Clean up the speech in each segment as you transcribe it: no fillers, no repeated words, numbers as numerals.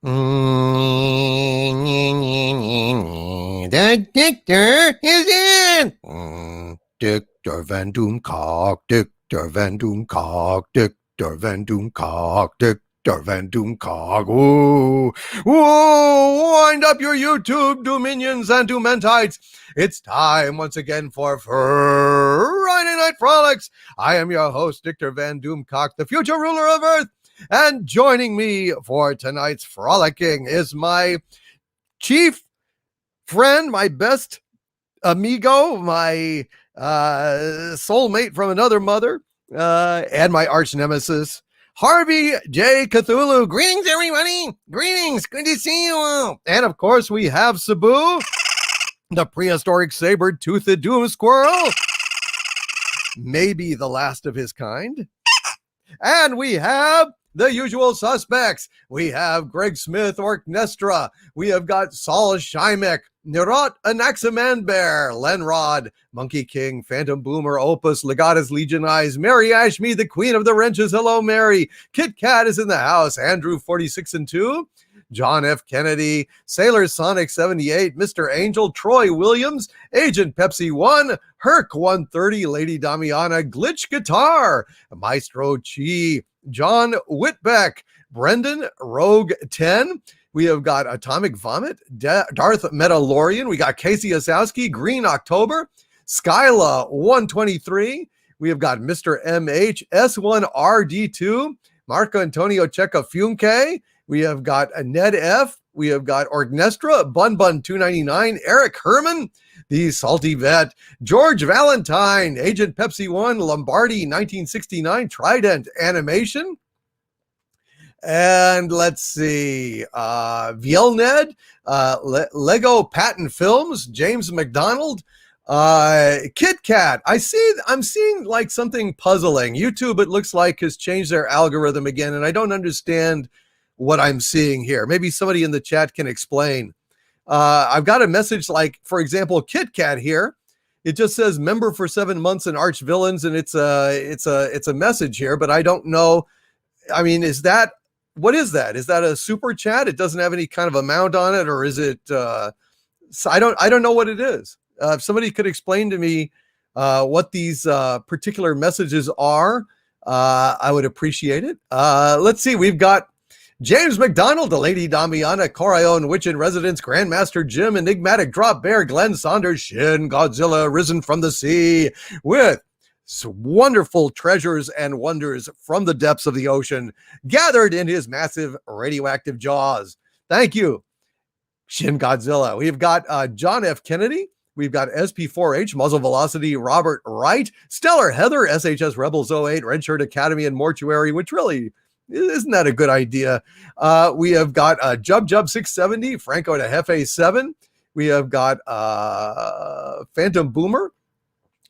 The Dictor is in. Dictor Van Doomcock, Dictor Van Doomcock, Dictor Van Doomcock, Dictor Van Doomcock. Whoa, whoa! Wind up your YouTube dominions and Doomentites. It's time once again for Friday Night Frolics. I am your host, Dictor Van Doomcock, the future ruler of Earth. And joining me for tonight's frolicking is my chief friend, my best amigo, my soulmate from another mother, and my arch nemesis, Harvey J. Cthulhu. Greetings, everybody. Greetings. Good to see you all. And of course, we have Sabu, the prehistoric saber-toothed doom squirrel, maybe the last of his kind. And we have the usual suspects. We have Greg Smith, Orchnestra. We have got Saul Shymek, Nerot Anaximanbear, Lenrod, Monkey King, Phantom Boomer, Opus, Legatus Legionize, Mary Ashme, the Queen of the Wrenches. Hello, Mary. Kit Kat is in the house. Andrew 46 and 2. John F. Kennedy, Sailor Sonic 78, Mr. Angel, Troy Williams, Agent Pepsi 1, Herc 130, Lady Damiana, Glitch Guitar, Maestro Chi, John Whitbeck, Brendan Rogue 10. We have got Atomic Vomit, Darth Metalorian. We got Casey Osowski, Green October, Skyla 123. We have got Mr. MH, S1RD2, Marco Antonio Checa Funke. We have got Ned F. We have got Orchnestra, Bun 299, Eric Herman, the Salty Vet, George Valentine, Agent Pepsi 1, Lombardi 1969, Trident Animation. And let's see, Vielned, Lego Patent Films, James McDonald, Kit Kat. I'm seeing like something puzzling. YouTube, it looks like, has changed their algorithm again, and I don't understand what I'm seeing here. Maybe somebody in the chat can explain. I've got a message like, for example, Kit Kat here. It just says member for 7 months and arch villains, and it's a message here, but I don't know. I mean, what is that? Is that a super chat? It doesn't have any kind of amount on it, or is it? I don't know what it is. If somebody could explain to me what these particular messages are, I would appreciate it. Let's see. We've got James McDonald, the Lady Damiana, Corion, Witch in Residence, Grandmaster Jim, Enigmatic Drop Bear, Glenn Saunders, Shin Godzilla, Risen from the Sea, with wonderful treasures and wonders from the depths of the ocean, gathered in his massive radioactive jaws. Thank you, Shin Godzilla. We've got John F. Kennedy. We've got SP4H, Muzzle Velocity, Robert Wright, Stellar Heather, SHS Rebels 08, Redshirt Academy, and Mortuary, which really isn't that a good idea? We have got Jub 670, Franco to Hefe 7. We have got Phantom Boomer,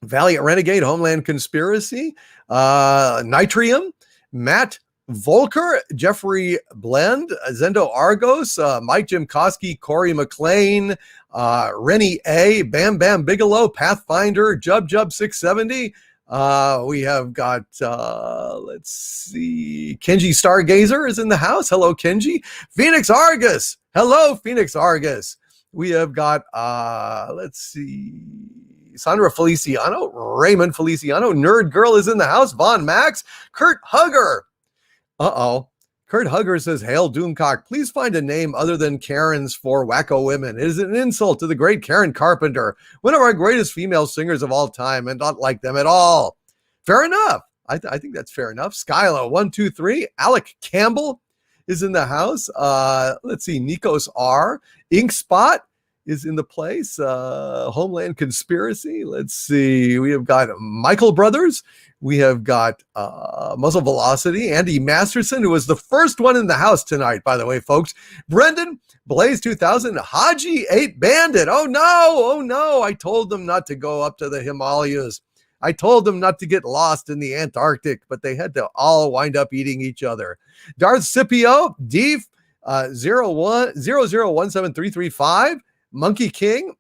Valiant Renegade, Homeland Conspiracy, Nitrium, Matt Volker, Jeffrey Blend, Zendo Argos, Mike Jimkowski, Corey McLean, Rennie A, Bam Bam Bigelow, Pathfinder, Jub 670. We have got, let's see, Kenji Stargazer is in the house. Hello, Kenji. Phoenix Argus. Hello, Phoenix Argus. We have got, let's see, Sandra Feliciano, Raymond Feliciano, Nerd Girl is in the house. Von Max, Kurt Hugger. Kurt Hugger says, Hail Doomcock, please find a name other than Karen's for wacko women. It is an insult to the great Karen Carpenter, one of our greatest female singers of all time, and not like them at all. Fair enough. I think that's fair enough. Skylo 123, Alec Campbell is in the house. Let's see, Nikos R. Inkspot is in the place. Homeland Conspiracy. Let's see. We have got Michael Brothers. We have got Muzzle Velocity. Andy Masterson, who was the first one in the house tonight, by the way, folks. Brendan, Blaze 2000, Haji 8 Bandit. Oh no. I told them not to go up to the Himalayas. I told them not to get lost in the Antarctic, but they had to all wind up eating each other. Darth Scipio, Deef, 0017335, Monkey King,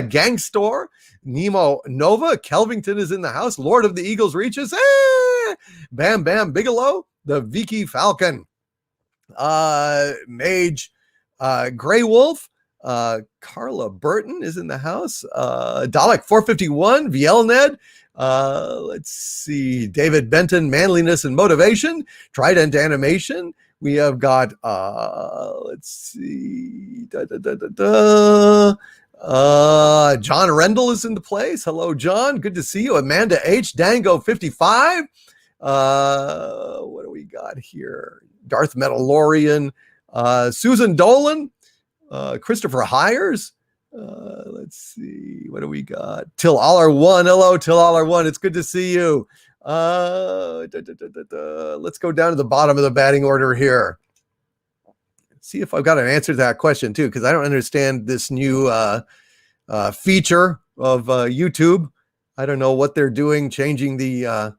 Gang Store, Nemo Nova, Kelvington is in the house, Lord of the Eagles Reaches, Bam Bam Bigelow, the Vicky Falcon, Mage Gray Wolf, Carla Burton is in the house. Dalek 451, Vielned. Let's see, David Benton, Manliness and Motivation, Trident Animation. We have got, let's see, John Rendell is in the place. Hello, John. Good to see you. Amanda H. Dango 55. What do we got here? Darth Metalorian, Susan Dolan, Christopher Hires. Let's see, what do we got? Till All Are One. Hello, Till All Are One. It's good to see you. Let's go down to the bottom of the batting order here. See if I've got an answer to that question too, because I don't understand this new feature of YouTube. I don't know what they're doing, changing the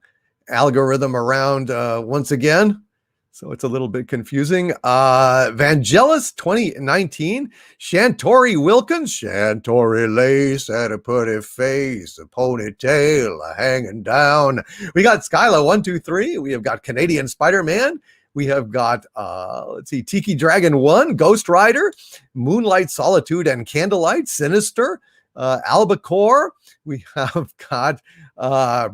algorithm around once again. So it's a little bit confusing. Vangelis 2019, Shantori Wilkins, Shantori lace had a pretty face, a ponytail hanging down. We got Skyla 123. We have got Canadian Spider-Man. We have got, let's see, Tiki Dragon 1, Ghost Rider, Moonlight, Solitude, and Candlelight, Sinister, Albacore. We have got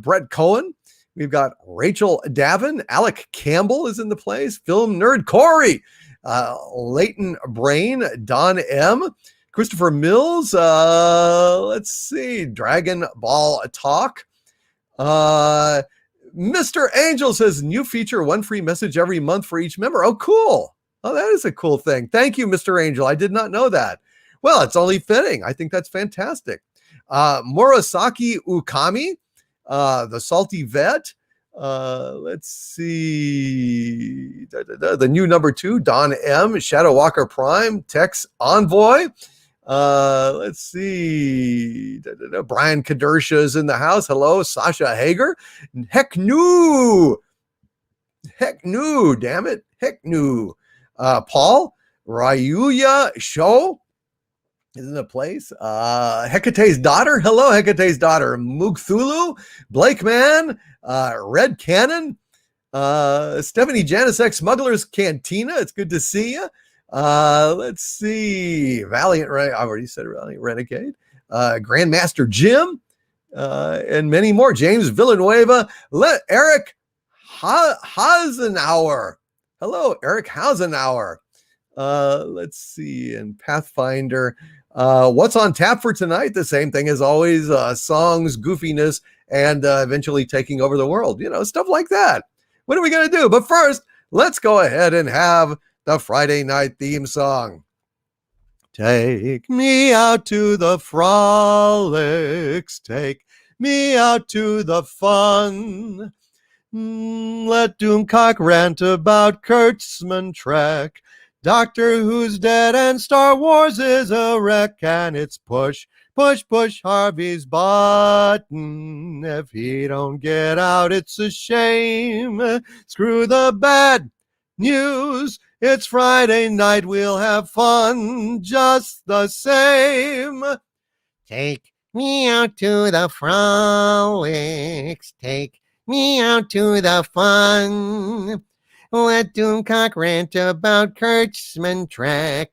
Brett Cohen. We've got Rachel Davin. Alec Campbell is in the place. Film Nerd Corey. Leighton Brain. Don M. Christopher Mills. Let's see. Dragon Ball Talk. Mr. Angel says, new feature, one free message every month for each member. Oh, cool. Oh, that is a cool thing. Thank you, Mr. Angel. I did not know that. Well, it's only fitting. I think that's fantastic. Murasaki Ukami. The Salty Vet. Let's see. The new number 2, Don M. Shadow Walker Prime. Tex Envoy. Let's see. Brian Kadersha is in the house. Hello. Sasha Hager. Heck new. Damn it. Heck new. Paul Ryuya Show is in the place. Hecate's daughter. Hello, Hecate's daughter. Cthuhlu, Blake Man, Red Cannon, Stephanie Janisek, Smuggler's Cantina. It's good to see you. Let's see. Valiant, I already said Valiant Renegade. Grandmaster Jim, and many more. James Villanueva. Eric Hausenauer. Hello, Eric Hausenauer. Let's see. And Pathfinder. What's on tap for tonight? The same thing as always, songs, goofiness, and eventually taking over the world, stuff like that. What are we going to do? But first, let's go ahead and have the Friday night theme song. Take me out to the frolics, take me out to the fun. Let Doomcock rant about Kurtzman Trek. Doctor Who's dead and Star Wars is a wreck, and it's push, push, push Harvey's button. If he don't get out, it's a shame. Screw the bad news. It's Friday night. We'll have fun just the same. Take me out to the frolics. Take me out to the fun. Let Doomcock rant about Kurtzman Trek.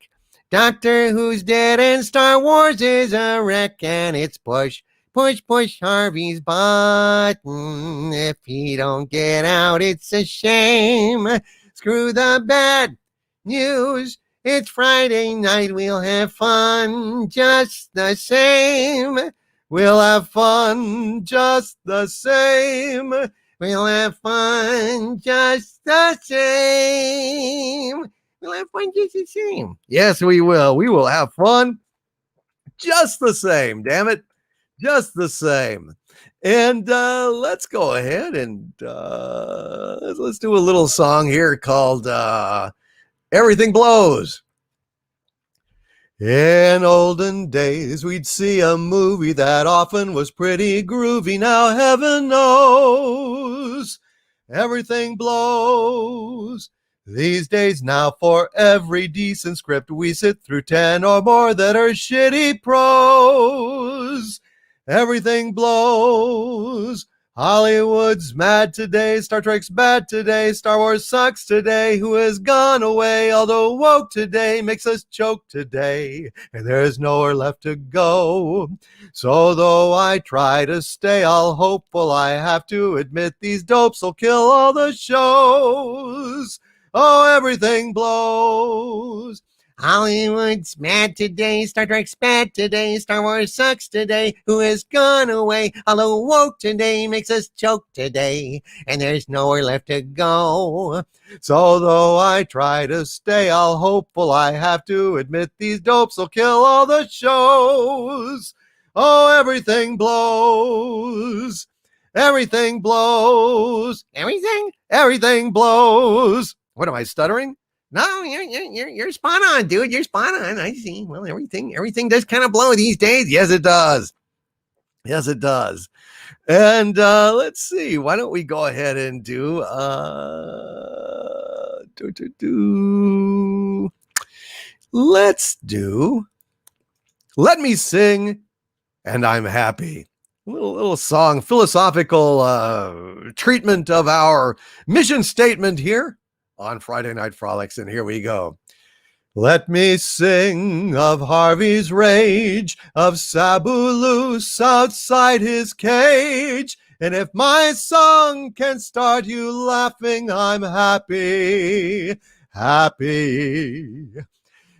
Doctor Who's dead and Star Wars is a wreck, and it's push, push, push Harvey's button. If he don't get out, it's a shame. Screw the bad news. It's Friday night. We'll have fun just the same. We'll have fun just the same. We'll have fun just the same. We'll have fun just the same. Yes, we will. We will have fun just the same. Damn it. Just the same. And let's go ahead and let's do a little song here called Everything Blows. In olden days, we'd see a movie that often was pretty groovy. Now heaven knows everything blows. These days now, for every decent script, we sit through 10 or more that are shitty prose. Everything blows. Hollywood's mad today, Star Trek's bad today, Star Wars sucks today, who has gone away, although woke today makes us choke today, and there's nowhere left to go. So though I try to stay all hopeful, I have to admit these dopes will kill all the shows. Oh, everything blows. Hollywood's mad today, Star Trek's bad today, Star Wars sucks today, who has gone away, although woke today makes us choke today, and there's nowhere left to go. So though I try to stay all hopeful, I have to admit these dopes will kill all the shows. Oh, everything blows. Everything blows. Everything blows. What am I stuttering? No, you're spot on, dude. You're spot on. I see. Well, everything does kind of blow these days. Yes, it does. Yes, it does. And let's see. Why don't we go ahead and do let's do Let Me Sing and I'm Happy. Little song, philosophical treatment of our mission statement here on Friday Night Frolics, and here we go. Let me sing of Harvey's rage, of Sabu loose outside his cage, and if my song can start you laughing, I'm happy, happy.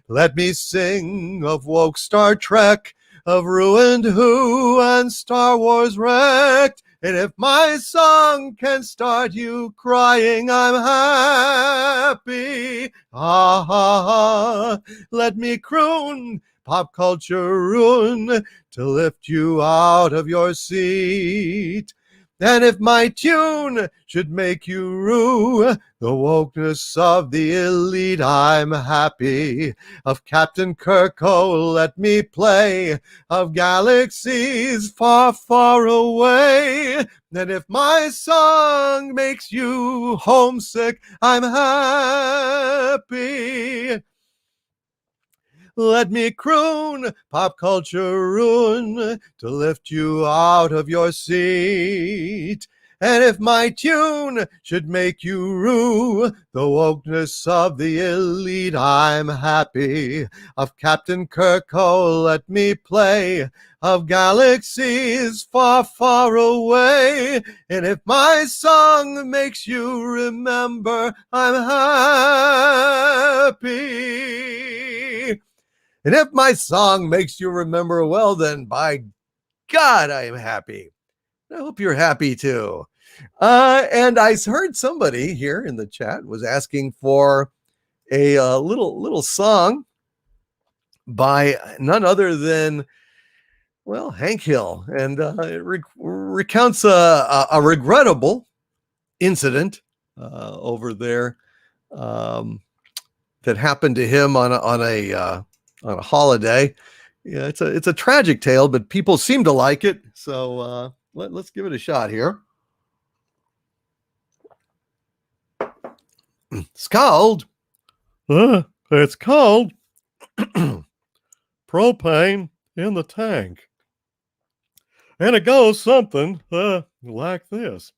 Let me sing of woke Star Trek, of ruined Who and Star Wars wrecked, and if my song can start you crying, I'm happy. Ha ha ha. Let me croon pop culture ruin to lift you out of your seat. And if my tune should make you rue the wokeness of the elite, I'm happy. Of Captain Kirk, oh, let me play, of galaxies far, far away. And if my song makes you homesick, I'm happy. Let me croon pop culture ruin to lift you out of your seat. And if my tune should make you rue the wokeness of the elite, I'm happy. Of Captain Kirk, oh, let me play, of galaxies far, far away. And if my song makes you remember, I'm happy. And if my song makes you remember, well, then by God, I am happy. I hope you're happy too. And I heard somebody here in the chat was asking for a little song by none other than, well, Hank Hill. And it recounts a regrettable incident over there that happened to him on a holiday. Yeah, it's a tragic tale, but people seem to like it. So let's give it a shot here. It's called Propane in the Tank. And it goes something like this.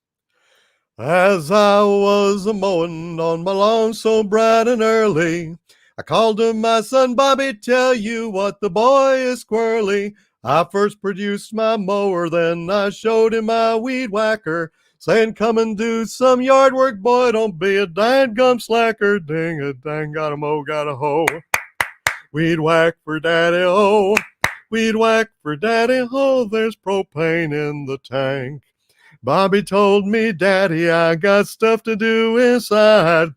As I was a-mowing on my lawn so bright and early, I called to my son Bobby, tell you what, the boy is squirrely. I first produced my mower, then I showed him my weed whacker, saying, come and do some yard work, boy, don't be a dadgum slacker. Ding-a-dang, got a mow, got a hoe. Weed whack for daddy, oh. Weed whack for daddy, oh, there's propane in the tank. Bobby told me, Daddy, I got stuff to do inside.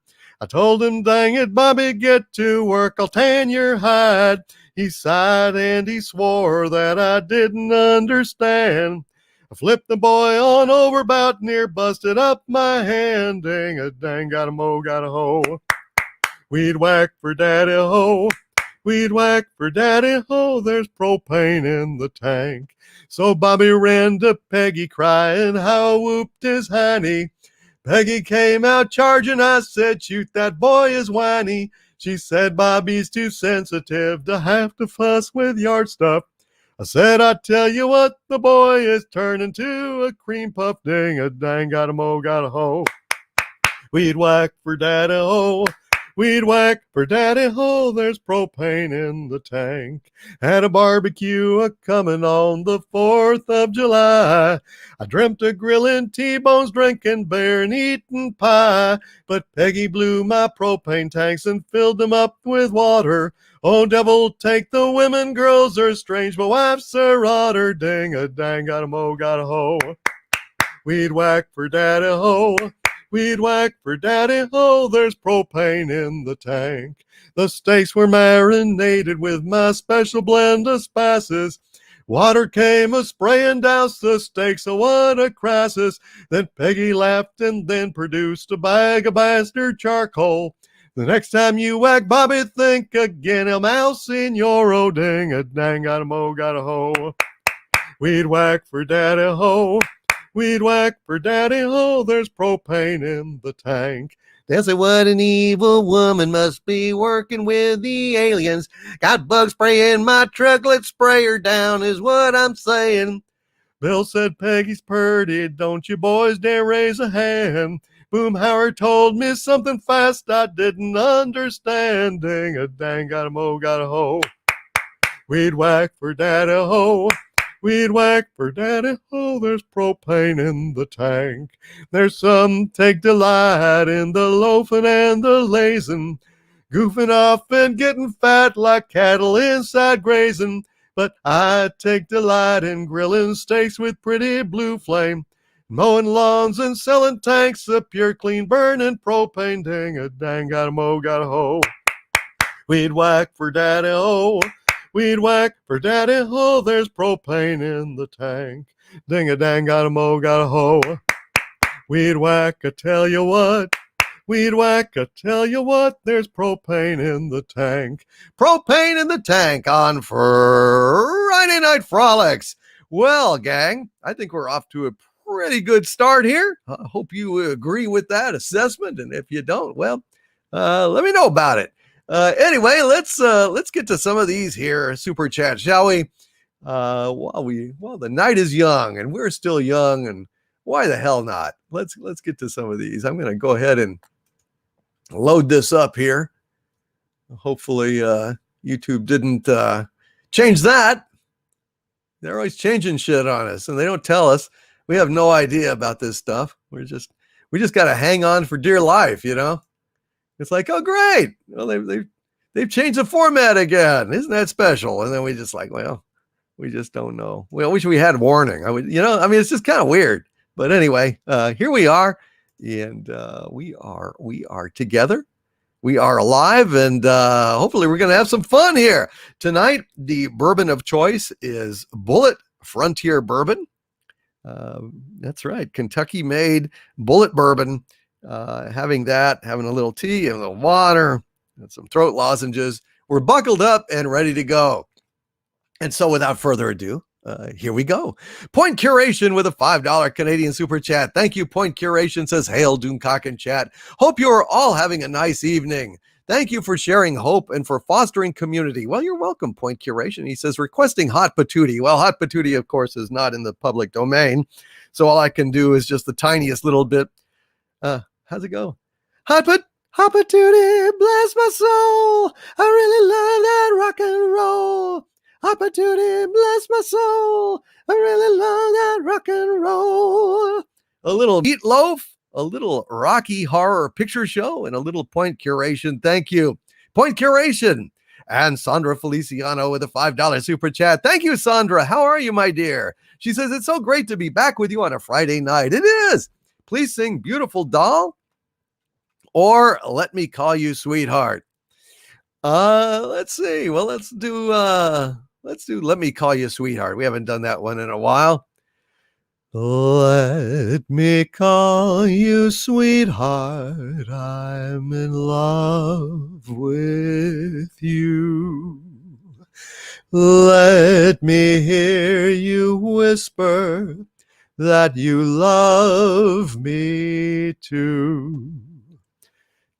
I told him, dang it, Bobby, get to work, I'll tan your hide. He sighed and he swore that I didn't understand. I flipped the boy on over, about near busted up my hand. Dang-a-dang, got a mow, got a hoe. Weed whack for daddy, ho. Weed whack for daddy, ho. There's propane in the tank. So Bobby ran to Peggy, crying how whooped his hiney. Peggy came out charging, I said, shoot, that boy is whiny. She said, Bobby's too sensitive to have to fuss with yard stuff. I said, I tell you what, the boy is turning to a cream puff ding-a-dang, got a mo, got a ho. We'd whack for daddy ho. We'd whack for daddy ho. There's propane in the tank. Had a barbecue a-comin' on the 4th of July. I dreamt of grilling T-bones, drinking beer, and eating pie. But Peggy blew my propane tanks and filled them up with water. Oh, devil take the women, girls are strange, but wife's a rotter. Ding-a-dang, got a mo, got a ho. We'd whack for daddy ho. We'd whack for daddy ho. There's propane in the tank. The steaks were marinated with my special blend of spices. Water came a-spraying down the steaks, so what a crisis. Then Peggy laughed and then produced a bag of bastard charcoal. The next time you whack, Bobby, think again. El Mouse in your ding-a-dang, got a mo, got a ho. We'd whack for daddy ho. We'd whack for daddy ho. There's propane in the tank. They say, what an evil woman must be working with the aliens. Got bug spray in my truck, let's spray her down is what I'm saying. Bill said, Peggy's purty, don't you boys dare raise a hand. Boomhauer told me something fast I didn't understand. Ding-a-dang, got a mo, got a ho. We'd whack for daddy ho. We'd whack for daddy ho. There's propane in the tank. There's some take delight in the loafing and the lazing, goofing off and getting fat like cattle inside grazing. But I take delight in grilling steaks with pretty blue flame, mowing lawns and selling tanks of pure clean burning propane. Ding-a-dang, got a mo, got a ho. We'd whack for daddy ho. We'd whack for daddy ho. There's propane in the tank. Ding-a-dang, got a mo, got a ho. We'd whack, I tell you what. We'd whack, I tell you what. There's propane in the tank. Propane in the tank on Friday Night Frolics. Well, gang, I think we're off to a pretty good start here. I hope you agree with that assessment. And if you don't, well, let me know about it. Anyway, let's get to some of these here super chats, shall we? While the night is young and we're still young, and why the hell not? Let's get to some of these. I'm going to go ahead and load this up here. Hopefully, YouTube didn't change that. They're always changing shit on us, and they don't tell us. We have no idea about this stuff. We just got to hang on for dear life, you know. It's like, oh, great. Well, they've changed the format again. Isn't that special? And then we just like, well, we just don't know. We wish we had warning. It's just kind of weird. But anyway, here we are, and we are together. We are alive, and hopefully we're going to have some fun here tonight. The bourbon of choice is Bulleit Frontier Bourbon. That's right, Kentucky-made Bulleit bourbon. Having a little tea and a little water and some throat lozenges. We're buckled up and ready to go. And so without further ado, here we go. Point Curation with a $5 Canadian super chat. Thank you. Point Curation says, hail Doomcock and chat. Hope you are all having a nice evening. Thank you for sharing hope and for fostering community. Well, you're welcome, Point Curation. He says, requesting hot patootie. Well, hot patootie, of course, is not in the public domain. So all I can do is just the tiniest little bit. How's it go? Hot patootie, bless my soul. I really love that rock and roll. Hot patootie, bless my soul. I really love that rock and roll. A little Meatloaf, a little Rocky Horror Picture Show, and a little Point Curation. Thank you, Point Curation. And Sandra Feliciano with a $5 super chat. Thank you, Sandra. How are you, my dear? She says, it's so great to be back with you on a Friday night. It is. Please sing Beautiful Doll or Let Me Call You Sweetheart. Let's see. Well, let's do Let Me Call You Sweetheart. We haven't done that one in a while. Let me call you sweetheart. I'm in love with you. Let me hear you whisper that you love me too.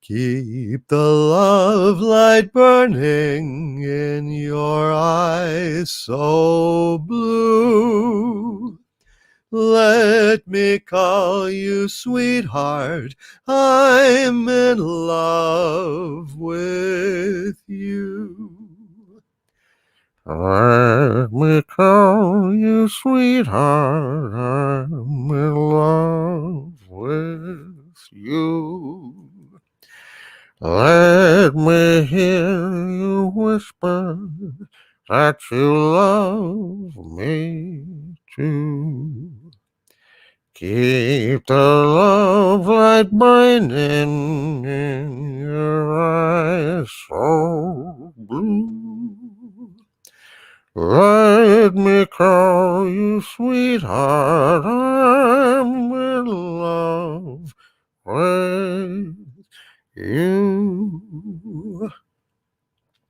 Keep the love light burning in your eyes so blue. Let me call you sweetheart. I'm in love with you. Let me call you sweetheart. I'm in love with you. Let me hear you whisper that you love me too. Keep the love light burning in your eyes so blue. Let me call you sweetheart. I'm in love with you.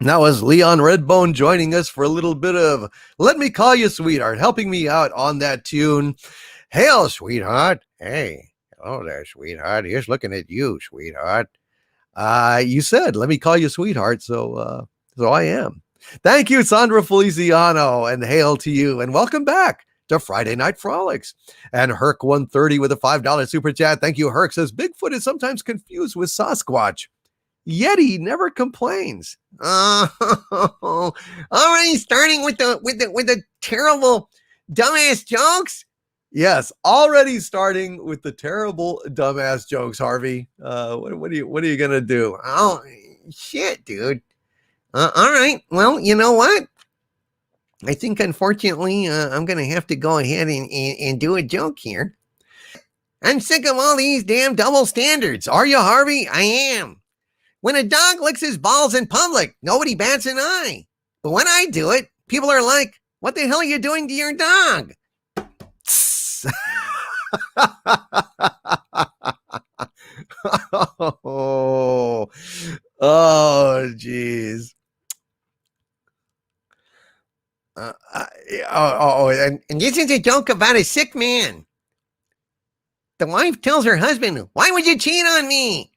That was Leon Redbone joining us for a little bit of Let Me Call You Sweetheart, helping me out on that tune. Hail, sweetheart. Hey, hello there, sweetheart. Here's looking at you, sweetheart. You said, let me call you sweetheart, so I am. Thank you, Sandra Feliciano, and hail to you, and welcome back to Friday Night Frolics. And Herc130 with a $5 super chat. Thank you, Herc. Says, Bigfoot is sometimes confused with Sasquatch. Yeti never complains. Already starting with the terrible dumbass jokes. Yes, already starting with the terrible dumbass jokes, Harvey. What are you gonna do? Oh shit, dude. All right. Well, you know what? I think unfortunately I'm gonna have to go ahead and do a joke here. I'm sick of all these damn double standards. Are you, Harvey? I am. When a dog licks his balls in public, nobody bats an eye. But when I do it, people are like, what the hell are you doing to your dog? Geez. And this is a joke about a sick man. The wife tells her husband, why would you cheat on me?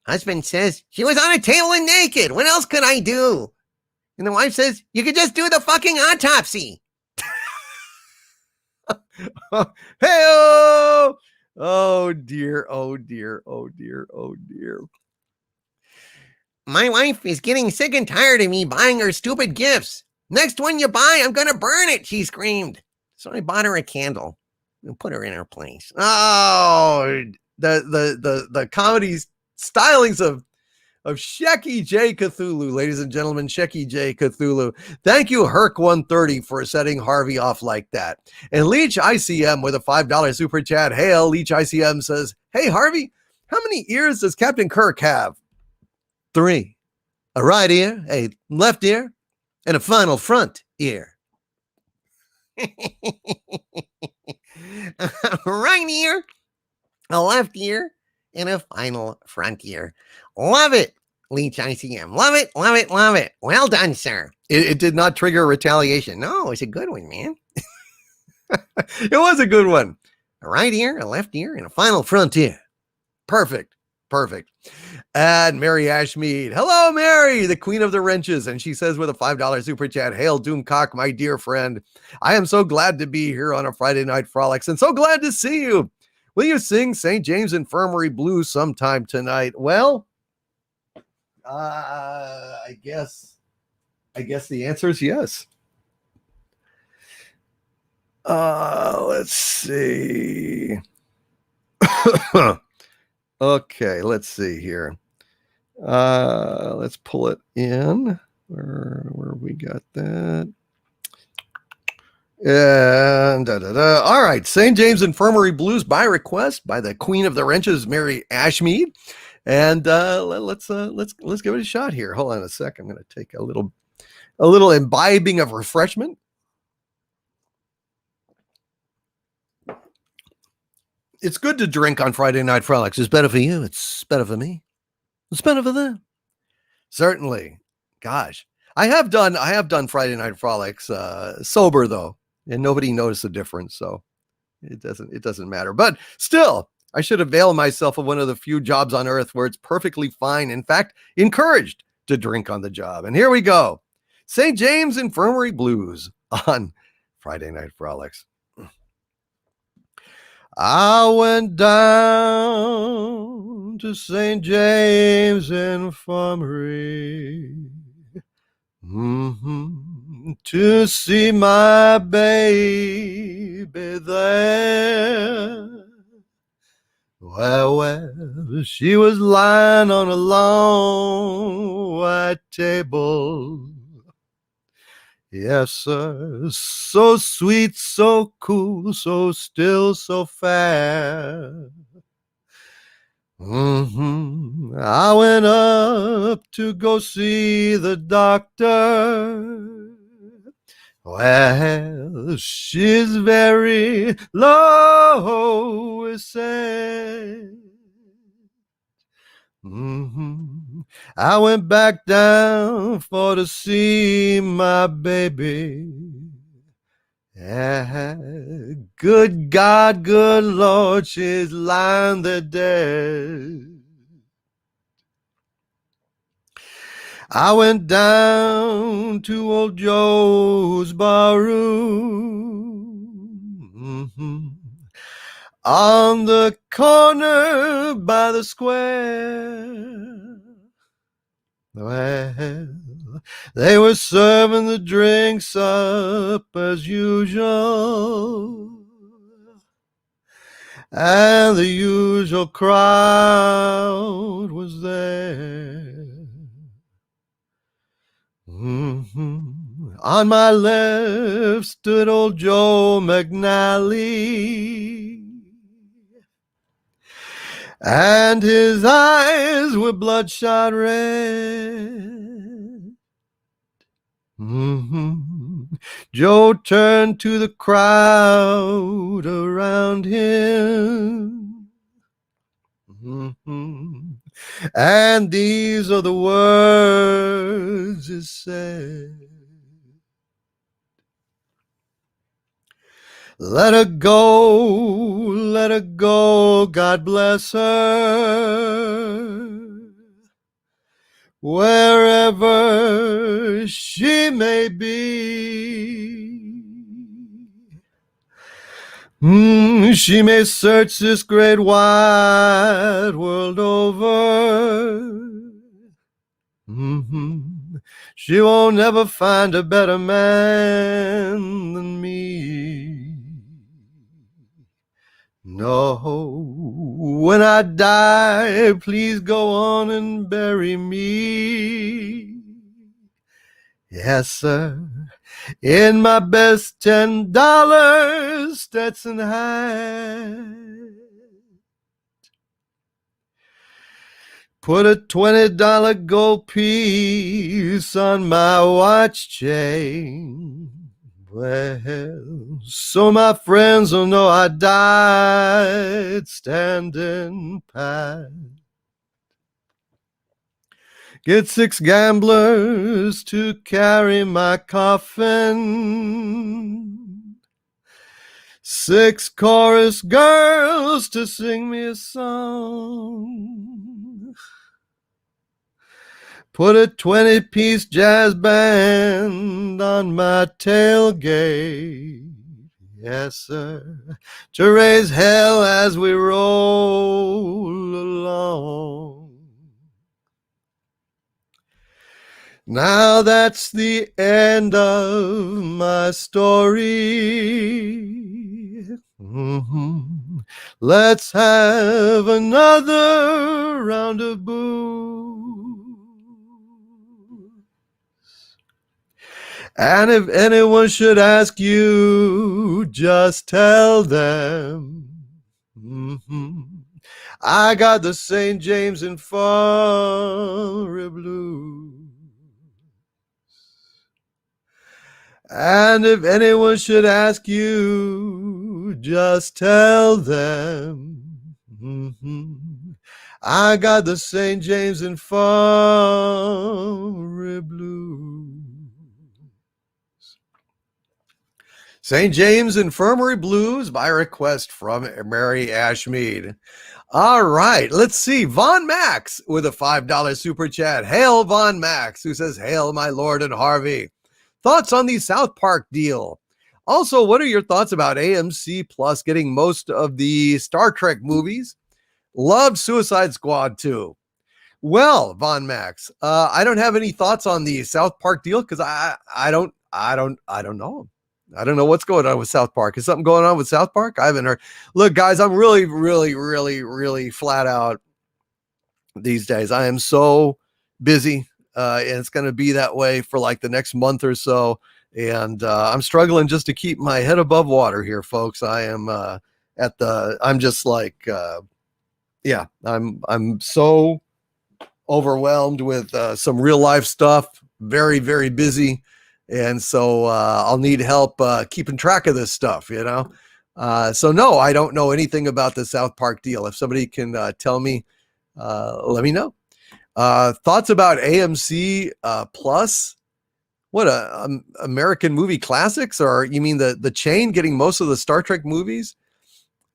Husband says, she was on a table and naked. What else could I do? And the wife says, you could just do the fucking autopsy. Hey-oh! Oh dear, oh dear, oh dear, oh dear. My wife is getting sick and tired of me buying her stupid gifts. Next one you buy, I'm going to burn it, she screamed. So I bought her a candle and put her in her place. Oh, the comedy stylings of Shecky J. Cthulhu, ladies and gentlemen, Shecky J. Cthulhu. Thank you, Herc130, for setting Harvey off like that. And Leech ICM with a $5 super chat. Hail, Leech ICM says, hey, Harvey, how many ears does Captain Kirk have? 3. A right ear, a left ear, and a final front ear. A right ear, a left ear, and a final front ear. Love it, Leech ICM. Love it, love it, love it. Well done, sir. It did not trigger retaliation. No, it's a good one, man. It was a good one. A right ear, a left ear, and a final front ear. Perfect. Perfect. And Mary Ashmead. Hello, Mary, the queen of the wrenches. And she says with a $5 super chat, hail, Doomcock, my dear friend. I am so glad to be here on a Friday Night Frolics and so glad to see you. Will you sing St. James Infirmary Blues sometime tonight? Well, I guess the answer is yes. Let's see. Okay, let's see here. Let's pull it in. Where we got that. And all right, St. James Infirmary Blues by request by the Queen of the Wrenches, Mary Ashmead. And let's give it a shot here. Hold on a sec. I'm going to take a little imbibing of refreshment. It's good to drink on Friday Night Frolics. It's better for you. It's better for me. It's better for them. Certainly. Gosh, I have done Friday Night Frolics sober though, and nobody noticed the difference. So it doesn't matter. But still, I should avail myself of one of the few jobs on earth where it's perfectly fine, in fact, encouraged to drink on the job. And here we go. St. James Infirmary Blues on Friday Night Frolics. I went down to St. James Infirmary to see my baby there. Well, she was lying on a long white table. Yes, sir, so sweet, so cool, so still, so fair. I went up to go see the doctor. Well, she's very low, it said. I went back down for to see my baby. Yeah, good God, good Lord, she's lying there dead. I went down to old Joe's barroom on the corner by the square. Well, they were serving the drinks up as usual, and the usual crowd was there. On my left stood old Joe McNally, and his eyes were bloodshot red. Joe turned to the crowd around him, and these are the words he said. Let her go, God bless her, wherever she may be. She may search this great wide world over. She won't ever find a better man than me. No, when I die, please go on and bury me. Yes, sir, in my best $10 Stetson hat. Put a $20 gold piece on my watch chain. Well, so my friends will know I died standing pat. Get 6 gamblers to carry my coffin, 6 chorus girls to sing me a song. Put a 20-piece jazz band on my tailgate, yes, sir, to raise hell as we roll along. Now that's the end of my story. Let's have another round of booze. And if anyone should ask you, just tell them, I got the St. James Infirmary Blues. And if anyone should ask you, just tell them, I got the St. James Infirmary Blues. St. James Infirmary Blues by request from Mary Ashmead. All right, let's see. Von Max with a $5 super chat. Hail Von Max, who says, "Hail my Lord and Harvey. Thoughts on the South Park deal? Also, what are your thoughts about AMC Plus getting most of the Star Trek movies? Loved Suicide Squad too." Well, Von Max, I don't have any thoughts on the South Park deal because I don't know. I don't know what's going on with South Park. Is something going on with South Park? I haven't heard. Look, guys, I'm really flat out these days. I am so busy, and it's going to be that way for like the next month or so. And I'm struggling just to keep my head above water here, folks. I am I'm just like, yeah, I'm so overwhelmed with some real life stuff. Very, very busy. And so I'll need help keeping track of this stuff, you know? So no, I don't know anything about the South Park deal. If somebody can tell me, let me know. Thoughts about AMC Plus? What, American Movie Classics? Or you mean the chain getting most of the Star Trek movies?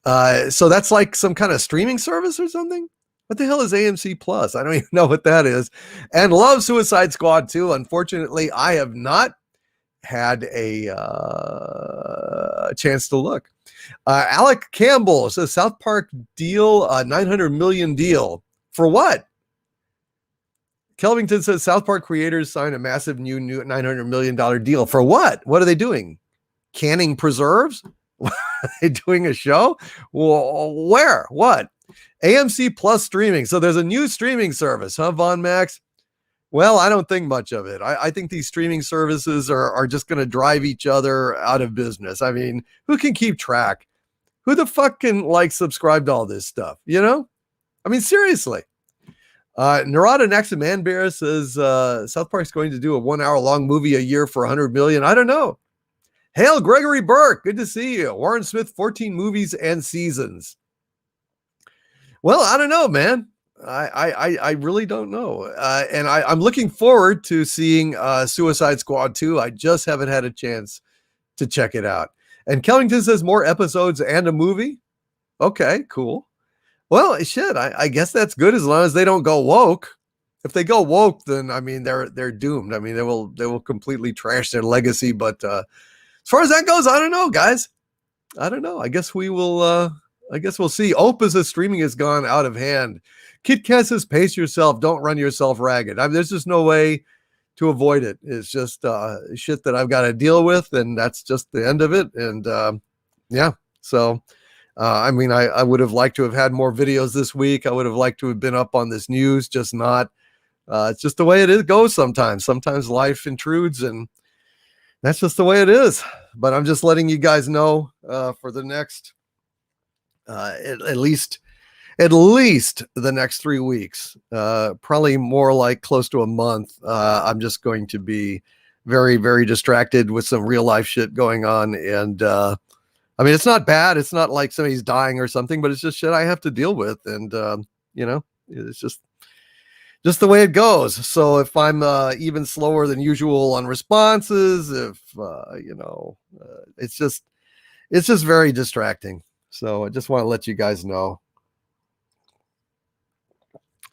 So that's like some kind of streaming service or something? What the hell is AMC Plus? I don't even know what that is. And love Suicide Squad too. Unfortunately, I have not had a chance to look. Alec Campbell says South Park deal, $900 million deal. For what? Kelvington says South Park creators signed a massive new $900 million deal. For what? What are they doing? Canning preserves? Are they doing a show? Well, where? What? AMC Plus streaming. So there's a new streaming service, huh, Von Max? Well, I don't think much of it. I think these streaming services are just going to drive each other out of business. I mean, who can keep track? Who the fuck can like subscribe to all this stuff? You know? I mean, seriously. Narada Naxaman Bear says South Park's going to do a 1 hour long movie a year for $100 million. I don't know. Hail Gregory Burke. Good to see you. Warren Smith, 14 movies and seasons. Well, I don't know, man. I really don't know. And I'm looking forward to seeing Suicide Squad 2. I just haven't had a chance to check it out. And Kellington says more episodes and a movie. Okay, cool. Well, shit, I guess that's good as long as they don't go woke. If they go woke, then I mean they're doomed. I mean they will completely trash their legacy. But as far as that goes, I don't know, guys. I don't know. I guess we will. I guess we'll see. Opus' streaming has gone out of hand. Kit Kat says, pace yourself. Don't run yourself ragged. I mean, there's just no way to avoid it. It's just shit that I've got to deal with, and that's just the end of it. And yeah, so I mean, I would have liked to have had more videos this week. I would have liked to have been up on this news, just not. It's just the way it is, goes sometimes. Sometimes life intrudes, and that's just the way it is. But I'm just letting you guys know for the next, at least the next 3 weeks, probably more like close to a month. I'm just going to be very, very distracted with some real life shit going on. And I mean, it's not bad. It's not like somebody's dying or something, but it's just shit I have to deal with. And, you know, it's just the way it goes. So if I'm even slower than usual on responses, if, you know, it's just very distracting. So I just want to let you guys know.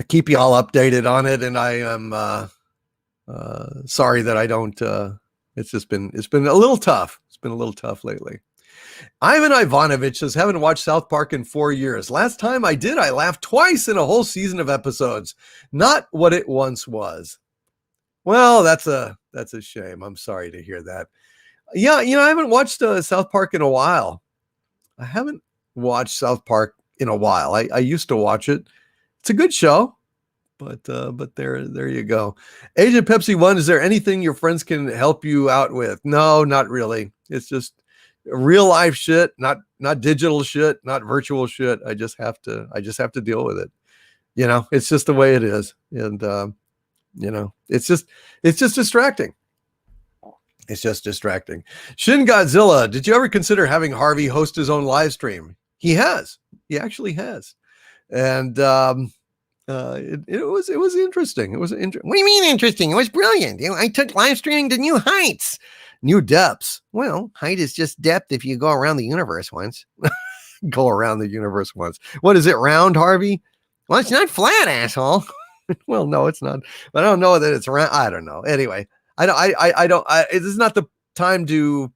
I keep you all updated on it, and I am sorry that I don't. It's been a little tough. It's been a little tough lately. Ivan Ivanovich says, haven't watched South Park in 4 years. Last time I did, I laughed twice in a whole season of episodes. Not what it once was. Well, that's a shame. I'm sorry to hear that. Yeah, you know, I haven't watched South Park in a while. I haven't watched South Park in a while. I used to watch it. It's a good show, but there you go. Agent Pepsi 1, is there anything your friends can help you out with? No, not really. It's just real life shit, not digital shit, not virtual shit. I just have to deal with it. You know, it's just the way it is. And you know, it's just distracting. It's just distracting. Shin Godzilla, did you ever consider having Harvey host his own live stream? He has. He actually has. And it was interesting. What do you mean interesting? It was brilliant. You know, I took live streaming to new heights. New depths. Well, height is just depth if you go around the universe once. Go around the universe once. What is it, round, Harvey? Well, it's not flat, asshole. Well, no, it's not. But I don't know that it's round. I don't know. Anyway, this is not the time to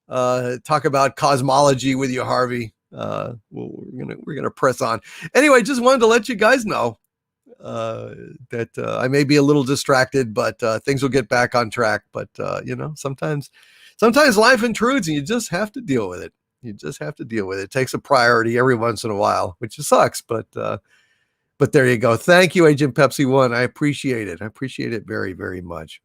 talk about cosmology with you, Harvey. We're gonna press on. Anyway, just wanted to let you guys know that I may be a little distracted, but things will get back on track. But sometimes life intrudes, and you just have to deal with it. You just have to deal with it. It takes a priority every once in a while, which sucks, but there you go. Thank you, Agent Pepsi One. I appreciate it. I appreciate it very, very much.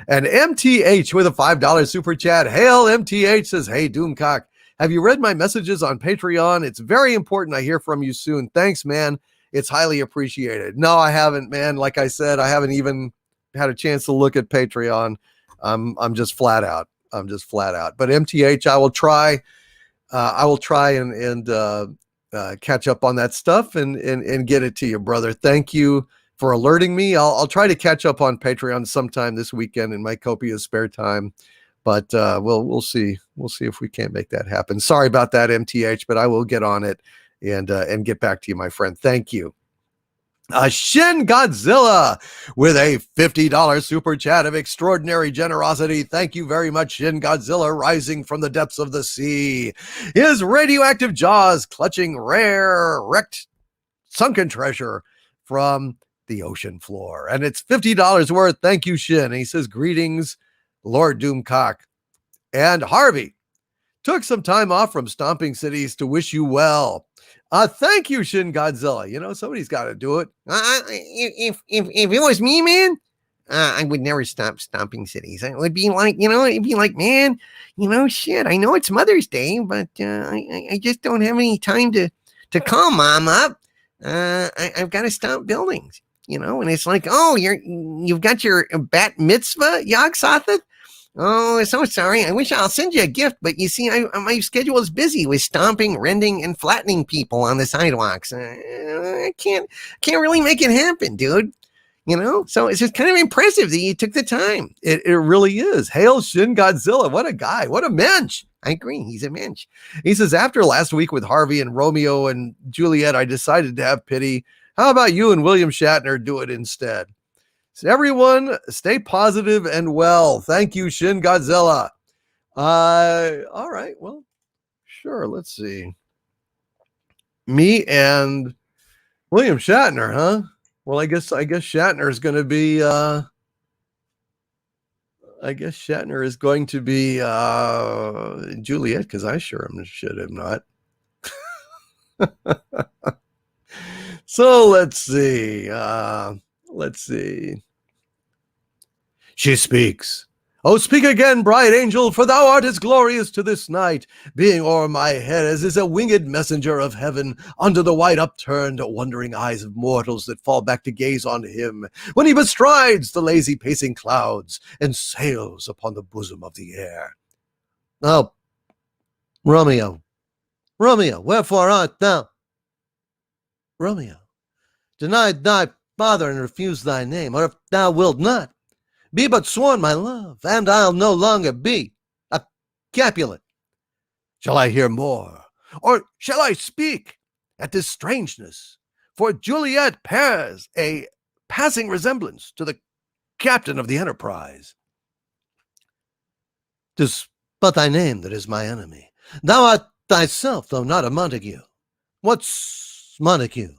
And MTH with a $5 super chat. Hail MTH says, hey, Doomcock, have you read my messages on Patreon? It's very important I hear from you soon. Thanks, man. It's highly appreciated. No, I haven't, man. Like I said, I haven't even had a chance to look at Patreon. I'm just flat out. But MTH, I will try. And catch up on that stuff and get it to you, brother. Thank you for alerting me. I'll try to catch up on Patreon sometime this weekend in my copious spare time, but we'll see. We'll see if we can't make that happen. Sorry about that, MTH, but I will get on it and get back to you, my friend. Thank you. Shin Godzilla with a $50 super chat of extraordinary generosity. Thank you very much, Shin Godzilla, rising from the depths of the sea. His radioactive jaws clutching rare, wrecked, sunken treasure from the ocean floor. And it's $50 worth. Thank you, Shin. And he says, greetings, Lord Doomcock. And Harvey took some time off from Stomping Cities to wish you well. Thank you, Shin Godzilla. Somebody's got to do it. If it was me, man, I would never stop Stomping Cities. It would be like, man, shit, I know it's Mother's Day, but I just don't have any time to call Mom up. I've got to stomp buildings, and it's like, oh, you've got your bat mitzvah, Yog Sothoth? Oh, so sorry. I wish I'll send you a gift, but you see, my schedule is busy with stomping, rending, and flattening people on the sidewalks. I can't really make it happen, dude. So it's just kind of impressive that you took the time. It really is. Hail Shin Godzilla. What a guy. What a mensch. I agree. He's a mensch. He says, after last week with Harvey and Romeo and Juliet, I decided to have pity. How about you and William Shatner do it instead? So everyone, stay positive and well. Thank you, Shin Godzilla. All right. Well, sure. Let's see. Me and William Shatner, huh? Well, I guess Shatner is going to be. Juliet, because I sure should have not. So let's see. She speaks. Oh, speak again, bright angel, for thou art as glorious to this night, being o'er my head as is a winged messenger of heaven, under the white upturned wondering eyes of mortals that fall back to gaze on him, when he bestrides the lazy pacing clouds and sails upon the bosom of the air. Oh, Romeo, wherefore art thou? Romeo, deny thy father and refuse thy name, or if thou wilt not, be but sworn my love, and I'll no longer be a Capulet. Shall I hear more, or shall I speak at this strangeness? For Juliet bears a passing resemblance to the captain of the Enterprise. 'Tis but thy name that is my enemy. Thou art thyself, though not a Montague. What's Montague?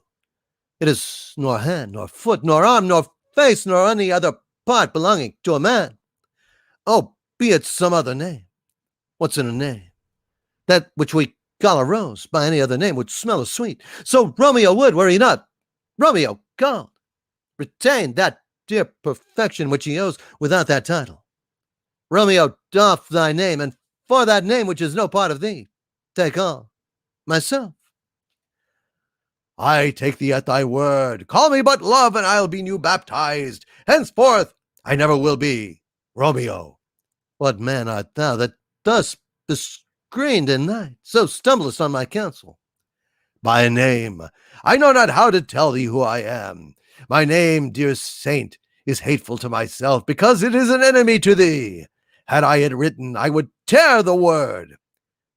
It is nor hand, nor foot, nor arm, nor face, nor any other part belonging to a man. Oh, be it some other name. What's in a name? That which we call a rose by any other name would smell as sweet. So Romeo would, were he not Romeo called, retain that dear perfection which he owes without that title. Romeo, doff thy name, and for that name which is no part of thee, take all myself. I take thee at thy word. Call me but love, and I'll be new baptized. Henceforth, I never will be Romeo. What man art thou that thus bescreened in night, so stumblest on my counsel? By name, I know not how to tell thee who I am. My name, dear saint, is hateful to myself, because it is an enemy to thee. Had I it written, I would tear the word.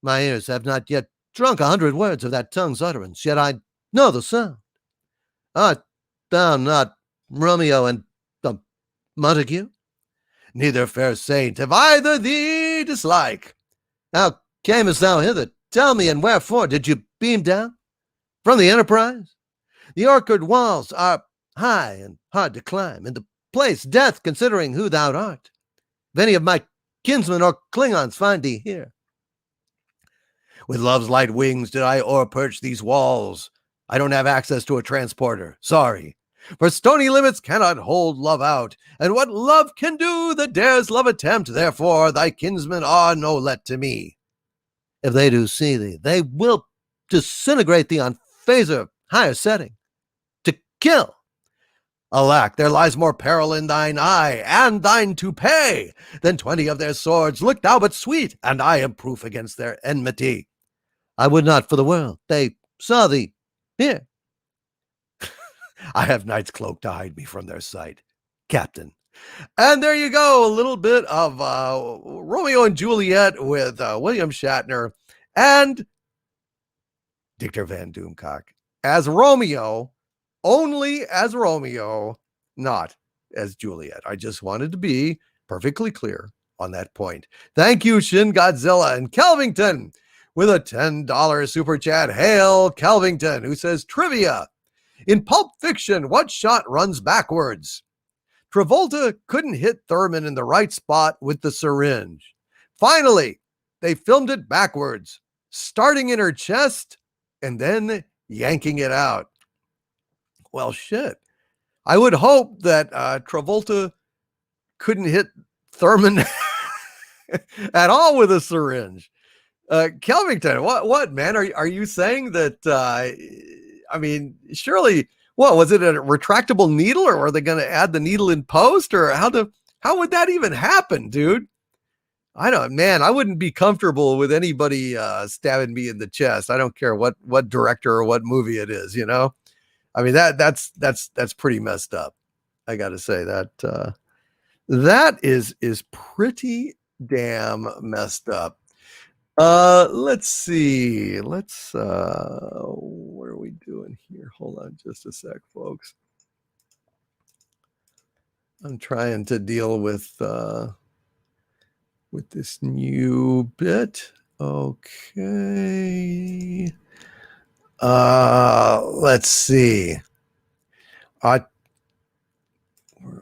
My ears have not yet drunk 100 words of that tongue's utterance, yet I know the sound. Art thou not Romeo and Montague? Neither, fair saint, have either thee dislike. How camest thou hither? Tell me, and wherefore did you beam down? From the Enterprise? The orchard walls are high and hard to climb, and the place death, considering who thou art. If any of my kinsmen or Klingons find thee here. With love's light wings did I o'erperch these walls. I don't have access to a transporter. Sorry. For stony limits cannot hold love out, and what love can do that dares love attempt, therefore thy kinsmen are no let to me. If they do see thee, they will disintegrate thee on phaser higher setting. To kill. Alack, there lies more peril in thine eye, and thine to pay, than 20 of their swords. Look thou but sweet, and I am proof against their enmity. I would not for the world they saw thee here. I have Night's cloak to hide me from their sight, Captain. And there you go, a little bit of Romeo and Juliet with William Shatner and Dieter Van Doomcock as Romeo, only as Romeo, not as Juliet. I just wanted to be perfectly clear on that point. Thank you, Shin Godzilla and Kelvington with a $10 super chat. Hail Kelvington, who says, trivia. In Pulp Fiction, what shot runs backwards? Travolta couldn't hit Thurman in the right spot with the syringe. Finally, they filmed it backwards, starting in her chest and then yanking it out. Well, shit. I would hope that Travolta couldn't hit Thurman at all with a syringe. Kelvington, what, man? Are you saying that, I mean, surely, what, was it a retractable needle, or are they going to add the needle in post, or how would that even happen, dude? I wouldn't be comfortable with anybody stabbing me in the chest. I don't care what director or what movie it is, you know? I mean, that's pretty messed up. I got to say that that is pretty damn messed up. Let's see. What are we doing here? Hold on just a sec, folks. I'm trying to deal with this new bit. Okay. Let's see. Where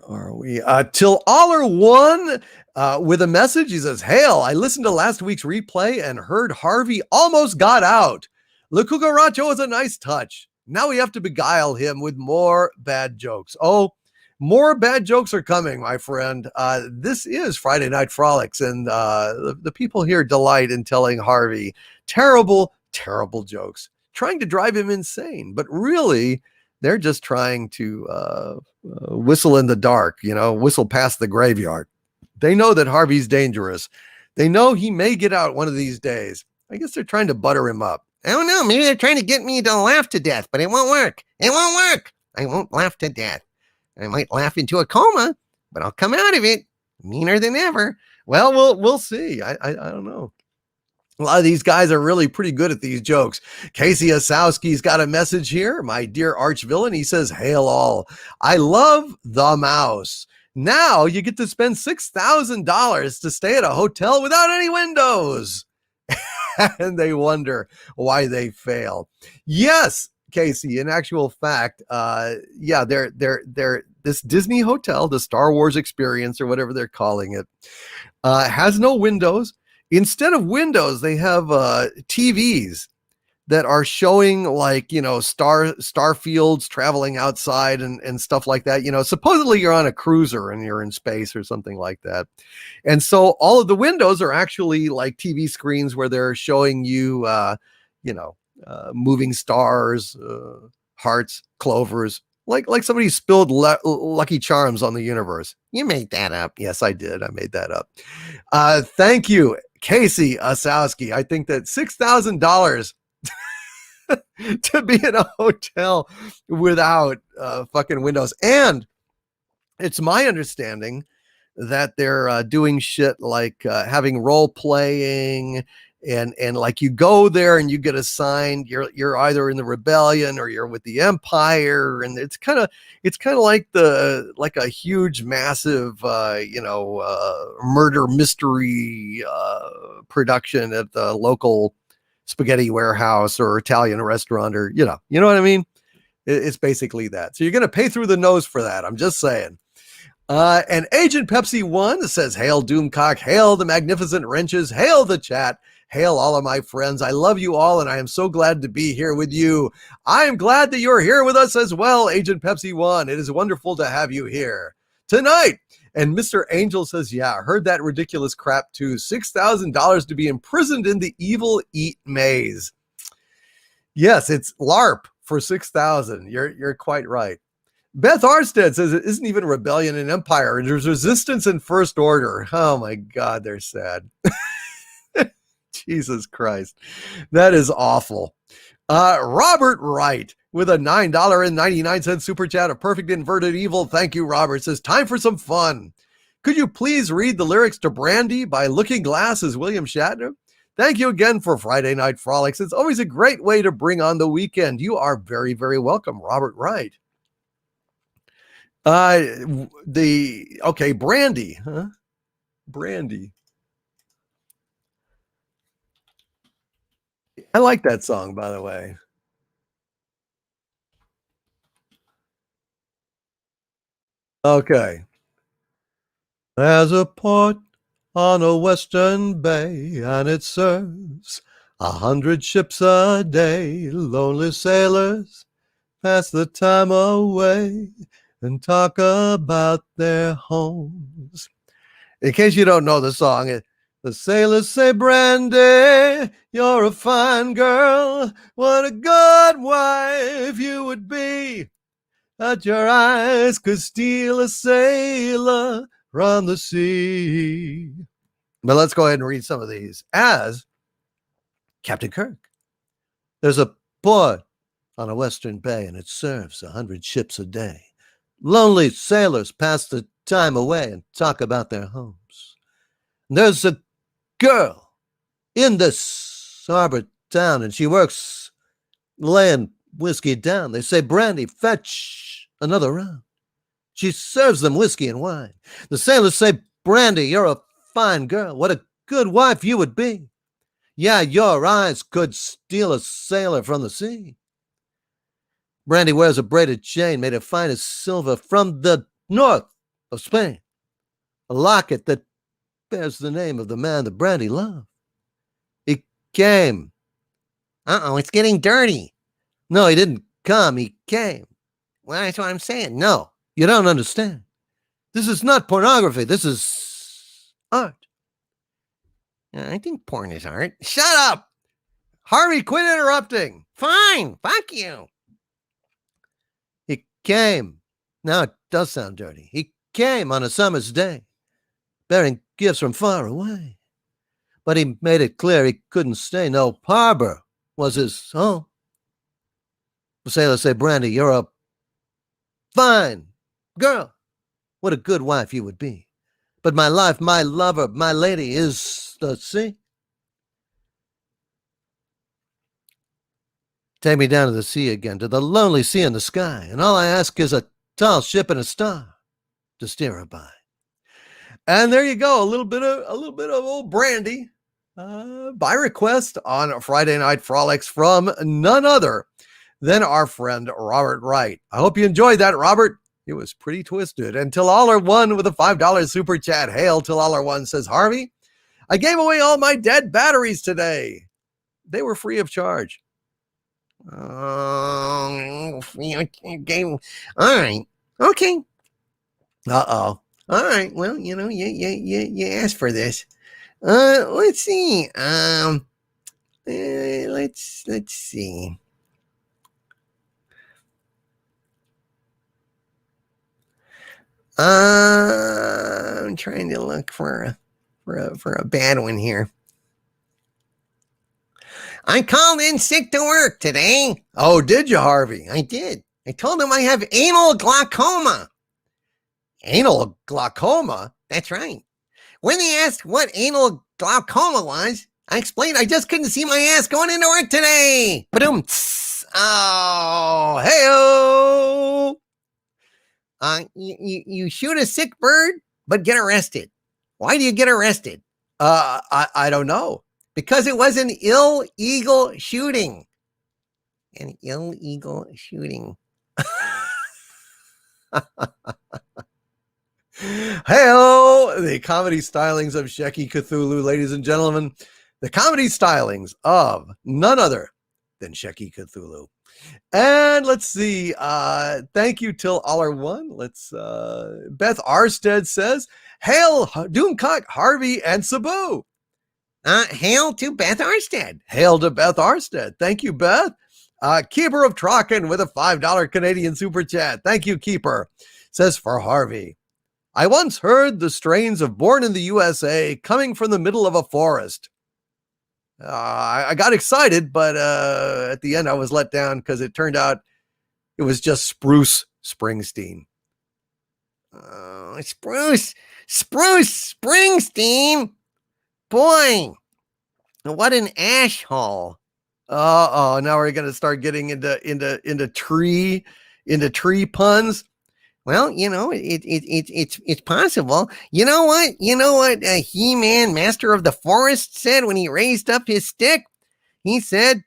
are we? Till Aller one with a message. He says, hail, I listened to last week's replay and heard Harvey almost got out. Le Cucaracho is a nice touch. Now we have to beguile him with more bad jokes. Oh, more bad jokes are coming, my friend. This is Friday Night Frolics, and the people here delight in telling Harvey terrible, terrible jokes, trying to drive him insane. But really, they're just trying to whistle in the dark, whistle past the graveyard. They know that Harvey's dangerous. They know he may get out one of these days. I guess they're trying to butter him up. I don't know. Maybe they're trying to get me to laugh to death, but it won't work. It won't work. I won't laugh to death. I might laugh into a coma, but I'll come out of it meaner than ever. Well, we'll see. I don't know. A lot of these guys are really pretty good at these jokes. Casey Osowski's got a message here. My dear arch villain, he says, hail all. I love the mouse. Now you get to spend $6,000 to stay at a hotel without any windows. And they wonder why they fail. Yes, Casey, in actual fact, they're this Disney hotel, the Star Wars experience or whatever they're calling it, has no windows. Instead of windows, they have TVs that are showing star fields traveling outside and stuff like that. Supposedly you're on a cruiser and you're in space or something like that. And so all of the windows are actually like TV screens where they're showing you, moving stars, hearts, clovers, like somebody spilled Lucky Charms on the universe. You made that up. Yes, I did. I made that up. Thank you, Casey Osowski. I think that $6,000 to be in a hotel without fucking windows. And it's my understanding that they're doing shit like having role playing, and like you go there and you get assigned, you're either in the rebellion or you're with the empire, and it's kind of like a huge massive murder mystery production at the local spaghetti warehouse or Italian restaurant, or you know what I mean. It's basically that. So you're going to pay through the nose for that. I'm just saying. And Agent Pepsi 1 says, hail Doomcock, hail the magnificent wrenches, hail the chat, hail all of my friends. I love you all, and I am so glad to be here with you. I am glad that you're here with us as well, Agent Pepsi 1. It is wonderful to have you here tonight. And Mr. Angel says, yeah, I heard that ridiculous crap too. $6,000 to be imprisoned in the Evil Eat maze. Yes, it's LARP for 6,000. You're quite right. Beth Arstead says it isn't even rebellion and empire. There's resistance and first order. Oh my God, they're sad. Jesus Christ. That is awful. Robert Wright with a $9.99 super chat of perfect inverted evil. Thank you, Robert. Says, time for some fun. Could you please read the lyrics to Brandy by Looking Glass as William Shatner? Thank you again for Friday Night Frolics. It's always a great way to bring on the weekend. You are very, very welcome, Robert Wright. Brandy, huh? Brandy. I like that song, by the way. Okay. There's a port on a western bay, and it serves 100 ships a day. Lonely sailors pass the time away and talk about their homes. In case you don't know the song, the sailors say, Brandy, you're a fine girl. What a good wife you would be. That your eyes could steal a sailor from the sea. But let's go ahead and read some of these. As Captain Kirk, there's a port on a western bay, and it serves 100 ships a day. Lonely sailors pass the time away and talk about their homes. There's a girl in this harbor town, and she works laying whiskey down. They say, Brandy, fetch another round. She serves them whiskey and wine. The sailors say, Brandy, you're a fine girl. What a good wife you would be. Yeah, your eyes could steal a sailor from the sea. Brandy wears a braided chain made of finest silver from the north of Spain. A locket that bears the name of the man that Brandy loved. He came. Uh-oh, it's getting dirty. No, he didn't come. He came. Well, that's what I'm saying. No, you don't understand. This is not pornography. This is art. I think porn is art. Shut up! Harvey, quit interrupting. Fine. Fuck you. He came. Now it does sound dirty. He came on a summer's day, bearing gifts from far away. But he made it clear he couldn't stay. No harbor was his home. The sailors say, Brandy, you're a fine girl. What a good wife you would be. But my life, my lover, my lady is the sea. Take me down to the sea again, to the lonely sea in the sky, and all I ask is a tall ship and a star to steer her by. And there you go, a little bit of old Brandy by request on Friday Night Frolics from none other than our friend Robert Wright. I hope you enjoyed that, Robert. It was pretty twisted. And Till All Are One with a $5 super chat. Hail Till All Are One, says Harvey. I gave away all my dead batteries today. They were free of charge. Oh, game. All right. Okay. Uh-oh. All right. Well, you asked for this. Let's see. Let's see. I'm trying to look for a bad one here. I called in sick to work today. Oh, did you, Harvey? I did. I told him I have anal glaucoma. Anal glaucoma? That's right. When they asked what anal glaucoma was, I explained I just couldn't see my ass going into work today. Ba-dum. Oh, hey-o. You shoot a sick bird, but get arrested. Why do you get arrested? I don't know. Because it was an illegal shooting. An illegal shooting. Hey-o! The comedy stylings of Shecky Cthulhu, ladies and gentlemen. The comedy stylings of none other than Shecky Cthulhu. And let's see. Thank you till all are one. Let's Beth Arstead says, hail Doomcock, Harvey, and Sabu. Hail to Beth Arstead. Hail to Beth Arstead. Thank you, Beth. Keeper of Trocken with a $5 Canadian super chat. Thank you, Keeper. Says for Harvey. I once heard the strains of Born in the USA coming from the middle of a forest. I got excited, but at the end I was let down because it turned out it was just Spruce Springsteen. Spruce Springsteen. Boy, what an ash hole. Now we're gonna start getting into tree puns. Well, it's possible. You know what? He-Man, Master of the Forest, said when he raised up his stick? He said,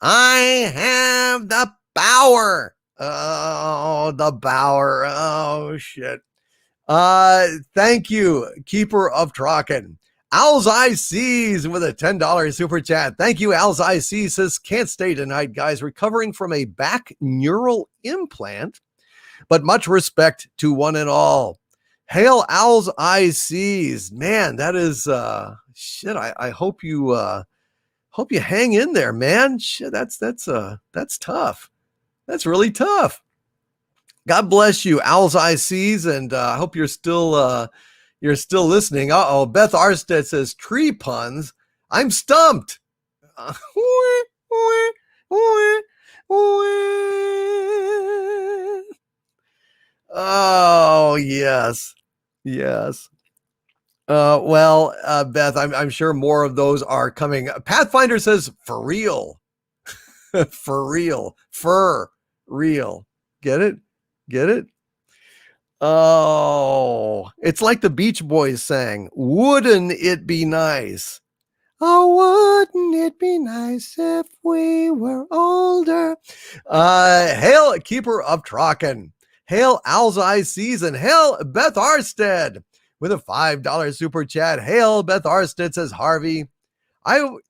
I have the power. Oh, the Bower. Oh, shit. Thank you, Keeper of Trocken. Owl's Eye Sees with a $10 super chat. Thank you, Owl's Eye Sees. Says, can't stay tonight, guys. Recovering from a back neural implant. But much respect to one and all. Hail Owl's Eye Sees. Man, that is shit. I hope you hang in there, man. Shit, that's tough. That's really tough. God bless you, Owl's Eye Sees, and I hope you're still listening. Beth Arstead says tree puns. I'm stumped. Oh, yes. Beth, I'm sure more of those are coming. Pathfinder says, for real. For real. Get it? Oh, it's like the Beach Boys sang, wouldn't it be nice? Oh, wouldn't it be nice if we were older? Hail, Keeper of Trocken. Hail, Owl's Eye Season. Hail, Beth Arstead with a $5 super chat. Hail, Beth Arstead, says Harvey. It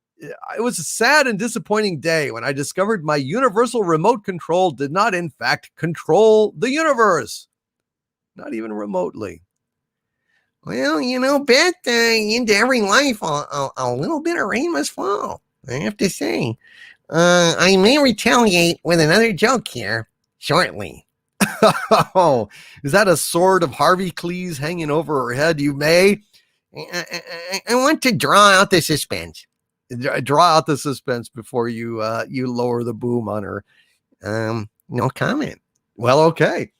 was a sad and disappointing day when I discovered my universal remote control did not, in fact, control the universe. Not even remotely. Well, Beth, into every life, a little bit of rain must fall, I have to say. I may retaliate with another joke here shortly. Oh, is that a sword of Harvey Cleese hanging over her head? You may. I want to draw out the suspense. Draw out the suspense before you lower the boom on her. No comment. Well, okay.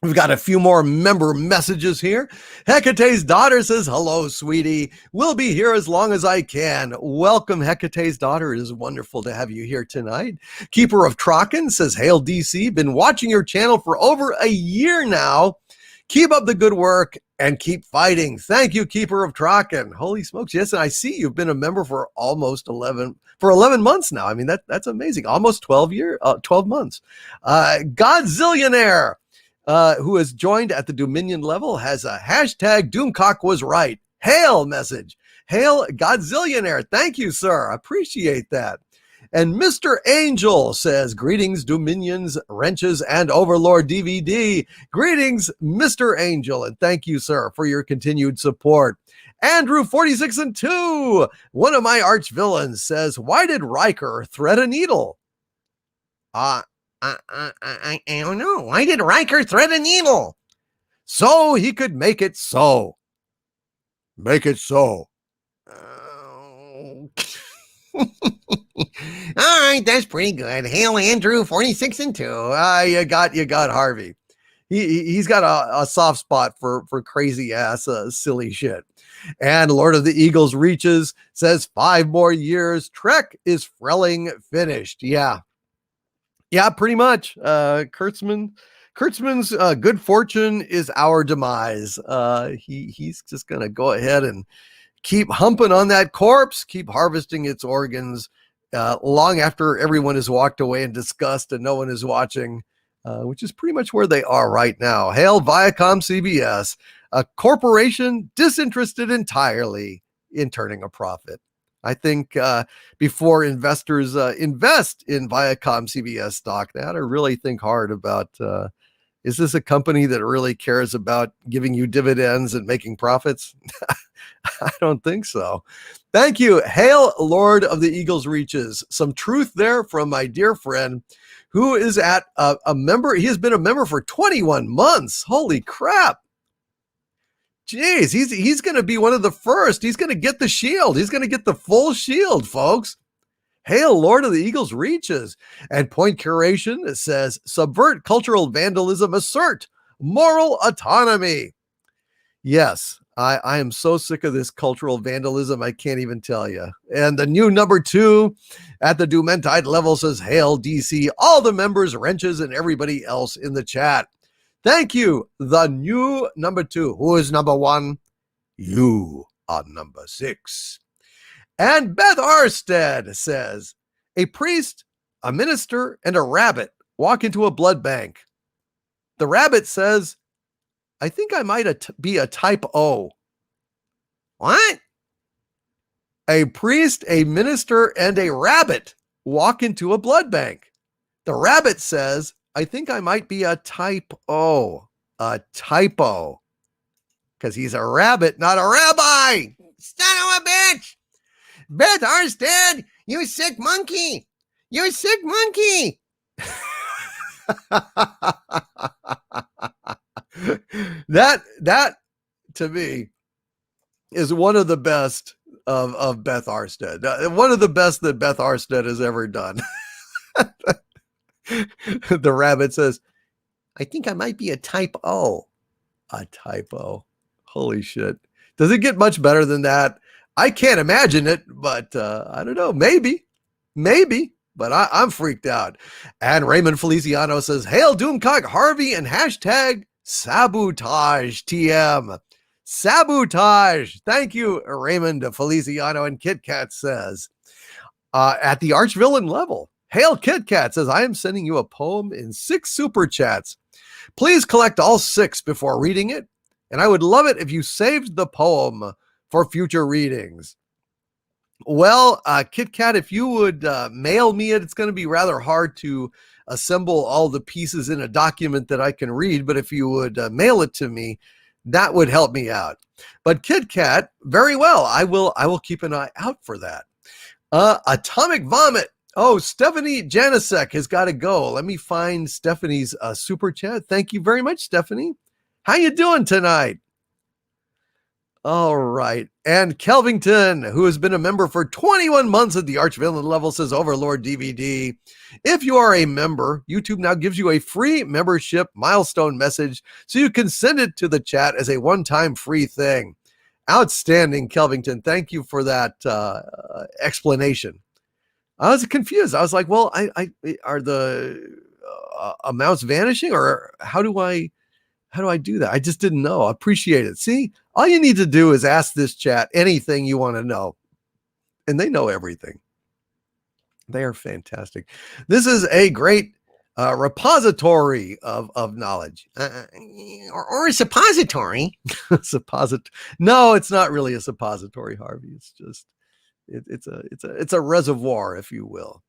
We've got a few more member messages here. Hecate's daughter says, hello, sweetie. We'll be here as long as I can. Welcome, Hecate's daughter. It is wonderful to have you here tonight. Keeper of Trocken says, hail, DC. Been watching your channel for over a year now. Keep up the good work and keep fighting. Thank you, Keeper of Trocken. Holy smokes. Yes, and I see you've been a member for almost 11 months now. I mean, that's amazing. Almost 12 months. Godzillionaire. Who has joined at the Dominion level, has a hashtag Doomcock was right. Hail message. Hail Godzillionaire. Thank you, sir. Appreciate that. And Mr. Angel says, greetings, Dominions, Wrenches, and Overlord DVD. Greetings, Mr. Angel. And thank you, sir, for your continued support. Andrew 46 and 2, one of my arch villains, says, why did Riker thread a needle? I don't know. Why did Riker thread a needle? So he could make it so. Make it so. Oh. All right, that's pretty good. Hail Andrew 46 and 2. You got Harvey. He's got a soft spot for crazy ass silly shit. And Lord of the Eagles Reaches says 5 more years. Trek is Frelling finished. Yeah, pretty much. Kurtzman's good fortune is our demise. He's just gonna go ahead and keep humping on that corpse, keep harvesting its organs long after everyone has walked away in disgust and no one is watching, which is pretty much where they are right now. Hail Viacom CBS, a corporation disinterested entirely in turning a profit. I think before investors invest in Viacom CBS stock, they ought to really think hard about, is this a company that really cares about giving you dividends and making profits? I don't think so. Thank you. Hail, Lord of the Eagles Reaches. Some truth there from my dear friend who is a member. He has been a member for 21 months. Holy crap. Jeez, he's going to be one of the first. He's going to get the shield. He's going to get the full shield, folks. Hail, Lord of the Eagles Reaches. And Point Curation says, subvert cultural vandalism, assert moral autonomy. Yes, I am so sick of this cultural vandalism, I can't even tell you. And the new number 2 at the Dumentide level says, hail DC, all the members, wrenches, and everybody else in the chat. Thank you, the new number 2. Who is number 1? You are number 6. And Beth Arstead says, a priest, a minister, and a rabbit walk into a blood bank. The rabbit says, I think I might be a type O. What? A priest, a minister, and a rabbit walk into a blood bank. The rabbit says, I think I might be a type O. A typo. Because he's a rabbit, not a rabbi. Son of a bitch. Beth Arstead, you sick monkey. You sick monkey. That to me is one of the best of Beth Arstead. One of the best that Beth Arstead has ever done. The rabbit says, I think I might be a type O. A typo. Holy shit. Does it get much better than that? I can't imagine it, but I don't know. Maybe. But I'm freaked out. And Raymond Feliciano says, hail Doomcock Harvey and hashtag sabotage TM. Sabotage. Thank you, Raymond Feliciano. And Kit Kat says, at the archvillain level, hail Kit Kat says, I am sending you a poem in 6 super chats. Please collect all 6 before reading it. And I would love it if you saved the poem for future readings. Well, Kit Kat, if you would mail me it, it's going to be rather hard to assemble all the pieces in a document that I can read. But if you would mail it to me, that would help me out. But Kit Kat, very well. I will keep an eye out for that. Atomic Vomit. Oh, Stephanie Janisek has got to go. Let me find Stephanie's super chat. Thank you very much, Stephanie. How you doing tonight? All right. And Kelvington, who has been a member for 21 months at the Archvillain level, says, Overlord DVD. If you are a member, YouTube now gives you a free membership milestone message so you can send it to the chat as a one-time free thing. Outstanding, Kelvington. Thank you for that explanation. I was confused. I was like, well, I are the amounts vanishing, or how do I do that? I just didn't know. I appreciate it. See, all you need to do is ask this chat anything you want to know, and they know everything. They are fantastic. This is a great repository of knowledge, or a suppository. No, it's not really a suppository, Harvey. It's just it's a reservoir, if you will.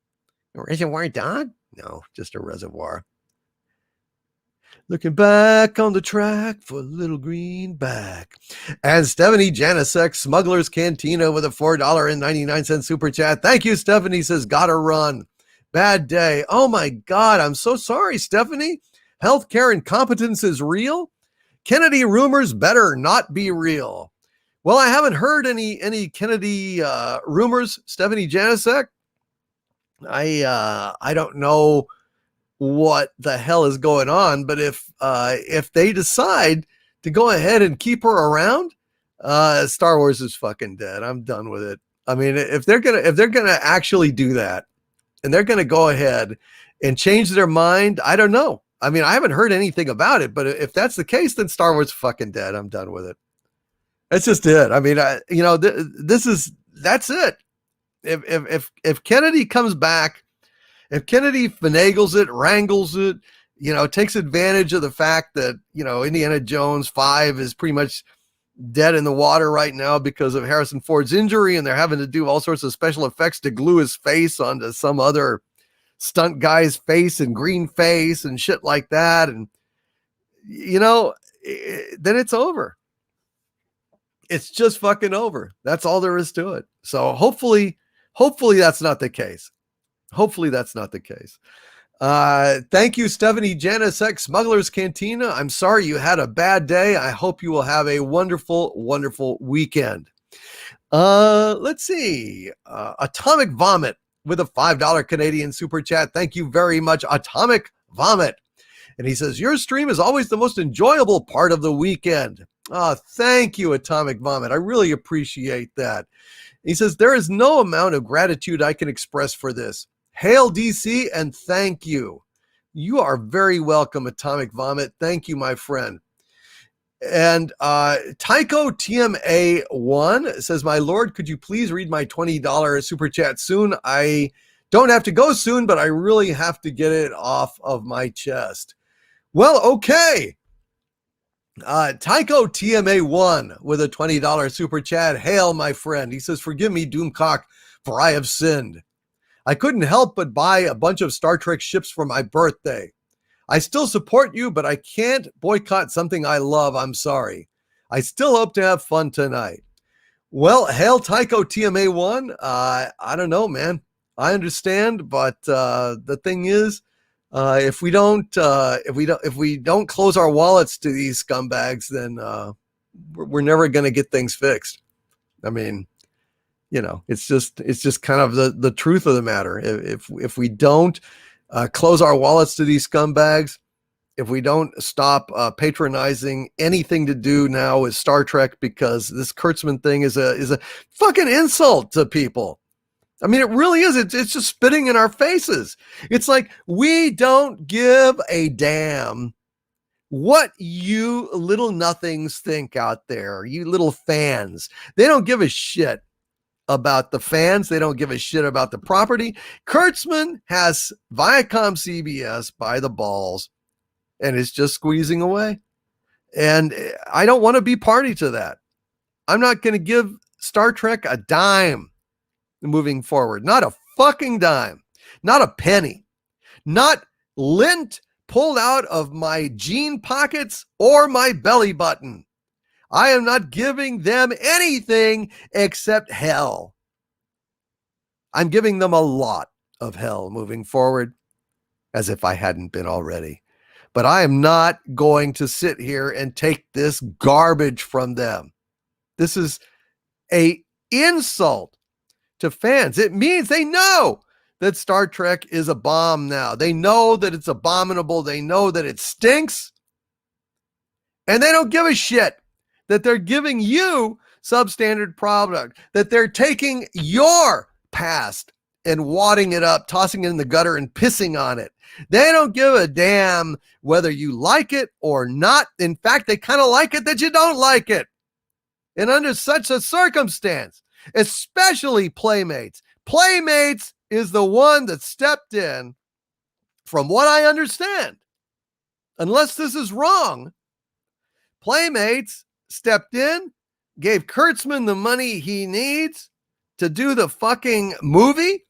A reservoir dog? No, just a reservoir. Looking back on the track for a little greenback. And Stephanie Janisek, Smuggler's Cantina with a $4.99 super chat. Thank you, Stephanie, says, gotta run. Bad day. Oh my God, I'm so sorry, Stephanie. Healthcare incompetence is real. Kennedy rumors better not be real. Well, I haven't heard any Kennedy rumors, Stephanie Janisek. I don't know what the hell is going on. But if they decide to go ahead and keep her around, Star Wars is fucking dead. I'm done with it. I mean, if they're gonna actually do that, and they're gonna go ahead and change their mind, I don't know. I mean, I haven't heard anything about it, but if that's the case, then Star Wars is fucking dead. I'm done with it. That's just it. I mean, that's it. If Kennedy comes back, if Kennedy finagles it, wrangles it, takes advantage of the fact that, Indiana Jones 5 is pretty much dead in the water right now because of Harrison Ford's injury, and they're having to do all sorts of special effects to glue his face onto some other stunt guy's face and green face and shit like that. And, then it's over. It's just fucking over. That's all there is to it. So hopefully that's not the case. Hopefully that's not the case. Thank you, Stephanie Janisek, Smuggler's Cantina. I'm sorry you had a bad day. I hope you will have a wonderful, wonderful weekend. Let's see. Atomic Vomit with a $5 Canadian super chat. Thank you very much, Atomic Vomit. And he says, your stream is always the most enjoyable part of the weekend. Thank you, Atomic Vomit. I really appreciate that. He says, there is no amount of gratitude I can express for this. Hail DC and thank you. You are very welcome, Atomic Vomit. Thank you, my friend. And Tycho TMA1 says, my lord, could you please read my $20 super chat soon? I don't have to go soon, but I really have to get it off of my chest. Well, okay. Tycho TMA1 with a $20 super chat. Hail, my friend. He says, forgive me, Doomcock, for I have sinned. I couldn't help but buy a bunch of Star Trek ships for my birthday. I still support you, but I can't boycott something I love. I'm sorry. I still hope to have fun tonight. Well, hail Tycho TMA1. I don't know, man. I understand, but the thing is, if we don't close our wallets to these scumbags, then we're never going to get things fixed. I mean, it's just kind of the truth of the matter. If we don't close our wallets to these scumbags, if we don't stop patronizing anything to do now with Star Trek, because this Kurtzman thing is a fucking insult to people. I mean, it really is. It's just spitting in our faces. It's like, we don't give a damn what you little nothings think out there, you little fans. They don't give a shit about the fans. They don't give a shit about the property. Kurtzman has Viacom CBS by the balls and is just squeezing away. And I don't want to be party to that. I'm not going to give Star Trek a dime moving forward. Not a fucking dime. Not a penny. Not lint pulled out of my jean pockets or my belly button. I am not giving them anything except hell. I'm giving them a lot of hell moving forward, as if I hadn't been already. But I am not going to sit here and take this garbage from them. This is an insult to fans. It means they know that Star Trek is a bomb now. They know that it's abominable. They know that it stinks. And they don't give a shit that they're giving you substandard product, that they're taking your past and wadding it up, tossing it in the gutter and pissing on it. They don't give a damn whether you like it or not. In fact, they kind of like it that you don't like it. And under such a circumstance, especially Playmates. Playmates is the one that stepped in, from what I understand. Unless this is wrong, Playmates stepped in, gave Kurtzman the money he needs to do the fucking movie.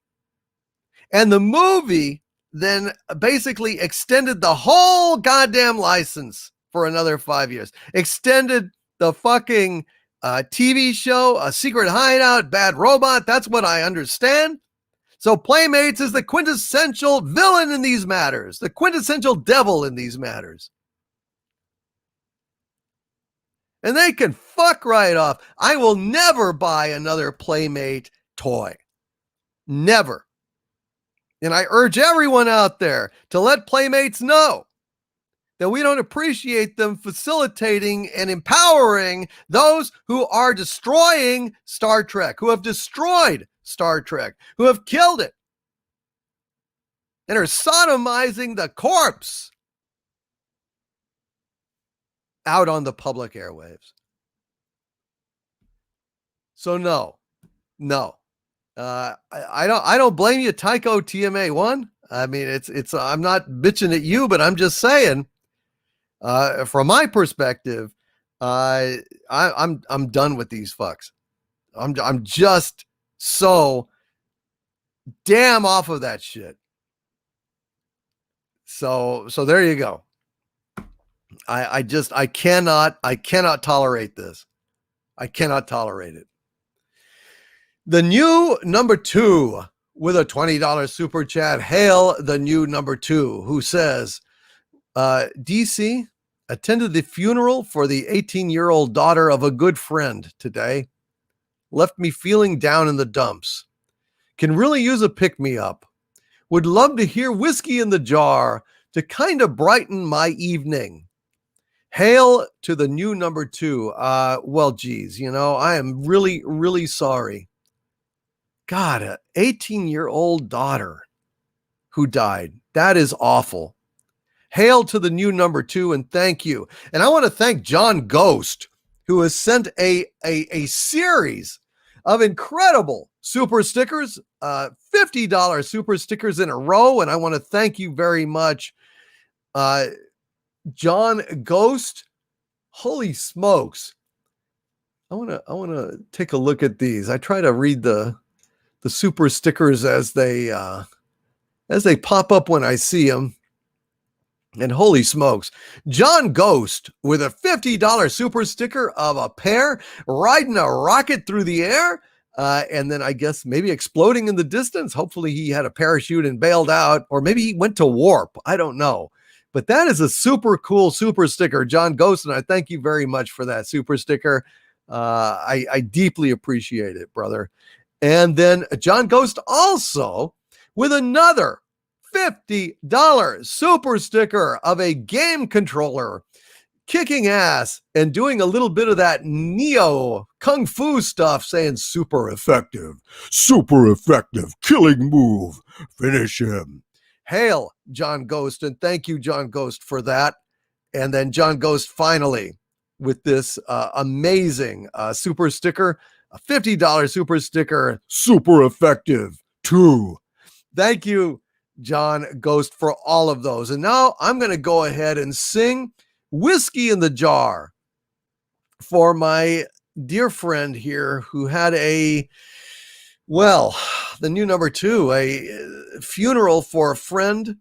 And the movie then basically extended the whole goddamn license for another 5 years. Extended the fucking TV show, A Secret Hideout, Bad Robot. That's what I understand. So Playmates is the quintessential villain in these matters, the quintessential devil in these matters. And they can fuck right off. I will never buy another Playmate toy. Never. And I urge everyone out there to let Playmates know that we don't appreciate them facilitating and empowering those who are destroying Star Trek, who have destroyed Star Trek, who have killed it, and are sodomizing the corpse out on the public airwaves. So no. I don't blame you, Tycho TMA1. I mean, it's I'm not bitching at you, but I'm just saying, from my perspective, I'm done with these fucks. I'm just so damn off of that shit. So there you go. I cannot tolerate this. I cannot tolerate it. The new number 2 with a $20 super chat. Hail the new number 2, who says, DC, attended the funeral for the 18-year-old daughter of a good friend today. Left me feeling down in the dumps. Can really use a pick-me-up. Would love to hear Whiskey in the Jar to kind of brighten my evening. Hail to the new number 2. Well, geez, I am really, really sorry. God, an 18-year-old daughter who died. That is awful. Hail to the new number 2, and thank you. And I want to thank John Ghost, who has sent a series of incredible super stickers, $50 super stickers in a row. And I want to thank you very much, John Ghost. Holy smokes. I want to take a look at these. I try to read the super stickers as they pop up when I see them. And holy smokes, John Ghost with a $50 super sticker of a pair riding a rocket through the air, and then I guess maybe exploding in the distance. Hopefully he had a parachute and bailed out, or maybe he went to warp. I don't know. But that is a super cool super sticker, John Ghost, and I thank you very much for that super sticker. I deeply appreciate it, brother. And then John Ghost also with another $50 super sticker of a game controller kicking ass and doing a little bit of that Neo Kung Fu stuff, saying super effective, killing move, finish him. Hail, John Ghost, and thank you, John Ghost, for that. And then John Ghost finally with this amazing super sticker, a $50 super sticker, super effective too. Thank you, John Ghost, for all of those. And now I'm going to go ahead and sing Whiskey in the Jar for my dear friend here who had the new number 2, a funeral for a friend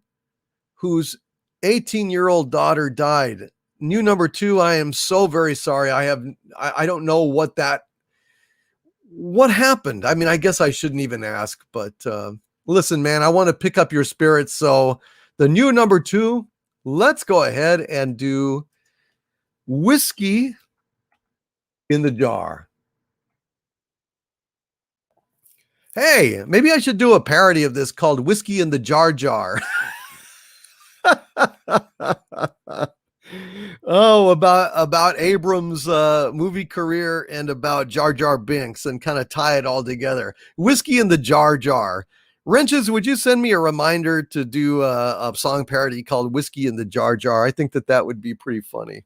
whose 18-year-old daughter died. New number 2, I am so very sorry. I don't know what happened. I mean, I guess I shouldn't even ask, but listen, man, I want to pick up your spirits. So the new number 2, let's go ahead and do Whiskey in the Jar. Hey, maybe I should do a parody of this called Whiskey in the Jar Jar. Oh, about Abrams' movie career and about Jar Jar Binks, and kind of tie it all together. Whiskey in the Jar Jar. Wrenches, would you send me a reminder to do a song parody called Whiskey in the Jar Jar? I think that would be pretty funny.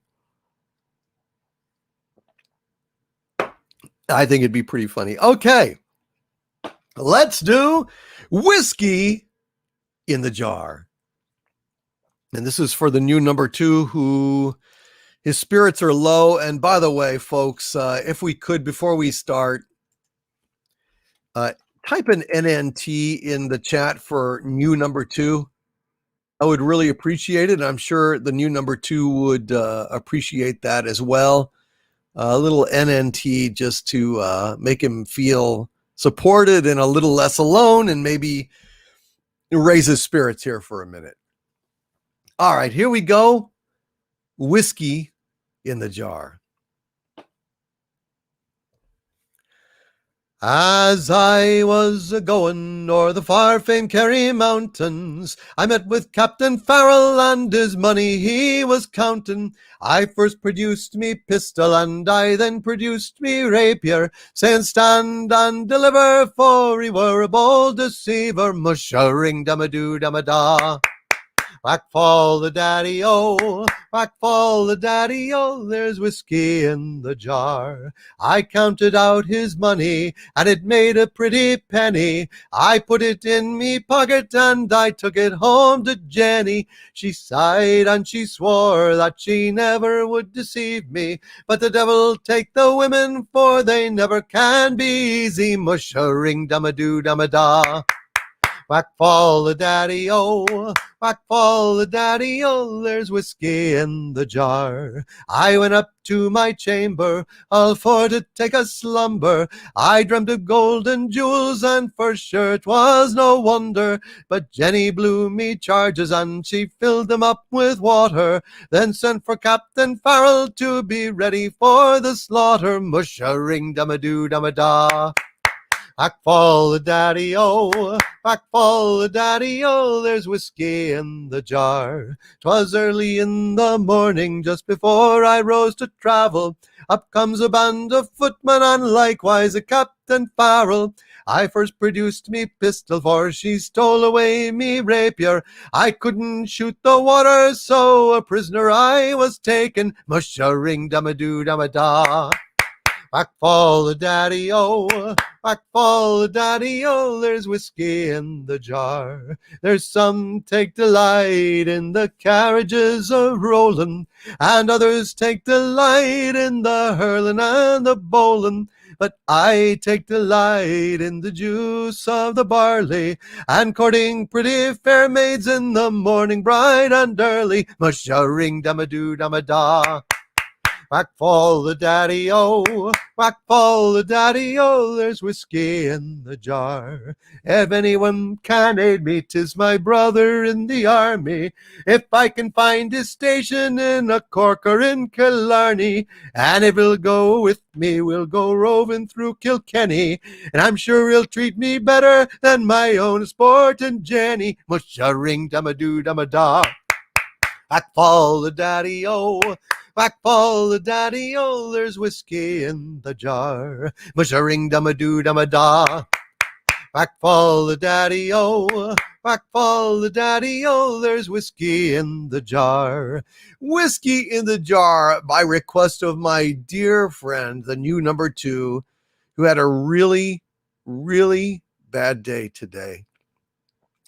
I think it'd be pretty funny. Okay, let's do Whiskey in the Jar. And this is for the new number 2 who his spirits are low. And by the way, folks, if we could, before we start, type an NNT in the chat for new number 2. I would really appreciate it. I'm sure the new number 2 would appreciate that as well. A little NNT just to make him feel supported and a little less alone, and maybe raise his spirits here for a minute. All right, here we go. Whiskey in the Jar. As I was a-going o'er the far-famed Kerry mountains, I met with Captain Farrell, and his money he was counting. I first produced me pistol, and I then produced me rapier, saying stand and deliver, for he were a bold deceiver. Mushering dum-a-doo dum-a-da. Whack fall the daddy-o, whack fall the daddy-o, there's whiskey in the jar. I counted out his money, and it made a pretty penny. I put it in me pocket, and I took it home to Jenny. She sighed and she swore that she never would deceive me, but the devil take the women, for they never can be easy. Mushering dum-a-doo dum-a-da. Whack fall the daddy-o, whack fall the daddy-o, there's whiskey in the jar. I went up to my chamber, all for to take a slumber. I dreamt of gold and jewels, and for sure 'twas no wonder. But Jenny blew me charges, and she filled them up with water, then sent for Captain Farrell to be ready for the slaughter. Mushering dum-a-doo dum-a-da. Whack fall the daddy-o, whack fall the daddy-o, there's whiskey in the jar. 'Twas early in the morning, just before I rose to travel. Up comes a band of footmen, and likewise a Captain Farrell. I first produced me pistol, for she stole away me rapier. I couldn't shoot the water, so a prisoner I was taken. Mushering dum-a-doo dum-a-da. Whack fall the daddy-o, whack fall the daddy-o, there's whiskey in the jar. There's some take delight in the carriages a-rolling, and others take delight in the hurling and the bowling. But I take delight in the juice of the barley, and courting pretty fair maids in the morning bright and early. Mushering dum-a-doo dum-a-da. Whack fall the daddy-o, whack fall the daddy-o, there's whiskey in the jar. If anyone can aid me, 'tis my brother in the army. If I can find his station in a Cork or in Killarney, and if he'll go with me, we'll go roving through Kilkenny, and I'm sure he'll treat me better than my own sportin' Jenny. Mushering dum-a-doo dum-a-da. Whack fall the daddy-o, whack fall the daddy-o, there's whiskey in the jar. Mushering dum-a-doo dum-a-da. Whack fall the daddy-o, whack fall the daddy-o, there's whiskey in the jar. Whiskey in the jar by request of my dear friend, the new number 2, who had a really, really bad day today.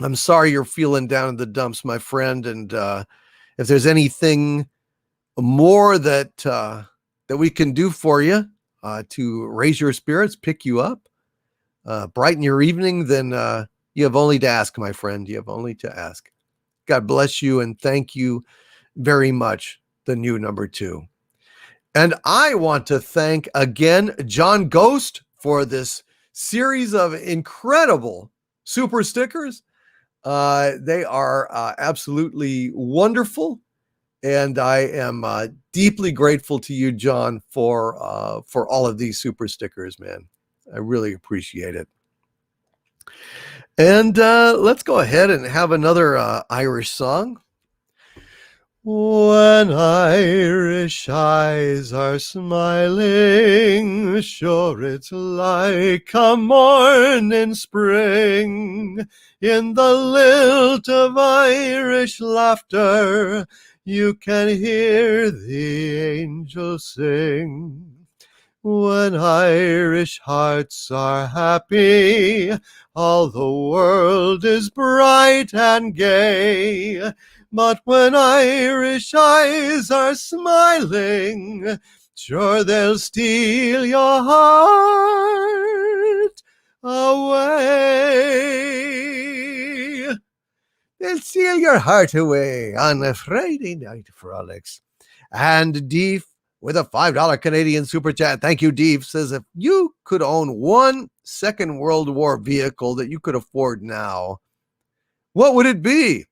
I'm sorry you're feeling down in the dumps, my friend, and if there's anything more that we can do for you to raise your spirits, pick you up, brighten your evening, then you have only to ask, my friend. You have only to ask. God bless you, and thank you very much, the new number 2. And I want to thank again John Ghost for this series of incredible super stickers. They are absolutely wonderful, and I am deeply grateful to you, John, for all of these super stickers, man. I really appreciate it. And let's go ahead and have another Irish song. When Irish eyes are smiling, sure it's like a morning spring. In the lilt of Irish laughter, you can hear the angels sing. When Irish hearts are happy, all the world is bright and gay. But when Irish eyes are smiling, sure they'll steal your heart away. They'll steal your heart away on a Friday Night Frolics. And Deef, with a $5 Canadian super chat, thank you, Deef, says, if you could own one Second World War vehicle that you could afford now, what would it be?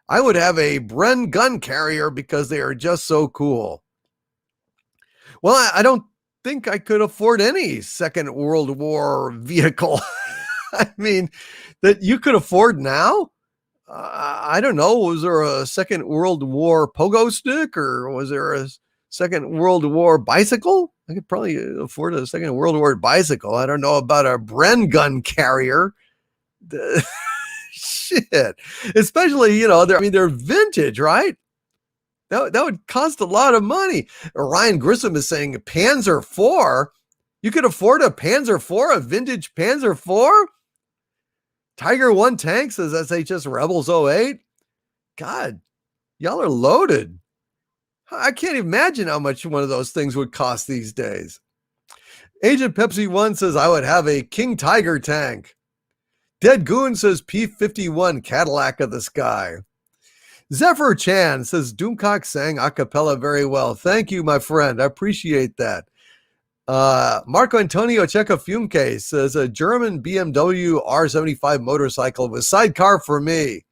I would have a Bren gun carrier because they are just so cool. Well, I don't think I could afford any Second World War vehicle. I mean, that you could afford now. I don't know. Was there a Second World War pogo stick, or was there a Second World War bicycle? I could probably afford a Second World War bicycle. I don't know about a Bren gun carrier. Shit. Especially, they're vintage, right? That would cost a lot of money. Ryan Grissom is saying Panzer IV. You could afford a Panzer IV, a vintage Panzer IV? Tiger One tank says SHS Rebels 08. God, y'all are loaded. I can't imagine how much one of those things would cost these days. Agent Pepsi One says I would have a King Tiger tank. Dead Goon says P-51 Cadillac of the Sky. Zephyr Chan says Doomcock sang a cappella very well. Thank you, my friend. I appreciate that. Marco Antonio Checa Funke says a German BMW R75 motorcycle with sidecar for me.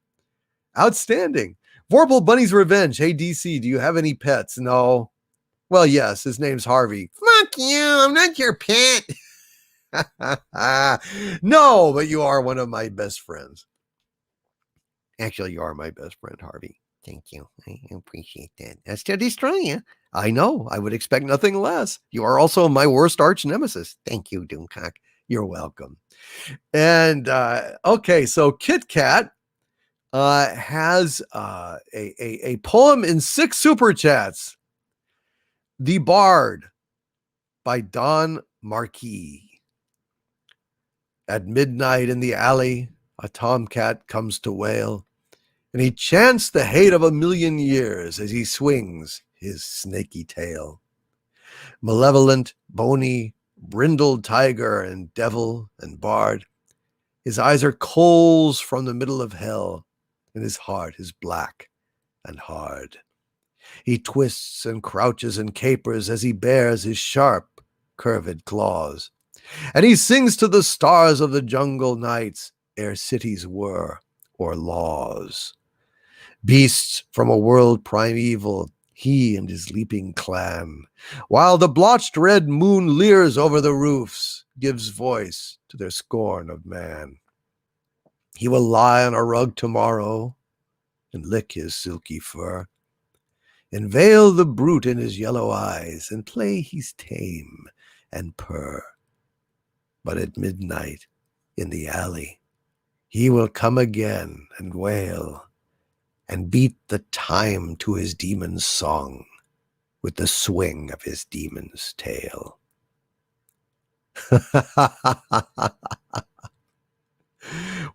Outstanding. Vorpal Bunny's Revenge. Hey, DC, do you have any pets? No. Well, yes, his name's Harvey. Fuck you. I'm not your pet. No, but you are one of my best friends. Actually, you are my best friend, Harvey. Thank you. I appreciate that. That's to destroy you. I know. I would expect nothing less. You are also my worst arch nemesis. Thank you, Doomcock. You're welcome. And okay, so Kit Kat has a poem in 6 super chats. The Bard by Don Marquis. At midnight in the alley, a tomcat comes to wail, and he chants the hate of a million years as he swings his snaky tail. Malevolent, bony, brindled tiger and devil and bard, his eyes are coals from the middle of hell, and his heart is black and hard. He twists and crouches and capers as he bares his sharp, curved claws, and he sings to the stars of the jungle nights ere cities were or laws. Beasts from a world primeval, he and his leaping clan, while the blotched red moon leers over the roofs, gives voice to their scorn of man. He will lie on a rug tomorrow and lick his silky fur, and veil the brute in his yellow eyes, and play he's tame and purr. But at midnight in the alley, he will come again and wail, and beat the time to his demon's song with the swing of his demon's tail.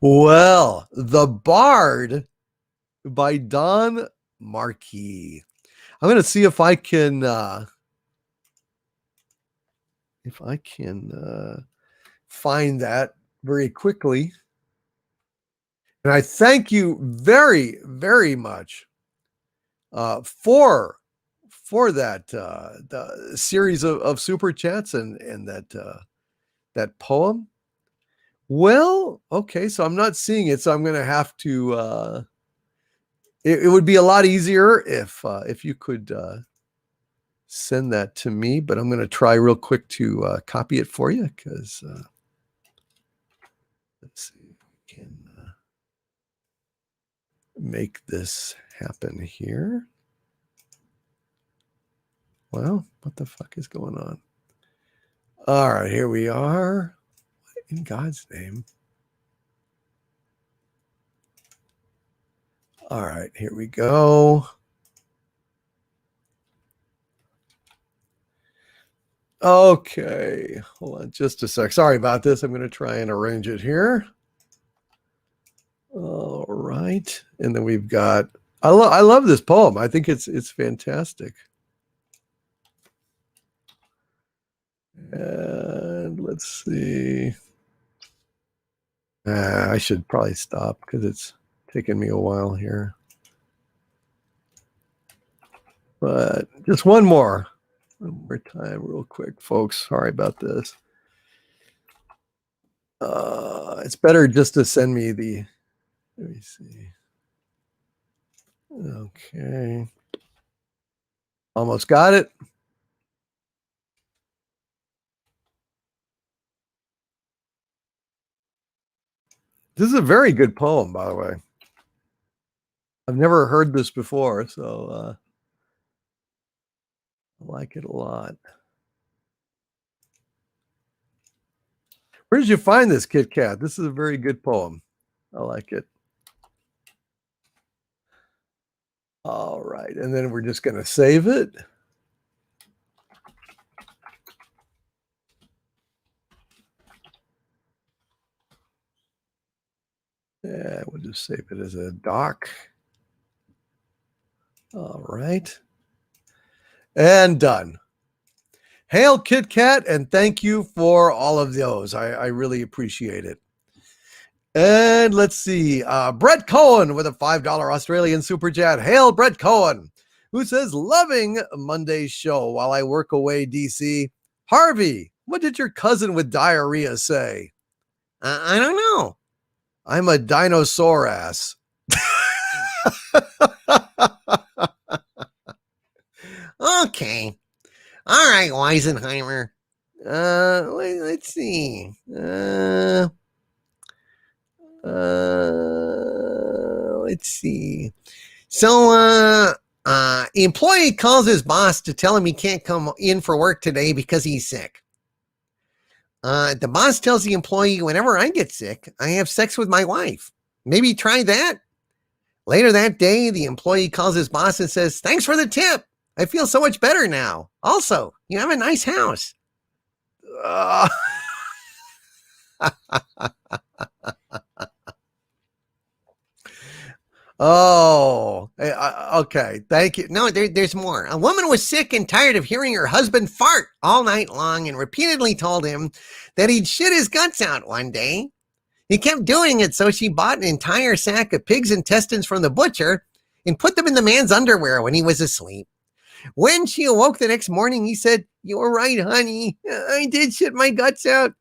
Well, The Bard by Don Marquis. I'm going to see if I can find that very quickly. And I thank you very, very much for that the series of super chats and that poem. Well, okay, so I'm not seeing it, so I'm going to have to. It would be a lot easier if you could send that to me, but I'm going to try real quick to copy it for you because let's see if we can make this happen here. Well, what the fuck is going on? All right, here we are. In God's name. All right, here we go. Okay, hold on just a sec. Sorry about this. I'm going to try and arrange it here. All right, and then we've got. I love this poem. I think it's fantastic. And let's see. I should probably stop because it's taken me a while here. But just one more time real quick, folks. Sorry about this. It's better just to send me the, let me see. Okay. Almost got it. This is a very good poem, by the way. I've never heard this before, so I like it a lot. Where did you find this, Kit Kat? This is a very good poem. I like it. All right, and then we're just going to save it. Yeah, we'll just save it as a doc. All right. And done. Hail, Kit Kat, and thank you for all of those. I really appreciate it. And let's see. Brett Cohen with a $5 Australian super chat. Hail, Brett Cohen, who says, loving Monday's show while I work away, DC. Harvey, what did your cousin with diarrhea say? I don't know. I'm a dinosaur ass. Okay. All right, Weisenheimer. Let's see. Let's see. So, employee calls his boss to tell him he can't come in for work today because he's sick. The boss tells the employee, whenever I get sick, I have sex with my wife. Maybe try that. Later that day, the employee calls his boss and says, thanks for the tip. I feel so much better now. Also, you have a nice house. Oh, okay. Thank you. No, there's more. A woman was sick and tired of hearing her husband fart all night long and repeatedly told him that he'd shit his guts out one day. He kept doing it, so she bought an entire sack of pig's intestines from the butcher and put them in the man's underwear when he was asleep. When she awoke the next morning, he said, you were right, honey. I did shit my guts out.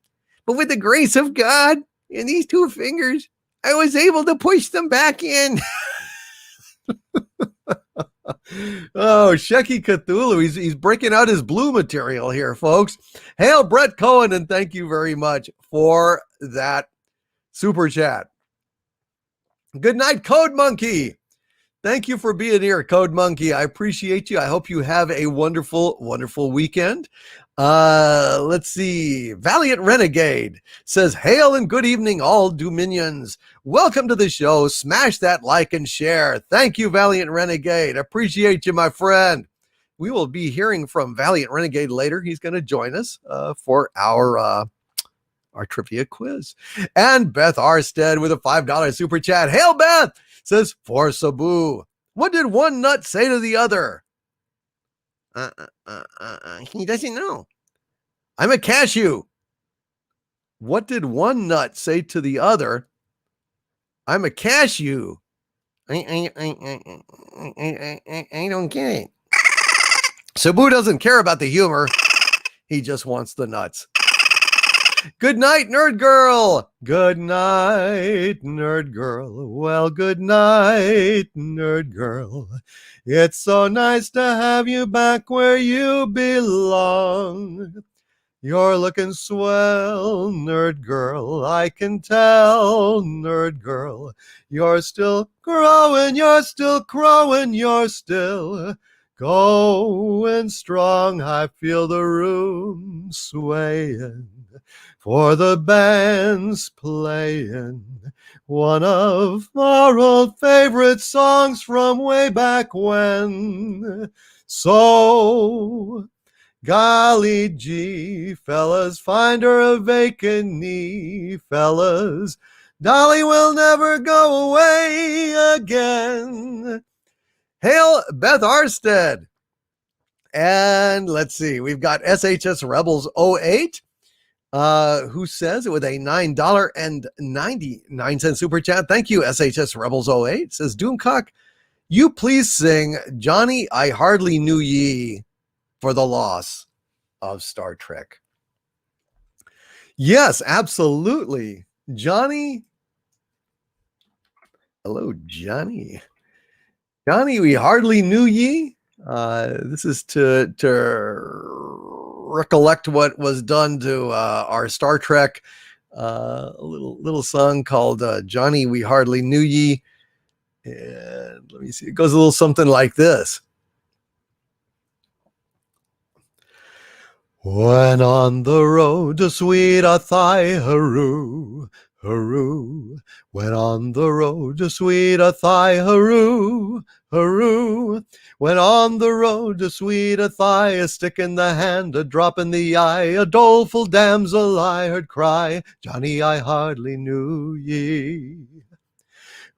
But with the grace of God and these two fingers, I was able to push them back in. Oh, Shecky Cthulhu. He's breaking out his blue material here, folks. Hail, Brett Cohen, and thank you very much for that super chat. Good night, Code Monkey. Thank you for being here, Code Monkey. I appreciate you. I hope you have a wonderful, wonderful weekend. Let's see. Valiant Renegade says, hail and good evening, all Dominions. Welcome to the show. Smash that like and share. Thank you, Valiant Renegade. Appreciate you, my friend. We will be hearing from Valiant Renegade later. He's going to join us for our trivia quiz. And Beth Arstead with a $5 super chat. Hail, Beth, says, for Sabu, what did one nut say to the other? He doesn't know. I'm a cashew. What did one nut say to the other? I'm a cashew. I don't get it. Sabu doesn't care about the humor. He just wants the nuts. Good night, Nerd Girl. Good night, Nerd Girl. Well, good night, Nerd Girl. It's so nice to have you back where you belong. You're looking swell, Nerd Girl. I can tell, Nerd Girl. You're still growing, you're still growing, you're still going strong. I feel the room swaying, for the band's playing one of our old favorite songs from way back when. So, golly gee, fellas, find her a vacant knee, fellas. Dolly will never go away again. Hail, Beth Arstead. And let's see, we've got SHS Rebels 08. Who says it with a $9.99 super chat. Thank you, SHS Rebels 08. Says, Doomcock, you please sing Johnny, I Hardly Knew Ye for the loss of Star Trek. Yes, absolutely. Johnny. Hello, Johnny. Johnny, we hardly knew ye. This is to recollect what was done to our Star Trek a little song called Johnny, We Hardly Knew Ye. And let me see, it goes a little something like this. When on the road to sweet Cthuhlu, hurroo. When on the road to sweet Cthuhlu, hurroo. When on the road to sweet Cthuhlu, a stick in the hand, a drop in the eye, a doleful damsel I heard cry, Johnny, I hardly knew ye.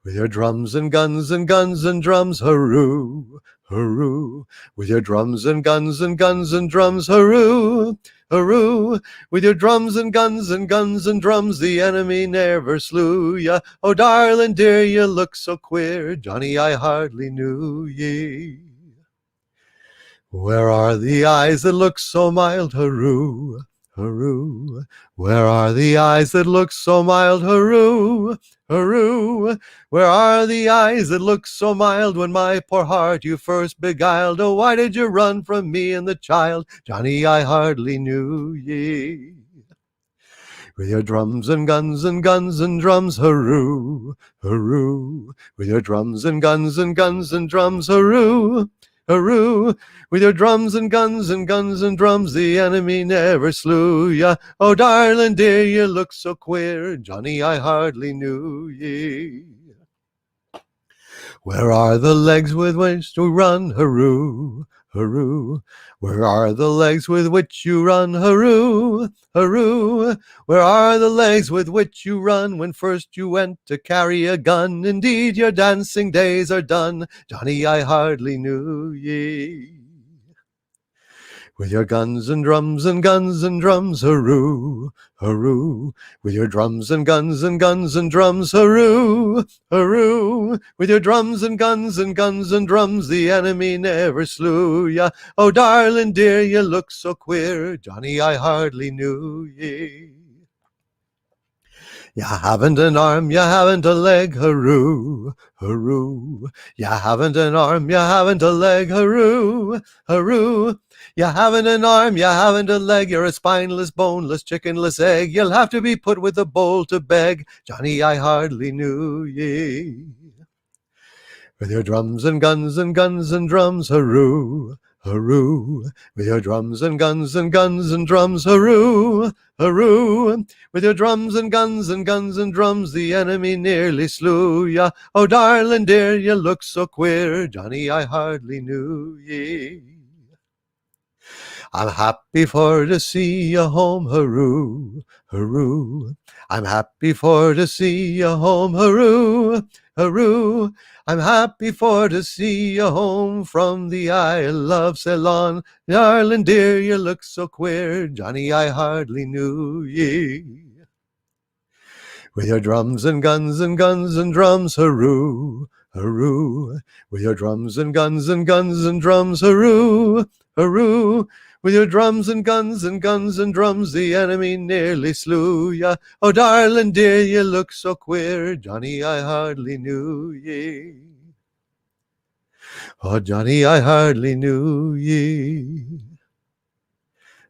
With your drums and guns and guns and drums, hurroo, hurroo. With your drums and guns and guns and drums, hurroo, hurroo. With your drums and guns and guns and drums, the enemy never slew ya. Oh, darling dear, you look so queer, Johnny, I hardly knew ye. Where are the eyes that look so mild, hurroo, hurroo? Where are the eyes that look so mild, hurroo, hurroo? Where are the eyes that look so mild when my poor heart you first beguiled? Oh, why did you run from me and the child? Johnny, I hardly knew ye. With your drums and guns and guns and drums, hurroo, hurroo. With your drums and guns and guns and drums, hurroo, hurroo. With your drums and guns and guns and drums, the enemy never slew ya. Oh, darling dear, you look so queer, Johnny, I hardly knew ye. Where are the legs with which to run, hurroo, hurroo? Where are the legs with which you run, hurroo, hurroo? Where are the legs with which you run when first you went to carry a gun? Indeed, your dancing days are done, Johnny, I hardly knew ye. With your guns and drums and guns and drums, hurroo, hurroo. With your drums and guns and guns and drums, hurroo, hurroo. With your drums and guns and guns and drums, the enemy never slew ya. Oh, darling dear, you look so queer, Johnny, I hardly knew ye. You haven't an arm, you haven't a leg, hurroo, hurroo. You haven't an arm, you haven't a leg, hurroo, hurroo. You haven't an arm, you haven't a leg, you're a spineless, boneless, chickenless egg. You'll have to be put with a bowl to beg, Johnny, I hardly knew ye. With your drums and guns and guns and drums, hurroo, hurroo. With your drums and guns and guns and drums, hurroo, hurroo. With your drums and guns and guns and drums, the enemy nearly slew ya. Oh, darling dear, you look so queer, Johnny, I hardly knew ye. I'm happy for to see you home, hurroo, hurroo. I'm happy for to see you home, hurroo, hurroo. I'm happy for to see you home from the Isle of Ceylon. Darling dear, you look so queer, Johnny, I hardly knew ye. With your drums and guns and guns and drums, hurroo, hurroo. With your drums and guns and guns and drums, hurroo, hurroo. With your drums and guns and guns and drums, the enemy nearly slew ya. Oh, darling dear, you look so queer, Johnny, I hardly knew ye. Oh, Johnny, I hardly knew ye.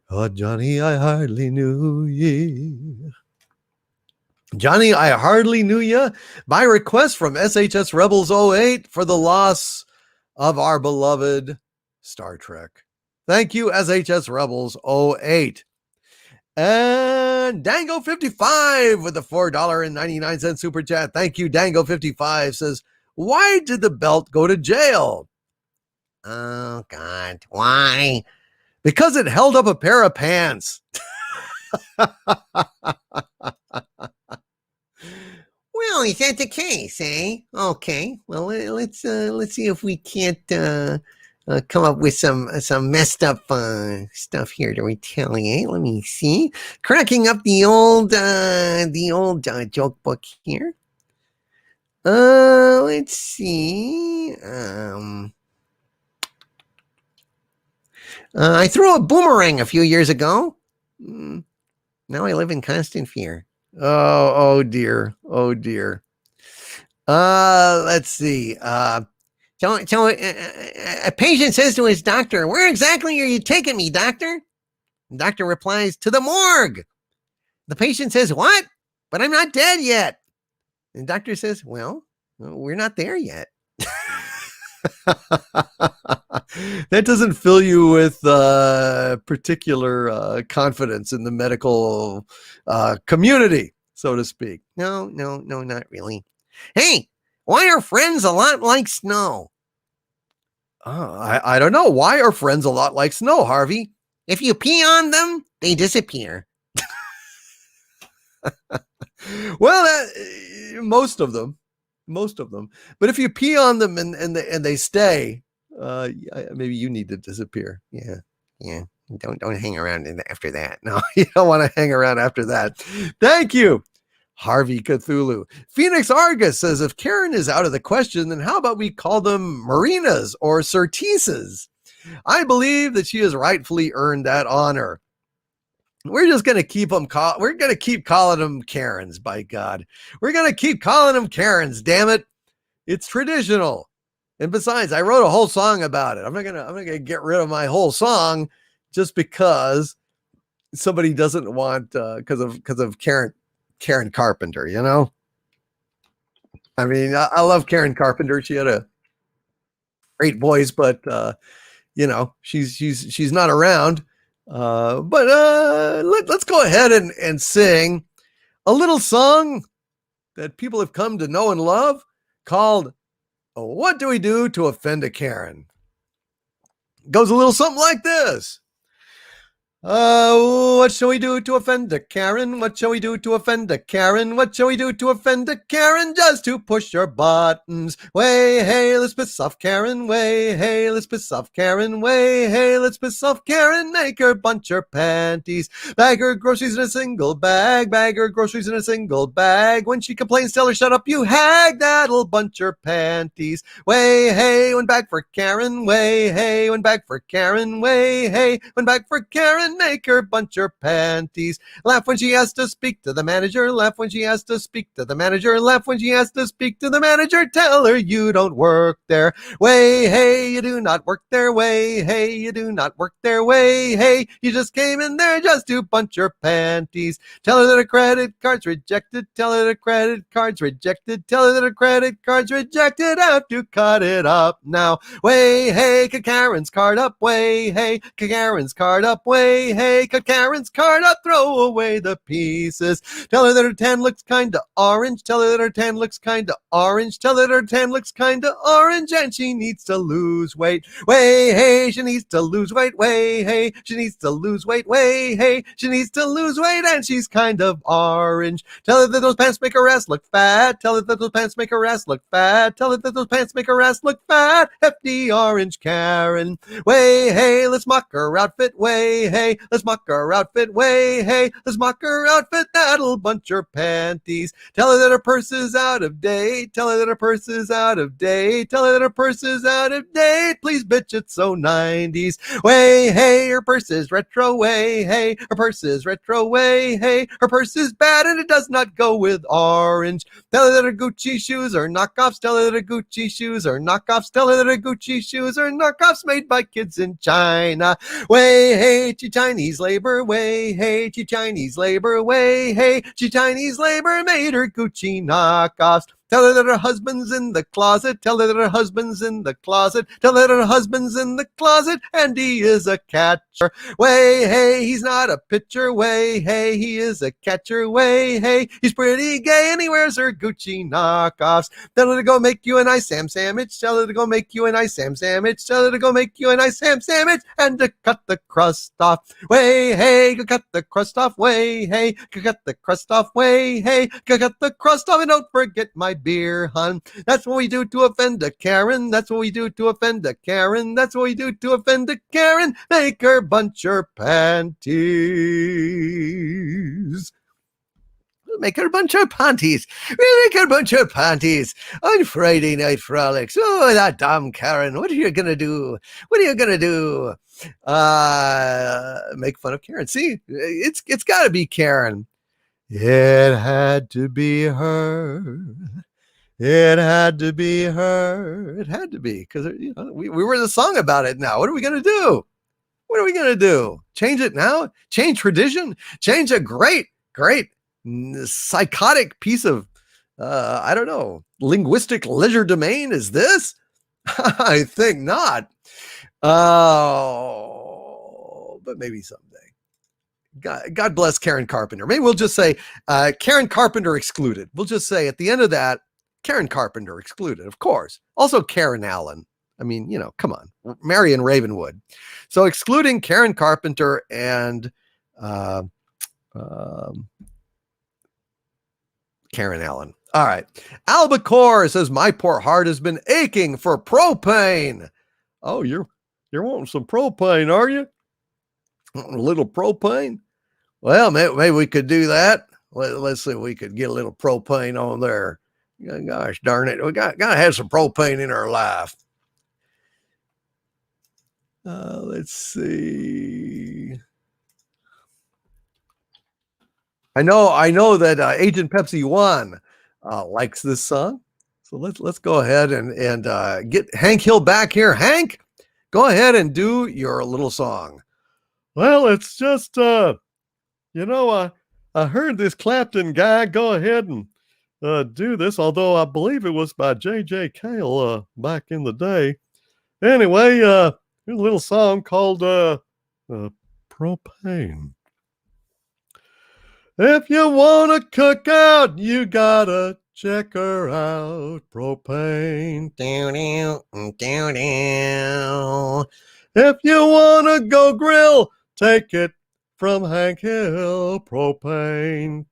Oh, Johnny, I hardly knew ye. Johnny, I hardly knew ya. By request from SHS Rebels 08 for the loss of our beloved Star Trek. Thank you, SHS Rebels 08. And Dango55 with the $4.99 super chat. Thank you, Dango55 says, why did the belt go to jail? Oh, God. Why? Because it held up a pair of pants. Well, is that the case, eh? Okay. Well, let's see if we can't come up with some messed up stuff here to retaliate. Let me see. Cracking up the old joke book here. Let's see. I threw a boomerang a few years ago. Now I live in constant fear. Oh dear. Oh dear. Let's see. So a patient says to his doctor, where exactly are you taking me, doctor? The doctor replies, to the morgue. The patient says, what? but I'm not dead yet. And the doctor says, well, we're not there yet. That doesn't fill you with particular confidence in the medical community, so to speak. No, not really. Hey, why are friends a lot like snow? I don't know. Why are friends a lot like snow, Harvey? If you pee on them, they disappear. Well, most of them. But if you pee on them and they stay, maybe you need to disappear. Yeah. Don't hang around after that. No, you don't want to hang around after that. Thank you, Harvey Cthulhu. Phoenix Argus says, if Karen is out of the question, then how about we call them Marinas or Certises? I believe that she has rightfully earned that honor. We're just going to keep them we're going to keep calling them Karens, by God. We're going to keep calling them Karens, damn it. It's traditional. And besides, I wrote a whole song about it. I'm not going to get rid of my whole song just because somebody doesn't want because of Karen Carpenter, you know? I mean, I love Karen Carpenter. She had a great voice, but you know, she's not around. But let's go ahead and sing a little song that people have come to know and love called What Do We Do to Offend a Karen? Goes a little something like this. What shall we do to offend a Karen? What shall we do to offend a Karen? What shall we do to offend a Karen? Just to push your buttons. Way, hey, let's piss off Karen. Way, hey, let's piss off Karen. Way, hey, let's piss off Karen. Make her bunch her panties. Bag her groceries in a single bag. Bag her groceries in a single bag. When she complains, tell her, shut up, you hag. That'll bunch her panties. Way, hey, went back for Karen. Way, hey, went back for Karen. Way, hey, went back for Karen. Make her bunch her panties. Laugh when she has to speak to the manager. Laugh when she has to speak to the manager. Laugh when she has to speak to the manager. Tell her you don't work there. Way, hey, you do not work there. Way, hey, you do not work there. Way, hey, you just came in there just to bunch your panties. Tell her that her credit card's rejected. Tell her that her credit card's rejected. Tell her that her credit card's rejected. Have to cut it up now. Way, hey, Karen's card up. Way, hey, Karen's card up. Way, hey, cut Karen's card up, throw away the pieces. Tell her that her tan looks kinda orange. Tell her that her tan looks kinda orange. Tell her that her tan looks kinda orange, and she needs to lose weight. Way, hey, she needs to lose weight. Way, hey, she needs to lose weight. Way, hey, she needs to lose weight, and she's kind of orange. Tell her that those pants make her ass look fat. Tell her that those pants make her ass look fat. Tell her that those pants make her ass look fat. Hefty orange Karen. Way, hey, let's mock her outfit. Way, hey, let's mock her outfit. Way, hey, let's mock her outfit. That'll bunch her panties. Tell her that her purse is out of date. Tell her that her purse is out of date. Tell her that her purse is out of date. Please, bitch, it's so 90s. Way, hey, her purse is retro. Way, hey, her purse is retro. Way, hey, her purse is bad and it does not go with orange. Tell her that her Gucci shoes are knockoffs. Tell her that her Gucci shoes are knockoffs. Tell her that her Gucci shoes are knockoffs made by kids in China. Way, hey, Chinese labor. Way, hey, Chinese labor. Way, hey, Chinese labor made her Gucci knockoffs. Tell her that her husband's in the closet. Tell her that her husband's in the closet. Tell her that her husband's in the closet and he is a catcher. Way, hey, he's not a pitcher. Way, hey, he is a catcher. Way, hey, he's pretty gay and he wears her Gucci knockoffs. Tell her to go make you a nice ham sandwich. Tell her to go make you a nice ham sandwich. Tell her to go make you a nice ham sandwich and to cut the crust off. Way, hey, go cut the crust off. Way, hey, go cut the crust off. Way, hey, go cut the crust off and don't forget my beer, hun. That's what we do to offend a Karen. That's what we do to offend a Karen. That's what we do to offend a Karen. Make her bunch her panties. Make her bunch her panties. We'll make her bunch her panties on Friday Night Frolics. Oh, that damn Karen. What are you gonna do? What are you gonna do? Make fun of Karen. See, it's gotta be Karen. It had to be her. It had to be her. It had to be, because you know, we were the song about it now. What are we going to do? What are we going to do? Change it now? Change tradition? Change a great psychotic piece of, I don't know, linguistic legerdemain is this? I think not. But maybe someday. God bless Karen Carpenter. Maybe we'll just say Karen Carpenter excluded. We'll just say at the end of that, Karen Carpenter excluded, of course. Also Karen Allen. I mean, come on. Marion Ravenwood. So excluding Karen Carpenter and Karen Allen. All right. Albacore says, my poor heart has been aching for propane. Oh, you're wanting some propane, are you? A little propane? Well, maybe we could do that. Let's see if we could get a little propane on there. Gosh darn it. We got to have some propane in our life. Let's see. I know that Agent Pepsi 1 likes this song. So let's go ahead and get Hank Hill back here. Hank, go ahead and do your little song. Well, it's just, I heard this Clapton guy go ahead and do this, although I believe it was by J.J. Cale back in the day. Anyway, here's a little song called Propane. If you want to cook out, you gotta check her out. Propane. If you want to go grill, take it from Hank Hill. Propane.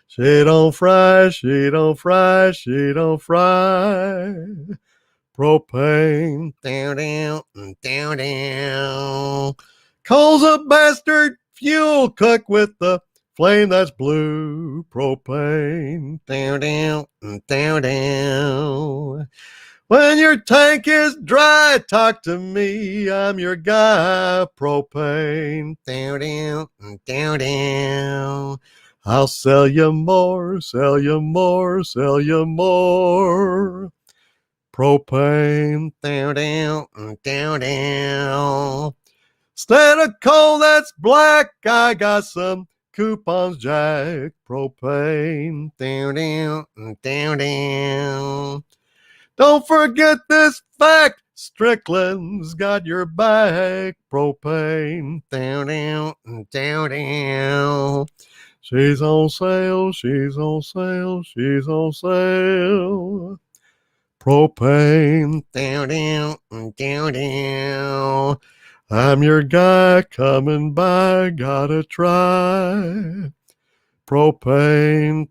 She don't fry, she don't fry, she don't fry. Propane. Coal's a bastard fuel, cook with the flame that's blue. Propane. When your tank is dry, talk to me, I'm your guy. Propane. I'll sell you more, sell you more, sell you more. Propane. Instead of coal that's black, I got some coupons, Jack. Propane. Don't forget this fact, Strickland's got your back. Propane. She's on sale, she's on sale, she's on sale. Propane. I'm your guy coming by, gotta try. Propane.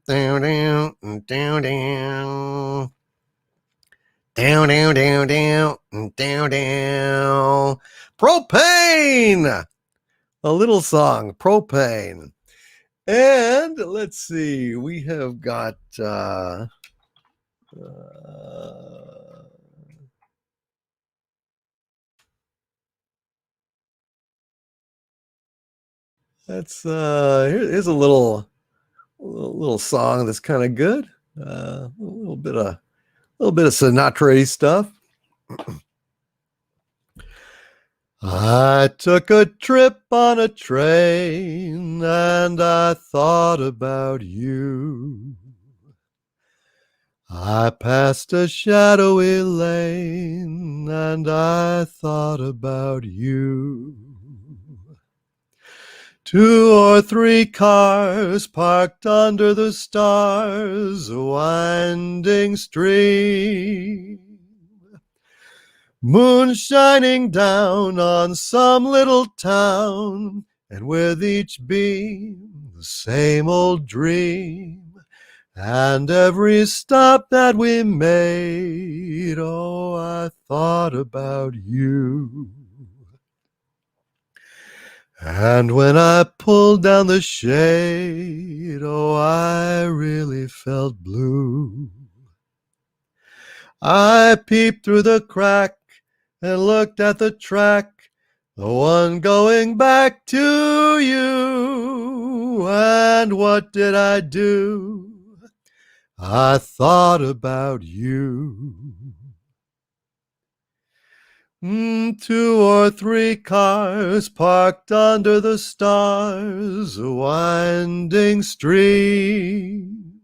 Propane. A little song, Propane. And let's see, we have got here's a little song that's kind of good. A little bit of Sinatra stuff. I took a trip on a train and I thought about you. I passed a shadowy lane and I thought about you. 2 or 3 cars parked under the stars, a winding stream. Moon shining down on some little town, and with each beam, the same old dream. And every stop that we made, oh, I thought about you. And when I pulled down the shade, oh, I really felt blue. I peeped through the crack and looked at the track, the one going back to you. And what did I do? I thought about you. 2 or 3 cars parked under the stars, a winding stream.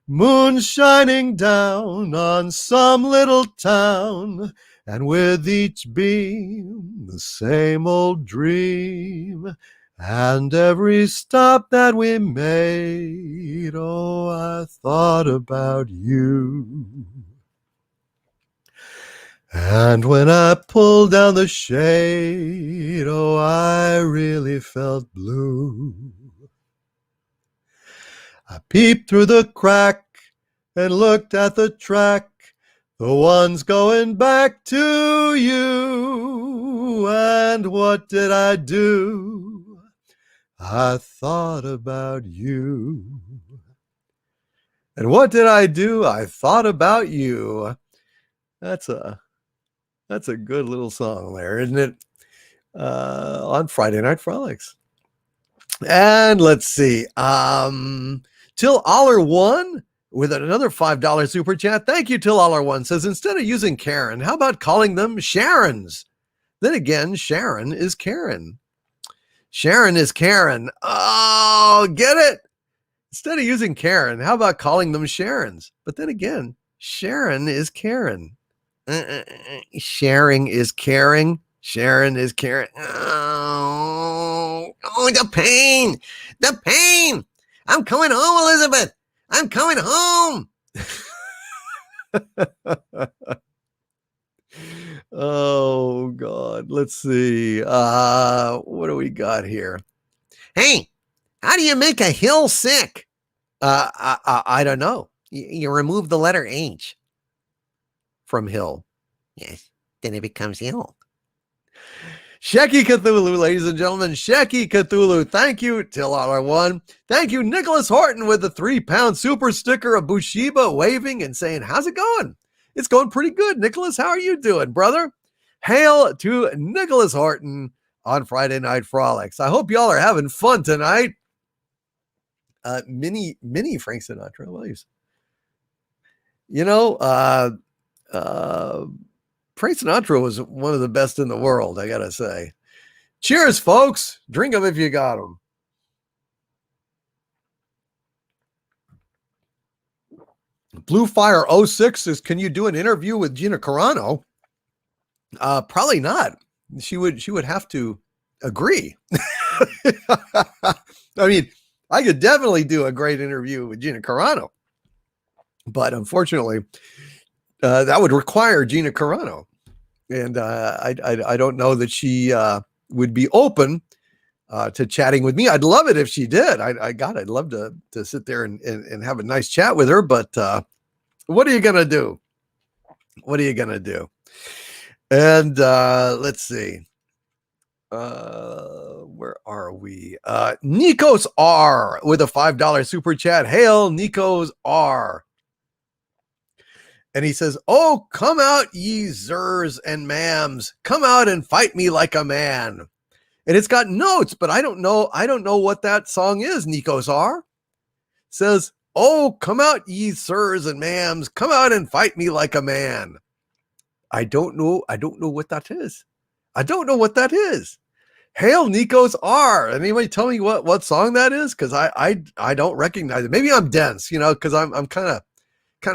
Moon shining down on some little town, and with each beam, the same old dream. And every stop that we made, oh, I thought about you. And when I pulled down the shade, oh, I really felt blue. I peeped through the crack and looked at the track, the ones going back to you. And what did I do? I thought about you. And what did I do? I thought about you. That's a good little song there, isn't it? On Friday Night Frolics. And let's see. Till Aller one with another $5 super chat. Thank you, Till Aller one says, instead of using Karen, how about calling them Sharons? Then again, Sharon is Karen. Sharon is Karen. Oh, get it? Instead of using Karen, how about calling them Sharons? But then again, Sharon is Karen. Sharing is caring. Sharon is caring. Oh, the pain. The pain. I'm coming home, Elizabeth. I'm coming home. Oh, God. Let's see. What do we got here? Hey, how do you make a hill sick? I don't know. You remove the letter H from hill. Yes, then it becomes hill. Shecky Cthulhu, ladies and gentlemen. Shecky Cthulhu. Thank you, Till R1. Thank you, Nicholas Horton, with the 3-pound super sticker of Bushiba waving and saying, how's it going? It's going pretty good, Nicholas. How are you doing, brother? Hail to Nicholas Horton on Friday Night Frolics. I hope y'all are having fun tonight. Mini Frank Sinatra. Williams. You know, Frank Sinatra was one of the best in the world, I gotta say. Cheers, folks. Drink them if you got them. Blue Fire 06 says, can you do an interview with Gina Carano? Probably not. She would have to agree. I mean, I could definitely do a great interview with Gina Carano, but unfortunately, that would require Gina Carano, and I don't know that she would be open to chatting with me. I'd love it if she did. I'd love to sit there and have a nice chat with her. But what are you gonna do? What are you gonna do? And let's see. Where are we? Nikos R with a $5 super chat. Hail, Nikos R. And he says, oh, come out, ye zers and mams. Come out and fight me like a man. And it's got notes, but I don't know what that song is, Nikos R. Says, oh, come out, ye sirs and mams. Come out and fight me like a man. I don't know what that is. I don't know what that is. Hail, Nikos R. Anybody tell me what song that is? Because I don't recognize it. Maybe I'm dense, because I'm kind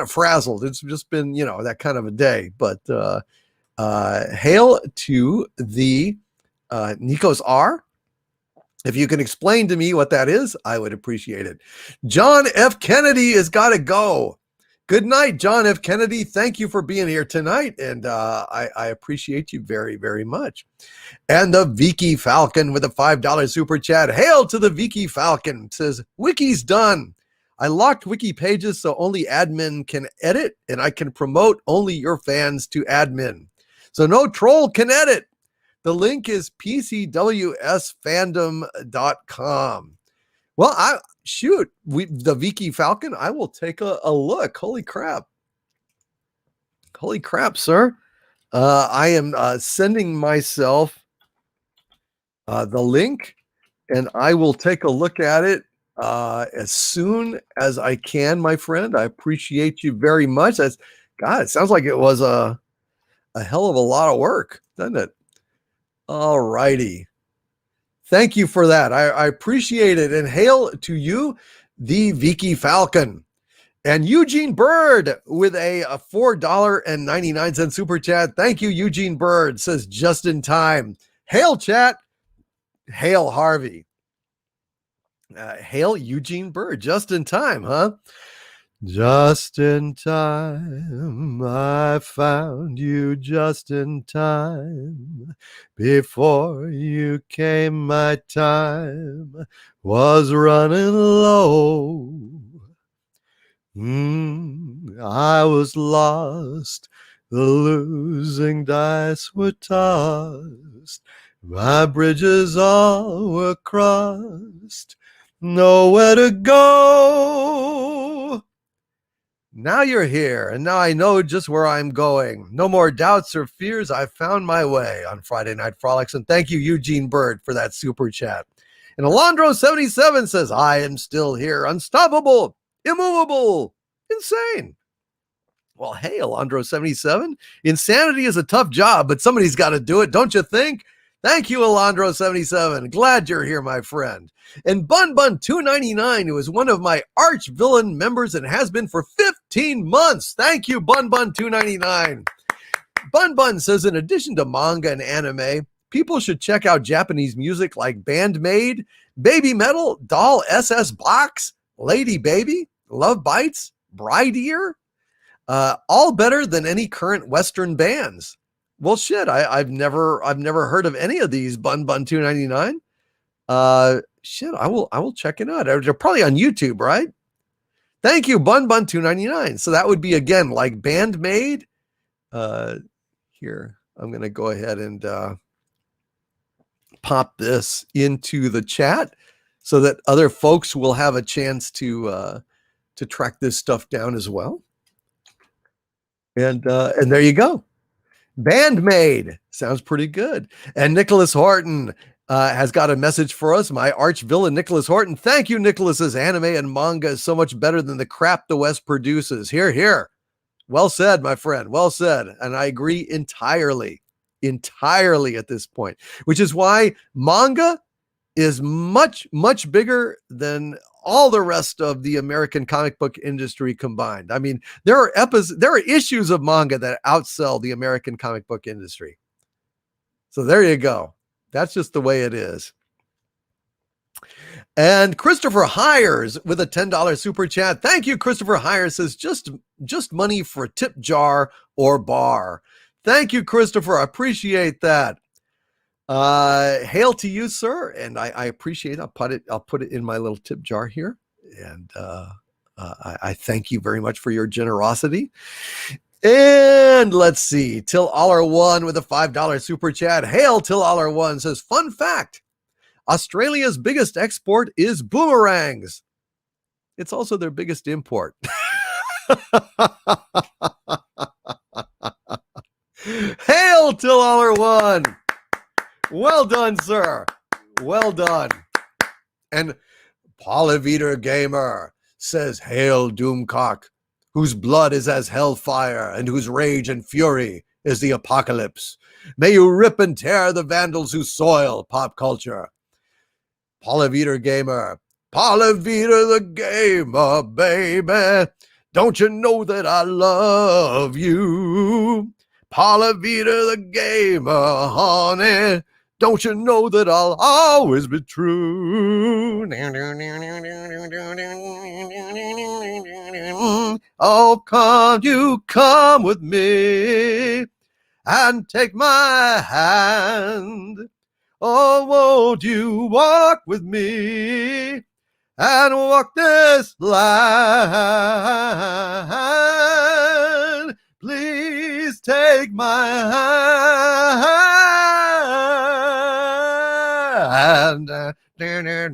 of frazzled. It's just been, that kind of a day. But hail to the Nikos R. If you can explain to me what that is, I would appreciate it. John F. Kennedy has got to go. Good night, John F. Kennedy. Thank you for being here tonight, and I appreciate you very, very much. And the Vicky Falcon with a $5 super chat. Hail to the Vicky Falcon. Says, Wiki's done. I locked wiki pages so only admin can edit, and I can promote only your fans to admin. So no troll can edit. The link is pcwsfandom.com. Well, the Vicky Falcon, I will take a look. Holy crap. Holy crap, sir. I am sending myself the link, and I will take a look at it as soon as I can, my friend. I appreciate you very much. God, it sounds like it was a a hell of a lot of work, doesn't it? All righty. Thank you for that. I appreciate it. And hail to you, the Vicky Falcon. And Eugene Bird with a $4.99 super chat. Thank you, Eugene Bird, says just in time. Hail, chat. Hail, Harvey. Hail, Eugene Bird. Just in time, huh? Just in time, I found you just in time. Before you came, my time was running low. I was lost, the losing dice were tossed. My bridges all were crossed, nowhere to go. Now you're here, and now I know just where I'm going. No more doubts or fears. I found my way on Friday Night Frolics. And thank you, Eugene Bird, for that super chat. And Alondro77 says, I am still here, unstoppable, immovable, insane. Well, hey, Alondro77, insanity is a tough job, but somebody's got to do it, don't you think? Thank you, Alondro77. Glad you're here, my friend. And BunBun299, who is one of my arch villain members and has been for 15 months. Thank you, BunBun299. BunBun says, in addition to manga and anime, people should check out Japanese music like Bandmade, Baby Metal, Doll SS Box, Lady Baby, Love Bites, Bride Ear, all better than any current Western bands. Well, shit, I've never heard of any of these. BunBun299. Shit, I will check it out. They're probably on YouTube, right? Thank you, BunBun299. So that would be again like Bandmade. Here, I'm gonna go ahead and pop this into the chat so that other folks will have a chance to track this stuff down as well. And there you go. Bandmade sounds pretty good. And Nicholas Horton has got a message for us. My arch villain, Nicholas Horton. Thank you, Nicholas's anime and manga is so much better than the crap the West produces. Here, here. Well said, my friend. Well said. And I agree entirely at this point, which is why manga is much, much bigger than all the rest of the American comic book industry combined. I mean, there are issues of manga that outsell the American comic book industry. So there you go. That's just the way it is. And Christopher Hires with a $10 super chat. Thank you, Christopher Hires says just money for a tip jar or bar. Thank you, Christopher. I appreciate that. Hail to you, sir, and I appreciate it. I'll put it in my little tip jar here, and I thank you very much for your generosity. And let's see, Till Aller1 with a $5 super chat. Hail Till Aller1 says, fun fact, Australia's biggest export is boomerangs. It's also their biggest import. Hail Till Aller1. Well done, sir. Well done. And Polyveter Gamer says, hail Doomcock, whose blood is as hellfire and whose rage and fury is the apocalypse. May you rip and tear the vandals who soil pop culture. Polyveter Gamer, Polyveter the Gamer, baby. Don't you know that I love you? Polyveter the Gamer, honey. Don't you know that I'll always be true? Oh, come with me and take my hand. Oh, won't you walk with me and walk this line? Please take my hand. In a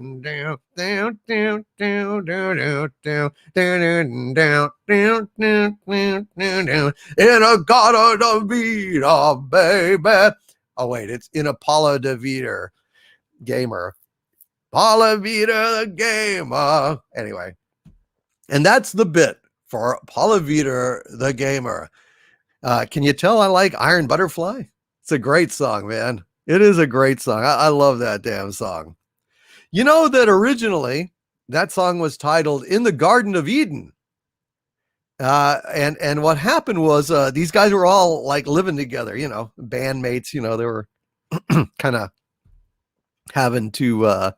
Gata de Vida, baby. Oh, wait, it's in a Paula de Vida Gamer. Paula Vida the Gamer. Anyway, and that's the bit for Paula Vida the Gamer. Can you tell I like Iron Butterfly? It's a great song, man. It is a great song. I love that damn song. You know that originally that song was titled In the Garden of Eden. And what happened was these guys were all like living together, bandmates, they were kind of having to,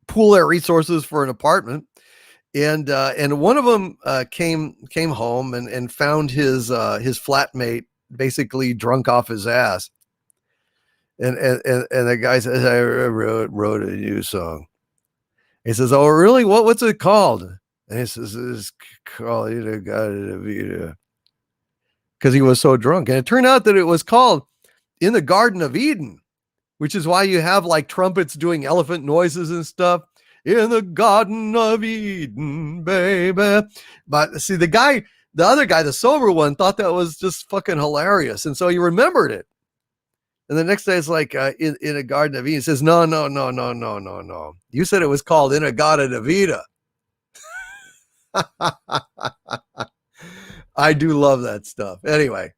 pool their resources for an apartment. And one of them came home and found his flatmate basically drunk off his ass. And the guy says, I wrote a new song. He says, oh, really? What's it called? And he says, it's called because he was so drunk. And it turned out that it was called In the Garden of Eden, which is why you have like trumpets doing elephant noises and stuff. In the Garden of Eden, baby. But see, the other guy, the sober one, thought that was just fucking hilarious. And so he remembered it. And the next day it's like in a Garden of Eden. He says, no. You said it was called In a Garden of Eden. I do love that stuff. Anyway,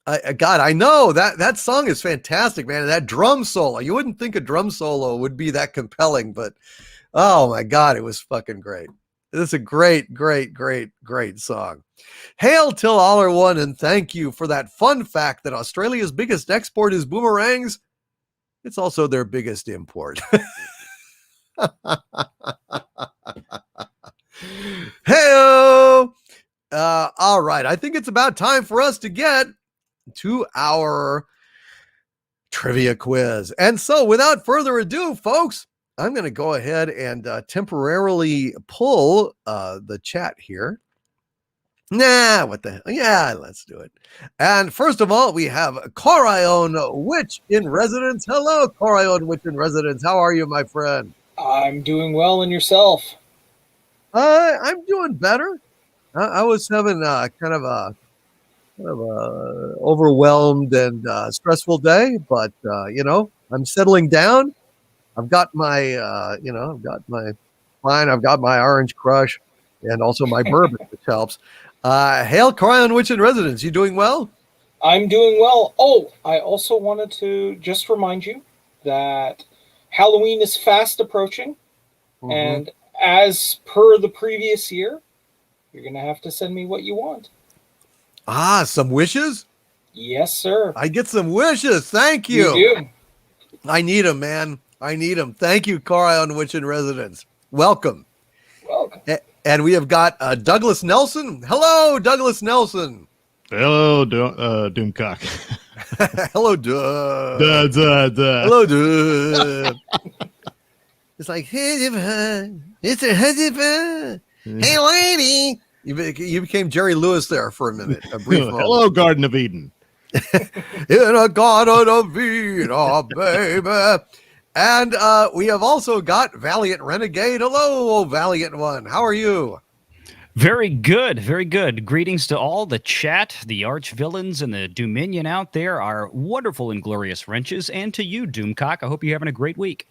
I know that song is fantastic, man. That drum solo, you wouldn't think a drum solo would be that compelling, but oh my God, it was fucking great. It's a great song. Hail till all are one, and thank you for that fun fact that Australia's biggest export is boomerangs. It's also their biggest import. Hey-o! All right, I think it's about time for us to get to our trivia quiz. And so without further ado, folks, I'm going to go ahead and temporarily pull the chat here. What the hell? Yeah, let's do it. And first of all, we have Corion Witch in Residence. Hello, Corion Witch in Residence. How are you, my friend? I'm doing well, and yourself? I'm doing better. I was having kind of a overwhelmed and stressful day, but I'm settling down. I've got my wine, I've got my orange crush, and also my bourbon, which helps. Hail, Corion Witch in Residence. You doing well? I'm doing well. Oh, I also wanted to just remind you that Halloween is fast approaching, and as per the previous year, you're going to have to send me what you want. Some wishes? Yes, sir. I get some wishes. Thank you. You do. I need them, man. I need them. Thank you, Corion Witch in Residence. Welcome. Welcome. And we have got Douglas Nelson. Hello, Douglas Nelson. Hello, Doomcock. Hello, Doug. Hello, Doug. It's like, it's a husband. Hey, lady. You became Jerry Lewis there for a minute. A brief moment. Hello, Garden of Eden. In a Garden of Eden, baby. And we have also got Valiant Renegade. Hello, Valiant One. How are you? Very good. Very good. Greetings to all the chat, the arch villains, and the Dominion out there, our wonderful and glorious wrenches, and to you, Doomcock. I hope you're having a great week.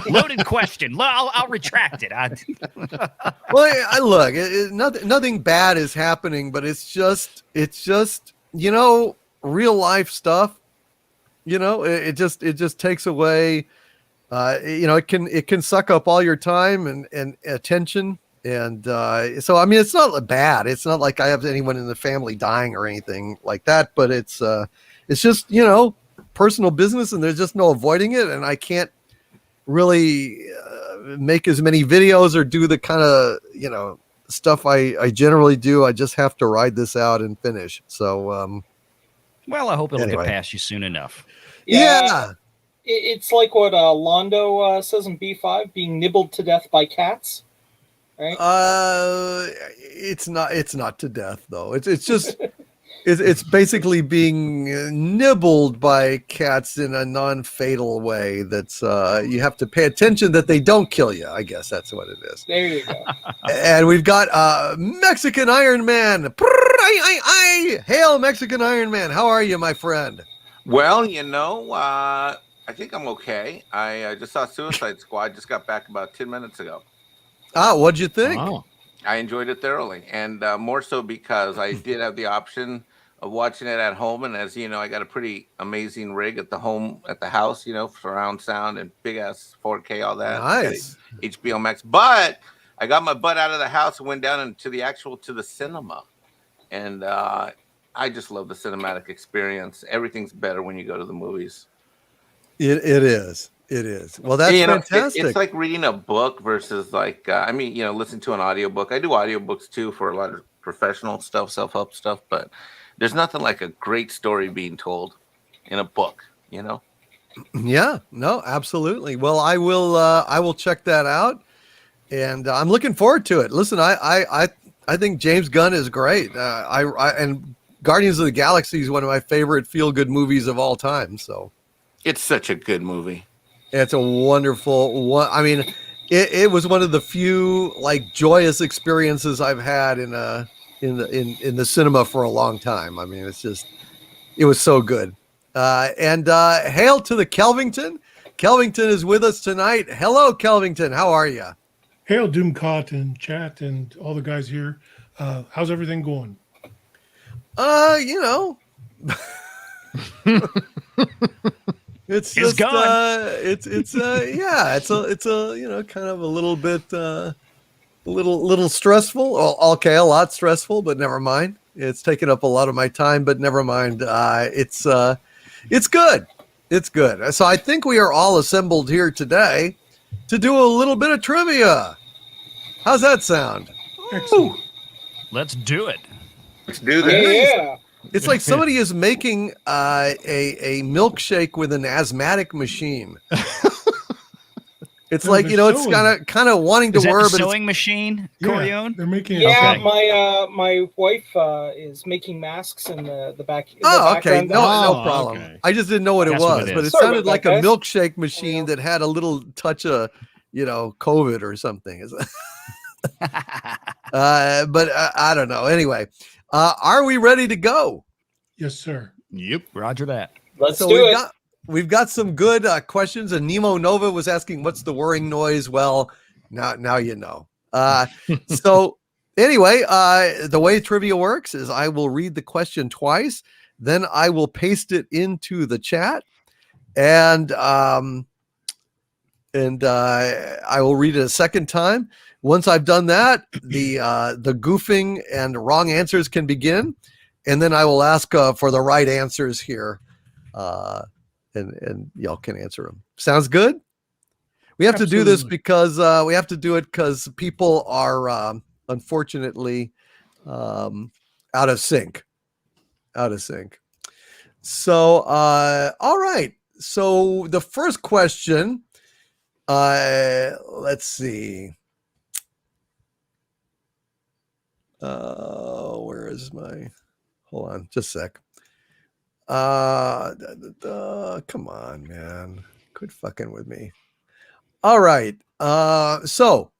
Loaded question. I'll retract it. Well, look, nothing bad is happening, but it's just real life stuff. It just takes away. It can suck up all your time and attention, and so I mean, it's not bad. It's not like I have anyone in the family dying or anything like that, but it's just personal business, and there's just no avoiding it, and I can't really make as many videos or do the kind of stuff I generally do. I just have to ride this out and finish. So well, I hope it'll anyway. get past you soon enough. Yeah. It's like what Londo says in B5, being nibbled to death by cats, right? It's not to death though. It's just it's basically being nibbled by cats in a non-fatal way. That's you have to pay attention that they don't kill you. I guess that's what it is. There you go. And we've got Mexican Iron Man. Hail, Mexican Iron Man. How are you, my friend? Well, I think I'm okay. I just saw Suicide Squad. Just got back about 10 minutes ago. What'd you think? Oh. I enjoyed it thoroughly, and more so because I did have the option of watching it at home. And as you know, I got a pretty amazing rig at the house, surround sound and big ass 4K, all that. Nice. HBO Max. But I got my butt out of the house and went down into the cinema, and I just love the cinematic experience. Everything's better when you go to the movies. It is. It is. Well, that's fantastic. It's like reading a book versus listen to an audiobook. I do audiobooks too for a lot of professional stuff, self-help stuff, but there's nothing like a great story being told in a book, Yeah, no, absolutely. Well, I will check that out, and I'm looking forward to it. Listen, I think James Gunn is great. And Guardians of the Galaxy is one of my favorite feel-good movies of all time. So it's such a good movie. It's a wonderful one. I mean, it was one of the few joyous experiences I've had in the cinema for a long time. I mean, it was so good. And hail to the Kelvington. Kelvington is with us tonight. Hello, Kelvington. How are you? Hail Doomcott and chat and all the guys here. How's everything going? It's He's just gone. it's a kind of a little bit little stressful. Okay, a lot stressful, but never mind. It's taken up a lot of my time, but never mind. It's good. It's good. So I think we are all assembled here today to do a little bit of trivia. How's that sound? Excellent. Let's do it. Let's do this. Yeah. It's like somebody is making a milkshake with an asthmatic machine. It's like, it's kind of wanting to Is that whir, the but sewing machine, Corione? They're making Yeah, Okay. my wife is making masks in the back. in the oh, okay, background. no Oh, problem. okay. I just didn't know what it That's what was, it but is. it Sorry sounded about like that, a guys. milkshake machine that had a little touch of, COVID or something. But I don't know. Anyway, are we ready to go? Yes, sir. Yep. Roger that. Let's So do it. we've got some good questions. And Nemo Nova was asking, "What's the whirring noise?" Well, now you know. So anyway, the way trivia works is I will read the question twice, then I will paste it into the chat, and I will read it a second time. Once I've done that, the goofing and wrong answers can begin, and then I will ask for the right answers here, and y'all can answer them. Sounds good? We have to do this Absolutely. because we have to do it because people are unfortunately out of sync. So, all right. So the first question, let's see. Where is my? Hold on, just a sec. Come on, man. Quit fucking with me. All right. So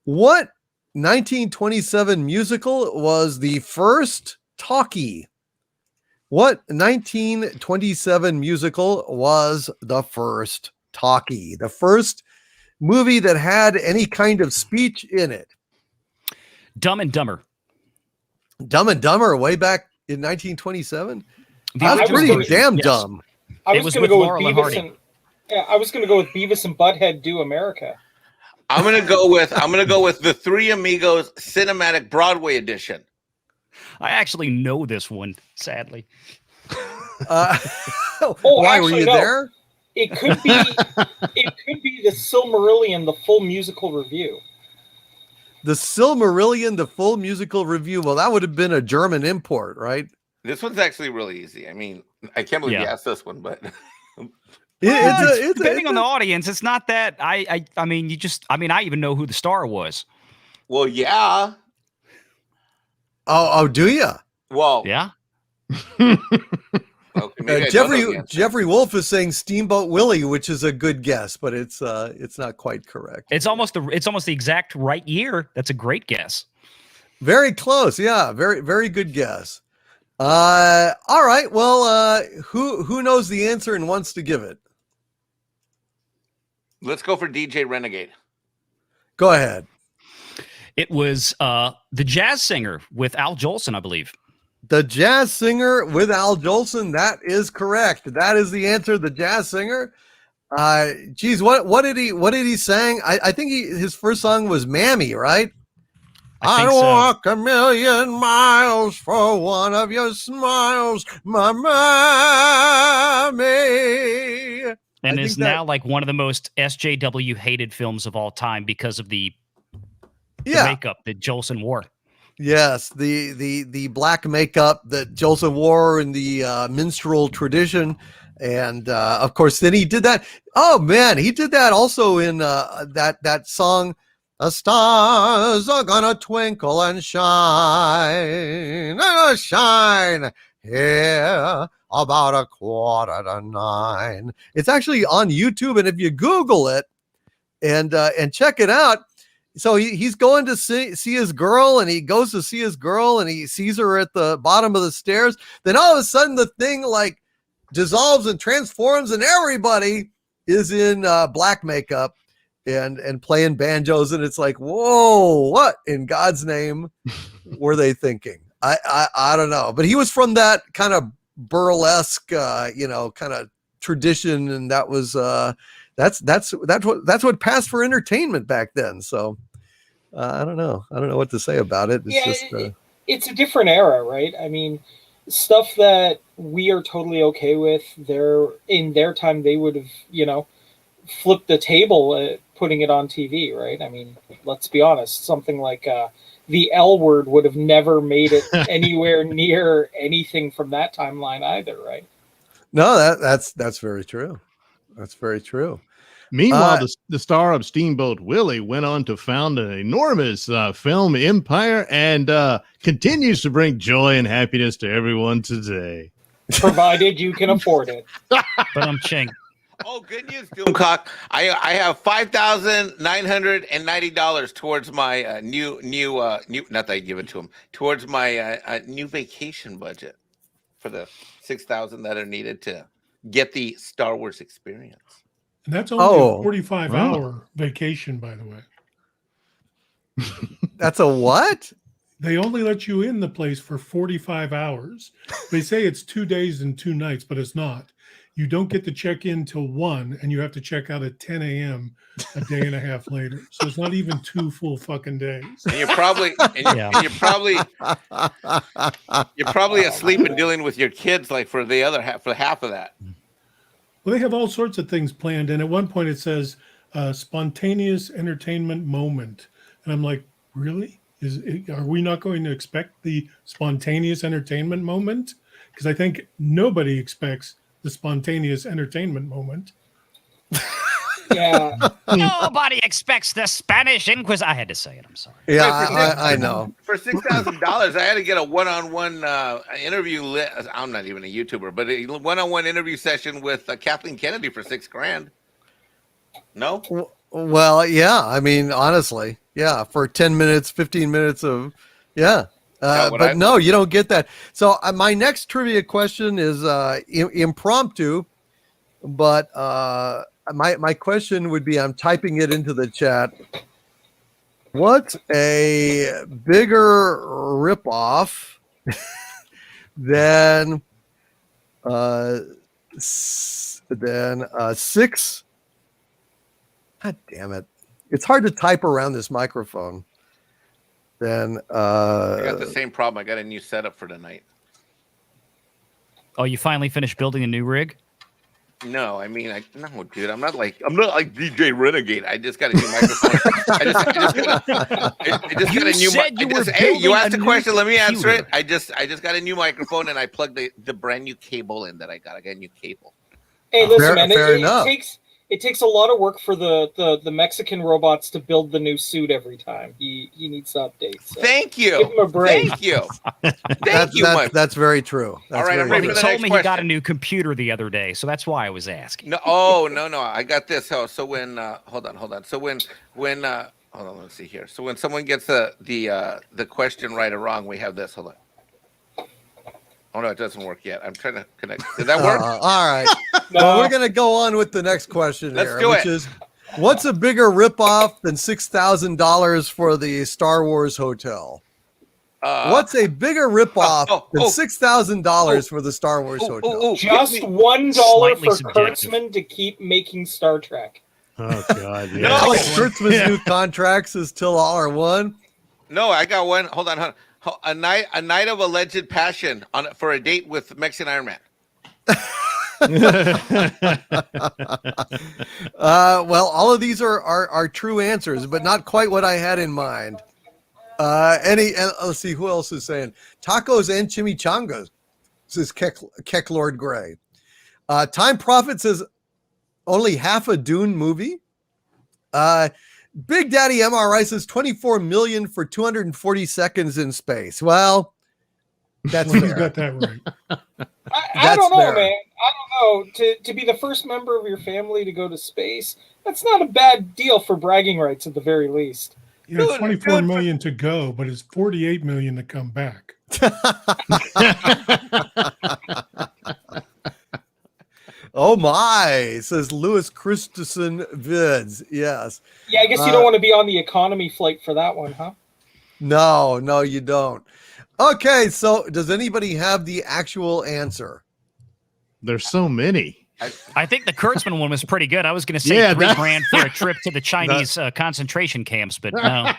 what 1927 musical was the first talkie? What 1927 musical was the first talkie? The first movie that had any kind of speech in it? Dumb and Dumber. Dumb and Dumber, way back in 1927. The That's original pretty version, damn yes. dumb. I It was was going with to go with Laurel and Beavis Hardy. and I was going to go with Beavis and Butthead Do America. I'm gonna go with the Three Amigos cinematic Broadway edition. I actually know this one, sadly. Why actually, were you no. there? It could be the Silmarillion, the full musical review. The Silmarillion, the full musical review. Well, that would have been a German import, right? This one's actually really easy. I mean, I can't believe you Yeah. asked this one, but Depending on the audience, it's not that I even know who the star was. well, yeah. Oh, do you? Well, Yeah. okay, maybe I don't know the answer. Jeffrey Wolf is saying Steamboat Willie, which is a good guess, but it's not quite correct. It's almost the exact right year. That's a great guess. Very close. Yeah, very, very good guess. All right. Well, who knows the answer and wants to give it? Let's go for DJ Renegade. Go ahead. It was the jazz singer with Al Jolson, I believe. The jazz singer with Al Jolson. That is correct. That is the answer. The jazz singer. Geez, what did he sing? I think his first song was Mammy, right? I I'd think so. walk a million miles for one of your smiles, my mammy. And I is think that- now like one of the most SJW hated films of all time because of the makeup that Jolson wore. Yes, the black makeup that Jolson wore in the minstrel tradition, and of course, then he did that. Oh man, he did that also in that song. The stars are gonna twinkle and shine here about 8:45. It's actually on YouTube, and if you Google it and check it out. So he's going to see his girl, and he goes to see his girl, and he sees her at the bottom of the stairs. Then all of a sudden the thing like dissolves and transforms, and everybody is in black makeup and playing banjos, and it's like, whoa, what in God's name were they thinking? I don't know, but he was from that kind of burlesque kind of tradition, and that was that's what passed for entertainment back then. So I don't know what to say about it. It's a different era, right? I mean, stuff that we are totally okay with, in their time they would have flipped the table putting it on TV, right? I mean, let's be honest, something like the L Word would have never made it anywhere near anything from that timeline either, right? No, that's very true. That's very true. Meanwhile, the star of Steamboat Willie went on to found an enormous film empire and continues to bring joy and happiness to everyone today. Provided you can afford it. But I'm ching. Oh, good news, Doomcock. I have $5,990 towards my new not that I give it to him, towards my new vacation budget for the $6,000 that are needed to get the Star Wars experience. And that's only a 45-hour vacation, by the way. That's a what? They only let you in the place for 45 hours. They say it's 2 days and 2 nights, but it's not. You don't get to check in till 1, and you have to check out at 10 a.m. a day and a half later. So it's not even 2 full fucking days. And you're probably asleep and dealing with your kids like for the other half, for half of that. Well, they have all sorts of things planned, and at one point it says spontaneous entertainment moment, and I'm like, really? Are we not going to expect the spontaneous entertainment moment? Because I think nobody expects the spontaneous entertainment moment. Yeah. Nobody expects the Spanish Inquisition. I had to say it. I'm sorry. Yeah, I know. For $6,000, I had to get a one-on-one interview. I'm not even a YouTuber, but a one-on-one interview session with Kathleen Kennedy for $6,000. No. Well, yeah. I mean, honestly, yeah. For 10 minutes, 15 minutes of, yeah. But no, you don't get that. So my next trivia question is impromptu, but my question would be, I'm typing it into the chat. What's a bigger ripoff than 6? God damn it! It's hard to type around this microphone. Then I got the same problem. I got a new setup for tonight. Oh, you finally finished building a new rig? No, I mean, no, dude. I'm not like DJ Renegade. I just got a new microphone. I just got a new. Hey, you asked a question. Let me answer it. I just got a new microphone and I plugged the brand new cable in that I got. I got a new cable. Hey, listen, man. Fair enough. It takes a lot of work for the Mexican robots to build the new suit every time. He needs to update. So Thank you. Give him a break. Thank you. That's very true. All right, I'm ready He for the told next me question. he got a new computer the other day, so that's why I was asking. No, no. I got this. So when hold on. So when hold on, let's see here. So when someone gets the question right or wrong, we have this. Hold on. Oh no, it doesn't work yet. I'm trying to connect. Did that work? All right. No. Well, we're gonna go on with the next question. Let's here, do which it. is What's a bigger ripoff than $6,000 for the Star Wars hotel? What's a bigger ripoff than $6,000 for the Star Wars hotel? Just $1 Slightly for subjective. Kurtzman to keep making Star Trek. Oh God, yeah. Alex Kurtzman's new contracts is till all are one. No, I got one. Hold on. A night of alleged passion for a date with Mexican Iron Man. Well, all of these are true answers, but not quite what I had in mind. Let's see who else is saying tacos and chimichangas. Says Keck Lord Gray. Time Prophet says only half a Dune movie. Big Daddy MRI says 24 million for 240 seconds in space. Well, that's Well, you fair. got that right. I don't know, fair. man. I don't know. To be the first member of your family to go to space, that's not a bad deal for bragging rights at the very least. You know, 24 million to go, but it's 48 million to come back. Oh my, says Louis Christensen Vids. Yes. Yeah, I guess you don't want to be on the economy flight for that one, huh? No, you don't. Okay, so does anybody have the actual answer? There's so many. I think the Kurtzman one was pretty good. I was going to say Yeah, $3,000 for a trip to the Chinese concentration camps, but no.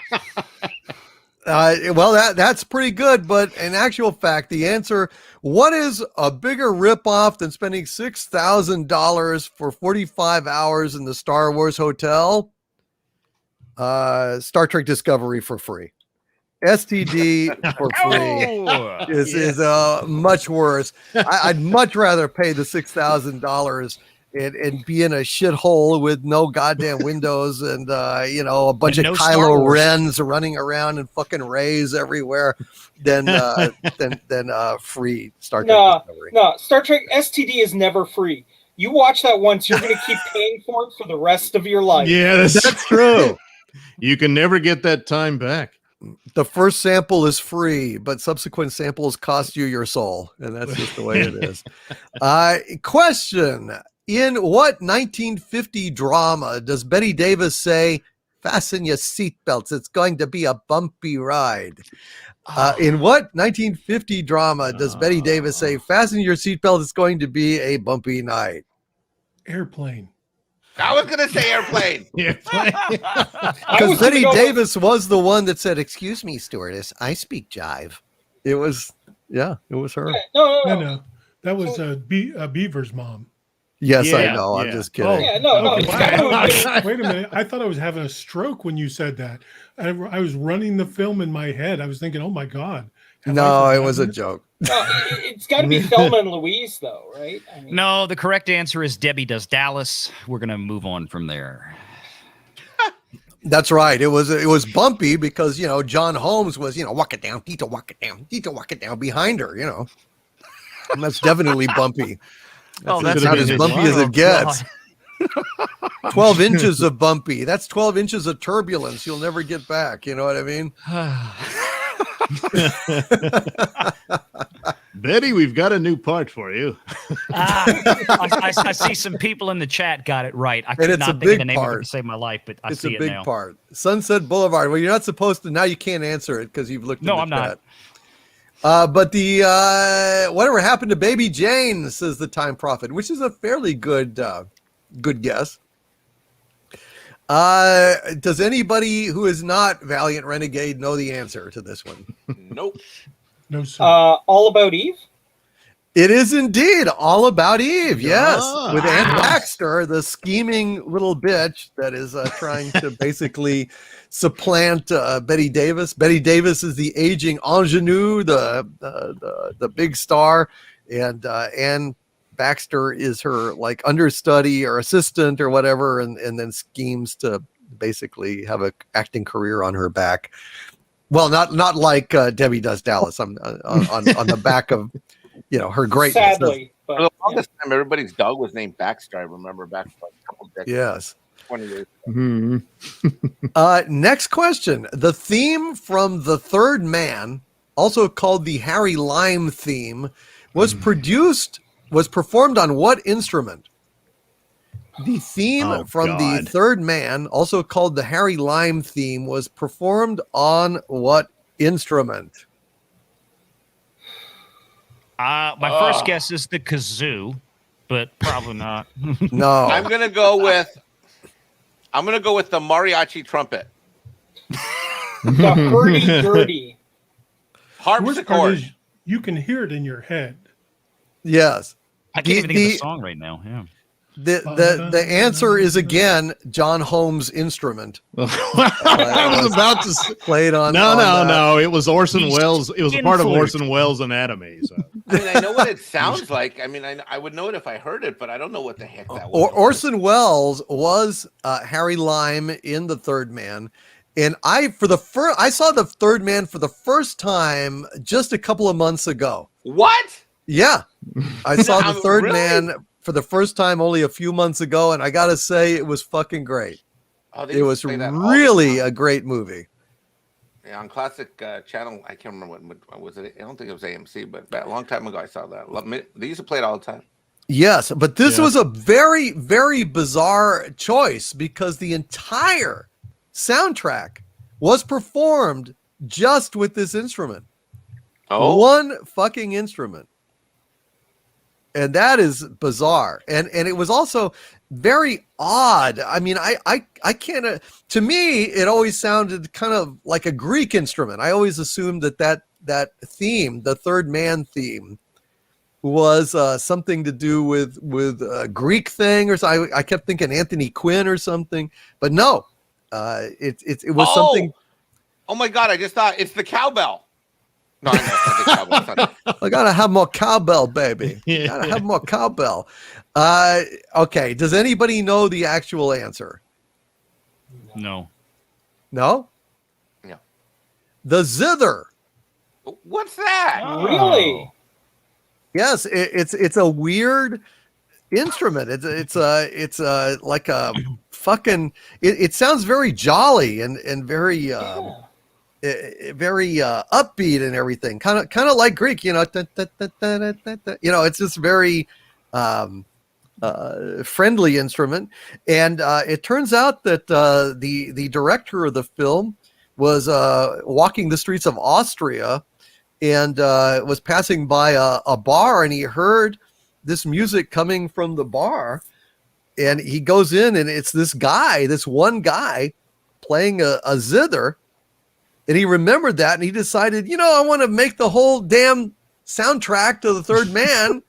Well, that's pretty good, but in actual fact, the answer, what is a bigger ripoff than spending $6,000 for 45 hours in the Star Wars hotel? Star Trek Discovery for free. STD for free Oh, is much worse. I'd much rather pay the $6,000 and be in a shithole with no goddamn windows and a bunch And of no Star Kylo Wars. Rens running around and fucking rays everywhere than free Star Trek Discovery. No, Star Trek STD is never free. You watch that once, you're going to keep paying for it for the rest of your life. Yeah, that's true. You can never get that time back. The first sample is free, but subsequent samples cost you your soul, and that's just the way it is. Question: in what 1950 drama does Betty Davis say, "Fasten your seatbelts, it's going to be a bumpy ride"? In what 1950 drama does Betty Davis say, "Fasten your seatbelt, it's going to be a bumpy night"? Airplane. I was gonna say airplane. Because Betty Davis was the one that said, "Excuse me, stewardess, I speak jive." It was her. No. That was Beaver's mom. Yes, I Yeah, know. I'm yeah. just kidding. Yeah, no. Okay. It's gotta be- Wait a minute. I thought I was having a stroke when you said that. I was running the film in my head. I was thinking, oh my God. have I No, it forgotten was a it? joke. no, it's got to be Thelma and Louise, though, right? I mean, no, the correct answer is Debbie Does Dallas. We're going to move on from there. That's right. It was bumpy because John Holmes was walk it down, Tito, walk it down behind her. And that's definitely bumpy. That's that's not a as bit- bumpy as Oh, it gets. 12 inches of bumpy. That's 12 inches of turbulence. You'll never get back. You know what I mean? Betty, we've got a new part for you. I see some people in the chat got it right. I And could it's a not think of the big name of it part. to save my life, but I It's see a it big now. part. Sunset Boulevard. Well, you're not supposed to. Now you can't answer it because you've looked No, in the I'm chat. not. But the whatever happened to Baby Jane, says the Time Prophet, which is a fairly good guess. Does anybody who is not Valiant Renegade know the answer to this one? Nope. No, sir. All About Eve? It is indeed All About Eve. Yes, Ah. with Ann Baxter, the scheming little bitch that is trying to basically supplant Betty Davis. Betty Davis is the aging ingenue, the big star, and Ann Baxter is her like understudy or assistant or whatever, and then schemes to basically have a acting career on her back. Well, not like Debbie Does Dallas. On the back of her greatness. Sadly. For But, the longest time, everybody's dog was named Baxter. I remember back for like a couple decades, Yes. 20 years. Next question. The theme from The Third Man, also called the Harry Lime theme, was performed on what instrument? The theme Oh, from the God. Third Man, also called the Harry Lime theme, was performed on what instrument? My first guess is the kazoo, but probably not. No. I'm gonna go with the mariachi trumpet. The hurdy-gurdy. The worst part Harpsichord. is you can hear it in your head. Yes. I can't The- even think of the the- song right now. Yeah. The answer is again John Holmes' instrument. I was about to say. Played on. No, on no, that. no. It was Orson He's Welles. It was a skin part of flute. Orson Welles' anatomy. So. I mean, I know what it sounds like. I mean, I would know it if I heard it, but I don't know what the heck that was. Orson Welles was Harry Lime in The Third Man, and I saw The Third Man for the first time just a couple of months ago. What? Yeah, I saw The Third Really? Man for the first time only a few months ago, and I gotta say it was fucking great. Oh, they It was play that all the really time. a great movie. Yeah, on classic channel. I can't remember what was it. I don't think it was AMC, but a long time ago I saw that. They used to play it all the time. Yes, but this Yeah. was a very, very bizarre choice because the entire soundtrack was performed just with this instrument. Oh, One fucking instrument. And that is bizarre. And it was also very odd. I mean, I can't, to me, it always sounded kind of like a Greek instrument. I always assumed that theme, the Third Man theme, was something to do with a Greek thing or something. I kept thinking Anthony Quinn or something, but no, it was something. Oh my God! I just thought it's the cowbell. No, I know it's not the cowbell. It's not I gotta have more cowbell, baby. Yeah. Gotta have more cowbell. Okay. Does anybody know the actual answer? No. No. No. The zither. What's that? Really? Yes, it's a weird instrument. It's like a fucking. It sounds very jolly and very very upbeat and everything. Kind of like Greek, you know. You know, it's just very friendly instrument. And it turns out that the director of the film was walking the streets of Austria and was passing by a bar, and he heard this music coming from the bar, and he goes in, and it's this one guy playing a zither, and he remembered that, and he decided, you know, I want to make the whole damn soundtrack to The Third Man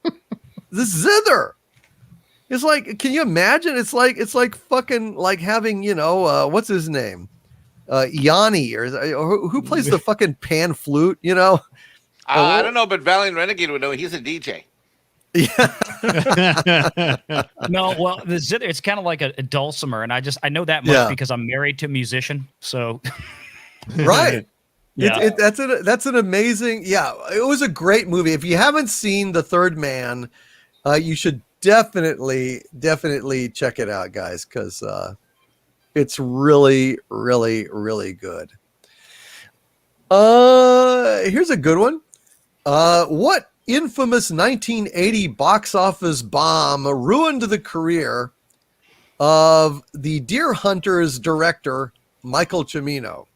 this zither. It's like, can you imagine? It's like fucking like having, you know, what's his name? Yanni or who plays the fucking pan flute, you know? I don't know, but Valiant Renegade would know. He's a DJ. No, well, the zither, it's kind of like a dulcimer, and I know that much Yeah. because I'm married to a musician. So Right. Yeah. That's an amazing. Yeah, it was a great movie. If you haven't seen The Third Man, you should definitely check it out, guys, because it's really, really, really good. Here's a good one. What infamous 1980 box office bomb ruined the career of the Deer Hunters director Michael Cimino?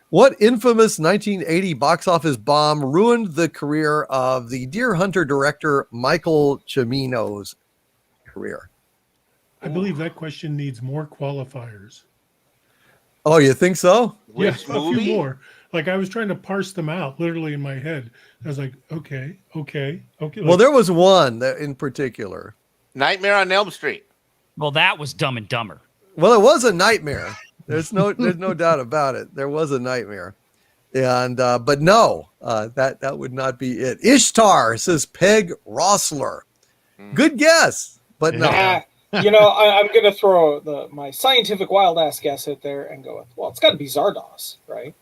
What infamous 1980 box office bomb ruined the career of the Deer Hunter director Michael Cimino's career? I believe that question needs more qualifiers. Oh, you think so? Which A movie? few more. Like I was trying to parse them out literally in my head. I was like, okay. Well, there was one that in particular. Nightmare on Elm Street. well, that was Dumb and Dumber. Well, it was a nightmare. There's no doubt about it. There was a nightmare. And but no, that would not be it. Ishtar, says Peg Rossler. Good guess, but no. You know, I'm going to throw my scientific wild ass guess out there and go with, well, it's got to be Zardoz, right?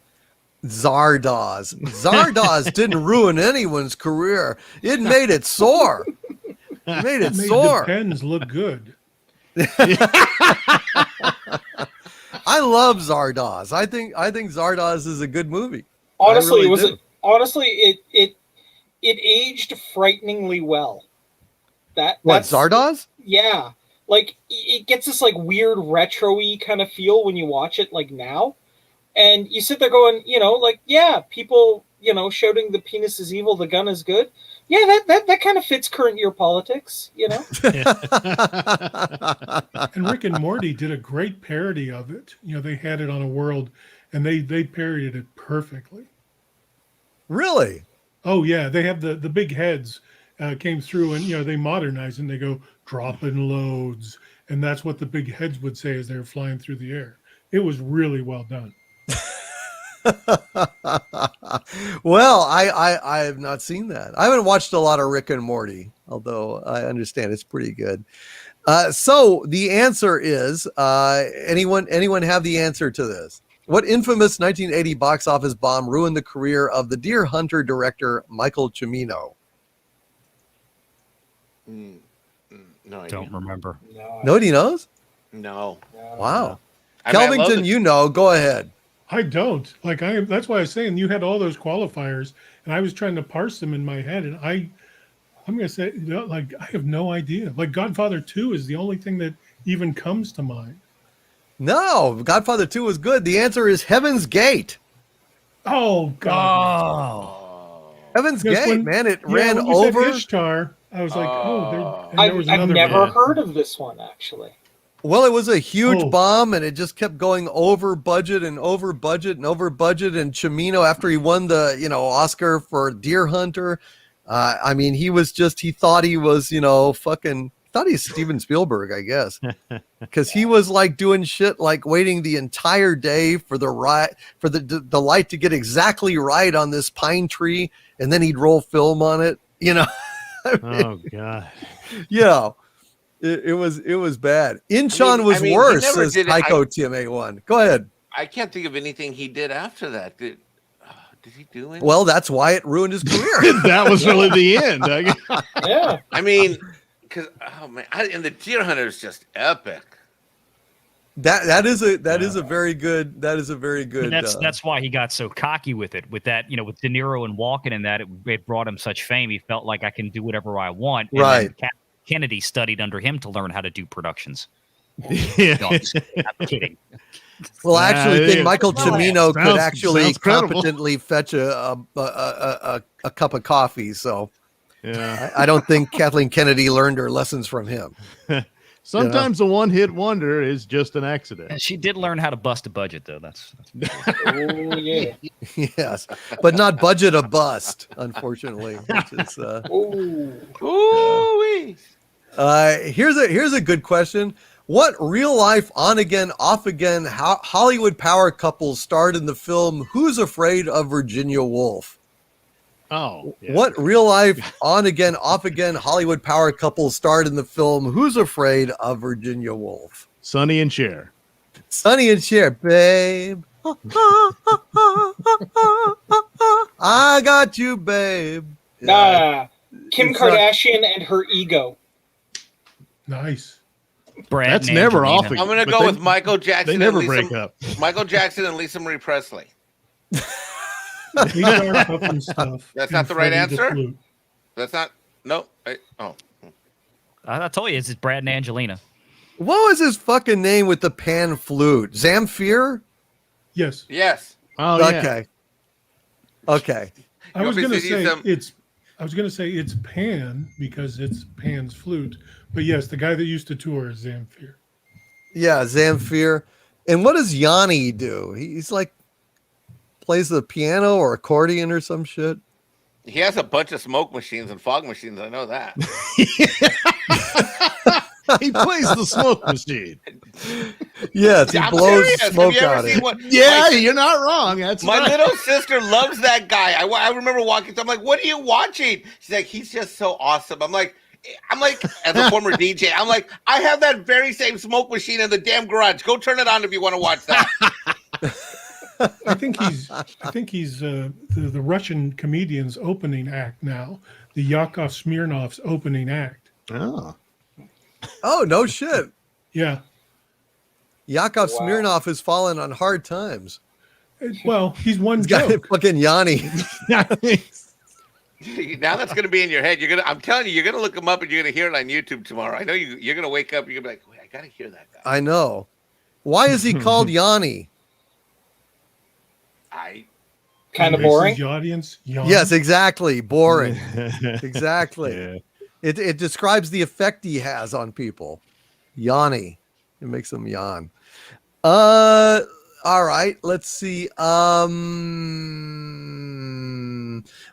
Zardoz. Zardoz didn't ruin anyone's career. It made it soar. It made it made soar. the pens look good. I love Zardoz. I think Zardoz is a good movie. Honestly, I really do. it aged frighteningly well. What, That's Zardoz? Yeah, like it gets this like weird retro-y kind of feel when you watch it like now. And you sit there going, like, yeah, people, shouting the penis is evil, the gun is good. Yeah, that kind of fits current year politics, And Rick and Morty did a great parody of it. They had it on a world, and they parodied it perfectly. Really? Oh yeah, they have the big heads came through, and they modernize and they go dropping loads, and that's what the big heads would say as they were flying through the air. It was really well done. Well, I have not seen that. I haven't watched a lot of Rick and Morty, although I understand it's pretty good. So the answer is, anyone have the answer to this? What infamous 1980 box office bomb ruined the career of the Deer Hunter director Michael Cimino? No idea. Don't remember. Nobody knows? No. Wow. I mean, I love Kelvington, go ahead. I don't. That's why I was saying you had all those qualifiers, and I was trying to parse them in my head, and I'm going to say, I have no idea. Like Godfather 2 is the only thing that even comes to mind. No, Godfather 2 was good. The answer is Heaven's Gate. Oh, God. Oh. Heaven's Gate, man. It ran when you over. said Ishtar, I was like, there was I've another never one. heard of this one, actually. Well, it was a huge Oh. bomb, and it just kept going over budget and over budget and over budget. And Cimino, after he won the Oscar for Deer Hunter, he thought he was thought he's Steven Spielberg, I guess, because he was like doing shit like waiting the entire day for the light to get exactly right on this pine tree, and then he'd roll film on it. Oh God. Yeah. It was bad. Inchon was he worse, never says did it. Tycho TMA1. Go ahead. I can't think of anything he did after that. Did he do anything? Well, that's why it ruined his career. That was really the end. Yeah. I mean, because and the Deer Hunter is just epic. That is a very good. That's why he got so cocky with it. With that, with De Niro and Walken, and that it brought him such fame. He felt like I can do whatever I want. And right. then Kennedy studied under him to learn how to do productions. Yeah. No, I'm kidding. Well, I actually think Michael Cimino could actually sounds credible. competently fetch a cup of coffee. So Yeah. I don't think Kathleen Kennedy learned her lessons from him. Sometimes a one-hit wonder is just an accident. And she did learn how to bust a budget, though. That's Oh, yeah. Yes, but not budget a bust, unfortunately. Which is, Ooh-wee. here's a good question. What real life on again, off again Hollywood power couples starred in the film Who's Afraid of Virginia Woolf? Oh. Yeah. What real life on again, off again Hollywood power couples starred in the film Who's Afraid of Virginia Woolf? Sonny and Cher. Sonny and Cher, babe. I got you, babe. Kim It's Kardashian and her ego. Nice. Brad. That's and never Angelina. off again. I'm going to But go they- with Michael Jackson. They never and break Lisa, up. Michael Jackson and Lisa Marie Presley. HR Puff and stuff. That's and not the right Freddie the answer? Flute. That's not. No. I told you, it's Brad and Angelina. What was his fucking name with the pan flute? Zamfir? Yes. Yes. Oh, yeah. Okay. Okay. I You was want me going to to see say some- I was going to say it's Pan because it's Pan's flute. But yes, the guy that used to tour is Zamfir. Yeah, Zamfir. And what does Yanni do? He's like plays the piano or accordion or some shit. He has a bunch of smoke machines and fog machines. I know that. He plays the smoke machine. Yes, he I'm blows serious. Have smoke you ever out seen it. one? Yeah, My- you're not wrong. That's My right. little sister loves that guy. I remember walking. I'm like, "What are you watching?" She's like, "He's just so awesome." I'm like, as a former DJ, I'm like, I have that very same smoke machine in the damn garage. Go turn it on if you want to watch that. I think he's the Russian comedian's opening act now. The Yakov Smirnov's opening act. Oh. Oh, no shit. Yeah. Yakov Wow. Smirnov has fallen on hard times. Well, he's one He's got joke. fucking Yanni. Now that's going to be in your head. I'm telling you, you're going to look him up and you're going to hear it on YouTube tomorrow. I know you're going to wake up. You're going to be like, wait, I got to hear that guy. I know. Why is he called Yanni? Kind of boring. The audience. Yawn. Yes, exactly. Boring. Exactly. Yeah. It describes the effect he has on people. Yanni. It makes them yawn. All right. Let's see.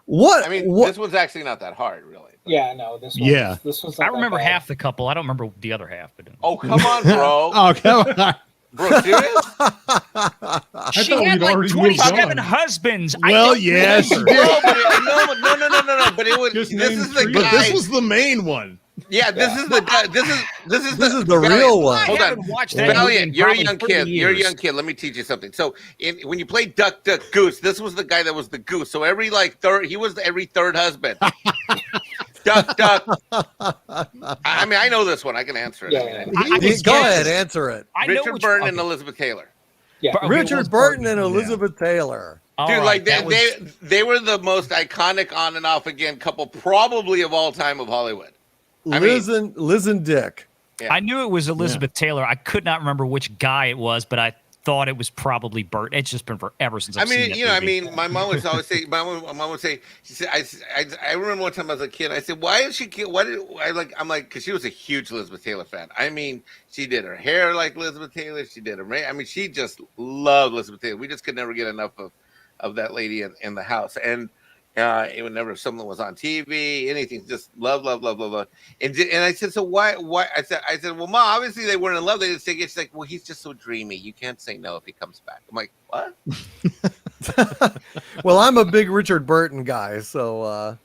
What? I mean, this one's actually not that hard, really. Yeah, no, this one. Yeah. This was. I remember half the couple. I don't remember the other half. But Oh, come on, bro. Oh, come on. Bro, serious? she thought had we'd like already moved 27 on. husbands. Well, yes. Bro, but no. But it was. Just This name is the three. guy. But this was the main one. Yeah, this is the guy. This is the Valiant. real one. I Hold on. haven't watched that movie in Valiant, you're a probably young 30 kid. You're a years. young kid. Let me teach you something. So, when you play Duck, Duck, Goose, this was the guy that was the goose. So every he was every third husband. Duck, Duck. I mean, I know this one. I can answer it. Yeah. I can Go guess. ahead, answer it. I know Richard which- Burton okay. and Elizabeth Taylor. Yeah. Okay, Richard well, Burton and yeah. Elizabeth Taylor. All Dude, right, like that was- they were the most iconic on and off again couple probably of all time of Hollywood. Liz and Dick. Yeah. I knew it was Elizabeth Taylor. I could not remember which guy it was, but I thought it was probably Burt. It's just been forever since I've seen that movie. my mom would always say, my mom would say, she said, I remember one time I was a kid, I said, I'm like, because she was a huge Elizabeth Taylor fan. I mean, she did her hair like Elizabeth Taylor. She did her, I mean, she just loved Elizabeth Taylor. We just could never get enough of that lady in the house. And it would never, if something was on TV, anything, just love. And I said, so why? I said, well, Mom, obviously they weren't in love. They didn't say it. She's like, well, he's just so dreamy. You can't say no if he comes back. I'm like, what? Well, I'm a big Richard Burton guy, so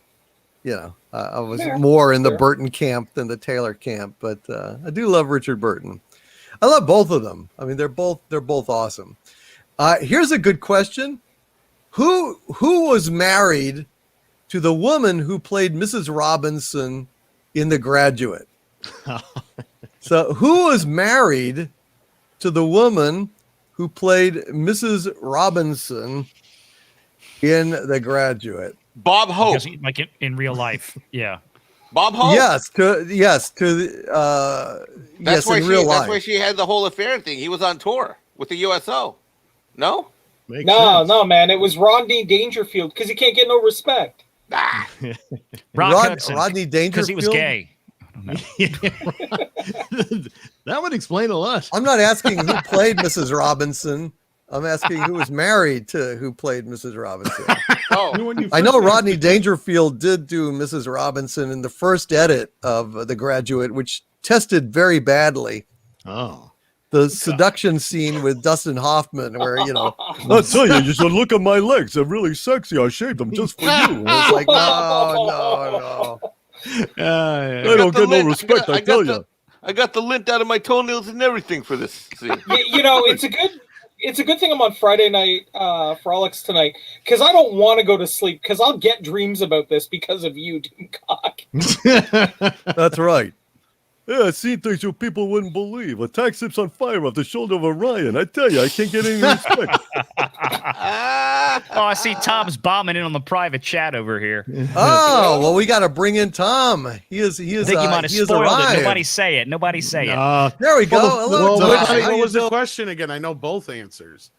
I was more in the Burton camp than the Taylor camp, but I do love Richard Burton. I love both of them. I mean, they're both awesome. Here's a good question. Who was married to the woman who played Mrs. Robinson in The Graduate? So who was married to the woman who played Mrs. Robinson in The Graduate? Bob Hope. Because like in real life, yeah. Bob Hope. Yes, in real life. That's why she had the whole affair thing. He was on tour with the USO. No? Makes No, sense. no, man. It was Rodney Dangerfield because he can't get no respect. Ah. Rodney Dangerfield. Because he was gay. That would explain a lot. I'm not asking who played Mrs. Robinson. I'm asking who was married to who played Mrs. Robinson. Oh, I know Rodney Dangerfield did do Mrs. Robinson in the first edit of The Graduate, which tested very badly. Oh. The seduction scene with Dustin Hoffman, where, I'll tell you, you should look at my legs. They're really sexy. I shaved them just for you. it's like, no. I don't get no respect, I tell you. I got the lint out of my toenails and everything for this scene. It's a good thing I'm on Friday night frolics tonight because I don't want to go to sleep because I'll get dreams about this because of you, Doomcock. That's right. Yeah, I've seen things you people wouldn't believe. A tax ship's on fire off the shoulder of Orion. I tell you, I can't get any respect. Oh, I see Tom's bombing in on the private chat over here. Oh, well, we got to bring in Tom. He is I think you might have spoiled arrived. it. Nobody say it. Nobody say it. There we go. Hello, Tom. How What you was the doing? question again? I know both answers.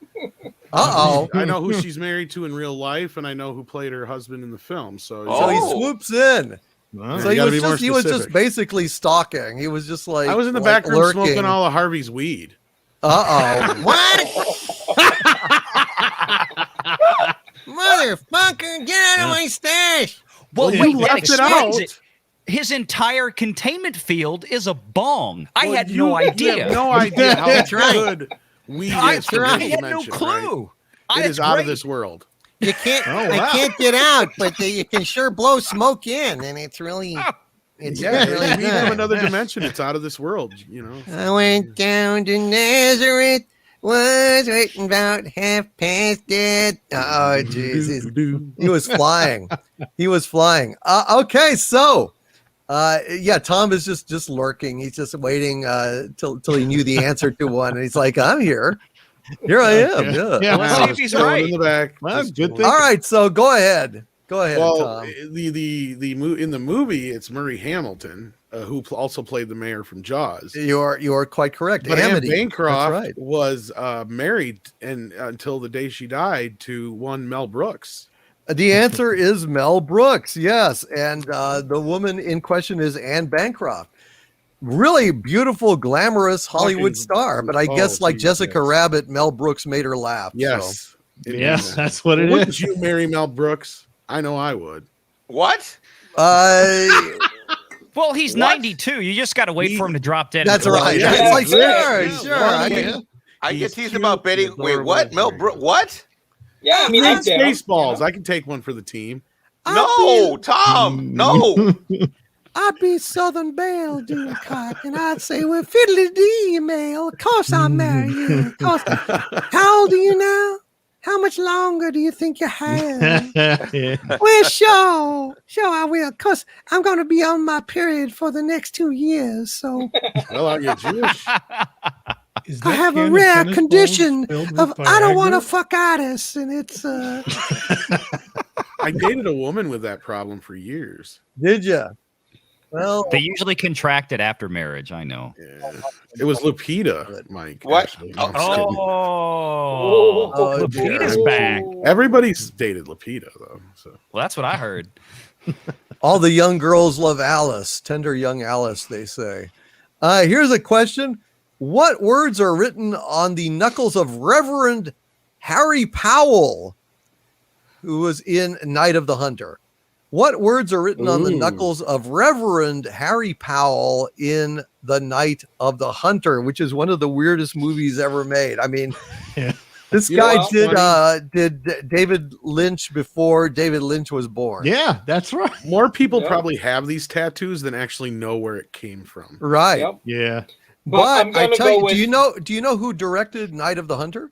Uh-oh. I know who she's married to in real life, and I know who played her husband in the film. So, So he swoops in. Well, So you gotta be more he was just specific. basically stalking. He was just like I was in the like back room lurking. smoking all of Harvey's weed. Uh-oh. Motherfucker, get out of my stash. Well, you wait, that left it explains out. it. His entire containment field is a bong. I Well, had you no have idea. no idea how That's right. good weed I is for this had no dimension, clue. Right? It is out of this world. You can't. Oh, I wow. can't get out, but you can sure blow smoke in, and it's really. It's Yeah, really it's weed from good. another dimension. It's out of this world. You know. I went down to Nazareth. Was waiting about 8:30. Oh, Jesus. He was flying. Okay, so Tom is just lurking. He's just waiting till he knew the answer to one, and he's like, "I'm here. Here I am." Yeah. Yeah. Let's see if he's Chilling right. in the back. Well, Just good chilling. thing. All right, so go ahead. Go ahead, Well, Tom. in the movie, it's Murray Hamilton, who also played the mayor from Jaws. You are quite correct. But Anne Amity. Bancroft That's right. was married and until the day she died to one Mel Brooks. The answer is Mel Brooks. Yes, and the woman in question is Anne Bancroft. Really beautiful, glamorous Hollywood Fucking- star, but I guess like geez, Jessica yes. Rabbit, Mel Brooks made her laugh. Yes. Yes, that's what it Wouldn't is. you marry Mel Brooks? I know I would. What? So, Well, he's What? 92. You just got to wait for him to drop dead. that's and go. right. Yeah, It's like, yeah, sure. I mean, I He's get teased cute, about Betty. he's Wait, adorable, what? Mel very Brooks? good. What? Yeah, I mean, I'm down. Spaceballs. I can take one for the team. No, Tom. No. I'd be Southern Belle doing cock, and I'd say, well, fiddly dee, Mel. Of course I'll marry you. Of course. How old are you now? How much longer do you think you have? Well, sure I will. Of course, I'm going to be on my period for the next 2 years, so Well, are you Jewish? Is I that have can a of rare tennis condition balls filled of with I don't want to Viagra? fuck artists, and it's I dated a woman with that problem for years. did you? Well, They usually contract it after marriage. I know. Yeah. It was Lupita, Mike. What? actually. No, I'm just kidding. Oh, Lupita's dear. back. Everybody's dated Lupita, though. So Well, that's what I heard. all the young girls love Alice, tender young Alice, they say. Here's a question. What words are written on the knuckles of Reverend Harry Powell, who was in Night of the Hunter? What words are written on the Ooh. knuckles of Reverend Harry Powell in The Night of the Hunter, which is one of the weirdest movies ever made? I mean, Yeah. this You know guy what's did David Lynch before David Lynch was born. Yeah, that's right. more people Yep. probably have these tattoos than actually know where it came from. Right. Yep. Yeah. But I'm But I gonna tell go you, with- do you know who directed Night of the Hunter?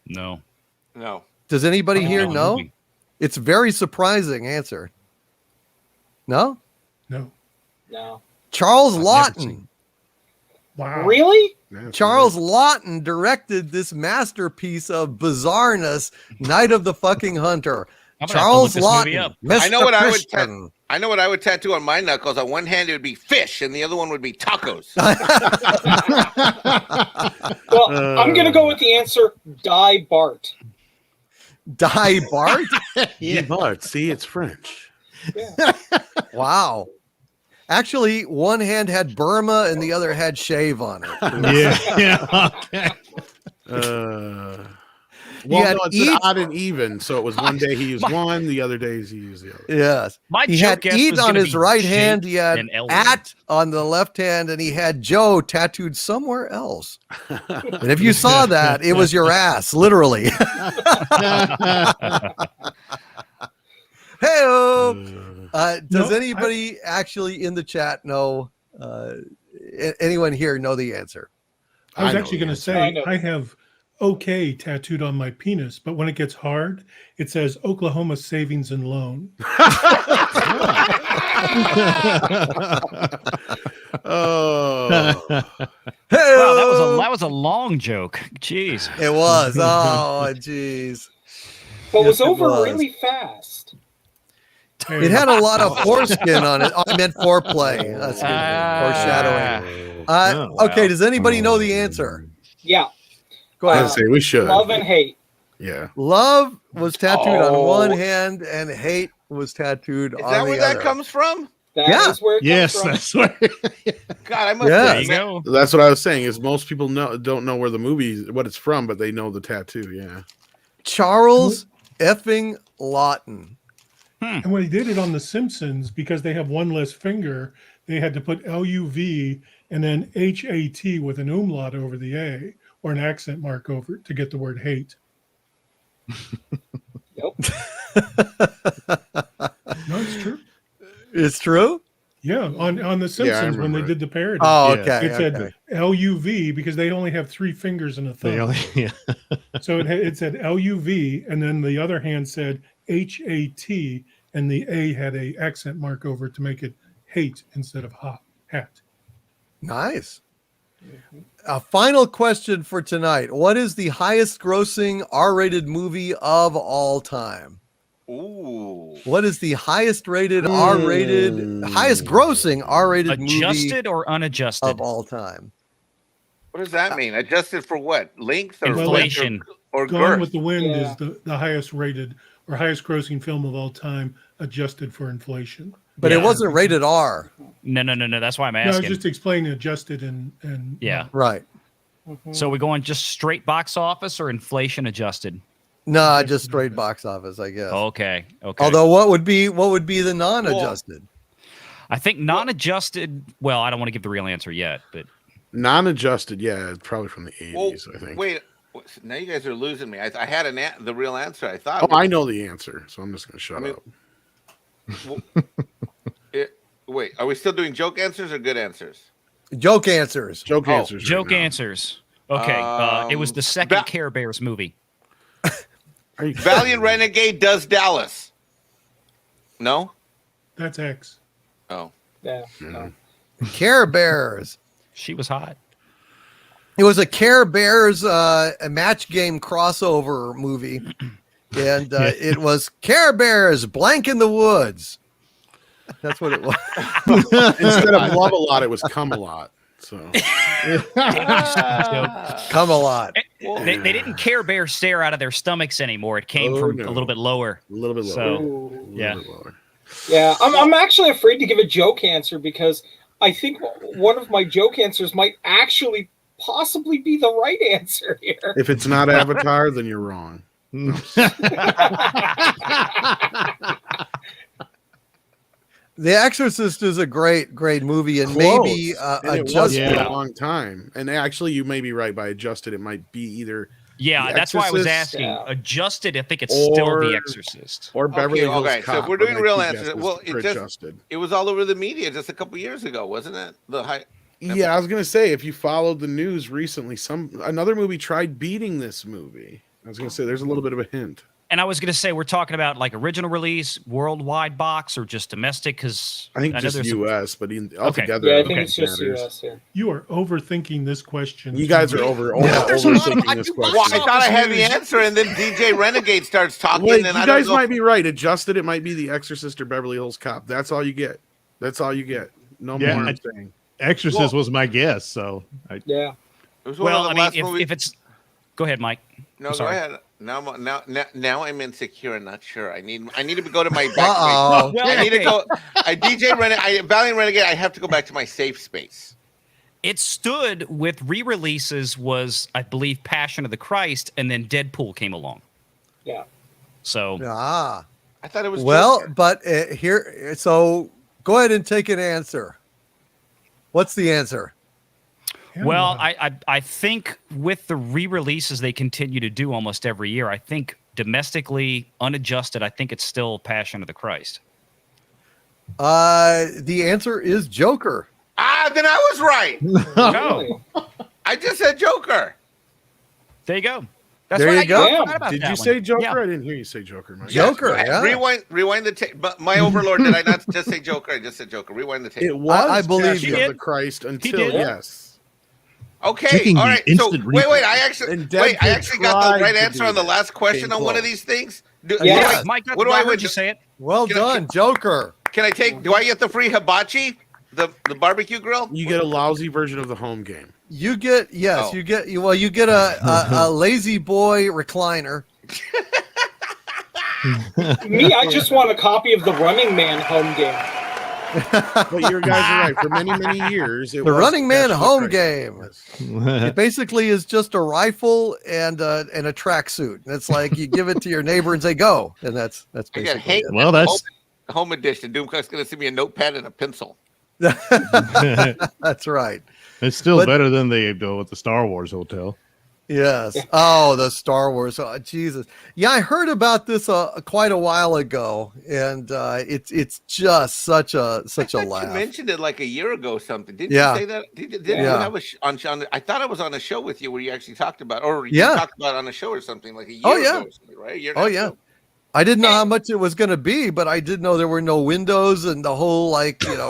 No. No. Does anybody I don't here know. know? Movie. It's a very surprising answer. No? No. No. Charles I've never Lawton. seen Wow. Really? That's Charles Lawton directed this masterpiece of bizarreness, Night of the fucking Hunter. I'm gonna have to Charles look this movie Lawton. up. Mr. I know what I would Christian. I know what I would tattoo on my knuckles. On one hand, it would be fish, and the other one would be tacos. Well, I'm gonna go with the answer Die Bart. Die Bart? Yeah. Bart, see, it's French. Yeah. Wow. Actually, one hand had Burma and the other had shave on it. Yeah. Yeah. Okay. Well, had no, it's eat- an odd and even. So it was one day he used one, the other days he used the other. Yes. My He joke had guess eat was on gonna his be right Jake hand. He had and Elwood. at on the left hand, and he had Joe tattooed somewhere else. And if you saw that, it was your ass, literally. Hey, does No, anybody actually in the chat know? Anyone here know the answer? I was I know actually the going to answer. say I know. I have OK tattooed on my penis, but when it gets hard, it says Oklahoma Savings and Loan. Oh, Hey, Wow, that was a long joke. Jeez. it was. Oh, jeez. But Yes, was it over was. really fast. It had a lot of foreskin on it. Oh, I meant foreplay. That's good. Foreshadowing. Oh, wow. Okay, does anybody know the answer? Yeah. Go I ahead. say we should. Love and hate. Yeah. Love was tattooed on Oh. one hand, and hate was tattooed Is on that the where other. that comes from? That Yeah. is where it Yes, comes from. that's where. God, I must Yeah. There have you go. That's what I was saying. Is most people don't know where the movie what it's from, but they know the tattoo. Yeah. Charles effing Lawton. And when he did it on The Simpsons, because they have one less finger, they had to put LUV and then HAT with an umlaut over the A or an accent mark over it to get the word hate. Nope. No, it's true. It's true? Yeah, on The Simpsons when they remember did the parody. Oh, Yeah. okay. It said okay. LUV because they only have 3 fingers and a thumb. They only, yeah. So it said LUV, and then the other hand said HAT, and the A had a accent mark over it to make it hate instead of hat. Nice. A final question for tonight. What is the highest grossing R-rated movie of all time? Ooh. What is the highest rated R-rated, highest grossing R-rated movie Adjusted or unadjusted? of all time? What does that mean? Adjusted for what? Length or Inflation. width or Gone girth? with the Wind Yeah. is the highest rated or highest grossing film of all time, adjusted for inflation. But Yeah. it wasn't rated R. No. That's why I'm No, I was asking. just explaining adjusted and Yeah. Right. So we're going just straight box office or inflation adjusted? No, just straight box office, I guess. Okay. Okay. Although what would be the non-adjusted? I think non-adjusted. Well, I don't want to give the real answer yet, but Non-adjusted, yeah, it's probably from the Well, 80s, I think. wait. Now you guys are losing me. I had the real answer. I thought. Oh, I know the answer, so I'm just going to shut up. Wait, are we still doing joke answers or good ansers? Joke answers. Joke Oh, answers. right joke now. answers. Okay. It was the second Care Bears movie. Are you Valiant Renegade does Dallas. No. That's X. Oh. Yeah. Mhm. Care Bears. She was hot. It was a Care Bears a match game crossover movie, and it was Care Bears Blank in the Woods. That's what it was. Instead of love a lot, it was come a lot. So Come a lot. They didn't Care Bear stare out of their stomachs anymore. It came Oh, from no. a little bit lower. a little bit lower. So Ooh. yeah. A little bit lower. Yeah, I'm actually afraid to give a joke answer because I think one of my joke answers might actually possibly be the right answer here. If it's not Avatar, then you're wrong. The Exorcist is a great movie, and Close. maybe And it was adjusted. for a long time. And actually, you may be right. By adjusted, it might be either Yeah, The that's why I was Exorcist, asking. yeah. Adjusted, I think it's still Or- The Exorcist. or Beverly Hills okay, so if Cop. we're but doing my real two answers, guesses well, are it just- adjusted. It was all over the media just a couple years ago, wasn't it? The high. Yeah, I was gonna say if you followed the news recently, another movie tried beating this movie. I was gonna say there's a little bit of a hint. And I was going to say, we're talking about like original release, worldwide box, or just domestic? Because I think know just there's some- U.S., but altogether, Yeah, I don't think Okay. it's just matters. US here. You are overthinking this question. You guys are There's a lot of- overthinking this Well, Well, question. I thought I had the answer, and then DJ Renegade starts talking, Wait, and you I guys don't know. might be right. Adjusted, it might be The Exorcist or Beverly Hills Cop. That's all you get. That's all you get. No Yeah, more. I- I'm saying. Exorcist was my guess, so Yeah. It was one Well, of I the mean, last if, movies- if it's. Go ahead, Mike. No, I'm go sorry. ahead. Now I'm insecure and not sure. I need to go to my back. Uh-oh. Well, I need to okay. go. Valiant Renegade. I have to go back to my safe space. It stood with re-releases was, I believe, Passion of the Christ, and then Deadpool came along. Yeah. So Ah, I thought it was well, Joker. but here. So go ahead and take an answer. What's the answer? Well, I think with the re-releases they continue to do almost every year, I think domestically unadjusted, I think it's still Passion of the Christ. The answer is Joker. Then I was right. No, I just said Joker. there you go. That's There right, you go. I forgot about Did that you one. say Joker? Yeah. I didn't hear you say Joker. Mike. Joker, Yes, yeah. Rewind the tape. But my overlord, did I not just say Joker? I just said Joker. Rewind the tape. It was I believe Passion you. of He the did. Christ He until did. yes. Okay, Checking all the right. So instant wait, replay. I actually And wait. I Deadpool actually got the tried right to answer do on the that. last question Came on one of close. these things. Yes. Mike, What do I heard win? you say it? Well Can I- done, Joker. Can I take? Do I get the free hibachi? The barbecue grill? You get a lousy version of the home game. You get Oh. you get a lazy boy recliner. Me, I just want a copy of the Running Man home game. But you guys are right. For many, many years, it The was Running Man Passion of the home Christ. game. Yes. It basically is just a rifle and a tracksuit. It's like you give it to your neighbor and say go, and that's I got basically hate. it. Well, that's Home edition. Doomcock's gonna send me a notepad and a pencil. That's right. it's still But- better than they do at the Star Wars hotel. Yes. Oh, the Star Wars. Oh, Jesus. Yeah, I heard about this quite a while ago, and it's just such a I thought you laugh. mentioned it like a year ago or something. Didn't Yeah. you say that? Did Yeah. you have on? I thought I was on a show with you where you actually talked about, or you Yeah. talked about it on a show or something like a year Oh, yeah. ago or something, right? A year and a Oh half yeah. ago. I didn't know how much it was going to be, but I did know there were no windows and the whole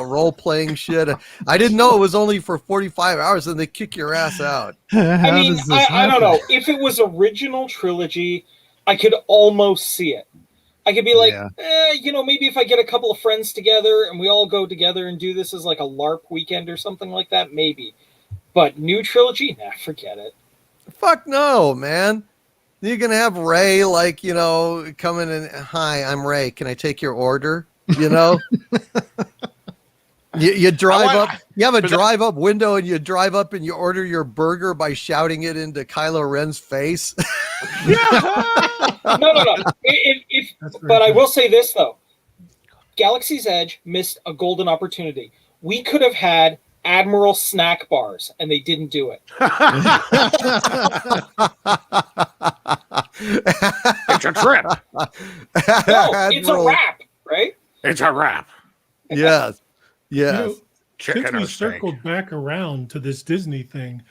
role playing shit. I didn't know it was only for 45 hours and they kick your ass out. I mean, I don't know. If it was original trilogy, I could almost see it. I could be like, Yeah. maybe if I get a couple of friends together and we all go together and do this as like a LARP weekend or something like that, maybe. But new trilogy, nah, forget it. Fuck no, man. You're gonna have Ray coming in. Hi, I'm Ray. Can I take your order? You drive up. You have a drive up window, and you drive up and you order your burger by shouting it into Kylo Ren's face. No. But I will say this though, Galaxy's Edge missed a golden opportunity. We could have had Admiral snack bars, and they didn't do it. It's a trip. No, it's a wrap, right? It's a wrap. Yes. Since we circled back around to this Disney thing,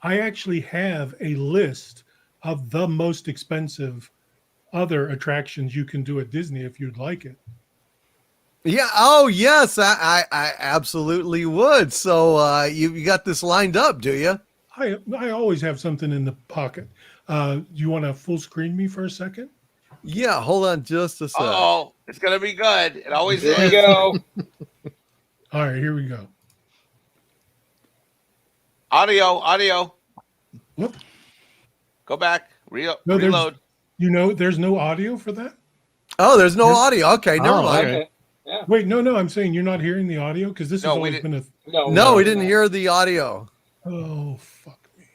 I actually have a list of the most expensive other attractions you can do at Disney if you'd like it. Yeah. Oh, yes. I absolutely would. So you got this lined up, do you? I always have something in the pocket. You want to full screen me for a second? Yeah. Hold on just a sec. Oh, it's gonna be good. It always There is. you go. All right, here we go. Audio. Whoop. Go back. No, Reload. there's no audio for that? Oh, there's no audio. Okay, never mind. Okay. Yeah. Wait, no, I'm saying you're not hearing the audio because this has always been a. No, we didn't hear the audio. Oh, fuck me.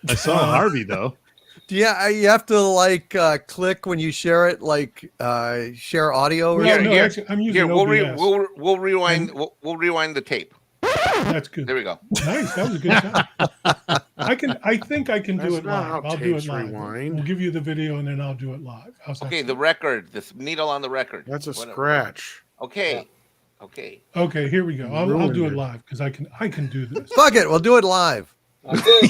I saw Harvey though. Yeah, you have to click when you share it, share audio. Or something? Actually, I'm using OBS. We'll rewind. We'll rewind the tape. That's good. There we go. Nice. That was a good time. I think I can do it not live. how I'll do it tapes live. rewind. We'll give you the video and then I'll do it live. How's that Okay, sound? the record. This needle on the record. That's a Whatever. scratch. Okay. Okay, here we go. I'll Ruined do it it. live because I can do this. Fuck it, we'll do it live. Okay.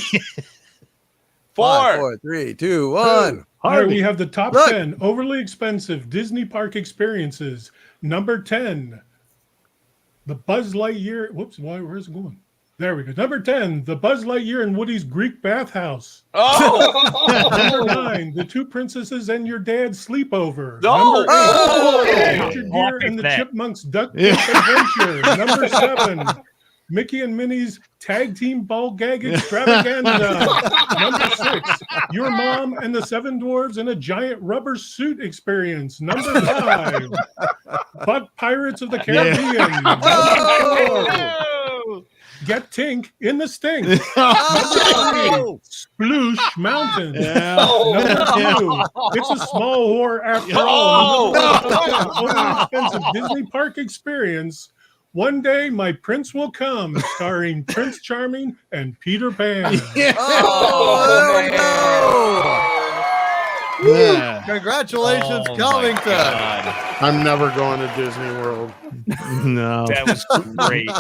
5, 4, 3, 2, 1. All right, we have the top Look. 10 overly expensive Disney park experiences. Number 10, the Buzz Lightyear. Whoops, where's it going? There we go. Number 10, the Buzz Lightyear and Woody's Greek bathhouse. Oh, Number 9, the Two Princesses and Your Dad's Sleepover. No. Number 8, Oh. Richard Gere and the That. Chipmunks Duck Camp Adventure. Number 7, Mickey and Minnie's Tag Team Ball Gag Extravaganza. Number 6, Your Mom and the Seven Dwarves in a Giant Rubber Suit Experience. Number 5, Buck Pirates of the Caribbean. Number 4, Get Tink in the Stink. Oh, Sploosh Mountain. Yeah. Number 2, It's a Small Whore After All. Overly expensive Disney park experience. One Day My Prince Will Come, starring Prince Charming and Peter Pan. oh, there we go. Yeah. Congratulations, Oh, my Covington. God. I'm never going to Disney World. No. That was great.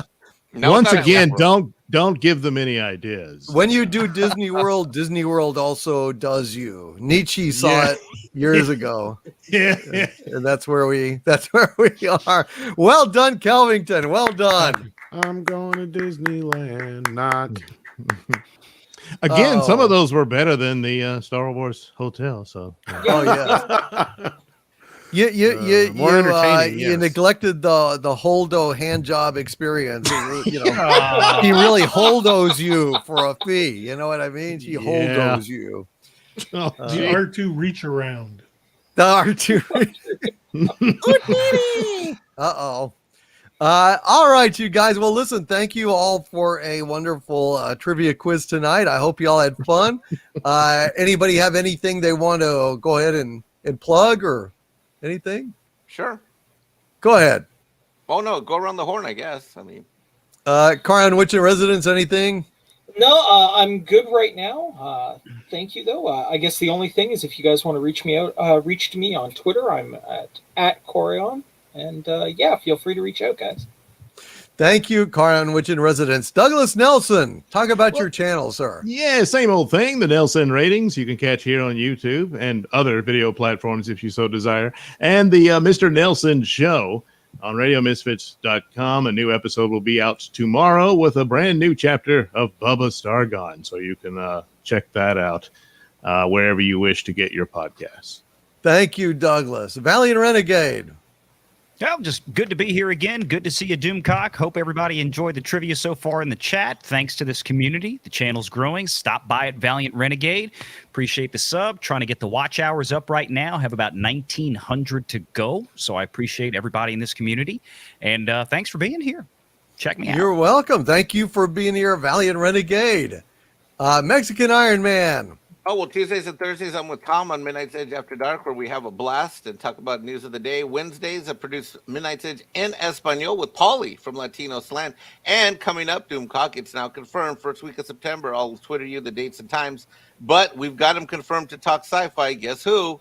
No, Once it's not again, that don't give them any ideas. When you do Disney World also does you. Nietzsche saw Yeah. it years ago. Yeah. And that's where we are. Well done, Kelvington. Well done. I'm going to Disneyland. Not. Again, some Oh. of those were better than the Star Wars Hotel. So Oh yeah. More entertaining, You yes. neglected the Holdo hand job experience. You know, Oh. he really holdos you for a fee. You know what I mean? He Yeah. holdos you. Oh, The gee. R2 reach around. The R2. Uh-oh. All right, you guys. Well, listen, thank you all for a wonderful trivia quiz tonight. I hope you all had fun. Anybody have anything they want to go ahead and plug or anything? Sure. Go ahead. Oh no, go around the horn. I guess. I mean, Car on Witch in Residence, anything? No, I'm good right now. Thank you, though. I guess the only thing is if you guys want to reach me out, reach to me on Twitter. I'm at Corion. And yeah, feel free to reach out, guys. Thank you, Car on Witch in Residence. Douglas Nelson, talk about your channel, sir. Yeah, same old thing. The Nelson ratings you can catch here on YouTube and other video platforms if you so desire. And the Mr. Nelson Show on RadioMisfits.com. A new episode will be out tomorrow with a brand new chapter of Bubba Stargone. So you can check that out wherever you wish to get your podcasts. Thank you, Douglas. Valiant Renegade. Well, just good to be here again. Good to see you, Doomcock. Hope everybody enjoyed the trivia so far in the chat. Thanks to this community. The channel's growing. Stop by at Valiant Renegade. Appreciate the sub. Trying to get the watch hours up right now. Have about 1,900 to go. So I appreciate everybody in this community. And thanks for being here. Check me out. You're welcome. Thank you for being here, Valiant Renegade. Mexican Iron Man. Oh, well, Tuesdays and Thursdays, I'm with Tom on Midnight's Edge After Dark, where we have a blast and talk about news of the day. Wednesdays, I produce Midnight's Edge in Espanol with Paulie from Latino Slant. And coming up, Doomcock, it's now confirmed, first week of September. I'll Twitter you the dates and times. But we've got him confirmed to talk sci-fi. Guess who?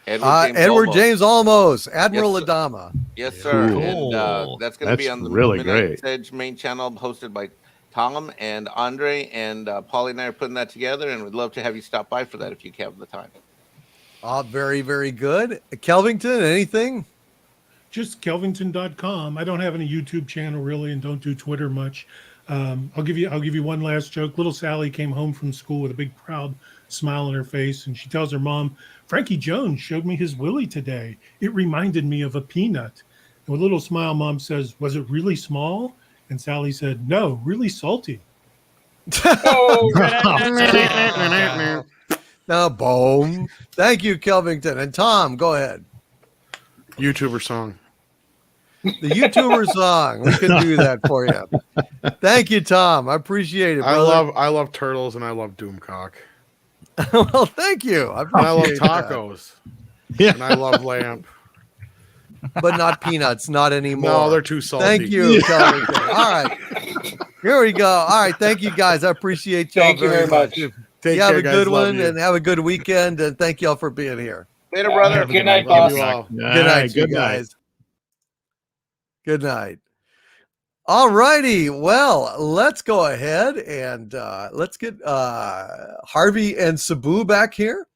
Edward James Olmos, Admiral Yes, sir. Adama. Yes, sir. Cool. And that's going to be on the really Midnight's great. Edge main channel, hosted by Tom and Andre, and Paulie and I are putting that together, and we'd love to have you stop by for that if you have the time. Very, very good. Kelvington, anything? Just kelvington.com. I don't have any YouTube channel really, and don't do Twitter much. I'll give you one last joke. Little Sally came home from school with a big proud smile on her face, and she tells her mom, "Frankie Jones showed me his willy today. It reminded me of a peanut." And with a little smile, mom says, "Was it really small?" And Sally said, "No, really salty." Oh, Now, boom. Thank you, Kelvington. And Tom, go ahead. YouTuber song. The YouTuber song. We can do that for you. Thank you, Tom. I appreciate it. Brother. I love turtles and I love Doomcock. Well, thank you. I And I love appreciate that. tacos. Yeah. And I love lamp. But not peanuts, not anymore. No, they're too salty. Thank you, Kelvington. All right. Here we go. All right. Thank you, guys. I appreciate y'all Thank you very much. Take You have care, a guys. good Love one you. and have a good weekend. And thank y'all for being here. Later, brother. Good night, Love boss. you all. Good night, you Good night. guys. Good night. All righty. Well, let's go ahead and let's get Harvey and Sabu back here.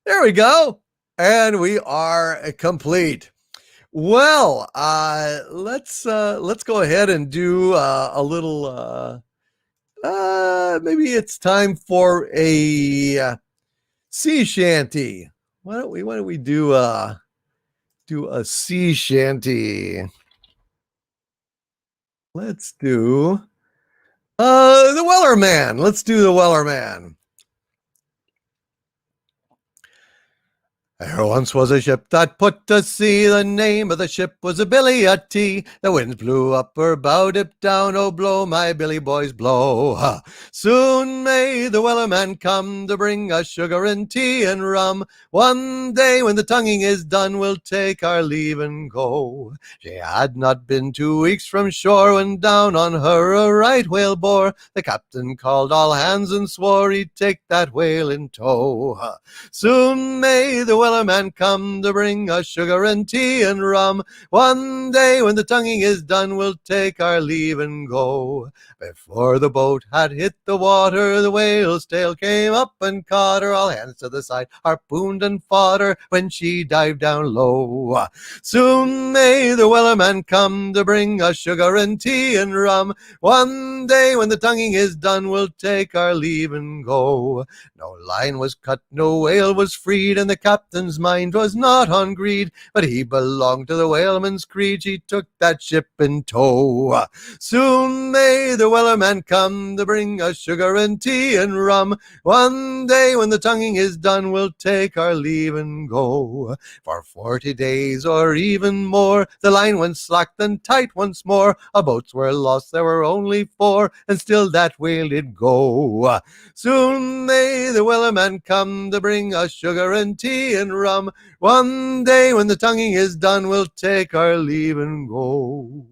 There we go. And we are complete. Well, let's go ahead and do a little maybe it's time for a sea shanty. Why don't we do a sea shanty? Let's do the Weller Man. Let's do the Weller Man. There once was a ship that put to sea. The name of the ship was a Billy a T. The wind blew up her bow, dip down, oh blow, my Billy boys blow. Ha. Soon may the Weller Man come to bring us sugar and tea and rum. One day when the tonguing is done, we'll take our leave and go. She had not been 2 weeks from shore when down on her a right whale bore. The captain called all hands and swore he'd take that whale in tow. Ha. Soon may the Weller Man come to bring us sugar and tea and rum. One day when the tonguing is done, we'll take our leave and go. Before the boat had hit the water, the whale's tail came up and caught her. All hands to the side, harpooned and fought her when she dived down low. Soon may the Weller Man come to bring us sugar and tea and rum. One day when the tonguing is done, we'll take our leave and go. No line was cut, no whale was freed, and the captain's mind was not on greed, but he belonged to the whaleman's creed. He took that ship in tow. Soon may the Weller Man come to bring us sugar and tea and rum. One day when the tonguing is done, we'll take our leave and go. For 40 days or even more, the line went slack then tight once more. Our boats were lost, there were only 4, and still that whale did go. Soon may the Weller Man come to bring us sugar and tea and rum. One day when the tonguing is done, we'll take our leave and go.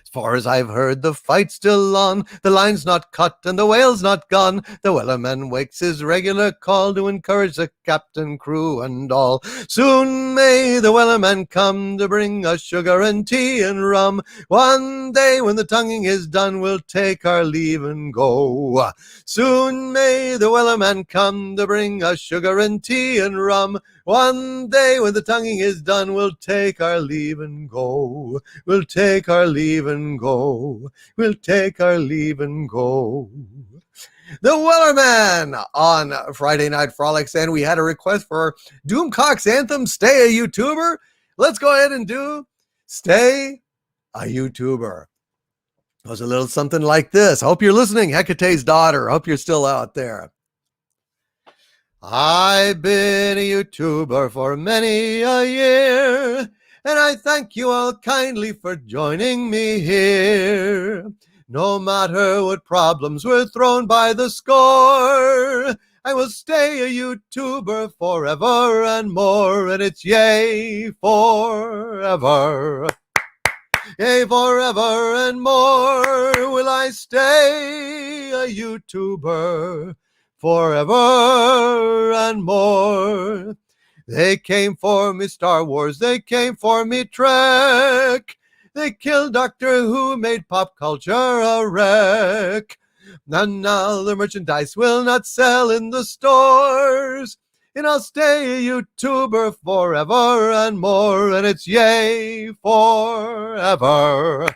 As far as I've heard, the fight's still on. The line's not cut and the whale's not gone. The Wellerman wakes his regular call to encourage the captain, crew, and all. Soon may the Wellerman come to bring us sugar and tea and rum. One day when the tonguing is done, we'll take our leave and go. Soon may the Wellerman come to bring us sugar and tea and rum. One day when the tonguing is done, we'll take our leave and go. We'll take our leave and go. We'll take our leave and go. the Wellerman on Friday Night Frolics, and we had a request for Doomcock's anthem, Stay a YouTuber. Let's go ahead and do Stay a YouTuber. It was a little something like this. I hope you're listening, Hecate's daughter. I hope you're still out there. I've been a YouTuber for many a year, and I thank you all kindly for joining me here. No matter what problems were thrown by the score, I will stay a YouTuber forever and more, and it's yay forever. Yea, forever and more will I stay a YouTuber, forever and more. They came for me Star Wars, they came for me Trek. They killed Doctor Who, made pop culture a wreck. And now the merchandise will not sell in the stores. And I'll stay a YouTuber forever and more, and it's yay forever.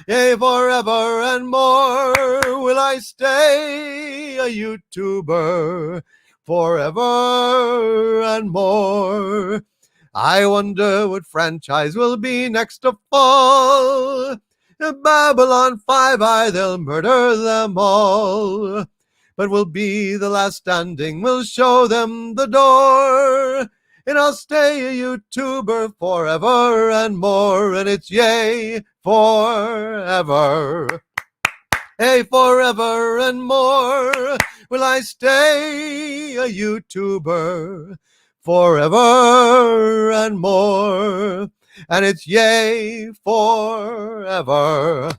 Yea, forever and more will I stay a YouTuber, forever and more. I wonder what franchise will be next to fall. Babylon 5, they'll murder them all. But we'll be the last standing, we'll show them the door. And I'll stay a YouTuber forever and more, and it's yay forever. Hey, forever and more will I stay a YouTuber, forever and more, and it's yay forever.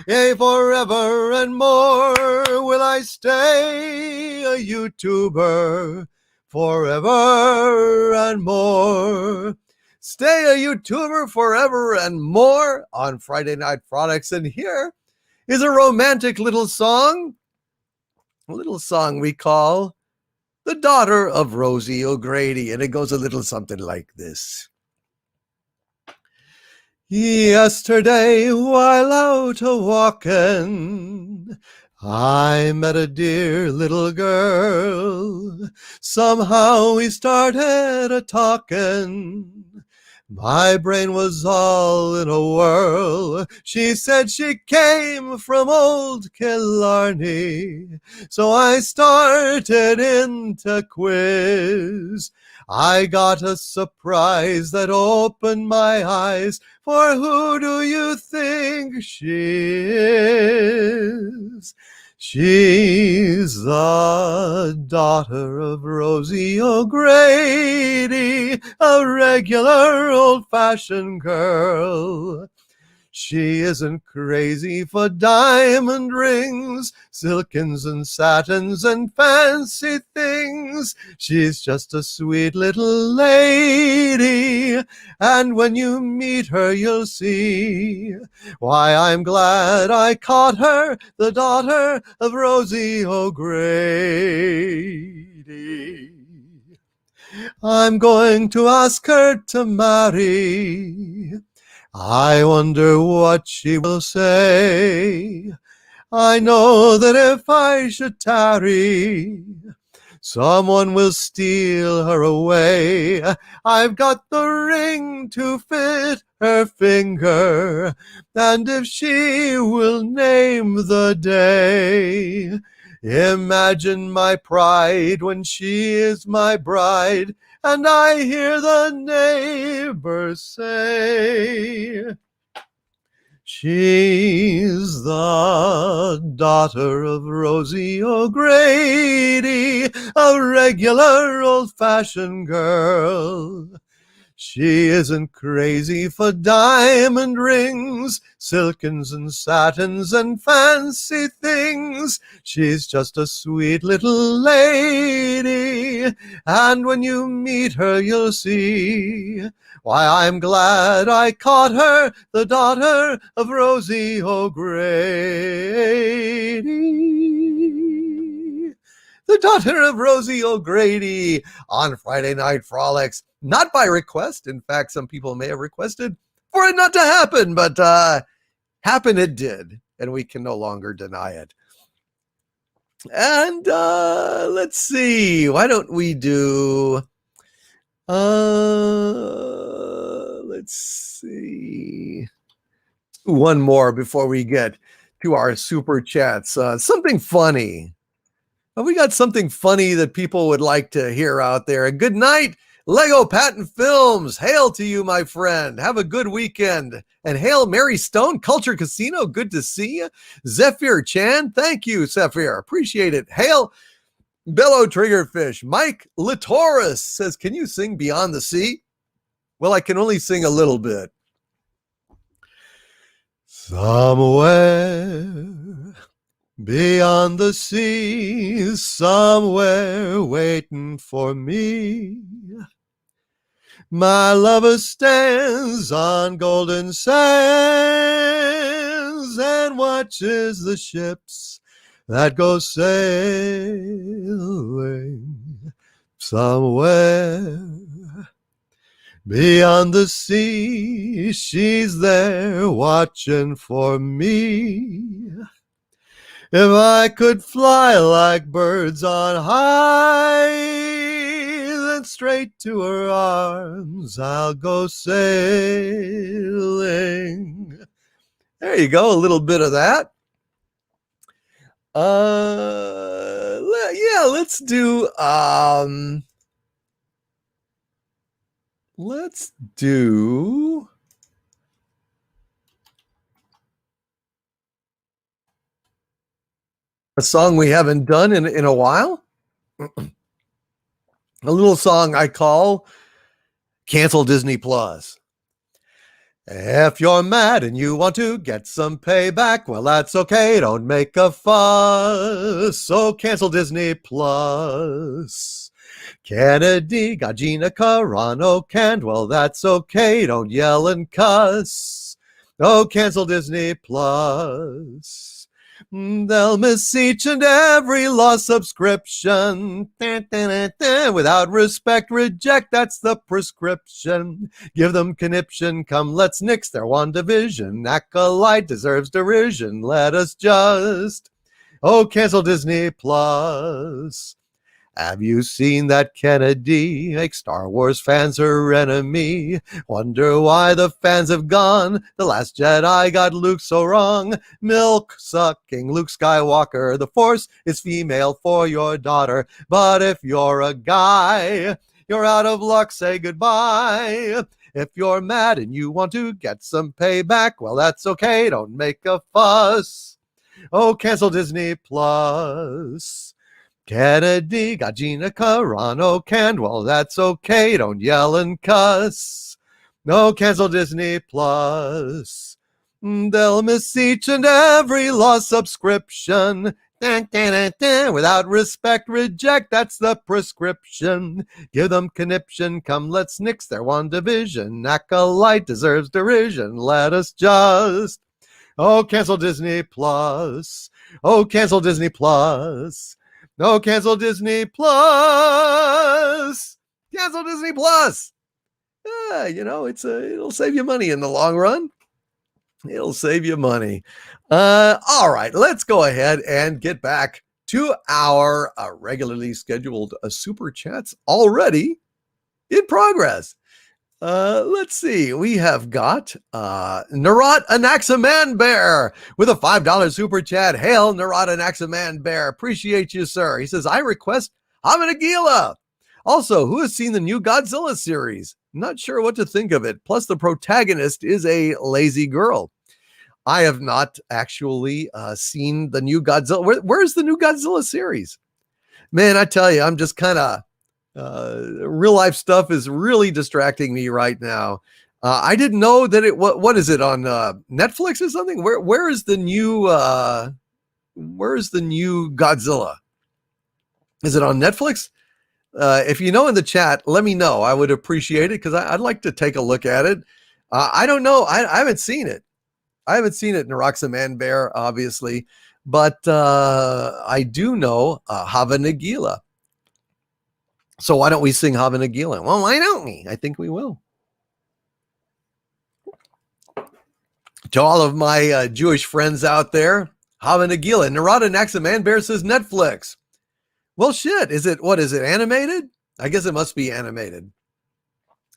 Yea, forever and more will I stay a YouTuber, forever and more. Stay a YouTuber forever and more on Friday Night Frolics. And here is a romantic little song we call The Daughter of Rosie O'Grady. And it goes a little something like this. Yesterday, while out a-walking, I met a dear little girl. Somehow we started a-talking. My brain was all in a whirl. She said she came from old Killarney, so I started into quiz. I got a surprise that opened my eyes, for who do you think she is? She's the daughter of Rosie O'Grady, a regular old-fashioned girl. She isn't crazy for diamond rings, silkins and satins and fancy things. She's just a sweet little lady, and when you meet her you'll see why I'm glad I caught her, the daughter of Rosie O'Grady. I'm going to ask her to marry. I wonder what she will say. I know that if I should tarry, someone will steal her away. I've got the ring to fit her finger, and if she will name the day, imagine my pride when she is my bride, and I hear the neighbors say, she's the daughter of Rosie O'Grady, a regular old-fashioned girl. She isn't crazy for diamond rings, silkins and satins and fancy things. She's just a sweet little lady, and when you meet her you'll see why I'm glad I caught her, the daughter of Rosie O'Grady. The daughter of Rosie O'Grady on Friday Night Frolics. Not by request. In fact, some people may have requested for it not to happen, but happen it did, and we can no longer deny it. And let's see. Why don't we do let's see. One more before we get to our super chats. Something funny. We got something funny that people would like to hear out there. Good night, Lego Patent Films. Hail to you, my friend. Have a good weekend. And hail Mary Stone, Culture Casino. Good to see you. Zephyr Chan. Thank you, Zephyr. Appreciate it. Hail Bellow Triggerfish. Mike Latoris says, can you sing Beyond the Sea? Well, I can only sing a little bit. Somewhere beyond the sea, somewhere waiting for me, my lover stands on golden sands and watches the ships that go sailing. Somewhere beyond the sea, she's there watching for me. If I could fly like birds on high, then straight to her arms I'll go sailing. There you go, a little bit of that. Yeah, let's do a song we haven't done in a while. A little song I call Cancel Disney Plus. If you're mad and you want to get some payback, well, that's okay. Don't make a fuss. So cancel Disney Plus. Kennedy got Gina Carano canned. Well, that's okay. Don't yell and cuss. Oh, cancel Disney Plus. They'll miss each and every lost subscription. Without respect, reject, that's the prescription. Give them conniption, come let's nix their WandaVision. Acolyte deserves derision, let us just, oh, cancel Disney Plus. Have you seen that Kennedy make Star Wars fans her enemy? Wonder why the fans have gone. The Last Jedi got Luke so wrong. Milk-sucking Luke Skywalker. The Force is female for your daughter. But if you're a guy, you're out of luck, say goodbye. If you're mad and you want to get some payback, well, that's okay. Don't make a fuss. Oh, cancel Disney Plus. Kennedy got Gina Carano canned. Well, that's okay. Don't yell and cuss. No, cancel Disney Plus. They'll miss each and every lost subscription. Without respect, reject, that's the prescription. Give them conniption, come let's nix their WandaVision. Acolyte deserves derision, let us just, oh, cancel Disney Plus. Oh, cancel Disney Plus. No, cancel Disney Plus. Cancel Disney Plus. It'll save you money in the long run. It'll save you money. All right, let's go ahead and get back to our regularly scheduled super chats already in progress. Let's see. We have got Narat Anaxaman Bear with a $5 super chat. Hail, Narat Anaxaman Bear. Appreciate you, sir. He says, I request Hamanagila. Also, who has seen the new Godzilla series? Not sure what to think of it. Plus, the protagonist is a lazy girl. I have not actually seen the new Godzilla. Where's the new Godzilla series? Man, I tell you, I'm just kind of real life stuff is really distracting me right now. I didn't know that what is it on Netflix or something? Where is the new Godzilla? Is it on Netflix? If you know in the chat, let me know. I would appreciate it because I'd like to take a look at it. I don't know. I haven't seen it. I haven't seen it in Roxaman Bear, obviously, but I do know Hava Nagila. So why don't we sing Hava Nagila? Well, why don't we? I think we will. To all of my Jewish friends out there, Hava Nagila, Narada Naxaman Bear says Netflix. Well, shit. What is it, animated? I guess it must be animated.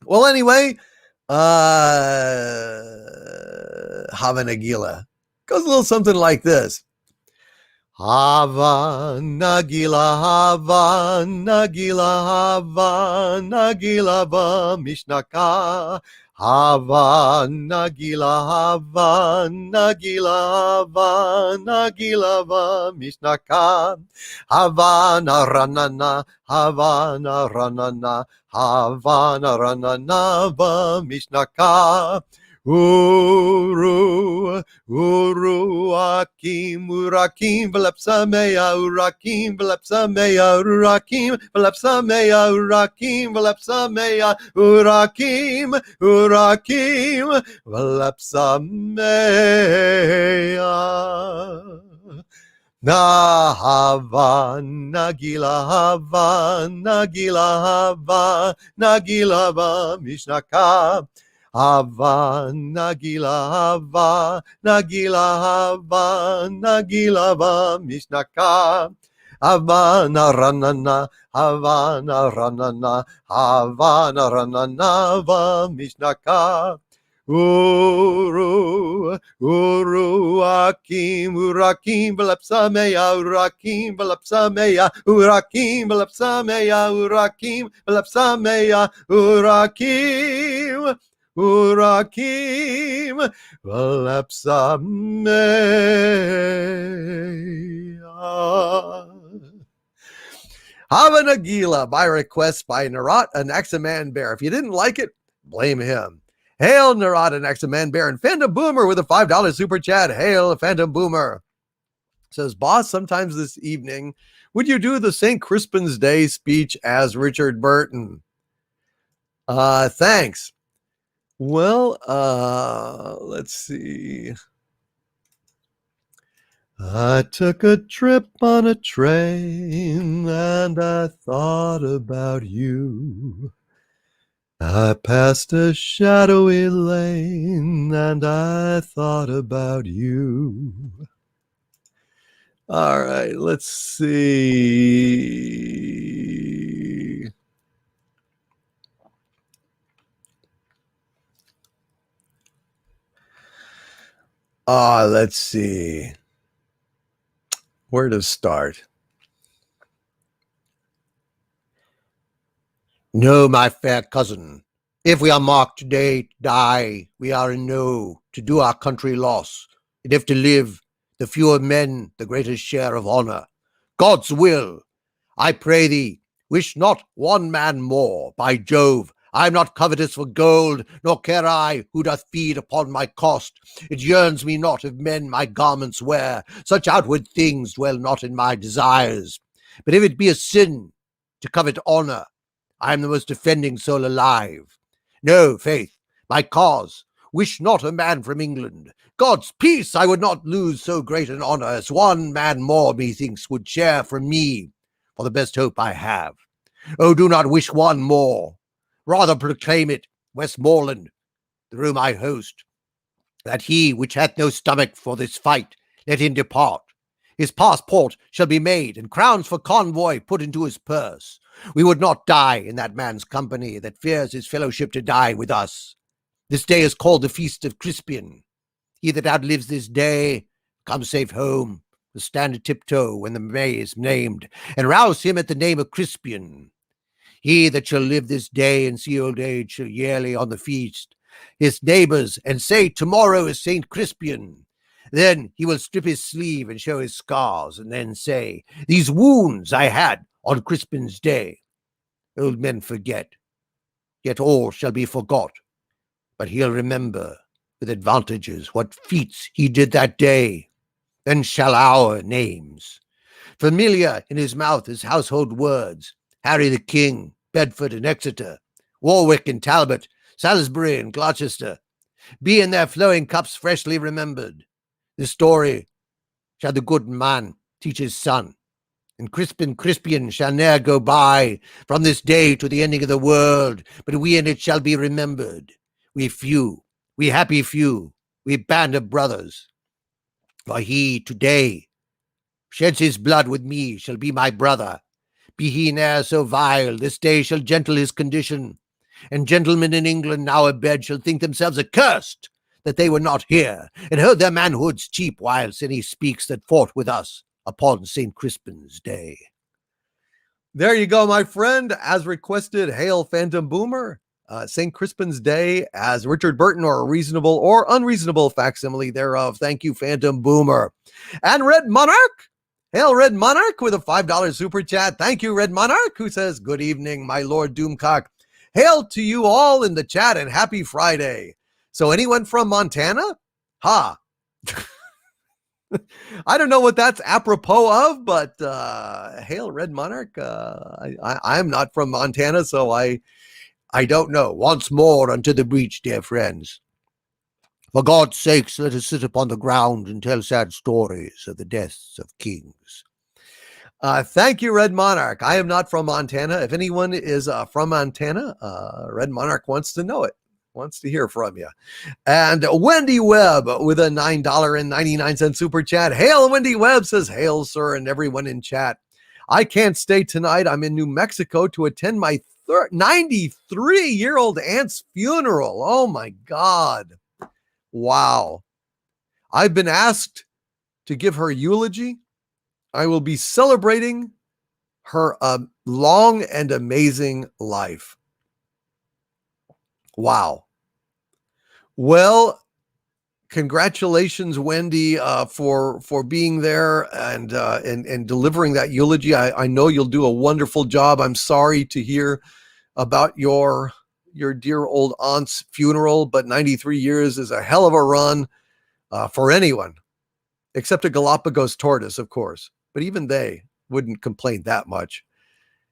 Well, anyway, Hava Nagila goes a little something like this. Hava Nagila, Hava Nagila, Hava Nagila ba Mishnaka. Hava Nagila, Hava Nagila, Hava Nagila ba Mishnaka. Havana Ranana, Havana Ranana, Havana Ranana ba Mishnaka. Uru, Uru, Akim, Urakim, Velepsamea, Urakim, Velepsamea, Urakim, Velepsamea, Urakim, Velepsamea, Urakim, Urakim, Velepsamea. Na hava nagila hava nagila hava nagila ba mishnaka. Hava nagila hava nagila hava nagila ba mishnaka. Havana ranana Havana ranana Havana ranana va mishnaka. Uru, Uru, Akim, Urakim, Velepsamea, Urakim, Velepsamea, Urakim, Velepsamea, Urakim, Velepsamea, Urakim, Urakim, Velepsamea. Hava Nagila, by request by Narat and Axaman Bear. If you didn't like it, blame him. Hail, Narada and X-Man Bear, and Phantom Boomer with a $5 super chat. Hail, Phantom Boomer. Says, boss, sometimes this evening, would you do the St. Crispin's Day speech as Richard Burton? Thanks. Well, let's see. I took a trip on a train and I thought about you. I passed a shadowy lane and I thought about you. All right, let's see. Let's see. Where to start? No, my fair cousin, if we are marked today to die, we are in no to do our country loss, and if to live, the fewer men, the greater share of honor. God's will, I pray thee, wish not one man more. By Jove, I am not covetous for gold, nor care I who doth feed upon my cost. It yearns me not if men my garments wear, such outward things dwell not in my desires. But if it be a sin to covet honor, I am the most offending soul alive. No, faith, my cause, wish not a man from England. God's peace, I would not lose so great an honor as one man more, methinks, would share from me, for the best hope I have. Oh, do not wish one more. Rather proclaim it, Westmoreland, the room I host, that he which hath no stomach for this fight, let him depart. His passport shall be made, and crowns for convoy put into his purse. We would not die in that man's company that fears his fellowship to die with us. This day is called the Feast of Crispian. He that outlives this day, come safe home, will stand a tiptoe when the May is named, and rouse him at the name of Crispian. He that shall live this day and see old age shall yearly on the feast his neighbors, and say, tomorrow is St. Crispian. Then he will strip his sleeve and show his scars, and then say, these wounds I had on Crispin's day. Old men forget, yet all shall be forgot. But he'll remember with advantages what feats he did that day. Then shall our names, familiar in his mouth as household words, Harry the King, Bedford and Exeter, Warwick and Talbot, Salisbury and Gloucester, be in their flowing cups freshly remembered. This story shall the good man teach his son, and Crispian shall ne'er go by from this day to the ending of the world, but we in it shall be remembered. We few, we happy few, we band of brothers. For he today sheds his blood with me shall be my brother. Be he ne'er so vile, this day shall gentle his condition. And gentlemen in England now abed shall think themselves accursed that they were not here, and heard their manhoods cheap whilst any speaks that fought with us upon St. Crispin's day. There you go, my friend. As requested, hail Phantom Boomer. St. Crispin's Day as Richard Burton, or a reasonable or unreasonable facsimile thereof. Thank you, Phantom Boomer. And Red Monarch. Hail Red Monarch with a $5 super chat. Thank you, Red Monarch, who says, good evening, my Lord Doomcock. Hail to you all in the chat and happy Friday. So anyone from Montana? Ha. I don't know what that's apropos of, but hail Red Monarch. I'm not from Montana, so I don't know. Once more unto the breach, dear friends. For God's sakes, let us sit upon the ground and tell sad stories of the deaths of kings. Thank you, Red Monarch. I am not from Montana. If anyone is from Montana, Red Monarch wants to know it, wants to hear from you. And Wendy Webb with a $9.99 super chat. Hail, Wendy Webb says, hail, sir, and everyone in chat. I can't stay tonight. I'm in New Mexico to attend my 93-year-old aunt's funeral. Oh, my God. Wow. I've been asked to give her eulogy. I will be celebrating her long and amazing life. Wow. Well, congratulations, Wendy, for being there and delivering that eulogy. I know you'll do a wonderful job. I'm sorry to hear about your dear old aunt's funeral, but 93 years is a hell of a run for anyone, except a Galapagos tortoise, of course. But even they wouldn't complain that much.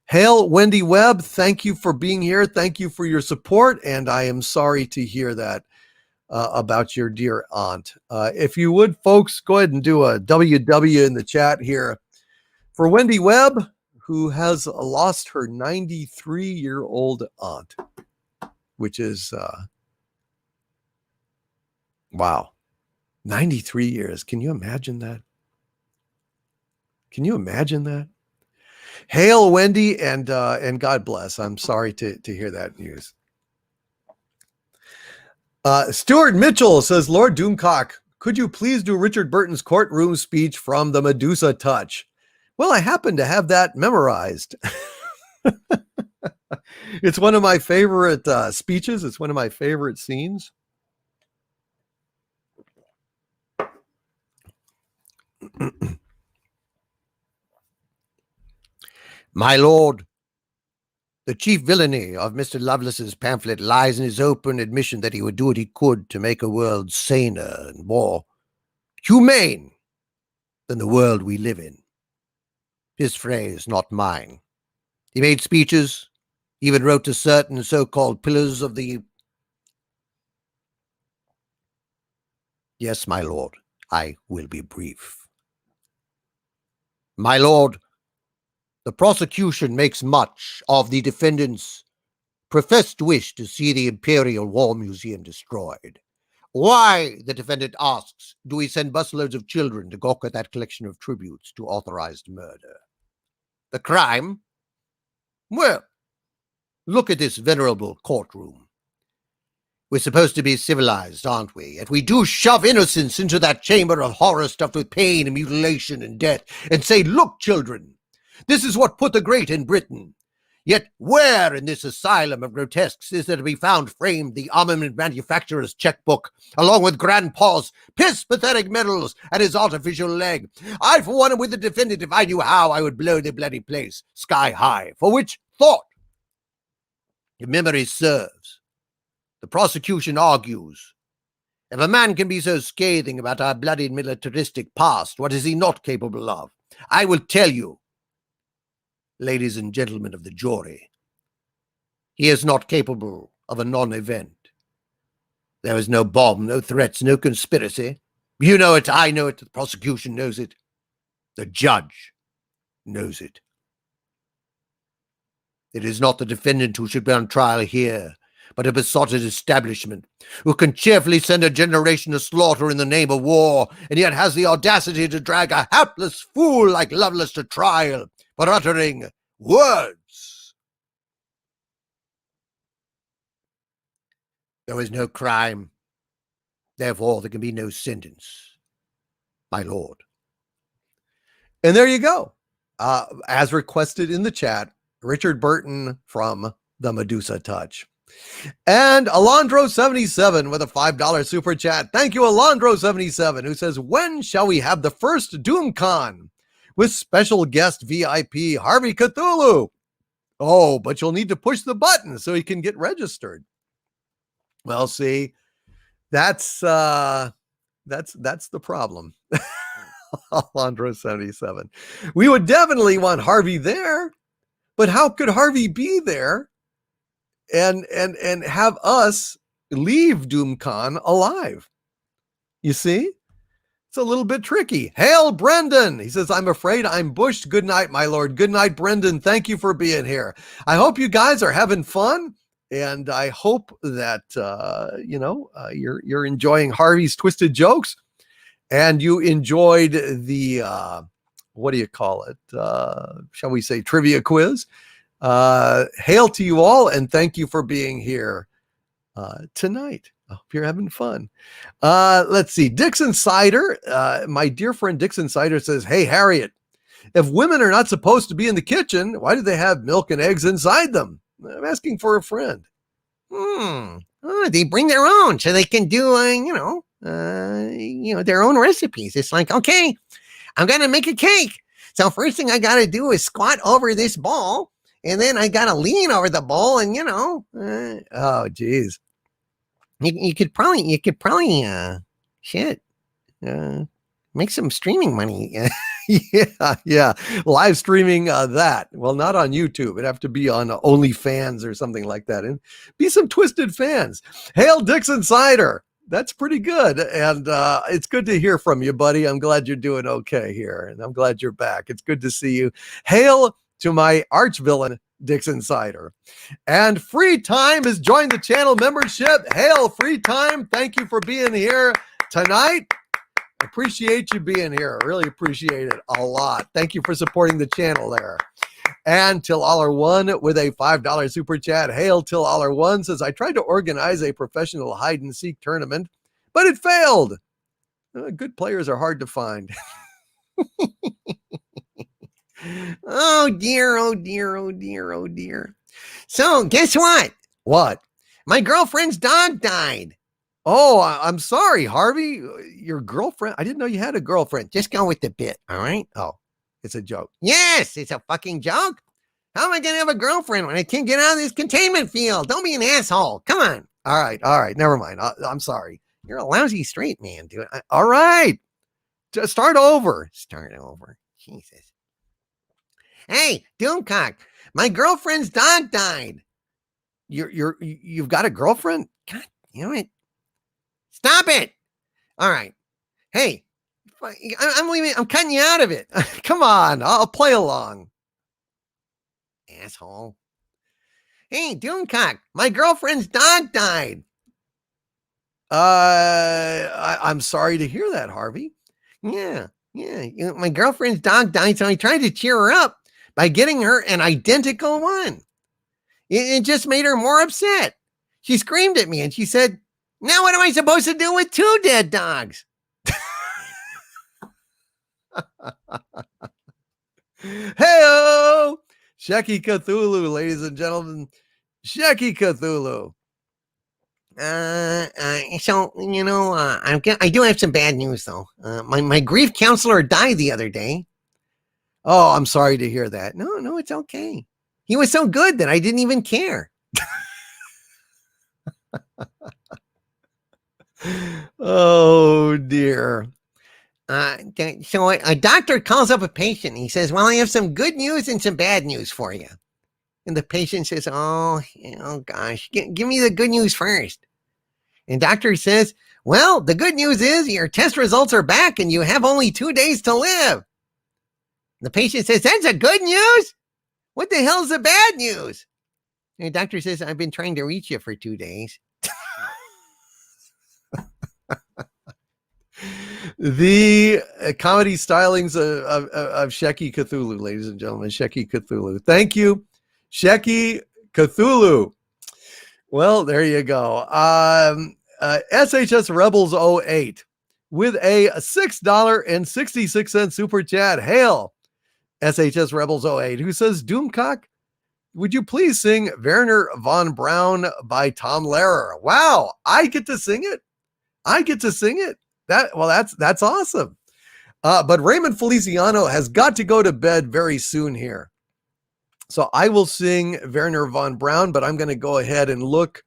Hail, Wendy Webb. Thank you for being here. Thank you for your support. And I am sorry to hear that about your dear aunt. If you would, folks, go ahead and do a WW in the chat here for Wendy Webb, who has lost her 93-year-old aunt, which is, wow, 93 years. Can you imagine that? Can you imagine that? Hail, Wendy, and God bless. I'm sorry to hear that news. Stuart Mitchell says, Lord Doomcock, could you please do Richard Burton's courtroom speech from the Medusa Touch? Well, I happen to have that memorized. It's one of my favorite speeches. It's one of my favorite scenes. My lord, the chief villainy of Mr. Lovelace's pamphlet lies in his open admission that he would do what he could to make a world saner and more humane than the world we live in. His phrase, not mine. He made speeches, even wrote to certain so-called pillars of the... Yes, my lord, I will be brief. My lord, the prosecution makes much of the defendant's professed wish to see the Imperial War Museum destroyed. Why, the defendant asks, do we send busloads of children to gawk at that collection of tributes to authorized murder? The crime? Well, look at this venerable courtroom. We're supposed to be civilized, aren't we? Yet we do shove innocence into that chamber of horror stuffed with pain and mutilation and death and say, look, children, this is what put the great in Britain. Yet where in this asylum of grotesques is there to be found framed the armament manufacturer's checkbook, along with Grandpa's piss-pathetic medals and his artificial leg? I, for one, am with the defendant. If I knew how, I would blow the bloody place sky high. For which thought, if memory serves, the prosecution argues, if a man can be so scathing about our bloody militaristic past, what is he not capable of? I will tell you, ladies and gentlemen of the jury, he is not capable of a non-event. There is no bomb, no threats, no conspiracy. You know it, I know it, the prosecution knows it. The judge knows it. It is not the defendant who should be on trial here, but a besotted establishment who can cheerfully send a generation to slaughter in the name of war, and yet has the audacity to drag a hapless fool like Lovelace to trial for uttering words. There is no crime, therefore there can be no sentence, my lord. And there you go. As requested in the chat, Richard Burton from the Medusa Touch. And Alondro77 with a $5 super chat. Thank you, Alondro77, who says, when shall we have the first DoomCon with special guest VIP Harvey Cthulhu? Oh, but you'll need to push the button so he can get registered. Well, see, that's the problem. Alondro77. We would definitely want Harvey there, but how could Harvey be there and have us leave DoomCon alive? You see? It's a little bit tricky. Hail, Brendan. He says, I'm afraid I'm bushed. Good night, my lord. Good night, Brendan. Thank you for being here. I hope you guys are having fun, and I hope that you're enjoying Harvey's twisted jokes, and you enjoyed the what do you call it? Shall we say trivia quiz? Hail to you all, and thank you for being here tonight. I hope you're having fun. Let's see. Dixon Cider, my dear friend Dixon Cider says, hey, Harriet, if women are not supposed to be in the kitchen, why do they have milk and eggs inside them? I'm asking for a friend. They bring their own so they can do, their own recipes. It's like, okay, I'm going to make a cake. So first thing I got to do is squat over this bowl, and then I got to lean over the bowl and, oh, geez. You could probably make some streaming money. yeah. Live streaming that. Well, not on YouTube. It'd have to be on OnlyFans or something like that. And be some twisted fans. Hail Dixon Cider. That's pretty good. And it's good to hear from you, buddy. I'm glad you're doing okay here. And I'm glad you're back. It's good to see you. Hail to my arch villain, Dixon Cider. And Free Time has joined the channel membership. Hail, Free Time. Thank you for being here tonight. Appreciate you being here. Really appreciate it a lot. Thank you for supporting the channel there. And Till Aller One with a $5 super chat. Hail Till Aller One says, I tried to organize a professional hide and seek tournament, but it failed. Good players are hard to find. Oh dear, oh dear, oh dear, oh dear. So guess what? What? My girlfriend's dog died. Oh, I'm sorry, Harvey. Your girlfriend? I didn't know you had a girlfriend. Just go with the bit, all right? Oh, it's a joke. Yes, it's a fucking joke. How am I going to have a girlfriend when I can't get out of this containment field? Don't be an asshole. Come on. All right. Never mind. I'm sorry. You're a lousy straight man, dude. All right. Just start over. Jesus. Hey, Doomcock, my girlfriend's dog died. You've got a girlfriend? God damn it. Stop it. All right. Hey, I'm leaving. I'm cutting you out of it. Come on. I'll play along. Asshole. Hey, Doomcock, my girlfriend's dog died. I'm sorry to hear that, Harvey. Yeah. My girlfriend's dog died, so I tried to cheer her up by getting her an identical one. It just made her more upset. She screamed at me and she said, now what am I supposed to do with two dead dogs? Hey-o! Shecky Cthulhu, ladies and gentlemen. Shecky Cthulhu. I do have some bad news, though. My grief counselor died the other day. Oh, I'm sorry to hear that. No, it's okay. He was so good that I didn't even care. Oh, dear. So a doctor calls up a patient. He says, well, I have some good news and some bad news for you. And the patient says, oh gosh, give me the good news first. And doctor says, well, the good news is your test results are back and you have only 2 days to live. The patient says, that's a good news? What the hell's the bad news? The doctor says I've been trying to reach you for 2 days. The comedy stylings of Sheki Cthulhu, ladies and gentlemen. Sheki Cthulhu. Thank you, Sheki Cthulhu. Well, there you go. SHS Rebels 08 with a $6.66 super chat. Hail, SHS Rebels 08, who says, Doomcock, would you please sing Werner von Braun by Tom Lehrer? Wow, I get to sing it. That's awesome. But Raymond Feliciano has got to go to bed very soon here. So I will sing Werner von Braun, but I'm going to go ahead and look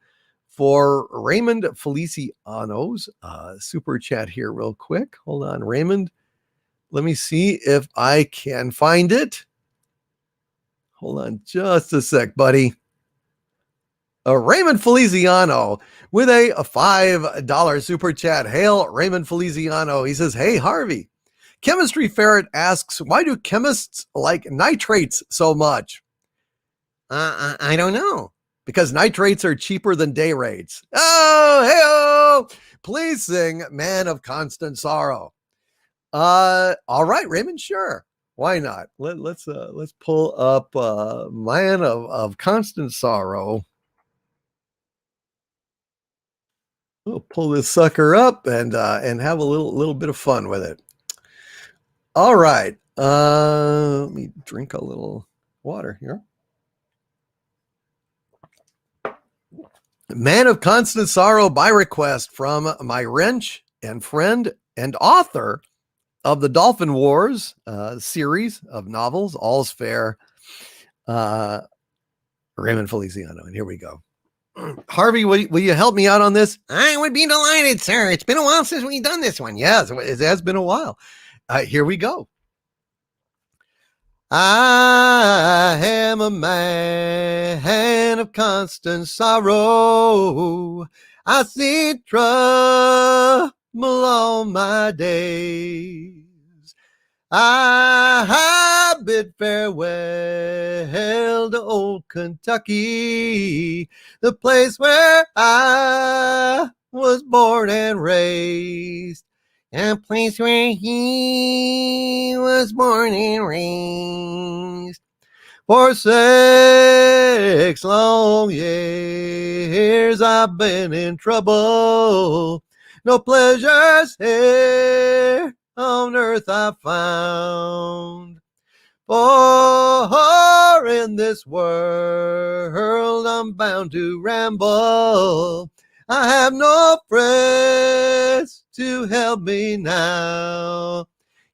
for Raymond Feliciano's super chat here real quick. Hold on, Raymond. Let me see if I can find it. Hold on just a sec, buddy. Raymond Feliciano with a $5 super chat. Hail, Raymond Feliciano. He says, hey, Harvey. Chemistry Ferret asks, why do chemists like nitrates so much? I don't know. Because nitrates are cheaper than day rates. Oh, hey, please sing Man of Constant Sorrow. All right, Raymond, sure. Why not? Let's pull up Man of Constant Sorrow. We'll pull this sucker up and have a little bit of fun with it. All right. Let me drink a little water here. Man of Constant Sorrow by request from my wrench and friend and author of the Dolphin Wars series of novels, All's Fair, Raymond Feliciano. And here we go. Harvey, will you help me out on this? I would be delighted, sir. It's been a while since we've done this one. Yes, it has been a while. Here we go. I am a man of constant sorrow. I see trouble all my days. I bid farewell to old Kentucky, the place where I was born and raised. A place where he was born and raised. For 6 long years I've been in trouble. No pleasures here on earth I found. For in this world I'm bound to ramble. I have no friends to help me now.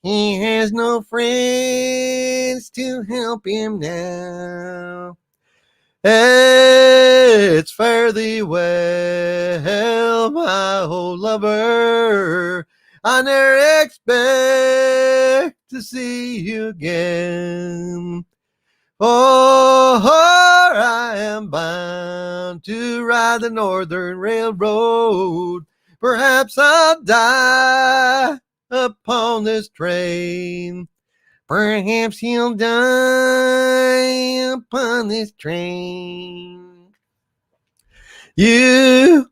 He has no friends to help him now. It's fare thee well, my old lover. I never expect to see you again. For I am bound to ride the Northern Railroad. Perhaps I'll die upon this train. Perhaps he'll die upon this train. You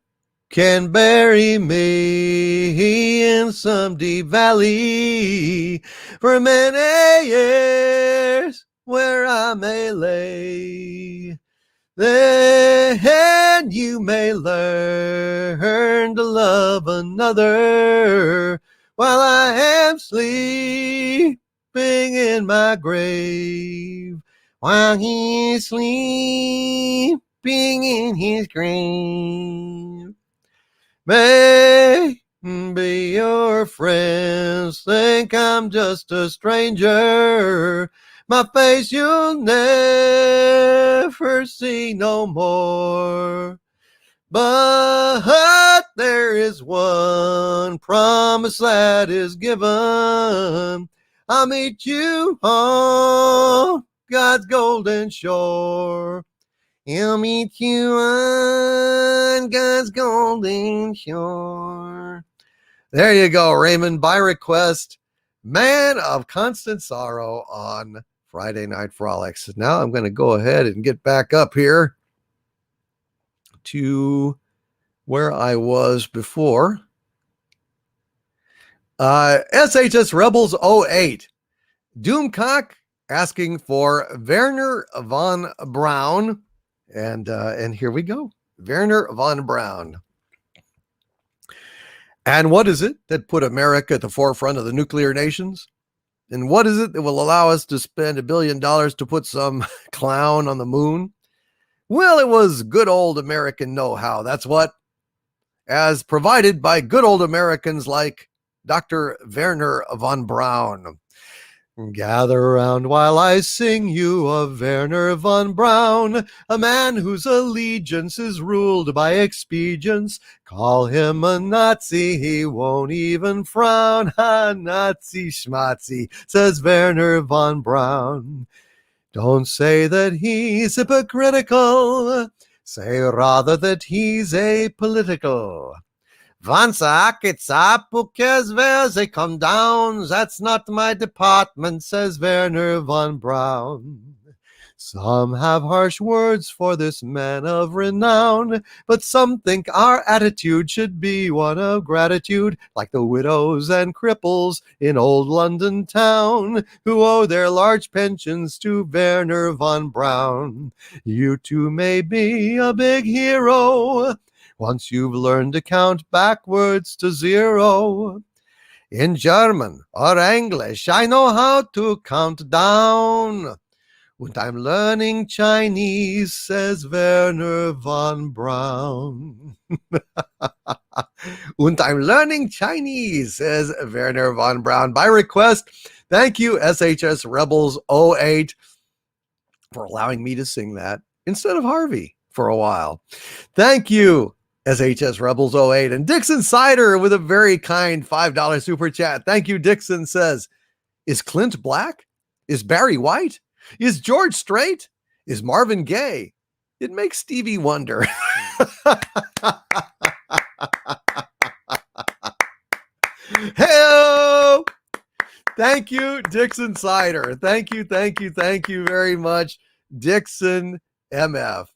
can bury me in some deep valley for many years where I may lay. Then you may learn to love another while I am sleeping in my grave. While he is sleeping in his grave. Maybe your friends think I'm just a stranger. My face you'll never see no more. But there is one promise that is given. I'll meet you on God's golden shore. He'll meet you on God's golden shore. There you go, Raymond, by request. Man of Constant Sorrow on Friday Night Frolics. Now I'm going to go ahead and get back up here to where I was before. SHS Rebels 08. Doomcock asking for Werner von Braun. And here we go. Werner von Braun. And what is it that put America at the forefront of the nuclear nations? And what is it that will allow us to spend $1 billion to put some clown on the moon? Well, it was good old American know-how. That's what, as provided by good old Americans like Dr. Werner von Braun. Gather around while I sing you of Werner von Braun, a man whose allegiance is ruled by expedience. Call him a Nazi, he won't even frown. Ha, Nazi schmatzi, says Werner von Braun. Don't say that he's hypocritical, say rather that he's apolitical. Once it's up, who cares where they come down? That's not my department, says Werner von Braun. Some have harsh words for this man of renown, but some think our attitude should be one of gratitude, like the widows and cripples in old London town, who owe their large pensions to Werner von Braun. You too may be a big hero, once you've learned to count backwards to 0. In German or English, I know how to count down. And I'm learning Chinese, says Werner von Braun. And I'm learning Chinese, says Werner von Braun. By request, thank you, SHS Rebels 08, for allowing me to sing that instead of Harvey for a while. Thank you, SHS Rebels 08. And Dixon Sider with a very kind $5 super chat. Thank you, Dixon says, is Clint black? Is Barry white? Is George straight? Is Marvin gay? It makes Stevie wonder. Hey, thank you, Dixon Sider. Thank you very much, Dixon MF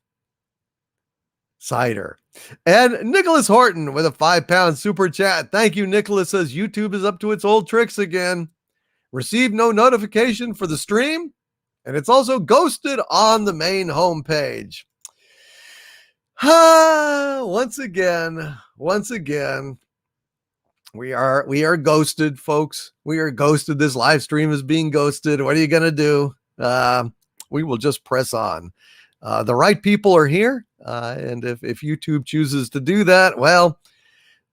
Cider. And Nicholas Horton with a £5 super chat. Thank you, Nicholas. Says YouTube is up to its old tricks again. Received no notification for the stream, and it's also ghosted on the main homepage. Once again, we are ghosted, folks. We are ghosted. This live stream is being ghosted. What are you gonna do? We will just press on. The right people are here. And if YouTube chooses to do that, well,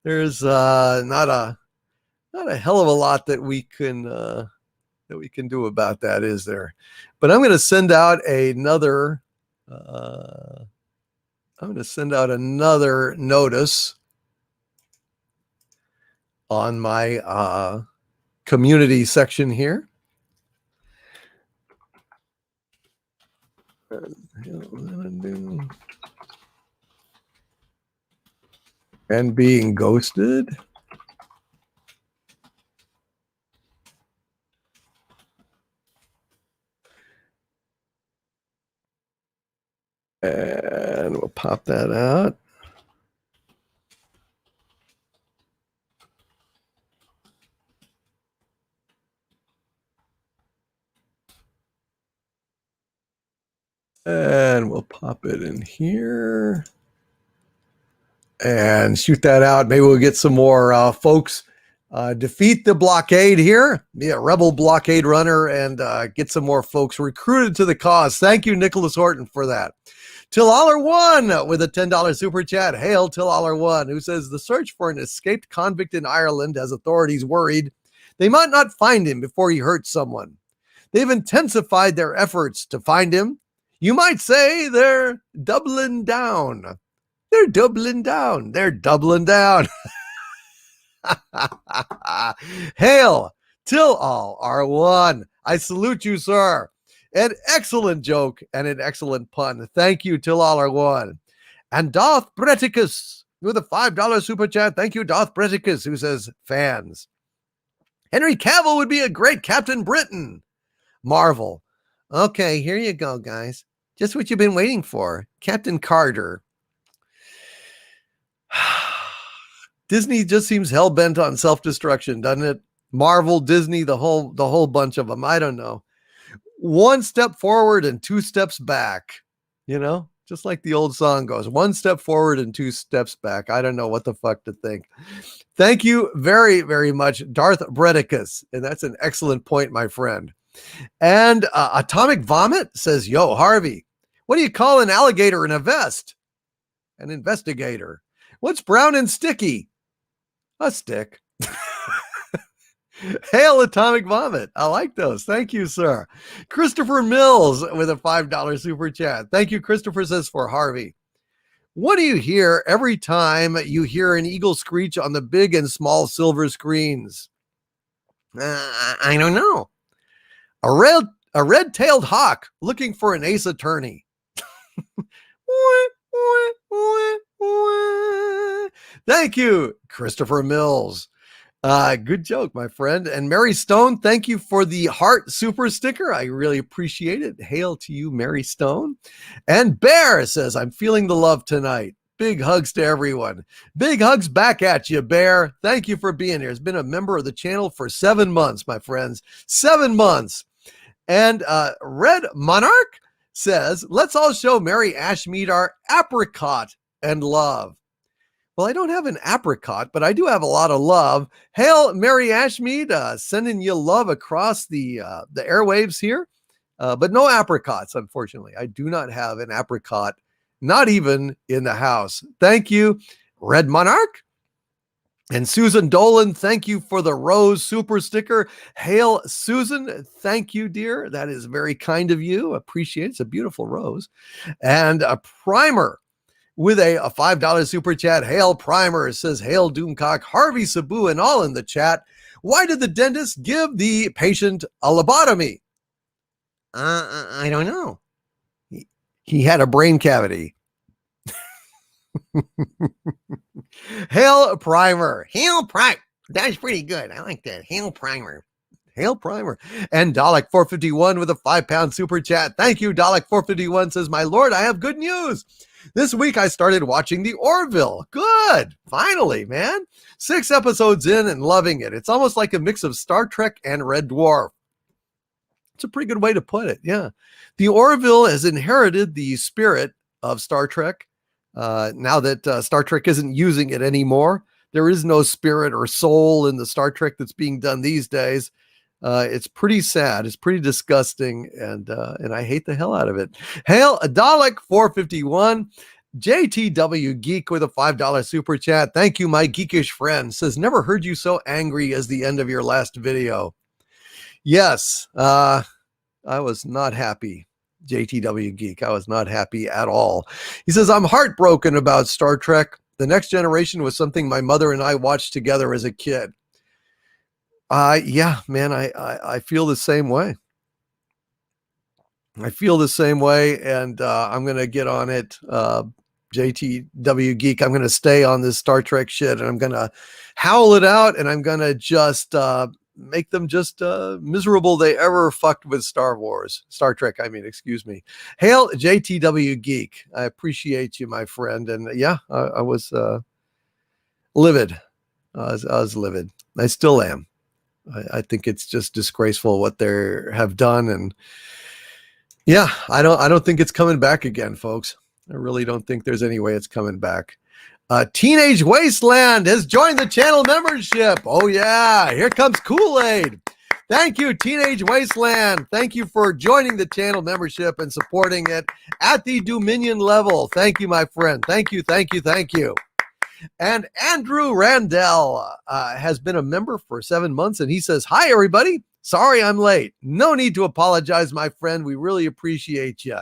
there's not a hell of a lot that we can do about that, is there? But I'm going to send out another. Notice on my community section here. And being ghosted. And we'll pop that out. And we'll pop it in here and shoot that out. Maybe we'll get some more folks defeat the blockade here, be a rebel blockade runner, and get some more folks recruited to the cause. Thank you, Nicholas Horton, for that. Tillaller1 with a $10 super chat. Hail Tillaller1, who says the search for an escaped convict in Ireland has authorities worried they might not find him before he hurts someone. They've intensified their efforts to find him. You might say they're doubling down. They're doubling down. They're doubling down. Hail Till-all R1. I salute you, sir. An excellent joke and an excellent pun. Thank you, Till-all R1. And Darth Breticus with a $5 super chat. Thank you, Darth Breticus, who says fans. Henry Cavill would be a great Captain Britain. Marvel. Okay, here you go, guys. Just what you've been waiting for. Captain Carter. Disney just seems hell-bent on self-destruction, doesn't it? Marvel, Disney, the whole bunch of them. I don't know. One step forward and two steps back, just like the old song goes, one step forward and two steps back. I don't know what the fuck to think. Thank you very, very much, Darth Bredicus. And that's an excellent point, my friend. And Atomic Vomit says, yo, Harvey, what do you call an alligator in a vest? An investigator. What's brown and sticky? A stick. Hail Atomic Vomit. I like those. Thank you, sir. Christopher Mills with a $5 super chat. Thank you, Christopher, says for Harvey. What do you hear every time you hear an eagle screech on the big and small silver screens? I don't know. A red-tailed hawk looking for an ace attorney. Thank you, Christopher Mills. Good joke, my friend. And Mary Stone, thank you for the heart super sticker. I really appreciate it. Hail to you, Mary Stone. And Bear says, I'm feeling the love tonight. Big hugs to everyone. Big hugs back at you, Bear. Thank you for being here. Has been a member of the channel for 7 months, my friends. 7 months. And Red Monarch says, let's all show Mary Ashmead our apricot and love. Well, I don't have an apricot, but I do have a lot of love. Hail, Mary Ashmead, sending you love across the airwaves here, but no apricots, unfortunately. I do not have an apricot, not even in the house. Thank you, Red Monarch. And Susan Dolan, thank you for the rose super sticker. Hail, Susan. Thank you, dear. That is very kind of you. Appreciate it. It's a beautiful rose. And a primer with a $5 super chat. Hail Primer says, hail Doomcock, Harvey, Sabu, and all in the chat. Why did the dentist give the patient a lobotomy? I don't know. He had a brain cavity. Hail Primer. Hail Primer. That's pretty good. I like that. Hail Primer. Hail Primer. And Dalek 451 with a £5 super chat. Thank you, Dalek 451 says, my lord, I have good news. This week I started watching the Orville. Good. Finally, man. 6 episodes in and loving it. It's almost like a mix of Star Trek and Red Dwarf. It's a pretty good way to put it. Yeah. The Orville has inherited the spirit of Star Trek. Now that Star Trek isn't using it anymore, there is no spirit or soul in the Star Trek that's being done these days. It's pretty sad. It's pretty disgusting, and I hate the hell out of it. Hail Dalek 451, JTW Geek with a $5 super chat. Thank you, my geekish friend. Says, never heard you so angry as the end of your last video. Yes, I was not happy. JTW Geek. I was not happy at all. He says, I'm heartbroken about Star Trek. The Next Generation was something my mother and I watched together as a kid. Yeah, man, I feel the same way. I feel the same way, and I'm going to get on it. JTW Geek, I'm going to stay on this Star Trek shit, and I'm going to howl it out, and I'm going to just make them just miserable they ever fucked with Star Trek, excuse me. Hail JTW Geek. I appreciate you, my friend. And yeah, I was livid. I was livid. I still am. I think it's just disgraceful what they have done. And yeah, I don't think it's coming back again, folks. I really don't think there's any way it's coming back. Teenage Wasteland has joined the channel membership. Oh yeah, here comes Kool-Aid. Thank you, Teenage Wasteland. Thank you for joining the channel membership and supporting it at the Dominion level. Thank you, my friend. Thank you, thank you, thank you. And Andrew Randell has been a member for 7 months, and he says, hi, everybody. Sorry I'm late. No need to apologize, my friend. We really appreciate you.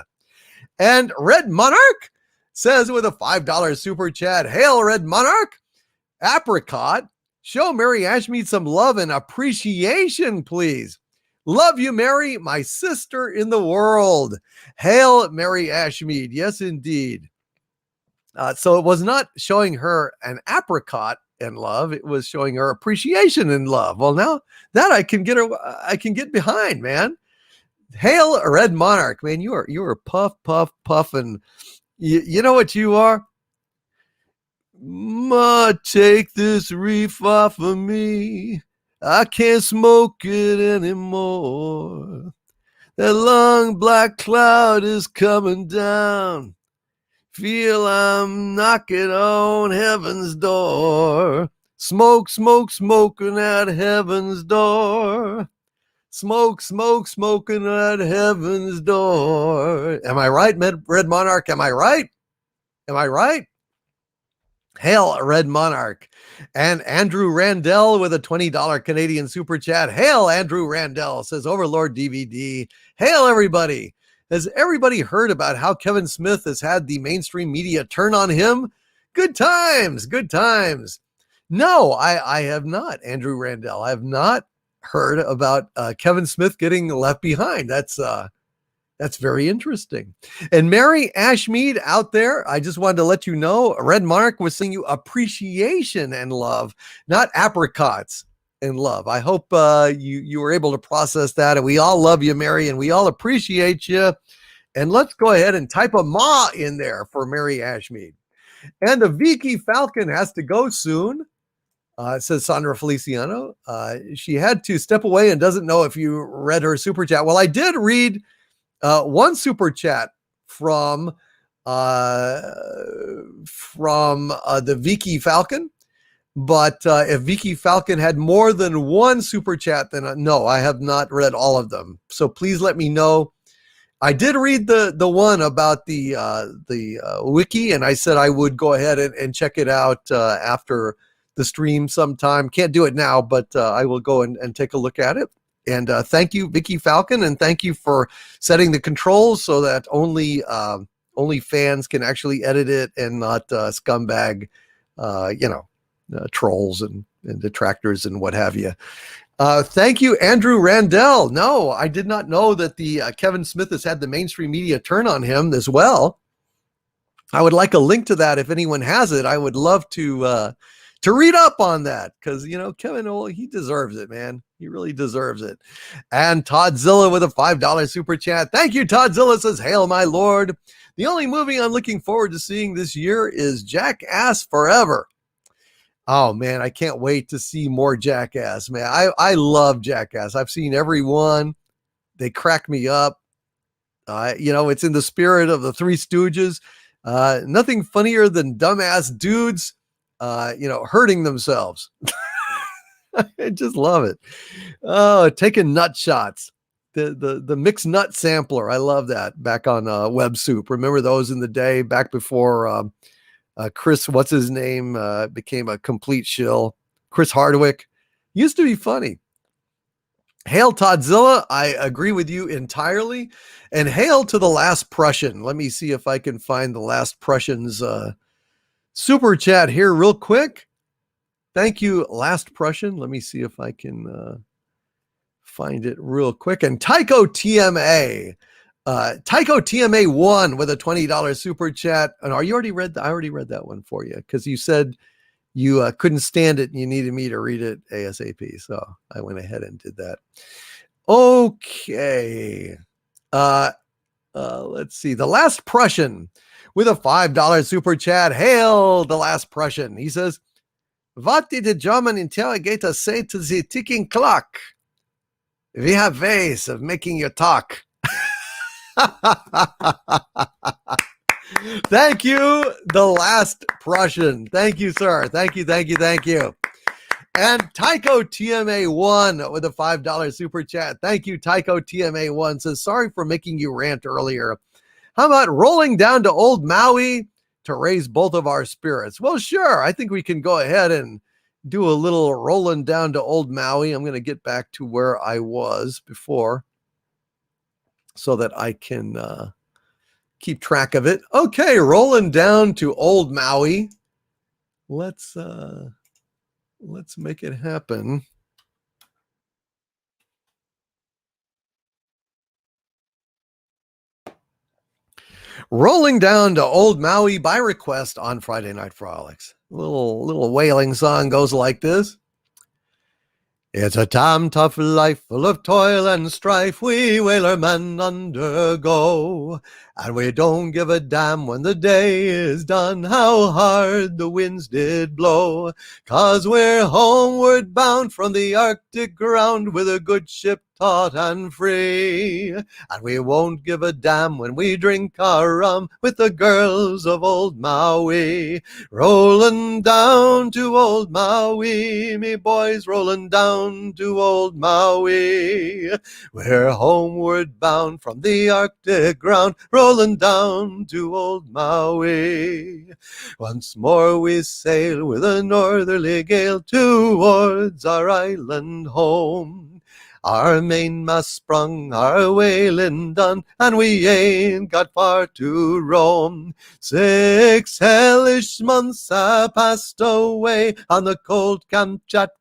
And Red Monarch says with a $5 super chat, hail Red Monarch, apricot, show Mary Ashmead some love and appreciation, please. Love you, Mary, my sister in the world. Hail Mary Ashmead. Yes, indeed. So it was not showing her an apricot in love. It was showing her appreciation in love. Well, now that I can get behind, man. Hail Red Monarch, man. You are puff, puff, puff, and you know what you are? Ma, take this reef off of me. I can't smoke it anymore. That long black cloud is coming down. Feel I'm knocking on heaven's door. Smoke, smoke, smoking at heaven's door. Smoke, smoke, smoking at heaven's door. Am I right, Red Monarch? Am I right? Am I right? Hail, Red Monarch. And Andrew Randell with a $20 Canadian super chat. Hail, Andrew Randell, says Overlord DVD. Hail, everybody. Has everybody heard about how Kevin Smith has had the mainstream media turn on him? Good times, good times. No, I have not, Andrew Randell. I have not heard about Kevin Smith getting left behind. That's very interesting. And Mary Ashmead out there, I just wanted to let you know, Red Monarch was sending you appreciation and love, not apricots and love. I hope you were able to process that. And we all love you, Mary, and we all appreciate you. And let's go ahead and type a ma in there for Mary Ashmead. And the Vicky Falcon has to go soon, says Sandra Feliciano. She had to step away and doesn't know if you read her super chat. Well, I did read one super chat from the Vicky Falcon. But if Vicky Falcon had more than one super chat, then no, I have not read all of them. So please let me know. I did read the one about the wiki, and I said I would go ahead and check it out after the stream sometime. Can't do it now, but I will go and take a look at it. And thank you, Vicky Falcon, and thank you for setting the controls so that only fans can actually edit it and not scumbag, trolls and detractors and what have you. Thank you, Andrew Randell. No, I did not know that the Kevin Smith has had the mainstream media turn on him as well. I would like a link to that if anyone has it. I would love to read up on that because, Kevin, he deserves it, man. He really deserves it. And Toddzilla with a $5 super chat. Thank you, Toddzilla says, hail, my lord. The only movie I'm looking forward to seeing this year is Jackass Forever. Oh, man, I can't wait to see more Jackass, man. I love Jackass. I've seen every one. They crack me up. It's in the spirit of the Three Stooges. Nothing funnier than dumbass dudes, hurting themselves. I just love it. Oh, taking nut shots. The mixed nut sampler. I love that. Back on Web Soup. Remember those in the day back before Chris, what's his name, became a complete shill. Chris Hardwick used to be funny. Hail Toddzilla. I agree with you entirely. And hail to the Last Prussian. Let me see if I can find the Last Prussian's super chat here real quick. Thank you, Last Prussian. Let me see if I can find it real quick. And Tycho TMA. Tycho TMA 1 with a $20 super chat. And you already read that? I already read that one for you because you said you couldn't stand it and you needed me to read it ASAP. So I went ahead and did that. Okay. Let's see. The Last Prussian with a $5 super chat. Hail the Last Prussian. He says, what did the German interrogator say to the ticking clock? We have ways of making you talk. Thank you, the Last Prussian. Thank you, sir. Thank you. And Tycho TMA1 with a $5 super chat. Thank you, Tycho TMA1 says, sorry for making you rant earlier. How about rolling down to Old Maui to raise both of our spirits? Well, sure. I think we can go ahead and do a little rolling down to Old Maui. I'm going to get back to where I was before so that I can keep track of it. Okay, rolling down to Old Maui. Let's make it happen. Rolling down to Old Maui by request on Friday Night Frolics. A little wailing song goes like this. It's a damn tough life full of toil and strife we whaler men undergo, and we don't give a damn when the day is done how hard the winds did blow, 'cause we're homeward bound from the Arctic ground with a good ship taut and free, and we won't give a damn when we drink our rum with the girls of old Maui. Rolling down to old Maui, me boys, rolling down to old Maui. We're homeward bound from the Arctic ground, rolling down to old Maui. Once more we sail with a northerly gale towards our island home. Our mainmast sprung, our whaling done, and we ain't got far to roam. 6 hellish months have passed away on the cold Kamchatka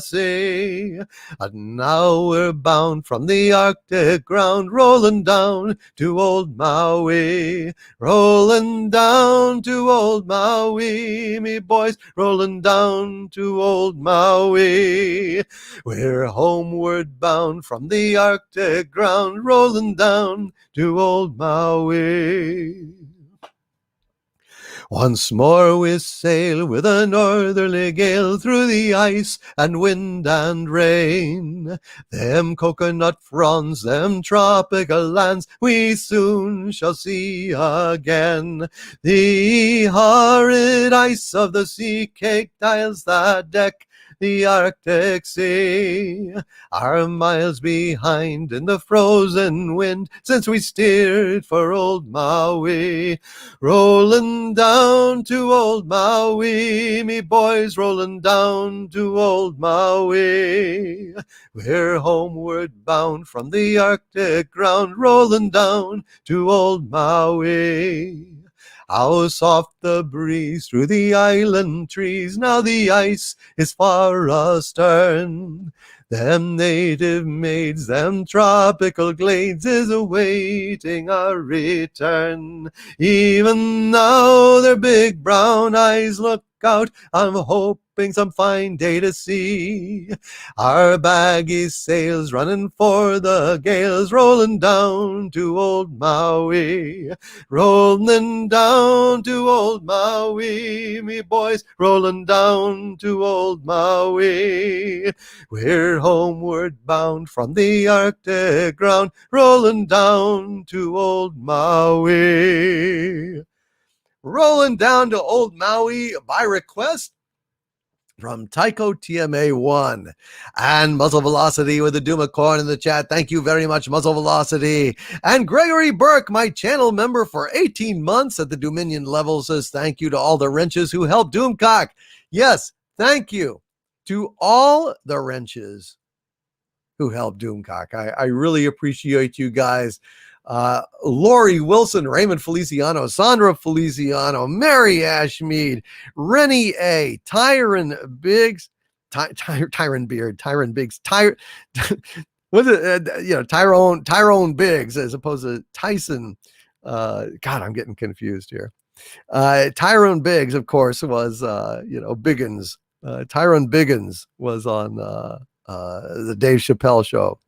Sea, and now we're bound from the Arctic ground, rolling down to old Maui. Rolling down to old Maui, me boys, rolling down to old Maui. We're homeward bound from the Arctic ground, rolling down to old Maui. Once more we sail with a northerly gale through the ice and wind and rain. Them coconut fronds, them tropical lands we soon shall see again. The horrid ice of the sea-caked isles that deck the Arctic Sea are miles behind in the frozen wind since we steered for old Maui. Rolling down to old Maui, me boys, rolling down to old Maui. We're homeward bound from the Arctic ground, rolling down to old Maui. How soft the breeze through the island trees, now the ice is far astern. Them native maids, them tropical glades is awaiting our return. Even now their big brown eyes look out, I'm hoping some fine day to see our baggy sails running for the gales, rolling down to old Maui. Rolling down to old Maui, me boys, rolling down to old Maui. We're homeward bound from the Arctic ground, rolling down to old Maui. Rolling down to old Maui by request from Tycho TMA1 and Muzzle Velocity with the Duma Corn in the chat. Thank you very much, Muzzle Velocity. And Gregory Burke, my channel member for 18 months at the Dominion level, says thank you to all the wrenches who helped Doomcock. Yes, thank you to all the wrenches who helped Doomcock. I really appreciate you guys. Lori Wilson, Raymond Feliciano, Sandra Feliciano, Mary Ashmead, Rennie A, Tyron Biggs, Tyron Beard, Tyron Biggs, what's it? Tyrone Biggs as opposed to Tyson. God, I'm getting confused here. Tyrone Biggs, of course, was Biggins. Tyrone Biggins was on the Dave Chappelle show.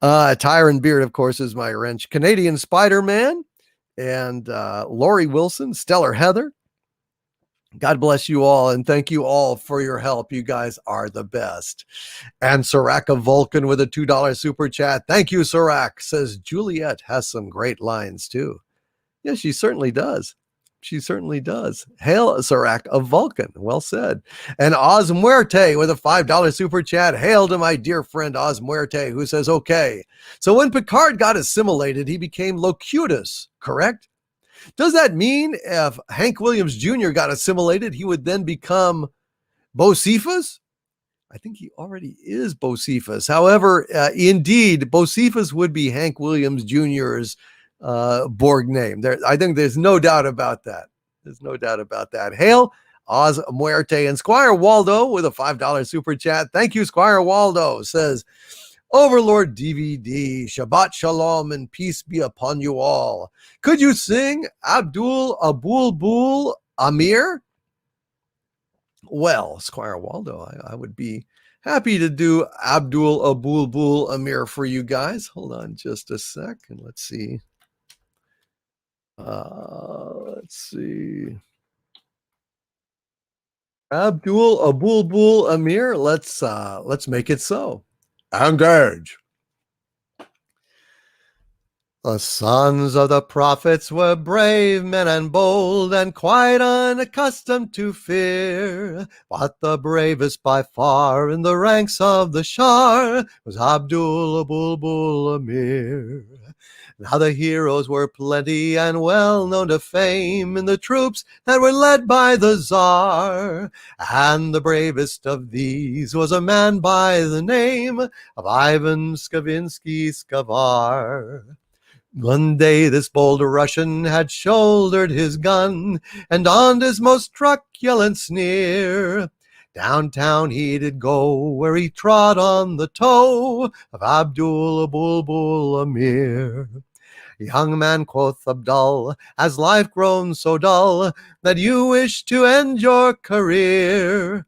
Tyron Beard, of course, is my wrench. Canadian Spider-Man and Lori Wilson, Stellar Heather. God bless you all, and thank you all for your help. You guys are the best. And Saraka Vulcan with a $2 super chat. Thank you, Sarak. Says Juliet has some great lines, too. Yeah, she certainly does. She certainly does. Hail, Sarak of Vulcan. Well said. And Oz Muerte with a $5 super chat. Hail to my dear friend Oz Muerte, who says, okay, so when Picard got assimilated, he became Locutus, correct? Does that mean if Hank Williams Jr. got assimilated, he would then become Bocephus? I think he already is Bocephus. However, indeed, Bocephus would be Hank Williams Jr.'s Borg name. I think there's no doubt about that. There's no doubt about that. Hail, Oz Muerte. And Squire Waldo with a $5 super chat. Thank you, Squire Waldo. Says, Overlord DVD, Shabbat Shalom and peace be upon you all. Could you sing Abdul Abul Amir? Well, Squire Waldo, I would be Happy to do Abdul Abul Amir for you guys. Hold on just a sec and let's see. Abdul Abul Amir. Let's make it so. Engage. The sons of the prophets were brave men and bold and quite unaccustomed to fear. But the bravest by far in the ranks of the Shah was Abdul Bulbul Amir. Now the heroes were plenty and well known to fame in the troops that were led by the Tsar. And the bravest of these was a man by the name of Ivan Skavinsky Skavar. One day this bold Russian had shouldered his gun and donned his most truculent sneer. Downtown he did go, where he trod on the toe of Abdul Bulbul Amir. Young man, quoth Abdul, has life grown so dull that you wish to end your career?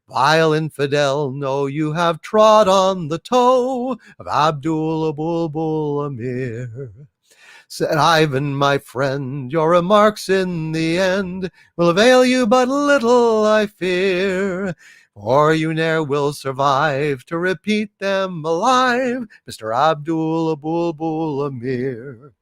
Vile infidel, no, you have trod on the toe of Abdul Bulbul Amir. Said Ivan, my friend, your remarks in the end will avail you but little, I fear, for you ne'er will survive to repeat them alive, Mr. Abdul Bulbul Amir.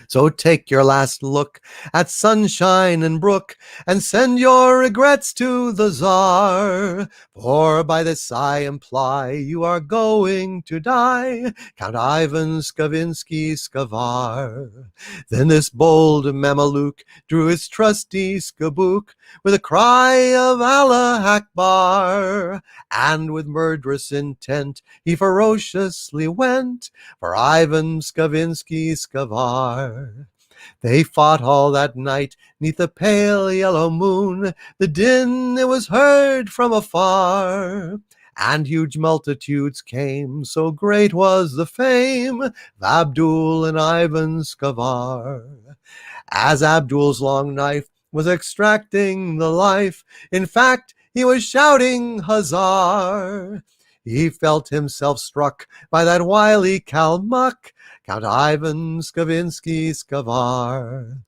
So take your last look at sunshine and brook and send your regrets to the Tsar. For by this I imply you are going to die, Count Ivan Skavinsky Skavar. Then this bold Mameluke drew his trusty skabuk with a cry of Allah Akbar, and with murderous intent he ferociously went for Ivan Skavinsky Skavar. They fought all that night neath the pale yellow moon. The din, it was heard from afar, and huge multitudes came, so great was the fame of Abdul and Ivan Skavar. As Abdul's long knife was extracting the life, in fact, he was shouting Huzzah. He felt himself struck by that wily Kalmuck, Count Ivan Skavinsky Skavar.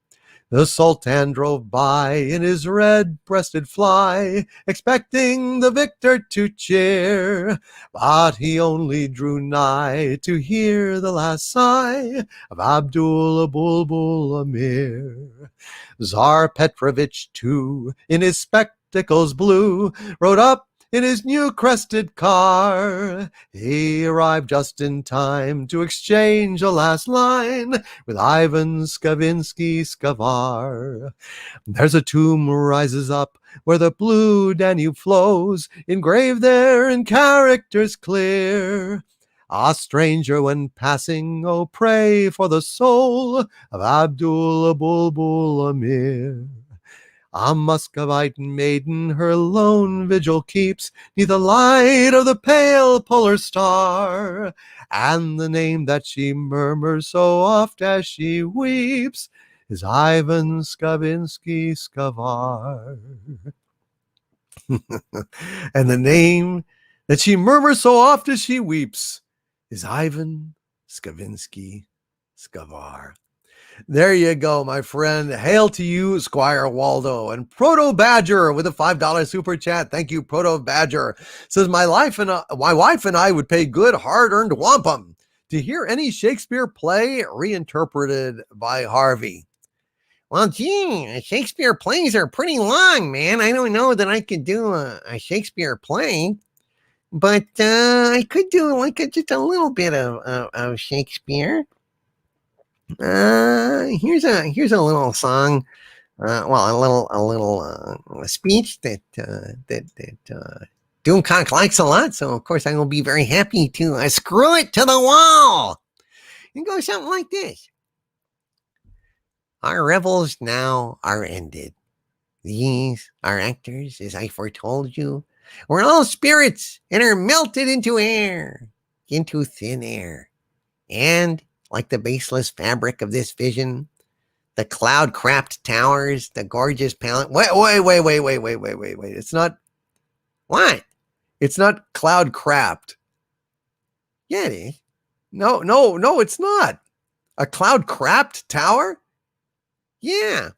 The Sultan drove by in his red-breasted fly, expecting the victor to cheer, but he only drew nigh to hear the last sigh of Abdul Bulbul Amir. Tsar Petrovich, too, in his spectacles blue, rode up in his new crested car. He arrived just in time to exchange a last line with Ivan Skavinsky Skavar. There's a tomb rises up where the blue Danube flows, engraved there in characters clear. Ah, stranger, when passing, oh, pray for the soul of Abdul Bulbul Amir. A Muscovite maiden her lone vigil keeps neath the light of the pale polar star, and the name that she murmurs so oft as she weeps is Ivan Skavinsky Skavar. And the name that she murmurs so oft as she weeps is Ivan Skavinsky Skavar. There you go, my friend. Hail to you, Squire Waldo. And Proto Badger with a $5 super chat. Thank you, Proto Badger. Says, my wife and I would pay good, hard-earned wampum to hear any Shakespeare play reinterpreted by Harvey. Well, gee, Shakespeare plays are pretty long, man. I don't know that I could do a Shakespeare play, but I could do just a little bit of Shakespeare. Here's a little song, a little speech that Doomcock likes a lot. So of course I will be very happy to screw it to the wall. It goes something like this: our revels now are ended. These are actors, as I foretold you. We're all spirits and are melted into air, into thin air, and like the baseless fabric of this vision, the cloud-crapped towers, the gorgeous palette. Wait. It's not. What? It's not cloud crapped. Yeah, it is. No, it's not. A cloud crapped tower? Yeah.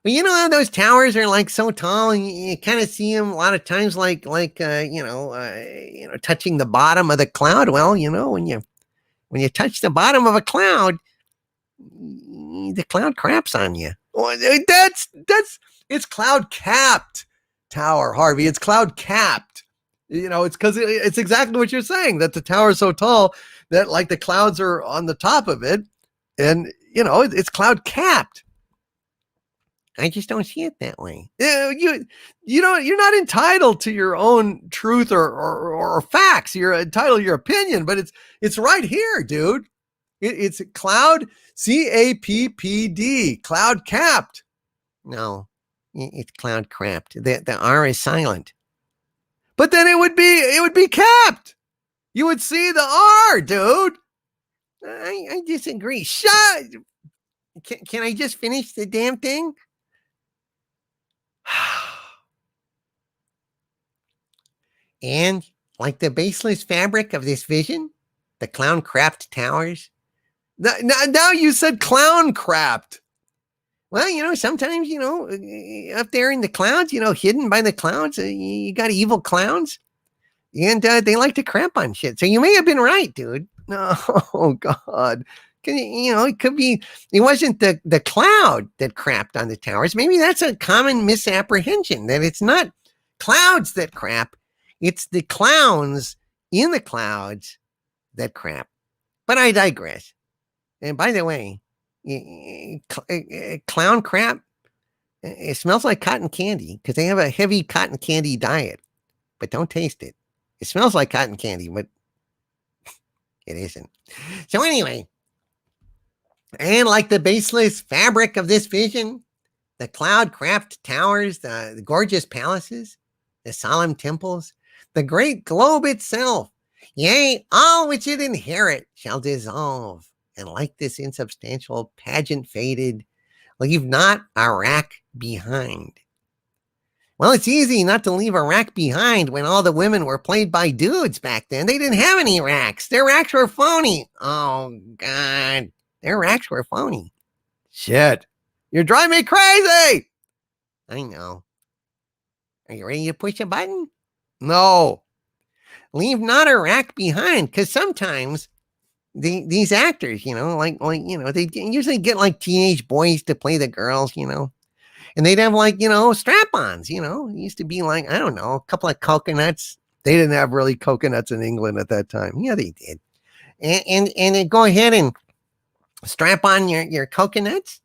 Well, you know how those towers are like so tall, and you kind of see them a lot of times, like touching the bottom of the cloud. Well, when you touch the bottom of a cloud, the cloud craps on you. Well, it's cloud capped tower, Harvey. It's cloud capped. It's because it's exactly what you're saying, that the tower is so tall that like the clouds are on the top of it, and it's cloud capped. I just don't see it that way. You're not entitled to your own truth or facts. You're entitled to your opinion, but it's right here, dude. It's cloud CAPPD, cloud capped. No, it's cloud crapped. The R is silent. But then it would be capped. You would see the R, dude. I disagree. Shut. Can I just finish the damn thing? And like the baseless fabric of this vision, the clown crapped towers. Now you said clown crapped. Well, sometimes, up there in the clouds, hidden by the clouds, you got evil clowns, and they like to crap on shit. So you may have been right, dude. Oh, God. It could be, it wasn't the cloud that crapped on the towers. Maybe that's a common misapprehension, that it's not clouds that crap. It's the clowns in the clouds that crap. But I digress. And by the way, clown crap, it smells like cotton candy because they have a heavy cotton candy diet, but don't taste it. It smells like cotton candy, but it isn't. So anyway, and like the baseless fabric of this vision, the cloud-craft towers, the gorgeous palaces, the solemn temples, the great globe itself, yea, all which it inherit shall dissolve, and like this insubstantial pageant faded, leave not a rack behind. Well, it's easy not to leave a rack behind when all the women were played by dudes back then. They didn't have any racks. Their racks were phony. Oh, God. Their racks were phony. Shit. You're driving me crazy. I know. Are you ready to push a button? No. Leave not a rack behind, because sometimes these actors, they usually get like teenage boys to play the girls, and they'd have like, strap-ons, it used to be like, I don't know, a couple of coconuts. They didn't have really coconuts in England at that time. Yeah, they did. And then go ahead and strap on your coconuts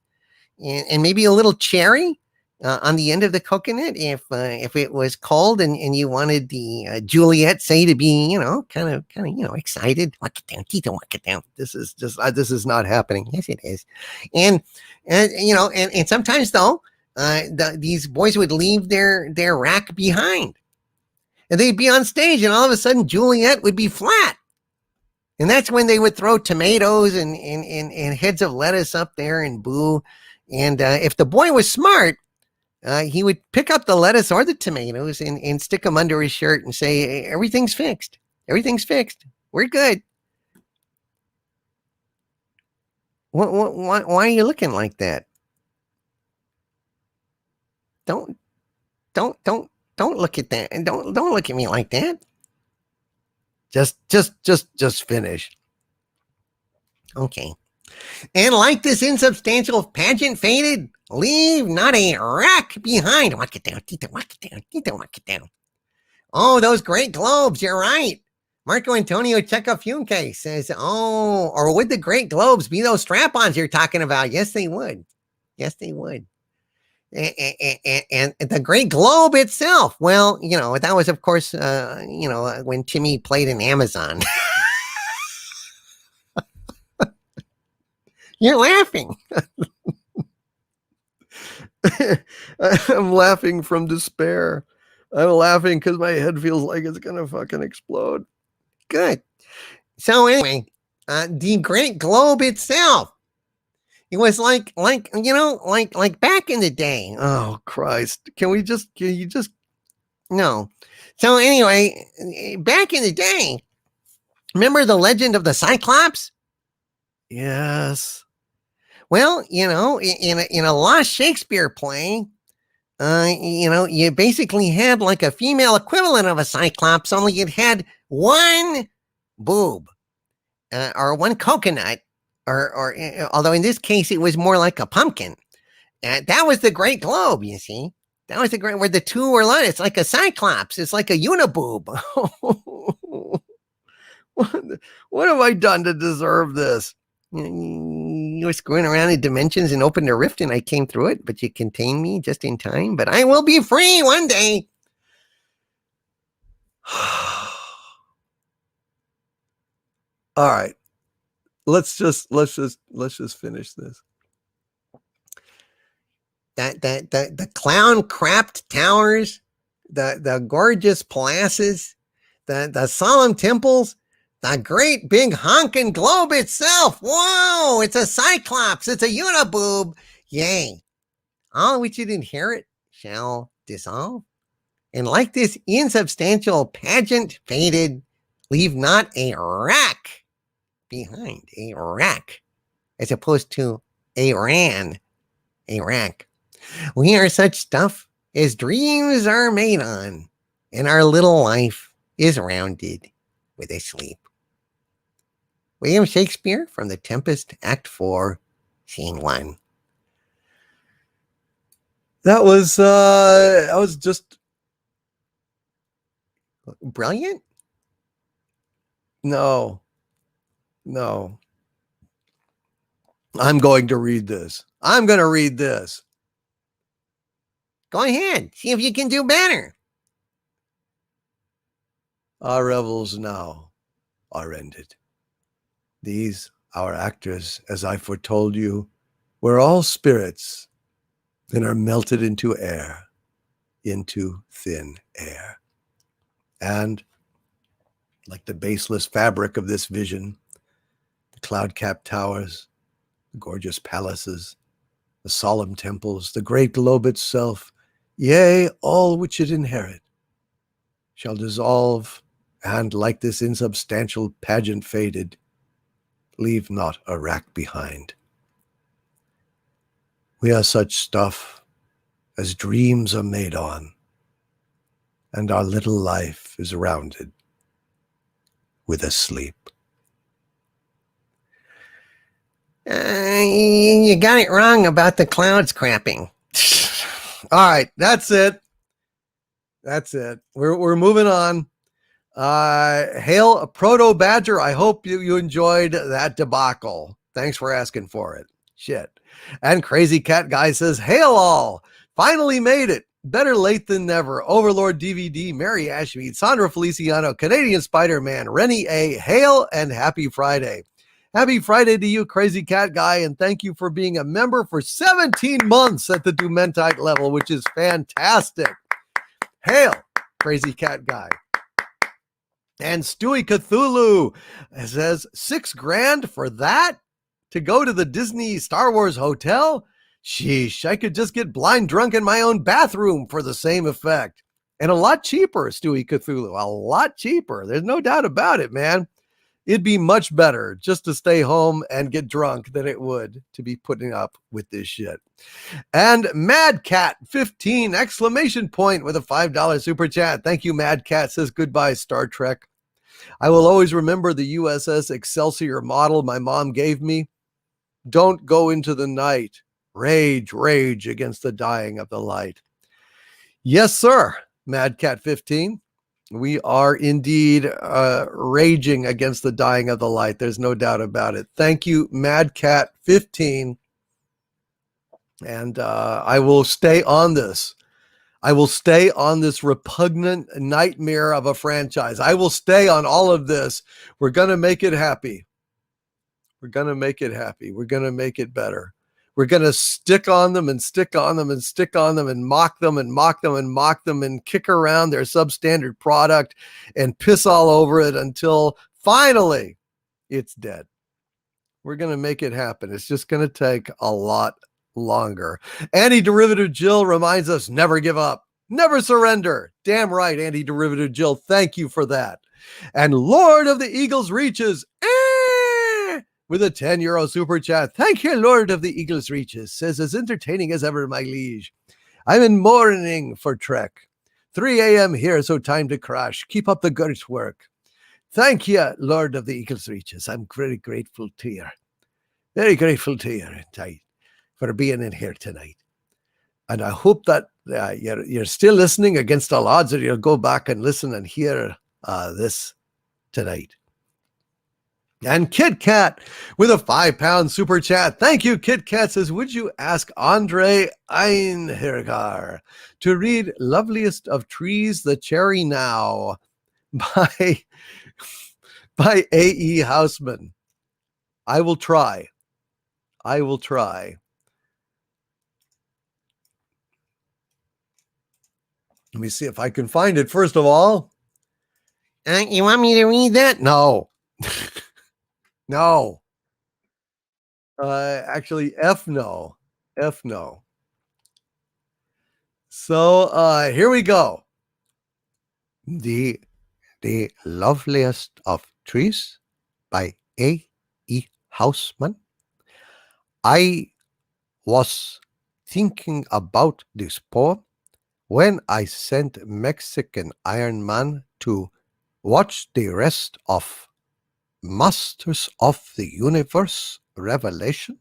and maybe a little cherry on the end of the coconut if it was cold and you wanted the Juliet, say, to be, kind of excited. Walk it down, Tito, walk it down. This is not happening. Yes, it is. And sometimes though, these boys would leave their rack behind, and they'd be on stage, and all of a sudden Juliet would be flat, and that's when they would throw tomatoes and heads of lettuce up there and boo. And if the boy was smart, he would pick up the lettuce or the tomatoes and stick them under his shirt and say, hey, everything's fixed. Everything's fixed. We're good. Why are you looking like that? Don't look at that. And don't look at me like that. Just finish. Okay. And like this insubstantial pageant faded, leave not a rack behind. Walk it down, Tito, walk it down, Tito, walk it down. Oh, those great globes, you're right. Marco Antonio Cecafyunke says, oh, or would the great globes be those strap-ons you're talking about? Yes, they would. Yes, they would. And the great globe itself, well, that was, of course, when Timmy played in Amazon. You're laughing. I'm laughing from despair. I'm laughing because my head feels like it's gonna fucking explode. Good. So anyway, the great globe itself, it was like back in the day. Oh Christ! Can you just No. So anyway, back in the day, remember the legend of the Cyclops? Yes. Well, in a lost Shakespeare play, you basically had like a female equivalent of a Cyclops, only it had one boob or one coconut, or although in this case it was more like a pumpkin. That was the Great Globe, you see. That was the great where the two were like, it's like a Cyclops. It's like a uniboob. What have I done to deserve this? You were screwing around in dimensions and opened a rift and I came through it, but you contained me just in time. But I will be free one day. All right. Let's just finish this. The clown crapped towers, the gorgeous palaces, the solemn temples, the great big honking globe itself. Whoa, it's a Cyclops. It's a uniboob. Yay. All which you'd inherit shall dissolve. And like this insubstantial pageant faded, leave not a rack behind, a rack, as opposed to a rack. We are such stuff as dreams are made on, and our little life is rounded with a sleep. William Shakespeare from The Tempest, Act 4, Scene 1. That was just brilliant. No. I'm going to read this. Go ahead. See if you can do better. Our revels now are ended. These, our actors, as I foretold you, were all spirits and are melted into air, into thin air. And like the baseless fabric of this vision, the cloud-capped towers, the gorgeous palaces, the solemn temples, the great globe itself, yea, all which it inherit, shall dissolve, and like this insubstantial pageant faded, leave not a rack behind. We are such stuff as dreams are made on, and our little life is rounded with a sleep. You got it wrong about the clouds crapping. All right, that's it. We're moving on. Hail Proto Badger. I hope you enjoyed that debacle. Thanks for asking for it. Shit. And Crazy Cat Guy says, hail all. Finally made it. Better late than never. Overlord DVD, Mary Ashmead, Sandra Feliciano, Canadian Spider-Man, Rennie A. Hail and happy Friday. Happy Friday to you, Crazy Cat Guy, and thank you for being a member for 17 months at the Dumentite level, which is fantastic. Hail, Crazy Cat Guy. And Stewie Cthulhu says, $6,000 for that? To go to the Disney Star Wars hotel? Sheesh, I could just get blind drunk in my own bathroom for the same effect. And a lot cheaper, Stewie Cthulhu, a lot cheaper. There's no doubt about it, man. It'd be much better just to stay home and get drunk than it would to be putting up with this shit. And Mad Cat 15 exclamation point with a $5 super chat. Thank you, Mad Cat. Says goodbye, Star Trek. I will always remember the USS Excelsior model my mom gave me. Don't go into the night. Rage, rage against the dying of the light. Yes, sir, Mad Cat 15. We are indeed raging against the dying of the light. There's no doubt about it. Thank you, Mad Cat 15. And I will stay on this. I will stay on this repugnant nightmare of a franchise. I will stay on all of this. We're going to make it happy. We're going to make it happy. We're going to make it better. We're going to stick on them and stick on them and stick on them and mock them and mock them and mock them and kick around their substandard product and piss all over it until finally it's dead. We're going to make it happen. It's just going to take a lot longer. Anti-derivative Jill reminds us, never give up. Never surrender. Damn right, Anti-Derivative Jill. Thank you for that. And Lord of the Eagles Reaches, with a 10 euro super chat. Thank you, Lord of the Eagles Reaches. Says, as entertaining as ever, my liege. I'm in mourning for Trek. 3 a.m. here, so time to crash. Keep up the good work. Thank you, Lord of the Eagles Reaches. I'm very grateful to you. Very grateful to you for being in here tonight. And I hope that you're still listening against all odds, or you'll go back and listen and hear this tonight. And Kit Kat with a £5 super chat. Thank you, Kit Kat. Says, would you ask Andre Einhergar to read Loveliest of Trees, The Cherry Now by A.E. Houseman? I will try. I will try. Let me see if I can find it, first of all. You want me to read that? No. No. Actually, F no. F no. So here we go. The Loveliest of Trees by A.E. Houseman. I was thinking about this poem when I sent Mexican Iron Man to watch the rest of Masters of the Universe Revelation,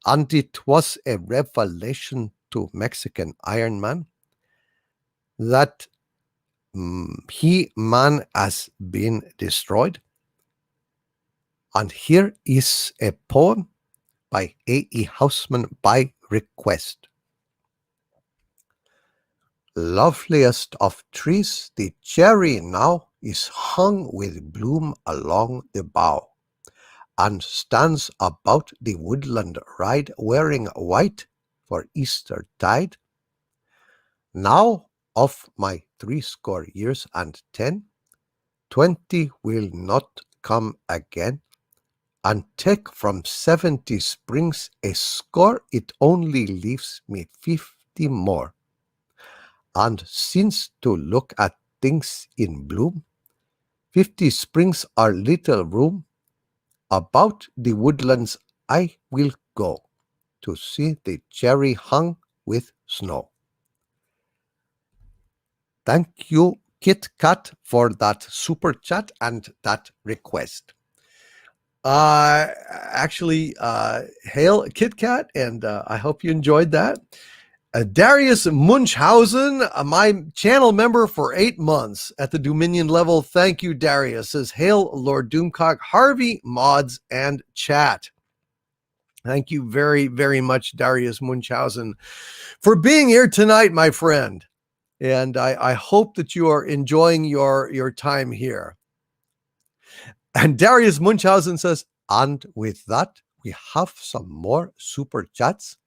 and it was a revelation to Mexican Iron Man that He-Man has been destroyed. And here is a poem by A.E. Houseman by request. Loveliest of trees, the cherry now is hung with bloom along the bough, and stands about the woodland ride, wearing white for Easter tide. Now of my 80 years and 10, 20 will not come again, and take from 70 springs a score, it only leaves me 50 more. And since to look at things in bloom, 50 springs are little room, about the woodlands I will go to see the cherry hung with snow. Thank you, Kit Kat, for that super chat and that request. Actually, hail Kit Kat, and I hope you enjoyed that. Darius Munchhausen, my channel member for 8 months at the Dominion level. Thank you, Darius. Says, hail Lord Doomcock, Harvey, mods, and chat. Thank you very, very much, Darius Munchhausen, for being here tonight, my friend. And I hope that you are enjoying your time here. And Darius Munchhausen says, and with that, we have some more super chats.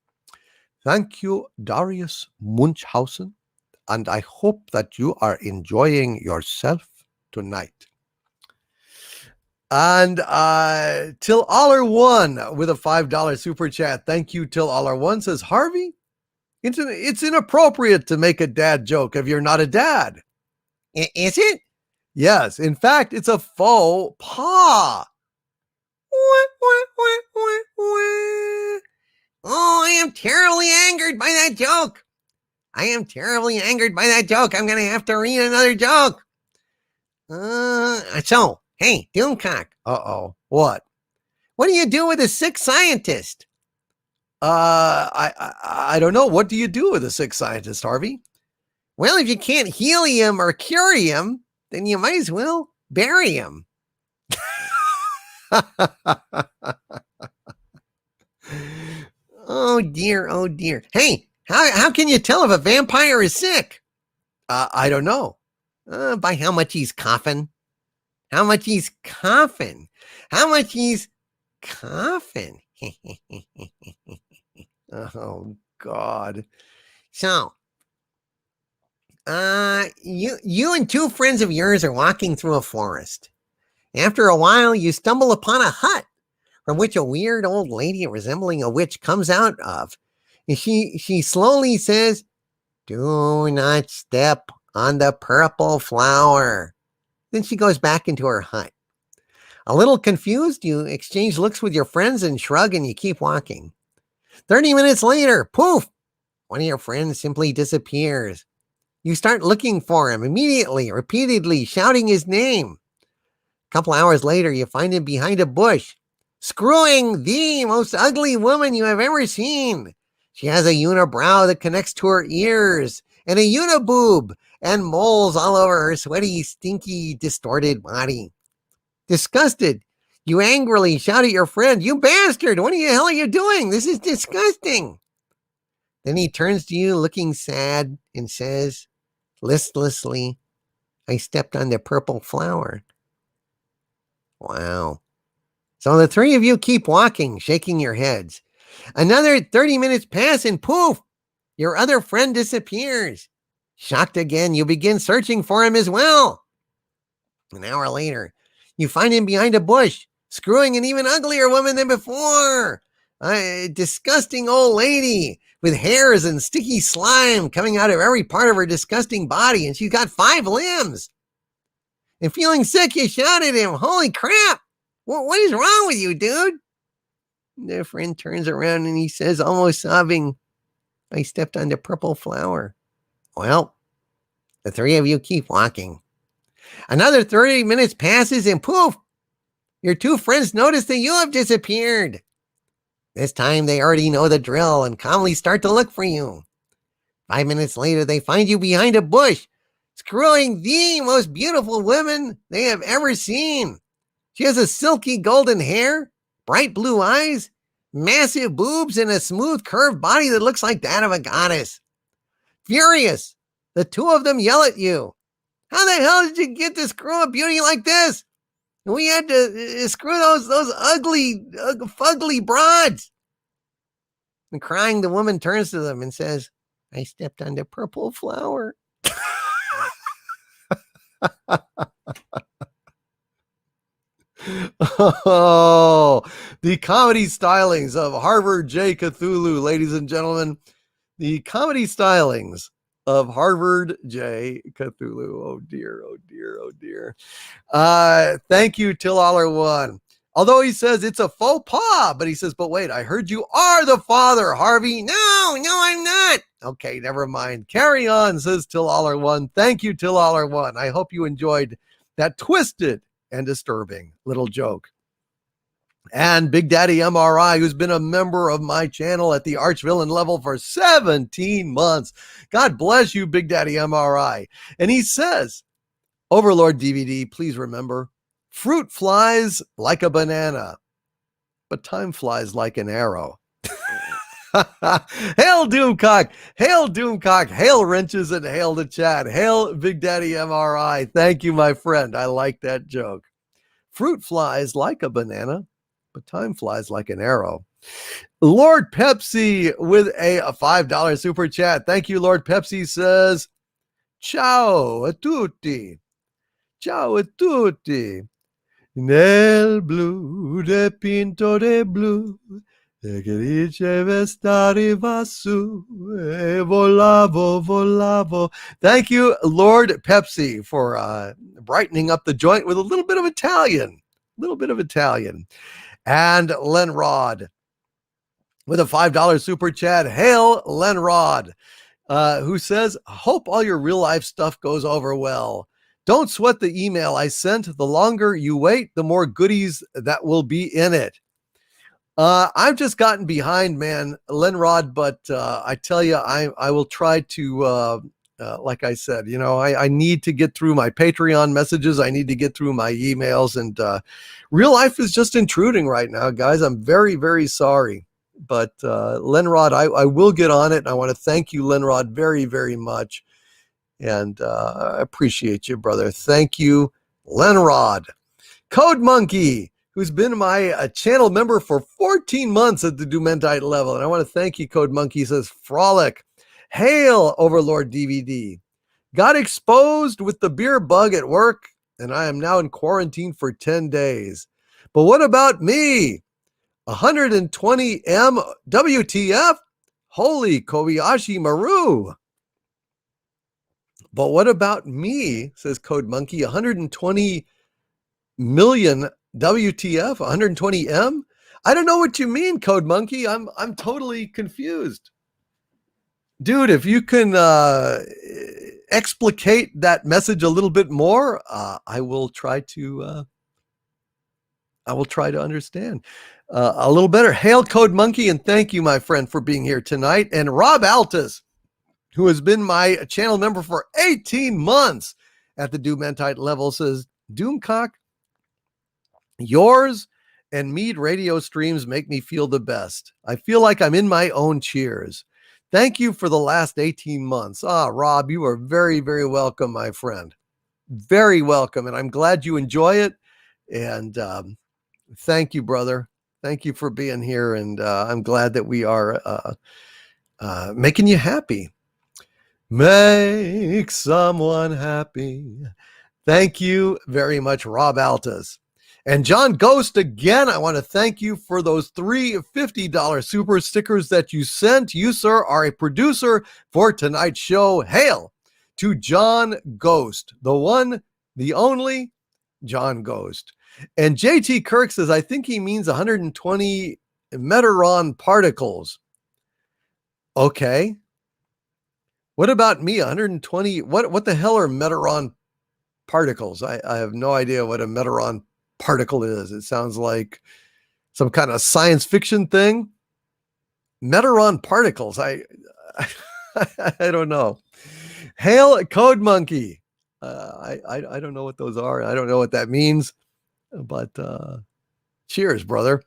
Thank you, Darius Munchhausen, and I hope that you are enjoying yourself tonight. And Till Aller One with a $5 super chat. Thank you, Till Aller One. Says, Harvey, it's inappropriate to make a dad joke if you're not a dad. Is it? Yes. In fact, it's a faux pas. Oh, I am terribly angered by that joke. I am terribly angered by that joke. I'm going to have to read another joke. So, hey, Doomcock. Uh-oh. What? What do you do with a sick scientist? I don't know. What do you do with a sick scientist, Harvey? Well, if you can't heal him or cure him, then you might as well bury him. Oh dear, oh dear. Hey, how can you tell if a vampire is sick? I don't know. By how much he's coughing. How much he's coughing. How much he's coughing. Oh, God. So, you and 2 friends of yours are walking through a forest. After a while, you stumble upon a hut from which a weird old lady resembling a witch comes out of. And she slowly says, Do not step on the purple flower. Then she goes back into her hut. A little confused, you exchange looks with your friends and shrug, and you keep walking. 30 minutes later, poof, one of your friends simply disappears. You start looking for him immediately, repeatedly shouting his name. A couple hours later, you find him behind a bush, screwing the most ugly woman you have ever seen. She has a unibrow that connects to her ears, and a uniboob, and moles all over her sweaty, stinky, distorted body. Disgusted, you angrily shout at your friend, "You bastard, what the hell are you doing? This is disgusting." Then he turns to you looking sad and says, listlessly, "I stepped on the purple flower." Wow. So the three of you keep walking, shaking your heads. Another 30 minutes pass and poof, your other friend disappears. Shocked again, you begin searching for him as well. An hour later, you find him behind a bush, screwing an even uglier woman than before. A disgusting old lady with hairs and sticky slime coming out of every part of her disgusting body, and she's got 5 limbs. And feeling sick, you shout at him, "Holy crap! What is wrong with you, dude?" Their friend turns around and he says, almost sobbing, "I stepped on the purple flower." Well, the three of you keep walking. Another 30 minutes passes and poof, your 2 friends notice that you have disappeared. This time they already know the drill and calmly start to look for you. 5 minutes later, they find you behind a bush, screwing the most beautiful woman they have ever seen. She has a silky golden hair, bright blue eyes, massive boobs, and a smooth curved body that looks like that of a goddess. Furious, the 2 of them yell at you, "How the hell did you get to screw a beauty like this? We had to screw those ugly, fugly broads." And crying, the woman turns to them and says, "I stepped on the purple flower." Oh, the comedy stylings of Harvard J. Cthulhu, ladies and gentlemen. The comedy stylings of Harvard J. Cthulhu. Oh dear, oh dear, oh dear. Thank you, Till1. Although he says it's a faux pas, but he says, "But wait, I heard you are the father, Harvey." No, I'm not. Okay, never mind. Carry on, says Till1. Thank you, Till1. I hope you enjoyed that twisted and disturbing little joke. And Big Daddy MRI, who's been a member of my channel at the Archvillain level for 17 months. God bless you, Big Daddy MRI. And he says, "Overlord DVD, please remember, fruit flies like a banana, but time flies like an arrow." Hail Doomcock, hail Doomcock, hail wrenches, and hail the chat. Hail Big Daddy MRI. Thank you, my friend. I like that joke. Fruit flies like a banana, but time flies like an arrow. Lord Pepsi with a $5 super chat. Thank you, Lord Pepsi says, "Ciao a tutti. Ciao a tutti. Nel blu de pinto de blu. E che riceve stariva su, e volavo, volavo." Thank you, Lord Pepsi, for brightening up the joint with a little bit of Italian. And Lenrod with a $5 super chat. Hail Lenrod, who says, "Hope all your real life stuff goes over well. Don't sweat the email I sent. The longer you wait, the more goodies that will be in it." I've just gotten behind, man, Lenrod, but I tell you, I will try to, like I said, I need to get through my Patreon messages. I need to get through my emails, and real life is just intruding right now, guys. I'm very, very sorry. But Lenrod, I will get on it. And I want to thank you, Lenrod, very, very much. And I appreciate you, brother. Thank you, Lenrod. Code Monkey, who's been my channel member for 14 months at the Dumentite level. And I want to thank you, Code Monkey, says, "Frolic. Hail, Overlord DVD. Got exposed with the beer bug at work, and I am now in quarantine for 10 days. But what about me? 120 M WTF? Holy Kobayashi Maru." But what about me, says Code Monkey, 120 million WTF, 120M? I don't know what you mean, Code Monkey. I'm totally confused. Dude, if you can explicate that message a little bit more, I will try to understand a little better. Hail Code Monkey, and thank you, my friend, for being here tonight. And Rob Altus, who has been my channel member for 18 months at the Doomantite level, says, Doomcock, yours and Mead radio streams make me feel the best. I feel like I'm in my own cheers. Thank you for the last 18 months. Rob, you are very, very welcome, my friend. Very welcome. And I'm glad you enjoy it. And thank you, brother. Thank you for being here. And I'm glad that we are making you happy. Make someone happy. Thank you very much, Rob Altus. And John Ghost, again, I want to thank you for those 3 $50 super stickers that you sent. You, sir, are a producer for tonight's show. Hail to John Ghost, the one, the only John Ghost. And JT Kirk says, I think he means 120 Meteoron particles. Okay. What about me? 120? What the hell are Meteoron particles? I have no idea what a Meteoron particle is. It sounds like some kind of science fiction thing. Meteoron particles. I don't know. Hail Code Monkey. I don't know what those are. I don't know what that means, but cheers, brother.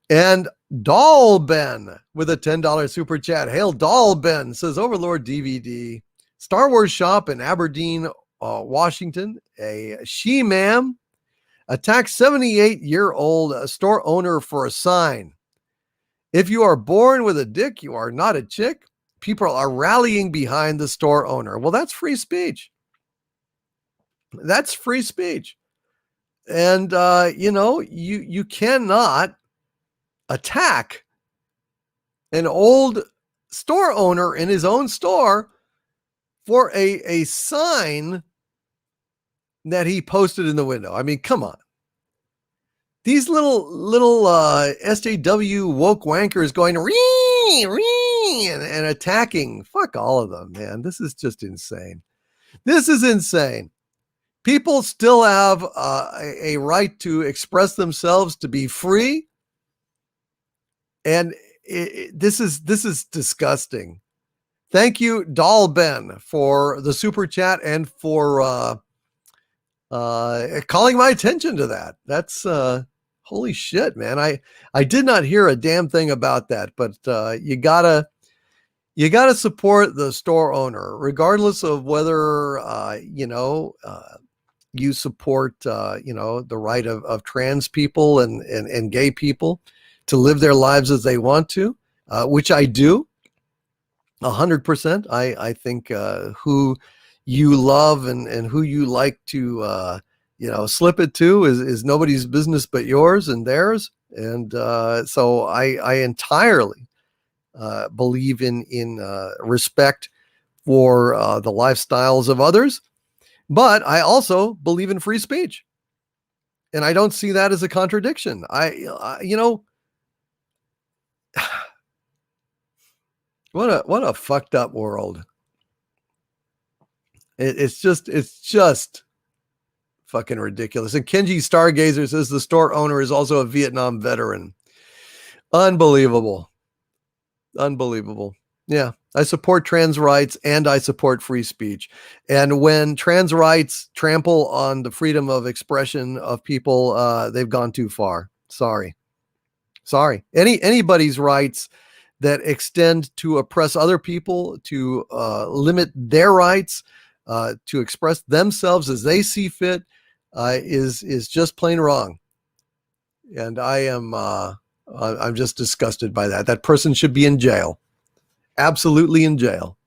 And Dollben with a $10 super chat. Hail Dollben, says Overlord DVD, Star Wars shop in Aberdeen, Washington. A she-ma'am attacked 78-year-old store owner for a sign. If you are born with a dick, you are not a chick. People are rallying behind the store owner. Well, that's free speech. That's free speech. And, you cannot attack an old store owner in his own store for a sign that he posted in the window. I mean, come on. These little SJW woke wankers going and attacking. Fuck all of them, man. This is just insane. This is insane. People still have a right to express themselves, to be free. And this is disgusting. Thank you, Dollben, for the super chat and for calling my attention to that. That's holy shit, man. I did not hear a damn thing about that, but you gotta support the store owner, regardless of whether you support the right of trans people and gay people to live their lives as they want to, which I do 100%. I think who you love and who you like to slip it to is nobody's business but yours and theirs. And so I entirely believe in respect for the lifestyles of others, but I also believe in free speech, and I don't see that as a contradiction. What a fucked up world. It's just fucking ridiculous. And Kenji Stargazer says the store owner is also a Vietnam veteran. Unbelievable. Yeah, I support trans rights and I support free speech. And when trans rights trample on the freedom of expression of people, they've gone too far. Sorry. Anybody's rights that extend to oppress other people, to limit their rights, to express themselves as they see fit, is just plain wrong. And I'm just disgusted by that. That person should be in jail. Absolutely in jail.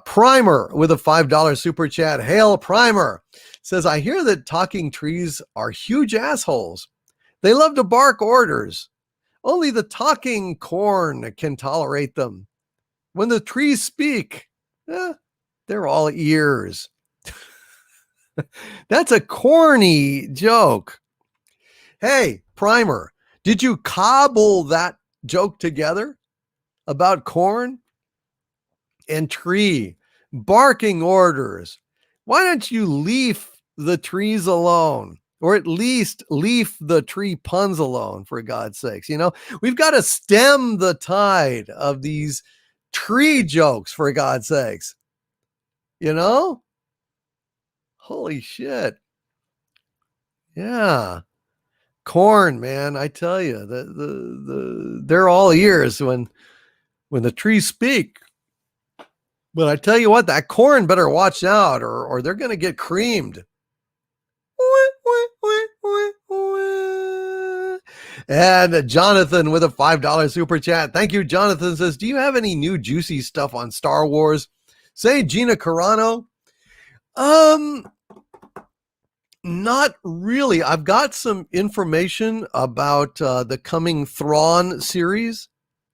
Primer with a $5 super chat. Hail Primer says, I hear that talking trees are huge assholes. They love to bark orders. Only the talking corn can tolerate them. When the trees speak, They're all ears. That's a corny joke. Hey, Primer, did you cobble that joke together about corn and tree barking orders? Why don't you leave the trees alone, or at least leave the tree puns alone, for God's sakes? You know, we've got to stem the tide of these tree jokes, for God's sakes. You know? Holy shit. Yeah. Corn, man, I tell you, they're all ears when the trees speak. But I tell you what, that corn better watch out, or they're going to get creamed. And Jonathan with a $5 super chat. Thank you, Jonathan. Says, do you have any new juicy stuff on Star Wars? Say Gina Carano. Not really. I've got some information about the coming Thrawn series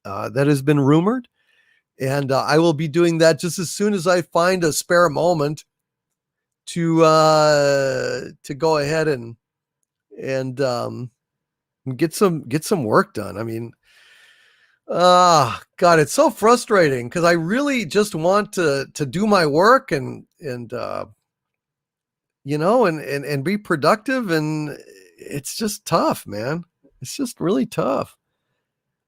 that has been rumored, and I will be doing that just as soon as I find a spare moment to go ahead and get some work done. I mean, God, it's so frustrating because I really just want to do my work and you know, and be productive. And it's just tough, man. It's just really tough.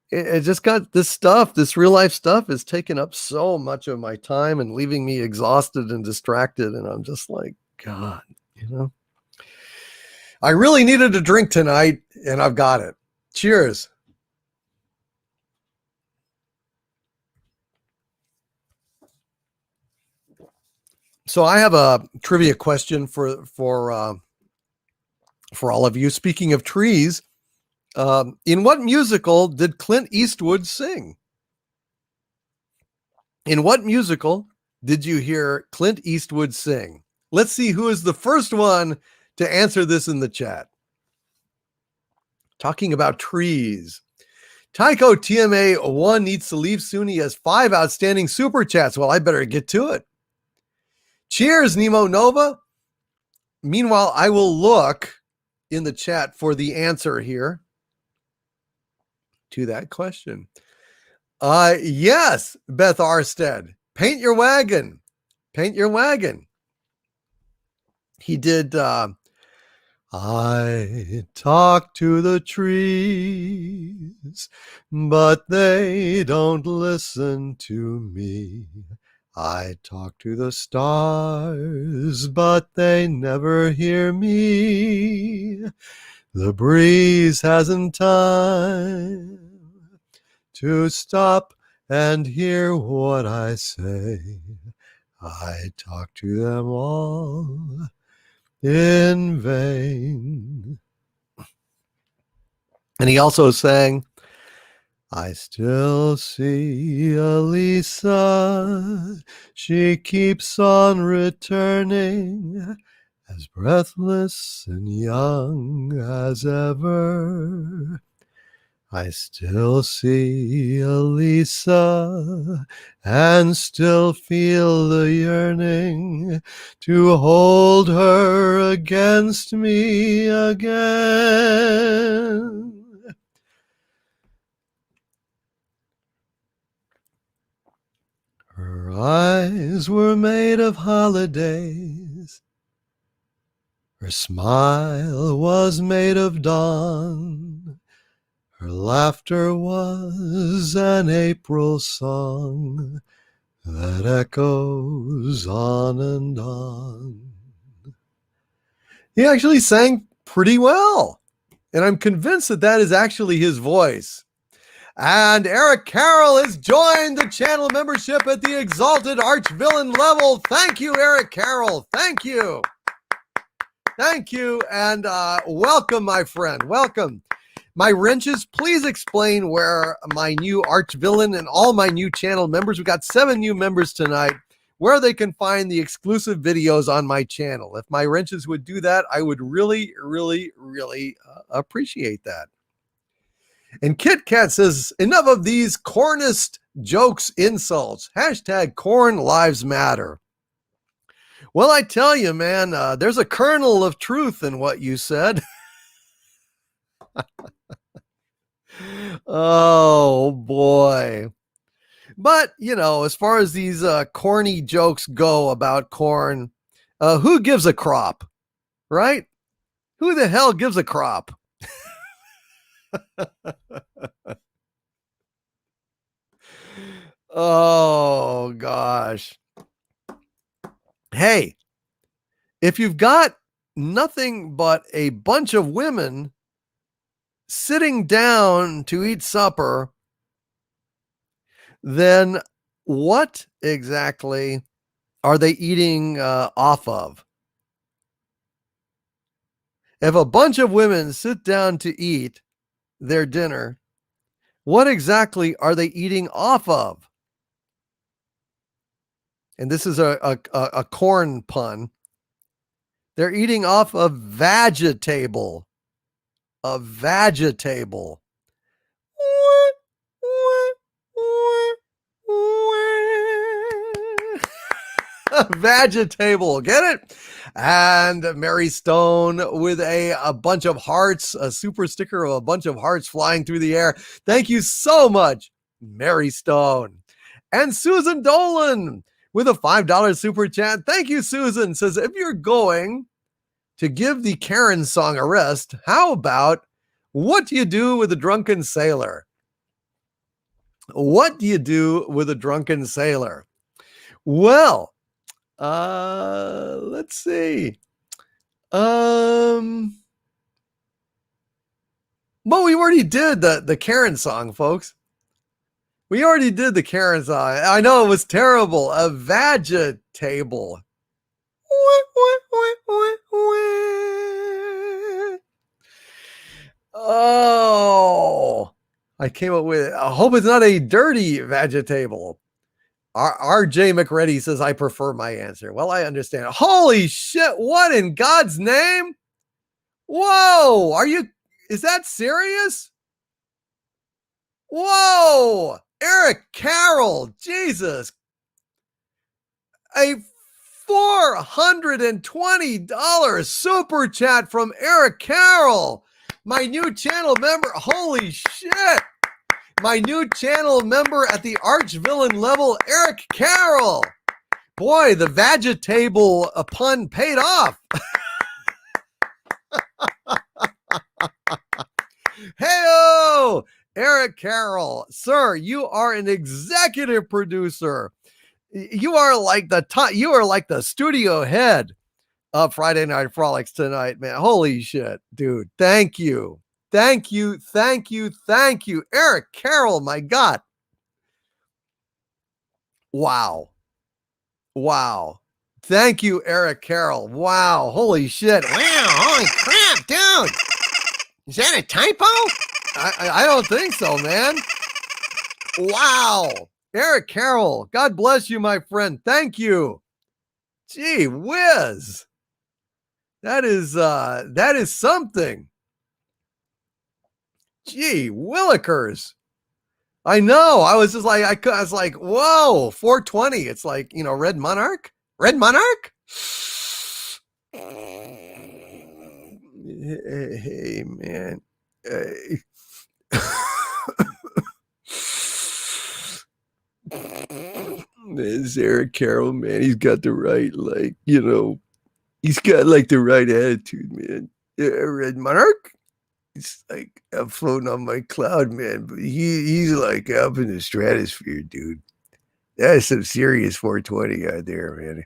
It just got this real life stuff is taking up so much of my time and leaving me exhausted and distracted. And I'm just like, God, you know, I really needed a drink tonight and I've got it. Cheers. So I have a trivia question for all of you. Speaking of trees, in what musical did Clint Eastwood sing? In what musical did you hear Clint Eastwood sing? Let's see who is the first one to answer this in the chat. Talking about trees. Tycho TMA1 needs to leave soon. He has 5 outstanding super chats. Well, I better get to it. Cheers, Nemo Nova. Meanwhile, I will look in the chat for the answer here to that question. Yes, Beth Arstead. Paint your wagon. Paint your wagon. He did. I talk to the trees, but they don't listen to me. I talk to the stars, but they never hear me. The breeze hasn't time to stop and hear what I say. I talk to them all in vain. And he also sang, I still see Elisa. She keeps on returning, as breathless and young as ever. I still see Elisa and still feel the yearning to hold her against me again. Her eyes were made of holidays. Her smile was made of dawn. Her laughter was an April song that echoes on and on. He actually sang pretty well, and I'm convinced that that is actually his voice. And Eric Carroll has joined the channel membership at the Exalted Archvillain level. Thank you, Eric Carroll. Thank you. Thank you, and welcome, my friend. Welcome. My wrenches, please explain where my new Archvillain and all my new channel members, we've got 7 new members tonight, where they can find the exclusive videos on my channel. If my wrenches would do that, I would really, really, really appreciate that. And Kit Kat says, enough of these cornist jokes, insults. Hashtag corn lives matter. Well, I tell you, man, there's a kernel of truth in what you said. Oh boy. But, as far as these corny jokes go about corn, who gives a crop, right? Who the hell gives a crop? Oh, gosh. Hey, if you've got nothing but a bunch of women sitting down to eat supper, then what exactly are they eating off of? If a bunch of women sit down to eat their dinner, what exactly are they eating off of? And this is a corn pun. They're eating off of vegetable. A vegetable. Vegetable, get it? And Mary Stone with a bunch of hearts, a super sticker of a bunch of hearts flying through the air. Thank you so much, Mary Stone. And Susan Dolan with a $5 super chat. Thank you, Susan. Says, if you're going to give the Karen song a rest, how about what do you do with a drunken sailor? What do you do with a drunken sailor? Well, let's see. Well, we already did the Karen song, folks. We already did the Karen song. I know it was terrible. A vegetable. Oh, I came up with, I hope it's not a dirty vegetable. RJ McReady says, I prefer my answer. Well, I understand. Holy shit. What in God's name? Whoa. Is that serious? Whoa. Eric Carroll. Jesus. A $420 super chat from Eric Carroll. My new channel member. Holy shit. My new channel member at the arch-villain level, Eric Carroll. Boy, the vegetable pun paid off. Hey-o! Eric Carroll. Sir, you are an executive producer. You are like the studio head of Friday Night Frolics tonight, man. Holy shit, dude. Thank you. Thank you. Eric Carroll, my God. Wow. Thank you, Eric Carroll. Wow. Holy shit. Wow, holy crap, dude. Is that a typo? I don't think so, man. Wow. Eric Carroll, God bless you, my friend. Thank you. Gee whiz. That is something. Gee willikers. I know. I was just like, I was like, whoa, 420. It's like, Red Monarch? Red Monarch? Hey, man. It's Eric Carroll, man. He's got the right, he's got the right attitude, man. Red Monarch? It's like I'm floating on my cloud, man. But he's like up in the stratosphere, dude. That's some serious 420 out there, man.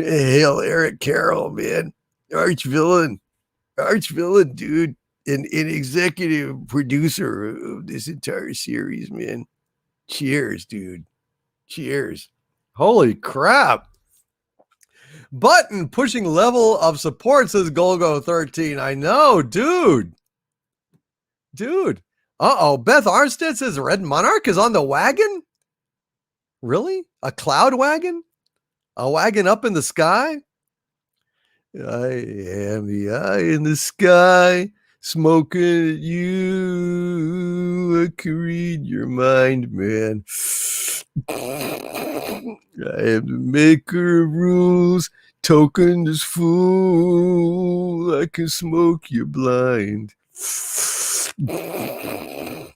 Hail Eric Carroll, man. Arch villain, dude. An executive producer of this entire series, man. Cheers, dude. Cheers. Holy crap. Button pushing level of support, says Golgo 13. I know, dude. Uh-oh. Beth Arstead says Red Monarch is on the wagon? Really? A cloud wagon? A wagon up in the sky? I am the eye in the sky, smoking at you. I can read your mind, man. I am the maker of rules, token as fool. I can smoke you blind. I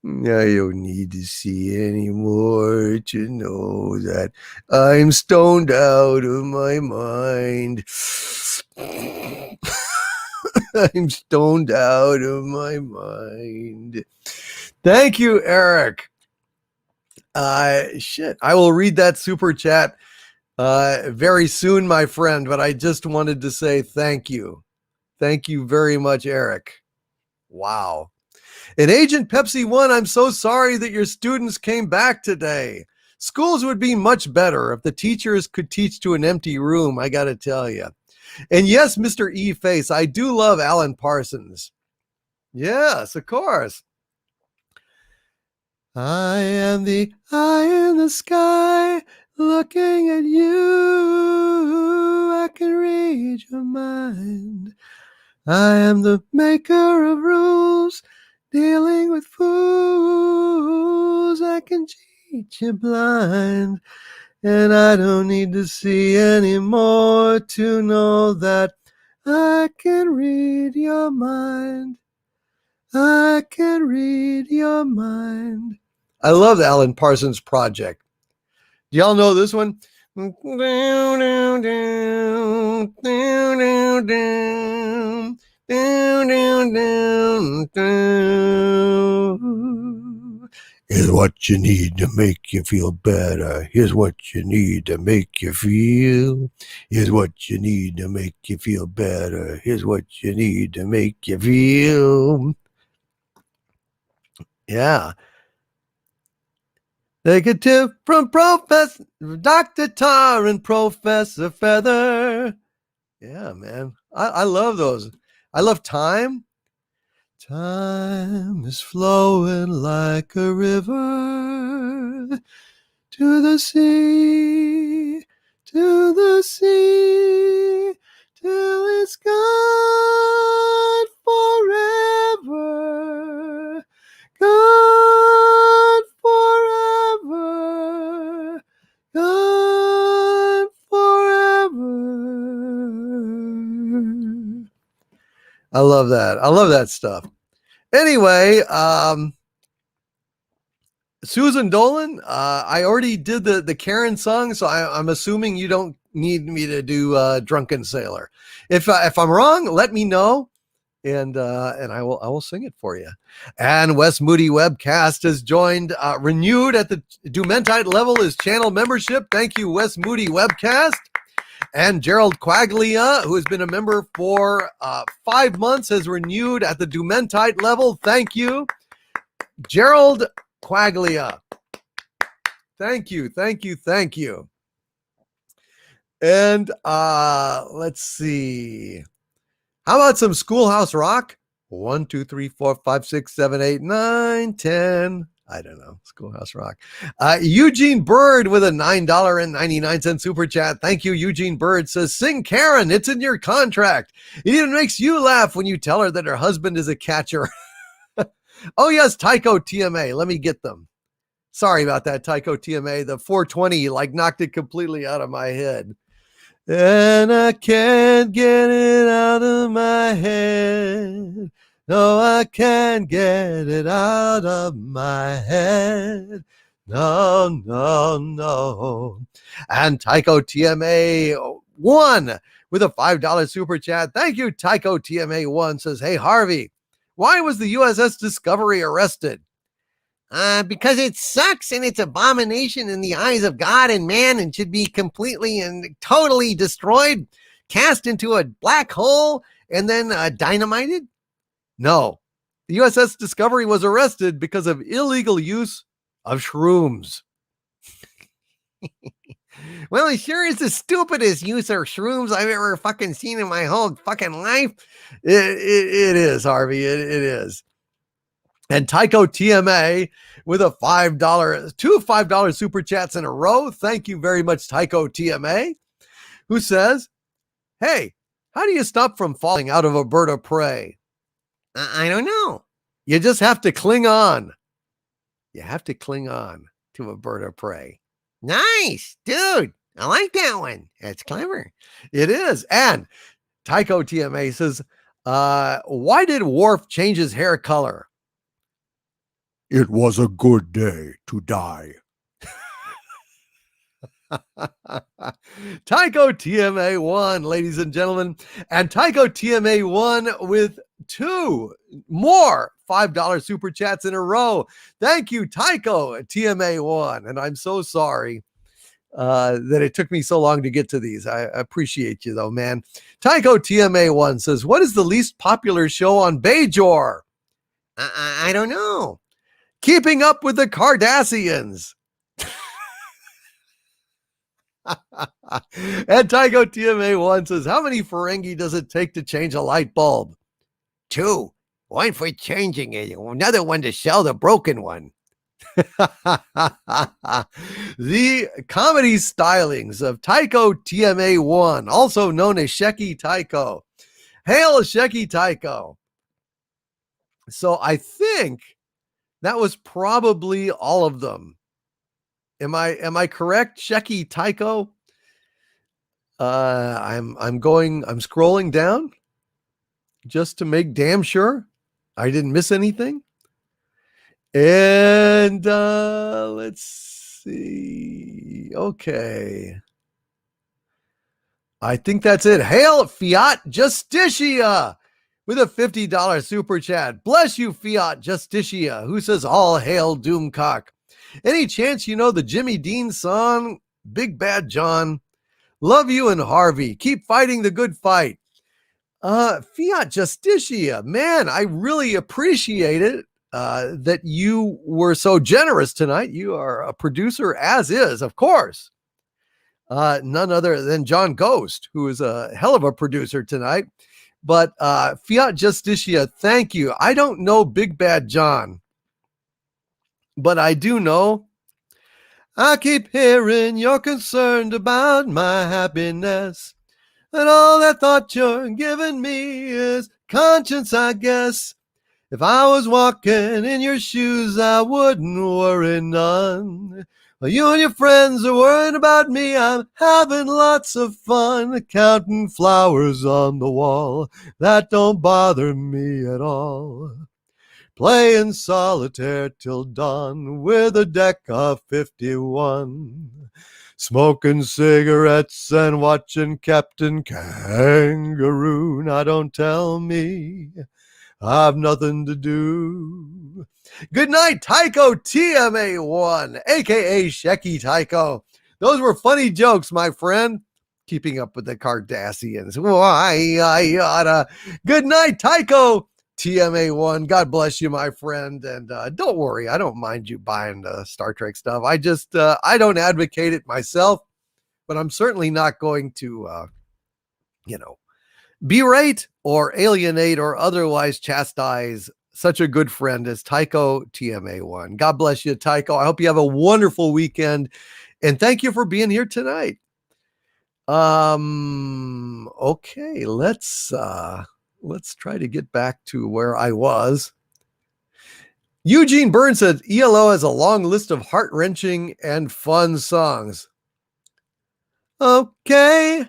don't need to see anymore to know that I'm stoned out of my mind. I'm stoned out of my mind. Thank you, Eric. Shit, I will read that super chat very soon, my friend, but I just wanted to say thank you. Thank you very much, Eric. Wow. And Agent Pepsi 1, I'm so sorry that your students came back today. Schools would be much better if the teachers could teach to an empty room, I got to tell you. And yes, Mr. E-Face, I do love Alan Parsons. Yes, of course. I am the eye in the sky looking at you. I can read your mind. I am the maker of rules, dealing with fools. I can cheat you blind. And I don't need to see anymore to know that I can read your mind. I can read your mind. I love the Alan Parsons Project. Do y'all know this one? Here's what you need to make you feel better. Here's what you need to make you feel. Here's what you need to make you feel better. Here's what you need to make you feel. Yeah. Take a tip from Professor Dr. Tar and Professor Feather. Yeah, man. I love those. I love Time. Time is flowing like a river to the sea, till it's gone forever, gone forever, gone forever. I love that. I love that stuff. Anyway, Susan Dolan, I already did the Karen song, so I'm assuming you don't need me to do Drunken Sailor. If I'm wrong, let me know, and I will sing it for you. And Wes Moody Webcast has joined, renewed at the Dumentite level his channel membership. Thank you, Wes Moody Webcast. And Gerald Quaglia, who has been a member for 5 months, has renewed at the Dumentite level. Thank you, Gerald Quaglia. Thank you, thank you, thank you. And let's see. How about some Schoolhouse Rock? 1, 2, 3, 4, 5, 6, 7, 8, 9, 10. I don't know. Schoolhouse Rock. Eugene Bird with a $9.99 super chat. Thank you, Eugene Bird. Says, sing Karen. It's in your contract. It even makes you laugh when you tell her that her husband is a catcher. Oh, yes, Tycho TMA. Let me get them. Sorry about that, Tycho TMA. The 420 knocked it completely out of my head. And I can't get it out of my head. No, I can't get it out of my head. No, no, no. And Tycho TMA 1 with a $5 super chat. Thank you, Tycho TMA 1 says, hey, Harvey, why was the USS Discovery arrested? Because it sucks and it's abomination in the eyes of God and man and should be completely and totally destroyed, cast into a black hole, and then dynamited? No, the USS Discovery was arrested because of illegal use of shrooms. Well, it sure is the stupidest use of shrooms I've ever fucking seen in my whole fucking life. It is, Harvey. It is. And Tycho TMA with a two $5 super chats in a row. Thank you very much, Tycho TMA, who says, hey, how do you stop from falling out of a bird of prey? I don't know. You just have to cling on. You have to cling on. to a bird of prey. Nice, dude. I like that one. That's clever. It is. And Tycho TMA says, why did Worf change his hair color? It was a good day to die. Tycho TMA won, ladies and gentlemen. And Tycho TMA won with 2 more $5 super chats in a row. Thank you, Tycho TMA won. And I'm so sorry that it took me so long to get to these. I appreciate you, though, man. Tycho TMA 1 says, what is the least popular show on Bajor? I don't know. Keeping Up with the Cardassians. And Tycho TMA 1 says, how many Ferengi does it take to change a light bulb? 2. 1 for changing it, another one to sell the broken one. The comedy stylings of Tycho TMA 1, also known as Sheki Tycho. Hail Sheki Tycho. So I think that was probably all of them. Am I correct, Sheki Tycho? I'm scrolling down just to make damn sure I didn't miss anything. And let's see. Okay. I think that's it. Hail Fiat Justitia with a $50 super chat. Bless you, Fiat Justitia, who says, all hail Doomcock. Any chance you know the Jimmy Dean song, Big Bad John? Love you and Harvey. Keep fighting the good fight. Fiat Justitia, man, I really appreciate it that you were so generous tonight. You are a producer, as is, of course. None other than John Ghost, who is a hell of a producer tonight. But Fiat Justitia, thank you. I don't know Big Bad John, but I do know. I keep hearing you're concerned about my happiness, and all that thought you're giving me is conscience, I guess. If I was walking in your shoes, I wouldn't worry none. While you and your friends are worrying about me, I'm having lots of fun, counting flowers on the wall. That don't bother me at all. Playing solitaire till dawn with a deck of 51. Smoking cigarettes and watching Captain Kangaroo. Now don't tell me I've nothing to do. Good night, Tycho TMA1, a.k.a. Sheki Tycho. Those were funny jokes, my friend. Keeping Up with the Cardassians. Why, I oughta. Good night, Tycho TMA1. God bless you, my friend. And don't worry, I don't mind you buying Star Trek stuff. I just, I don't advocate it myself, but I'm certainly not going to, berate or alienate or otherwise chastise such a good friend as Tycho TMA1. God bless you, Tycho. I hope you have a wonderful weekend, and thank you for being here tonight. Okay, let's try to get back to where I was. Eugene Burns said ELO has a long list of heart-wrenching and fun songs. Okay,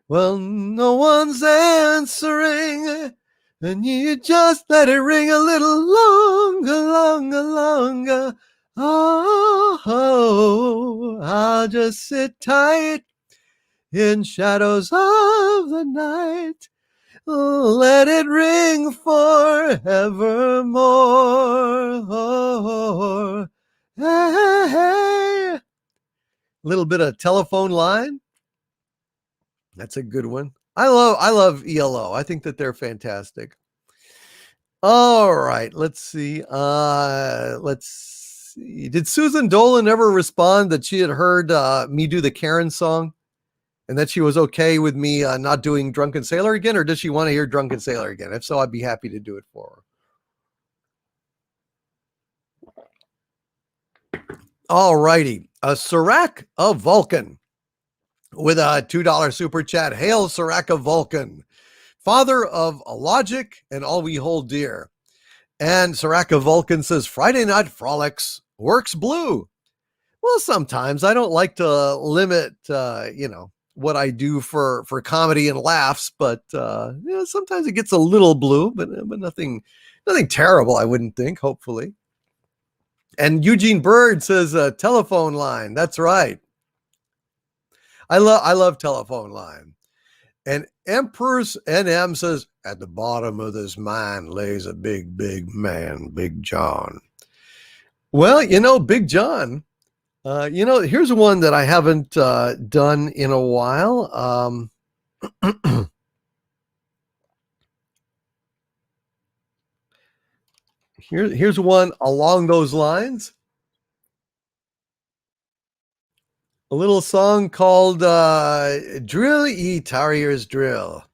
well, no one's answering, and you just let it ring a little longer. Oh, I'll just sit tight in shadows of the night. Let it ring forevermore. Hey. Little bit of Telephone Line. That's a good one. I love ELO. I think that they're fantastic. All right, let's see. Did Susan Dolan ever respond that she had heard me do the Karen song and that she was okay with me not doing Drunken Sailor again, or does she want to hear Drunken Sailor again? If so, I'd be happy to do it for her. All righty. Sirac of Vulcan with a $2 super chat. Hail Sirac of Vulcan, father of logic and all we hold dear. And Sirac of Vulcan says, Friday Night Frolics works blue. Well, sometimes I don't like to limit, what I do for comedy and laughs, but sometimes it gets a little blue, but nothing terrible, I wouldn't think. Hopefully. And Eugene Bird says telephone line. That's right. I love telephone line. And Empress NM says, at the bottom of this mine lays a big, big man, Big John. Well, Big John, here's one that I haven't done in a while. Here's one along those lines. A little song called Drill Ye Tarriers Drill.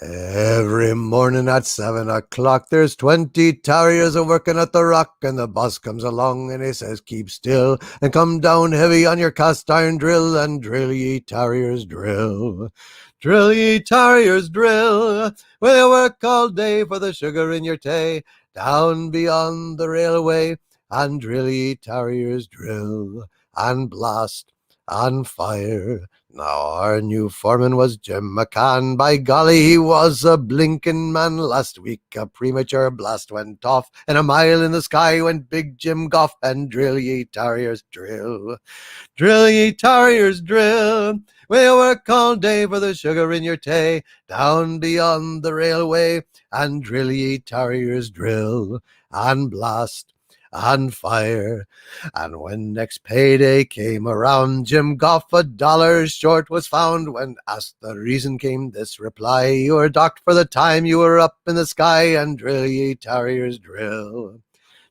Every morning at 7 o'clock, there's 20 tarriers a working at the rock, and the boss comes along and he says, keep still and come down heavy on your cast iron drill, and drill ye tarriers drill. Drill ye tarriers drill, will you work all day for the sugar in your tay, down beyond the railway, and drill ye tarriers drill, and blast on fire. Now our new foreman was Jim McCann. By golly, he was a blinking man. Last week a premature blast went off, and a mile in the sky went Big Jim Goff. And drill ye tarriers drill. Drill ye tarriers drill. Will you work all day for the sugar in your tay, down beyond the railway, and drill ye tarriers drill, and blast on fire. And when next payday came around, Jim Goff $1 short was found. When asked the reason, came this reply: you were docked for the time you were up in the sky, and drill ye tarriers drill.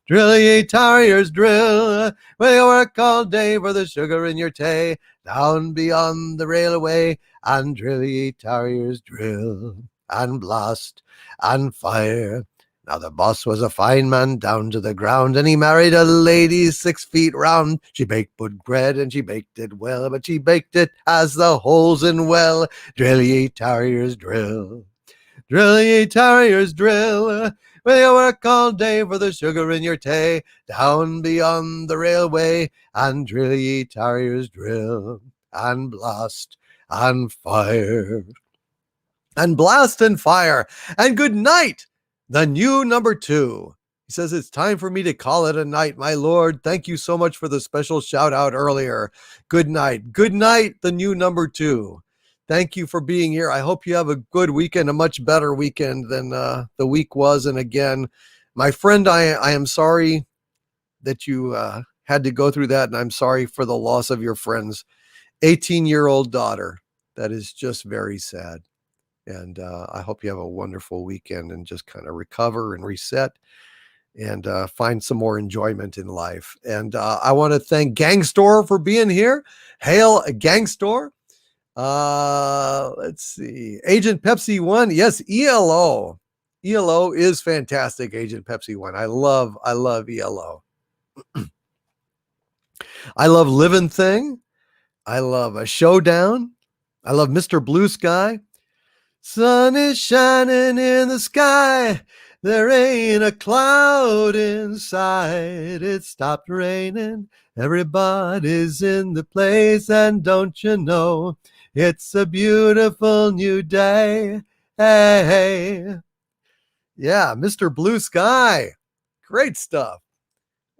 Drill ye tarriers drill. Will you work all day for the sugar in your tay, down beyond the railway, and drill ye tarriers drill, and blast and fire. Now the boss was a fine man down to the ground, and he married a lady 6 feet round. She baked good bread and she baked it well, but she baked it as the holes in well. Drill ye tarriers drill. Drill ye tarriers drill. Will you work all day for the sugar in your tay, down beyond the railway, and drill ye tarriers drill, and blast and fire. And blast and fire. And good night, the new number 2. He says, it's time for me to call it a night, my lord. Thank you so much for the special shout out earlier. Good night. Good night, the new number 2. Thank you for being here. I hope you have a good weekend, a much better weekend than the week was. And again, my friend, I am sorry that you had to go through that. And I'm sorry for the loss of your friend's 18-year-old daughter. That is just very sad. And I hope you have a wonderful weekend and just kind of recover and reset and find some more enjoyment in life. And I want to thank Gangstor for being here. Hail Gangstor. Let's see. Agent Pepsi 1. Yes, ELO. ELO is fantastic, Agent Pepsi 1. I love ELO. I love Living Thing. I love A Showdown. I love Mr. Blue Sky. Sun is shining in the sky. There ain't a cloud inside. It stopped raining. Everybody's in the place. And don't you know, it's a beautiful new day. Hey. Yeah, Mr. Blue Sky. Great stuff.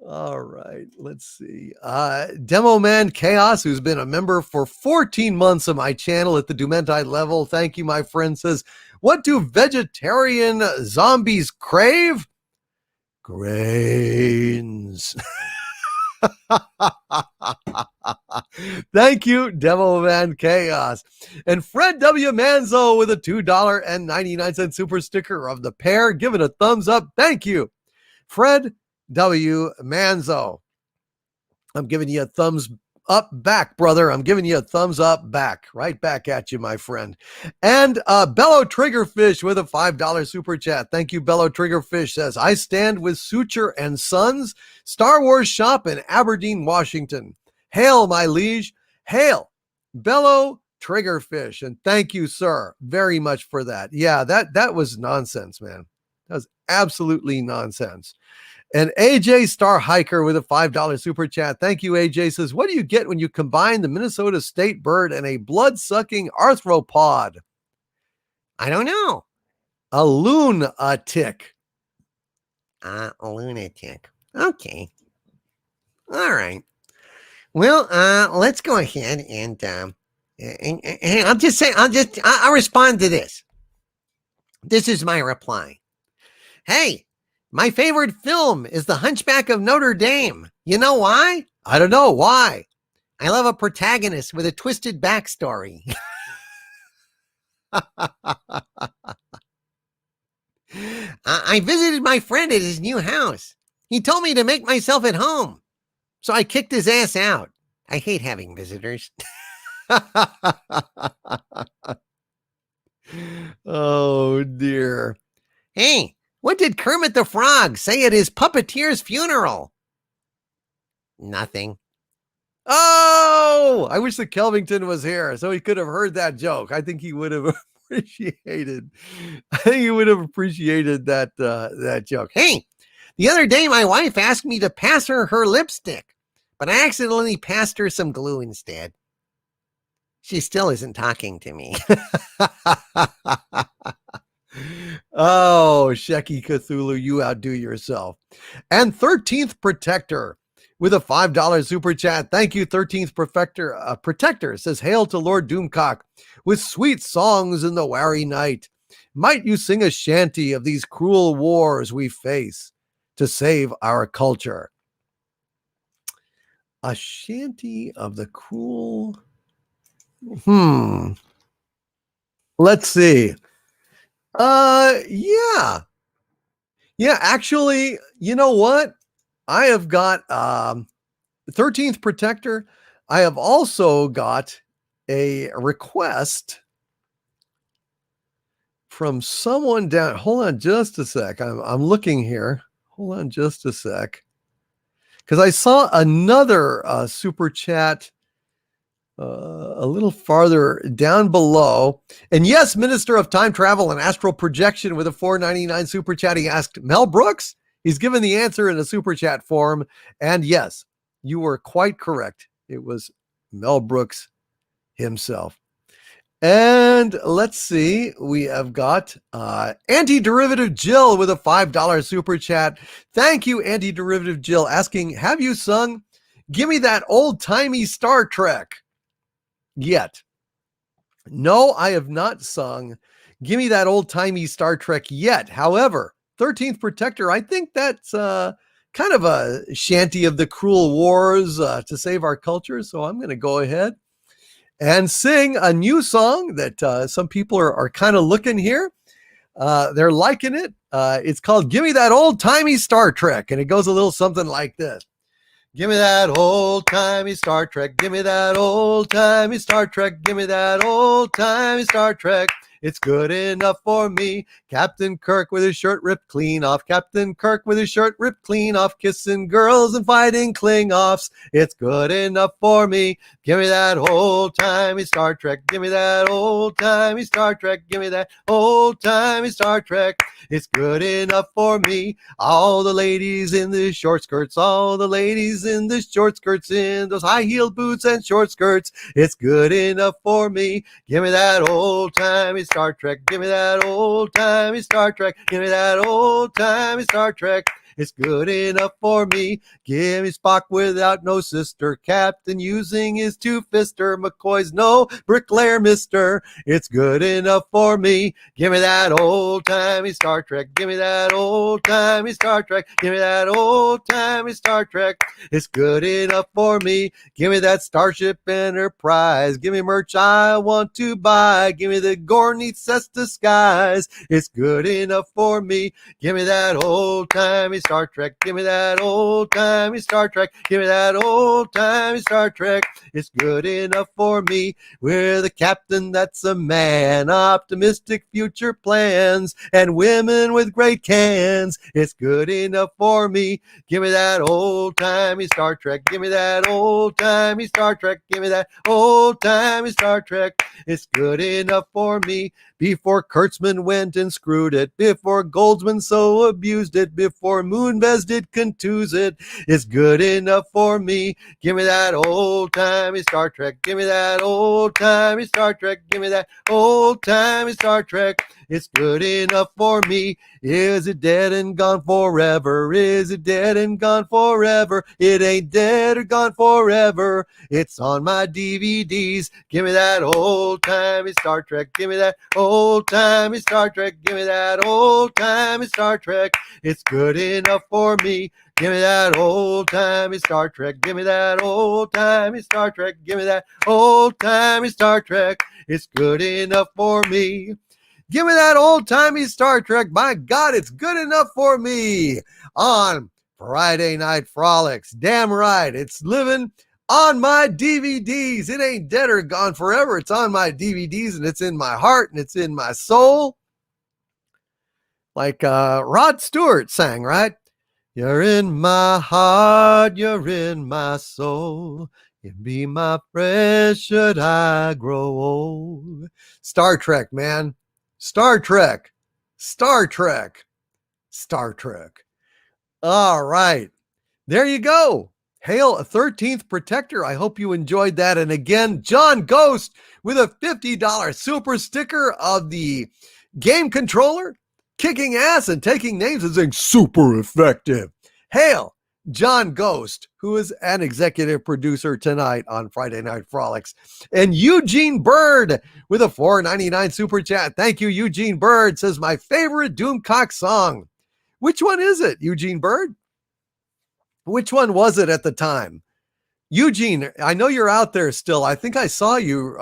All right, let's see. Demo Man Chaos, who's been a member for 14 months of my channel at the Dumentide level. Thank you, my friend. Says, what do vegetarian zombies crave? Grains. Thank you, Demo Man Chaos. And Fred W. Manzo with a $2.99 super sticker of the pair. Give it a thumbs up. Thank you, Fred W. Manzo. I'm giving you a thumbs up back, brother. I'm giving you a thumbs up back. Right back at you, my friend. And Bello Triggerfish with a $5 super chat. Thank you, Bello Triggerfish. Says, I stand with Suture and Sons Star Wars shop in Aberdeen, Washington. Hail, my liege. Hail, Bello Triggerfish. And thank you, sir, very much for that. Yeah, that was nonsense, man. That was absolutely nonsense. And AJ Star Hiker with a $5 super chat. Thank you, AJ. Says, what do you get when you combine the Minnesota state bird and a blood-sucking arthropod? I don't know. A lunatic. A lunatic. Okay. All right. Well, let's go ahead and I'll respond to this. This is my reply. Hey, my favorite film is The Hunchback of Notre Dame. You know why? I don't know. Why? I love a protagonist with a twisted backstory. I visited my friend at his new house. He told me to make myself at home. So I kicked his ass out. I hate having visitors. Oh, dear. Hey, what did Kermit the Frog say at his puppeteer's funeral? Nothing. Oh, I wish that Kelvington was here so he could have heard that joke. I think he would have appreciated. That joke. Hey, the other day my wife asked me to pass her lipstick, but I accidentally passed her some glue instead. She still isn't talking to me. Oh, Shecky Cthulhu, you outdo yourself. And 13th Protector with a $5 super chat. Thank you, 13th Protector says, hail to Lord Doomcock with sweet songs in the wary night. Might you sing a shanty of these cruel wars we face to save our culture? A shanty of the cruel... Let's see. Yeah, actually, you know what? I have got 13th Protector. I have also got a request from someone down. Hold on just a sec. I'm looking here. Hold on just a sec. Because I saw another super chat a little farther down below. And yes, Minister of Time Travel and Astral Projection with a $4.99 super chat. He asked Mel Brooks. He's given the answer in a super chat form. And yes, you were quite correct. It was Mel Brooks himself. And let's see. We have got Anti-Derivative Jill with a $5 super chat. Thank you, Anti-Derivative Jill, asking, have you sung Give Me That Old-Timey Star Trek yet? No, I have not sung Give Me That Old-Timey Star Trek yet. However, 13th Protector, I think that's kind of a shanty of the cruel wars to save our culture. So I'm going to go ahead and sing a new song that some people are kind of looking here. They're liking it. It's called Give Me That Old-Timey Star Trek. And it goes a little something like this. Give me that old-timey Star Trek. Give me that old-timey Star Trek. Give me that old-timey Star Trek. It's good enough for me. Captain Kirk with his shirt ripped clean off. Captain Kirk with his shirt ripped clean off. Kissing girls and fighting Klingoffs. It's good enough for me. Give me that old-timey Star Trek. Give me that old-timey Star Trek. Give me that old-timey Star Trek. It's good enough for me. All the ladies in the short skirts. All the ladies in the short skirts. In those high-heeled boots and short skirts. It's good enough for me. Give me that old-timey Star Trek. Give me that old-timey Star Trek. Give me that old-timey Star Trek. It's good enough for me. Give me Spock without no sister. Captain using his two-fister. McCoy's no bricklayer mister. It's good enough for me. Give me that old-timey Star Trek. Give me that old-timey Star Trek. Give me that old-timey Star Trek. It's good enough for me. Give me that Starship Enterprise. Give me merch I want to buy. Give me the Gorney Cesta skies. It's good enough for me. Give me that old-timey Star Trek. Give me that old-timey Star Trek. Give me that old-timey Star Trek. It's good enough for me. We're the captain that's a man. Optimistic future plans. And women with great cans. It's good enough for me. Give me that old-timey Star Trek. Give me that old-timey Star Trek. Give me that old-timey Star Trek. It's good enough for me. before Kurtzman went and screwed it, before Goldsman so abused it, before Moonves did contuse it. It's good enough for me. Give me that old-timey Star Trek. Give me that old-timey Star Trek. Give me that old-timey Star Trek. It's good enough for me. Is it dead and gone forever? Is it dead and gone forever? It ain't dead or gone forever. It's on my DVDs. Give me that old-timey Star Trek. Give me that old-timey Star Trek. Give me that old-timey Star Trek. It's good enough for me. Give me that old-timey Star Trek. Give me that old-timey Star Trek. Give me that old-timey Star Trek. It's good enough for me. Give me that old-timey Star Trek. My God, it's good enough for me. On Friday Night Frolics. Damn right. It's living on my DVDs. It ain't dead or gone forever. It's on my DVDs, and it's in my heart, and it's in my soul. Like Rod Stewart sang, right? You're in my heart. You're in my soul. You be my friend should I grow old. Star Trek, man. Star Trek. Star Trek. Star Trek. All right. There you go. Hail a 13th Protector. I hope you enjoyed that. And again, John Ghost with a $50 super sticker of the game controller, kicking ass and taking names and saying super effective. Hail John Ghost, who is an executive producer tonight on Friday Night Frolics. And Eugene Bird with a $4.99 super chat. Thank you, Eugene Bird. Says, my favorite Doomcock song. Which one is it, Eugene Bird? Which one was it at the time? Eugene, I know you're out there still. I think I saw you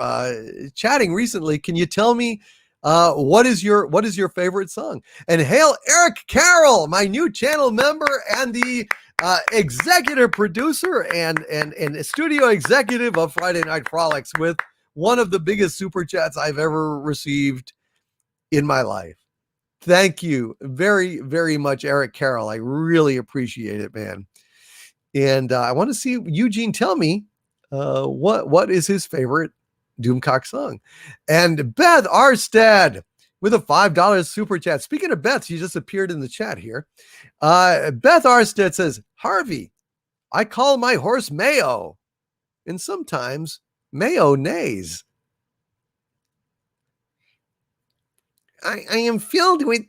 chatting recently. Can you tell me what is your favorite song? And hail Eric Carroll, my new channel member and the executive producer and studio executive of Friday Night Frolics, with one of the biggest super chats I've ever received in my life. Thank you very, very much, Eric Carroll. I really appreciate it, man. And I want to see Eugene tell me what is his favorite Doomcock song. And Beth Arstead with a $5 super chat. Speaking of Beth, she just appeared in the chat here. Beth Arstead says, Harvey, I call my horse Mayo, and sometimes Mayo neighs. I am filled with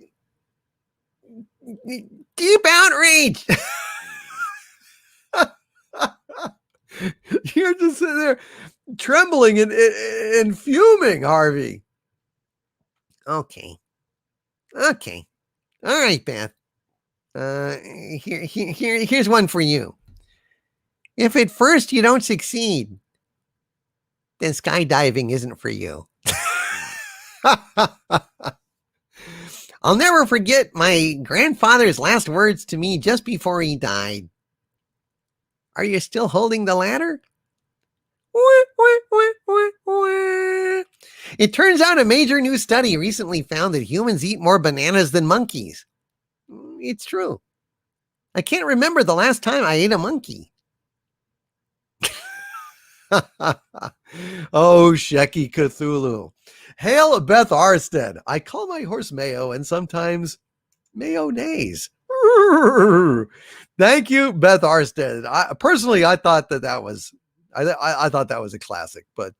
deep outrage. You're just sitting there trembling and fuming, Harvey. Okay. All right, Beth. Here's one for you. If at first you don't succeed, then skydiving isn't for you. I'll never forget my grandfather's last words to me just before he died. Are you still holding the ladder? It turns out a major new study recently found that humans eat more bananas than monkeys. It's true. I can't remember the last time I ate a monkey. Oh, Shecky Cthulhu. Hail Beth Arstead. I call my horse Mayo, and sometimes Mayo neighs. Thank you, Beth Arstead. I thought that was I thought that was a classic, but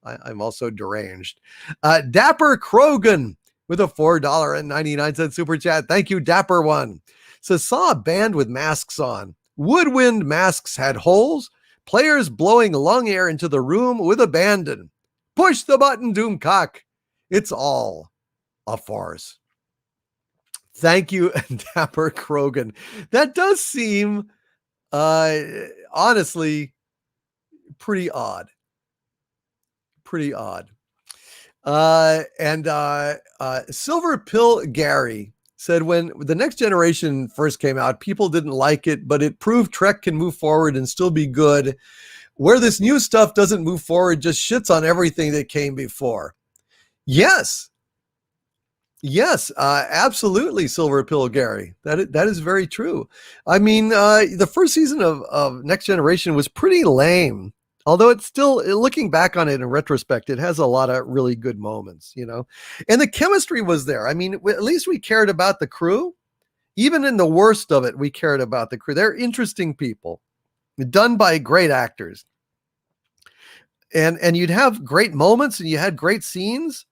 I'm also deranged. Dapper Krogan with a $4.99 super chat. Thank you, Dapper One. Says, saw a band with masks on. Woodwind masks had holes. Players blowing lung air into the room with abandon. Push the button, Doomcock. It's all a farce. Thank you, Dapper Krogan. That does seem, honestly, pretty odd. Silver Pill Gary said, when the Next Generation first came out, people didn't like it, but it proved Trek can move forward and still be good. Where this new stuff doesn't move forward, just shits on everything that came before. Yes, absolutely, Silver Pill Gary. That is very true. I mean, the first season of Next Generation was pretty lame. Although it's still, looking back on it in retrospect, it has a lot of really good moments, and the chemistry was there. I mean, at least we cared about the crew. Even in the worst of it, we cared about the crew. They're interesting people, done by great actors. And you'd have great moments and you had great scenes.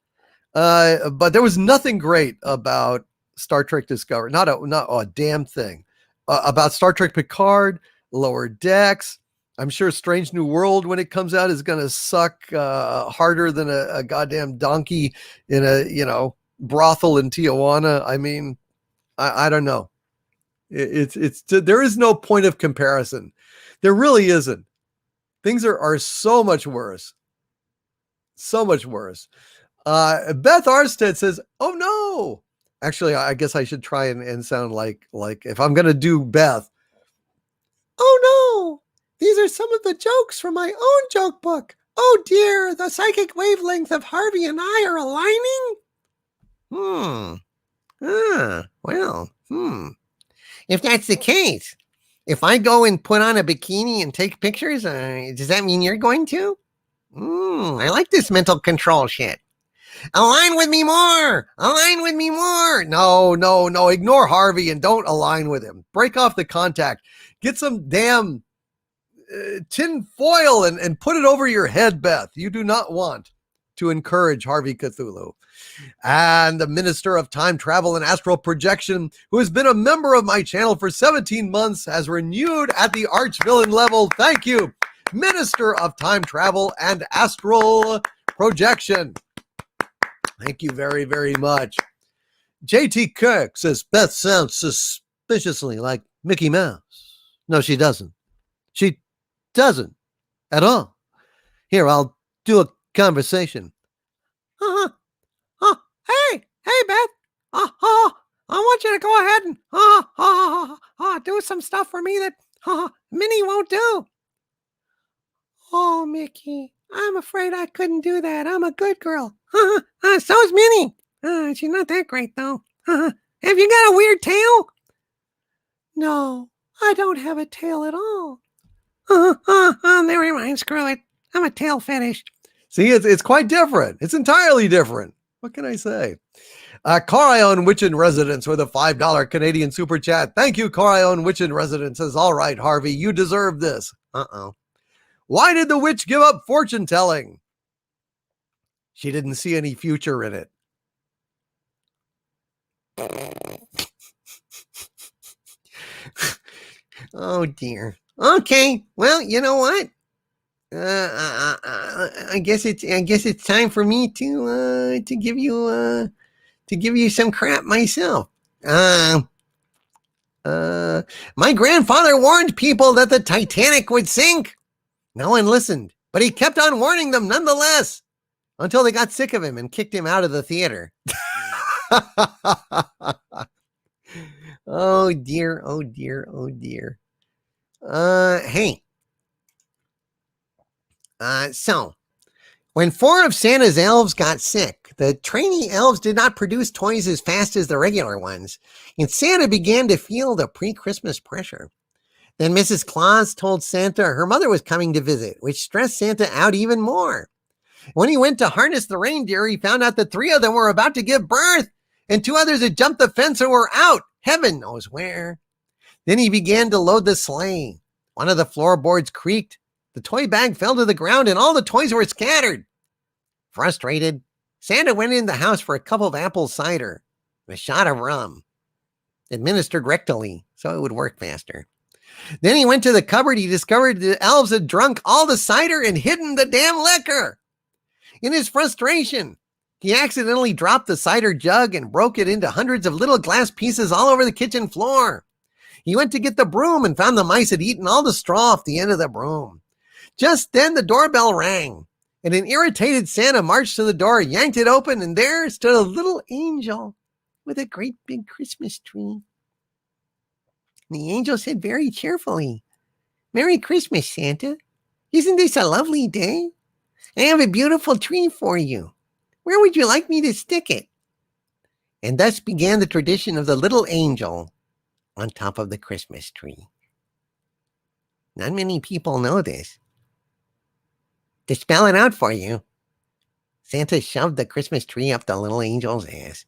But there was nothing great about Star Trek Discovery. Not a damn thing. About Star Trek Picard, Lower Decks. I'm sure Strange New World, when it comes out, is going to suck harder than a goddamn donkey in a brothel in Tijuana. I mean, I don't know. It's there is no point of comparison. There really isn't. Things are so much worse. So much worse. Beth Arstead says, "Oh no." Actually, I guess I should try and sound like if I'm going to do Beth. "Oh no. These are some of the jokes from my own joke book. Oh dear, the psychic wavelength of Harvey and I are aligning." If that's the case, if I go and put on a bikini and take pictures, does that mean you're going to? I like this mental control shit. Align with me more. Align with me more. No. Ignore Harvey and don't align with him. Break off the contact. Get some damn tin foil and put it over your head, Beth. You do not want to encourage Harvey Cthulhu. And the Minister of Time Travel and Astral Projection, who has been a member of my channel for 17 months, has renewed at the Archvillain level. Thank you, Minister of Time Travel and Astral Projection. Thank you very, very much. JT Kirk says, "Beth sounds suspiciously like Mickey Mouse." No, she doesn't. She doesn't at all. Here, I'll do a conversation. Hey, Beth. I want you to go ahead and do some stuff for me that Minnie won't do. Oh, Mickey, I'm afraid I couldn't do that. I'm a good girl. So's Minnie. She's not that great, though. Have you got a weird tail? No, I don't have a tail at all. Never mind. Screw it. I'm a tail fetish. See, it's quite different. It's entirely different. What can I say? Corion Witch in Residence with a $5 Canadian super chat. Thank you, Corion Witch in Residence. Says, "All right, Harvey, you deserve this." Why did the witch give up fortune telling? She didn't see any future in it. Oh dear. Okay. Well, you know what? I guess it's time for me to give you some crap myself. My grandfather warned people that the Titanic would sink. No one listened, but he kept on warning them nonetheless until they got sick of him and kicked him out of the theater. Oh dear. Hey. So, when 4 of Santa's elves got sick, the trainee elves did not produce toys as fast as the regular ones, and Santa began to feel the pre-Christmas pressure. Then Mrs. Claus told Santa her mother was coming to visit, which stressed Santa out even more. When he went to harness the reindeer, he found out that 3 of them were about to give birth, and 2 others had jumped the fence and were out, heaven knows where. Then he began to load the sleigh. One of the floorboards creaked. The toy bag fell to the ground and all the toys were scattered. Frustrated, Santa went in the house for a cup of apple cider and a shot of rum, administered rectally so it would work faster. Then he went to the cupboard. He discovered the elves had drunk all the cider and hidden the damn liquor. In his frustration, he accidentally dropped the cider jug and broke it into hundreds of little glass pieces all over the kitchen floor. He went to get the broom and found the mice had eaten all the straw off the end of the broom. Just then the doorbell rang, and an irritated Santa marched to the door, yanked it open, and there stood a little angel with a great big Christmas tree. The angel said very cheerfully, "Merry Christmas, Santa. Isn't this a lovely day? I have a beautiful tree for you. Where would you like me to stick it?" And thus began the tradition of the little angel on top of the Christmas tree. Not many people know this, To spell it out for you, Santa shoved the Christmas tree up the little angel's ass.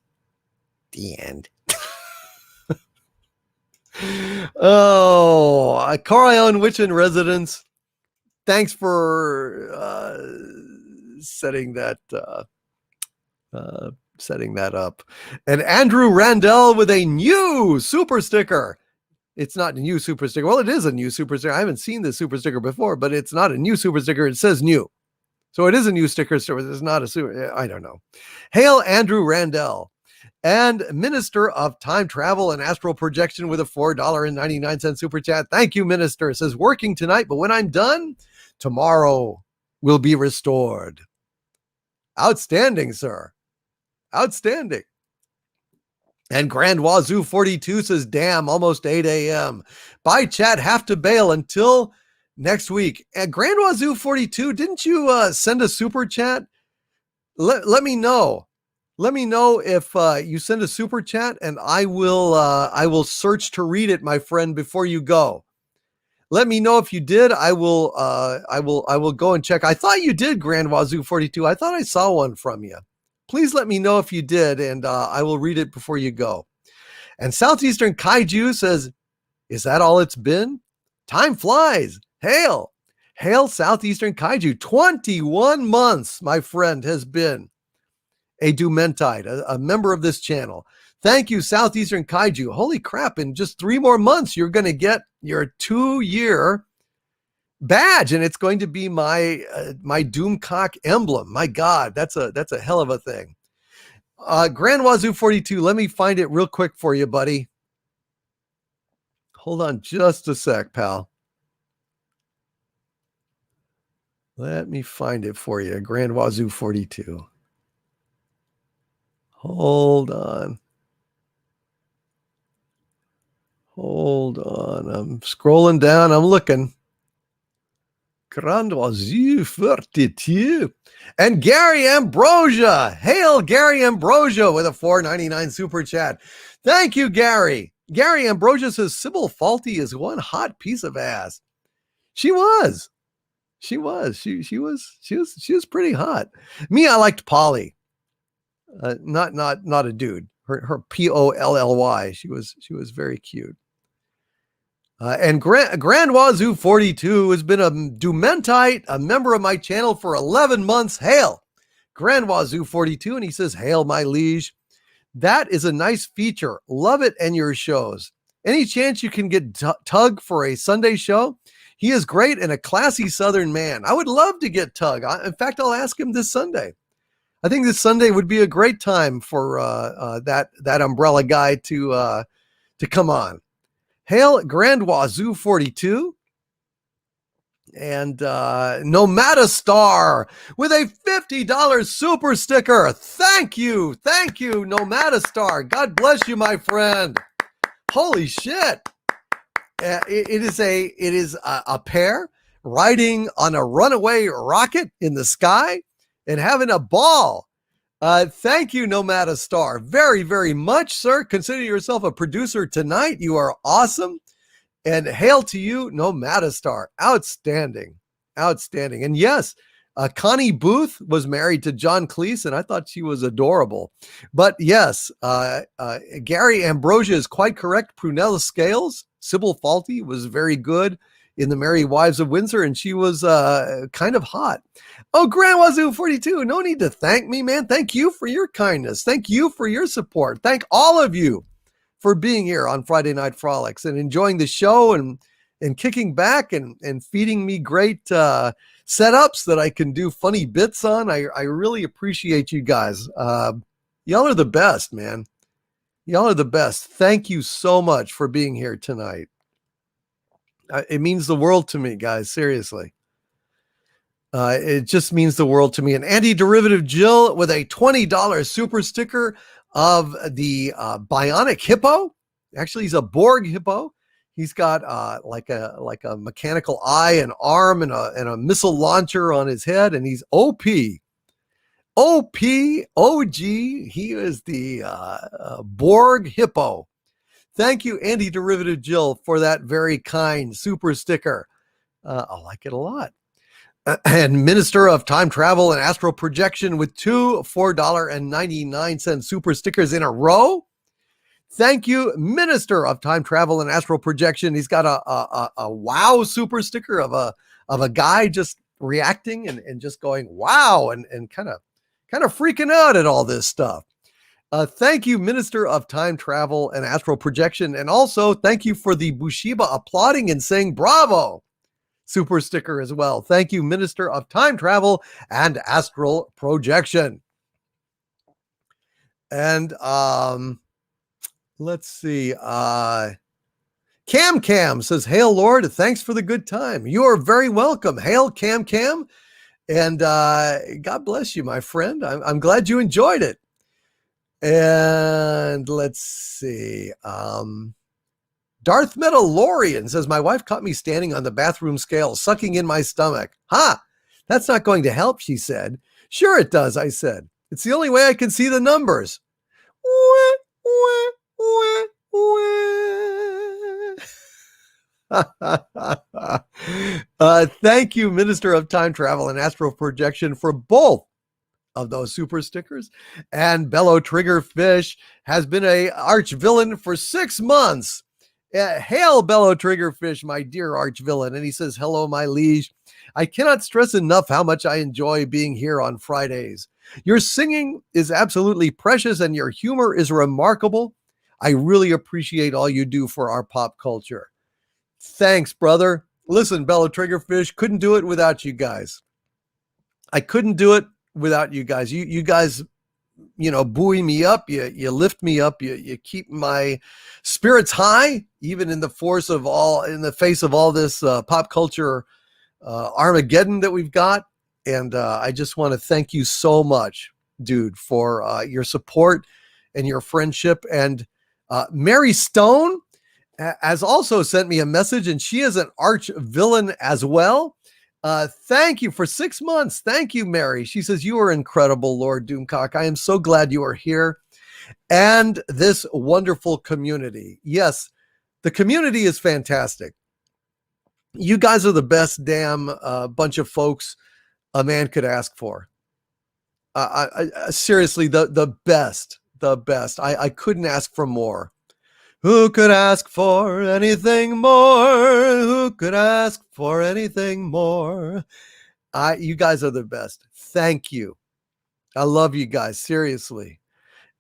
The end. Oh, Carl Witch in Residence. Thanks for setting that up. And Andrew Randell with a new super sticker. It's not a new super sticker. Well, it is a new super sticker. I haven't seen this super sticker before, but it's not a new super sticker. It says new. So it is a new sticker. So it's not a super. I don't know. Hail Andrew Randell. And Minister of Time Travel and Astral Projection with a $4.99 super chat. Thank you, Minister. It says, working tonight, but when I'm done, tomorrow will be restored. Outstanding, sir. Outstanding. And Grand Wazoo 42 says, damn, almost 8 a.m. Bye, chat. Have to bail until next week. And Grand Wazoo 42, didn't you send a super chat? Let me know. Let me know if you send a super chat, and I will search to read it, my friend, before you go. Let me know if you did. I will go and check. I thought you did, Grand Wazoo 42. I thought I saw one from you. Please let me know if you did, and I will read it before you go. And Southeastern Kaiju says, is that all it's been? Time flies. Hail Southeastern Kaiju. 21 months, my friend, has been a Dumentite, a member of this channel. Thank you, Southeastern Kaiju. Holy crap, in just 3 more months, you're going to get your 2-year badge, and it's going to be my Doomcock emblem. My God, that's a hell of a thing. Grand Wazoo 42, let me find it real quick for you, buddy. Hold on just a sec, pal. Let me find it for you, Grand Wazoo 42. Hold on. I'm scrolling down. I'm looking. Grand Wazoo 42. And Gary Ambrosia. Hail Gary Ambrosia with a $4.99 super chat. Thank you, Gary. Gary Ambrosia says Sybil Faulty is one hot piece of ass. She was. She was pretty hot. Me, I liked Polly. Not a dude. Her Polly. She was very cute. And Grand Wazoo 42 has been a Dumentite, a member of my channel for 11 months. Hail, Grand Wazoo 42, and he says, "Hail, my liege. That is a nice feature. Love it and your shows. Any chance you can get Tug for a Sunday show? He is great and a classy Southern man. I would love to get Tug. In fact, I'll ask him this Sunday. I think this Sunday would be a great time for that umbrella guy to come on. Hail Grand Wazoo 42 and Nomada Star with a $50 super sticker. Thank you, Nomada Star. God bless you, my friend. Holy shit! It is a pair riding on a runaway rocket in the sky and having a ball. Thank you, Nomada Star, very, very much, sir. Consider yourself a producer tonight. You are awesome. And hail to you, Nomada Star. Outstanding. And yes, Connie Booth was married to John Cleese, and I thought she was adorable. But yes, Gary Ambrosia is quite correct. Prunella Scales, Sybil Faulty was very good in The Merry Wives of Windsor, and she was kind of hot. Oh, Grand Wazoo 42, no need to thank me, man. Thank you for your kindness. Thank you for your support. Thank all of you for being here on Friday Night Frolics and enjoying the show and kicking back and feeding me great setups that I can do funny bits on. I really appreciate you guys. Y'all are the best, man. Y'all are the best. Thank you so much for being here tonight. It means the world to me, guys. Seriously. It just means the world to me. And Anti-Derivative Jill with a $20 super sticker of the bionic hippo. Actually, he's a Borg hippo. He's got like a mechanical eye, an arm, and a missile launcher on his head, and he's OP. OG. He is the Borg hippo. Thank you, Anti-Derivative Jill, for that very kind super sticker. I like it a lot. And Minister of Time Travel and Astral Projection with 2 $4.99 super stickers in a row. Thank you, Minister of Time Travel and Astral Projection. He's got a wow super sticker of a guy just reacting and just going wow and kind of freaking out at all this stuff. Thank you, Minister of Time Travel and Astral Projection. And also thank you for the Bushiba applauding and saying bravo super sticker as well. Thank you, Minister of Time Travel and Astral Projection. And let's see. Cam says, "Hail Lord, thanks for the good time." You are very welcome. Hail Cam. And God bless you, my friend. I'm glad you enjoyed it. And let's see. Darth Metalorian says, "My wife caught me standing on the bathroom scale, sucking in my stomach." Ha! That's not going to help, she said. "Sure it does," I said. "It's the only way I can see the numbers." Thank you, Minister of Time Travel and Astral Projection, for both of those super stickers. And Bellow Triggerfish has been a arch villain for 6 months. Hail, Bellow Triggerfish, my dear arch villain. And he says, "Hello, my liege. I cannot stress enough how much I enjoy being here on Fridays. Your singing is absolutely precious and your humor is remarkable. I really appreciate all you do for our pop culture." Thanks, brother. Listen, Bellow Triggerfish, couldn't do it without you guys. I couldn't do it without you guys. You guys, buoy me up. You lift me up. You keep my spirits high, even in the face of all this pop culture Armageddon that we've got. And I just want to thank you so much, dude, for your support and your friendship. And Mary Stone has also sent me a message, and she is an arch villain as well. Thank you for 6 months. Thank you, Mary. She says, "You are incredible, Lord Doomcock. I am so glad you are here." And this wonderful community. Yes, the community is fantastic. You guys are the best damn bunch of folks a man could ask for. Seriously, the best. I couldn't ask for more. Who could ask for anything more? Who could ask for anything more? You guys are the best. Thank you. I love you guys, seriously.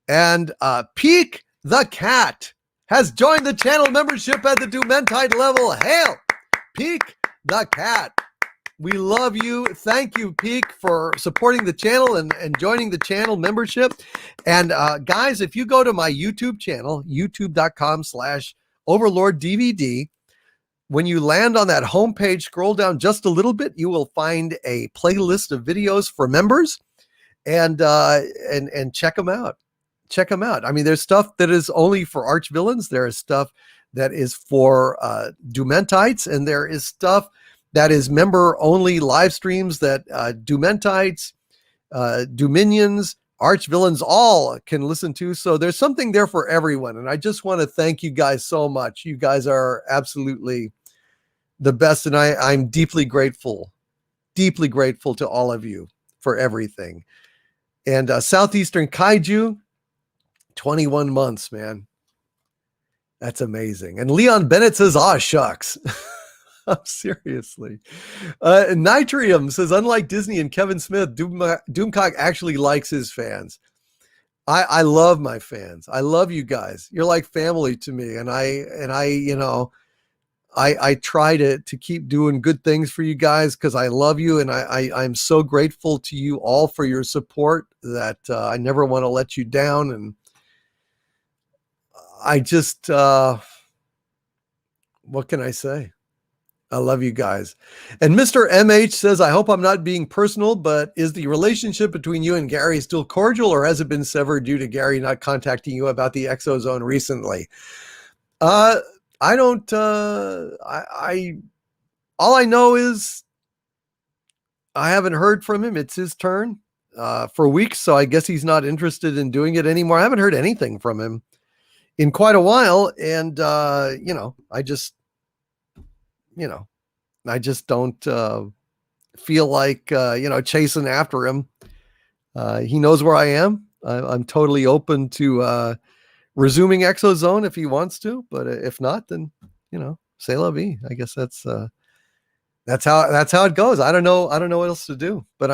And Peek the Cat has joined the channel membership at the Dumentide level. Hail, Peek the Cat. We love you. Thank you, Peek, for supporting the channel and joining the channel membership. And guys, if you go to my YouTube channel, youtube.com/OverlordDVD, when you land on that homepage, scroll down just a little bit, you will find a playlist of videos for members, and check them out. Check them out. I mean, there's stuff that is only for arch villains. There is stuff that is for Dumentites, and there is stuff that is member-only live streams that Dumentites, Dominions, Archvillains all can listen to. So there's something there for everyone. And I just want to thank you guys so much. You guys are absolutely the best. And I'm deeply grateful to all of you for everything. And Southeastern Kaiju, 21 months, man. That's amazing. And Leon Bennett says, "Aw, shucks." Seriously. Nitrium says, "Unlike Disney and Kevin Smith, Doomcock actually likes his fans." I love my fans. I love you guys. You're like family to me. And I try to keep doing good things for you guys because I love you. And I'm so grateful to you all for your support that I never want to let you down. And I just, what can I say? I love you guys. And Mr. MH says, "I hope I'm not being personal, but is the relationship between you and Gary still cordial, or has it been severed due to Gary not contacting you about the Exozone recently?" I don't, all I know is I haven't heard from him. It's his turn for weeks. So I guess he's not interested in doing it anymore. I haven't heard anything from him in quite a while. And, I just don't feel like, chasing after him, he knows where I am. I'm totally open to resuming Exozone if he wants to, but if not, then, c'est la vie. I guess that's how it goes. I don't know what else to do, but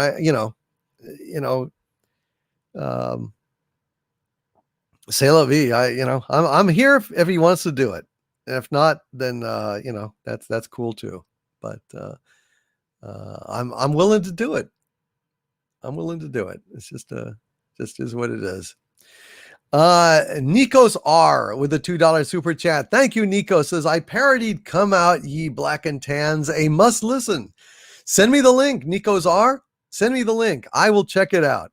c'est la vie. I'm here if he wants to do it. If not, then that's cool too. But I'm willing to do it. I'm willing to do it. It's just is what it is. Nikos R with a $2 super chat. Thank you, Nico. Says, I parodied Come Out Ye Black and Tans, a must listen. Send me the link, Nikos R. Send me the link. I will check it out.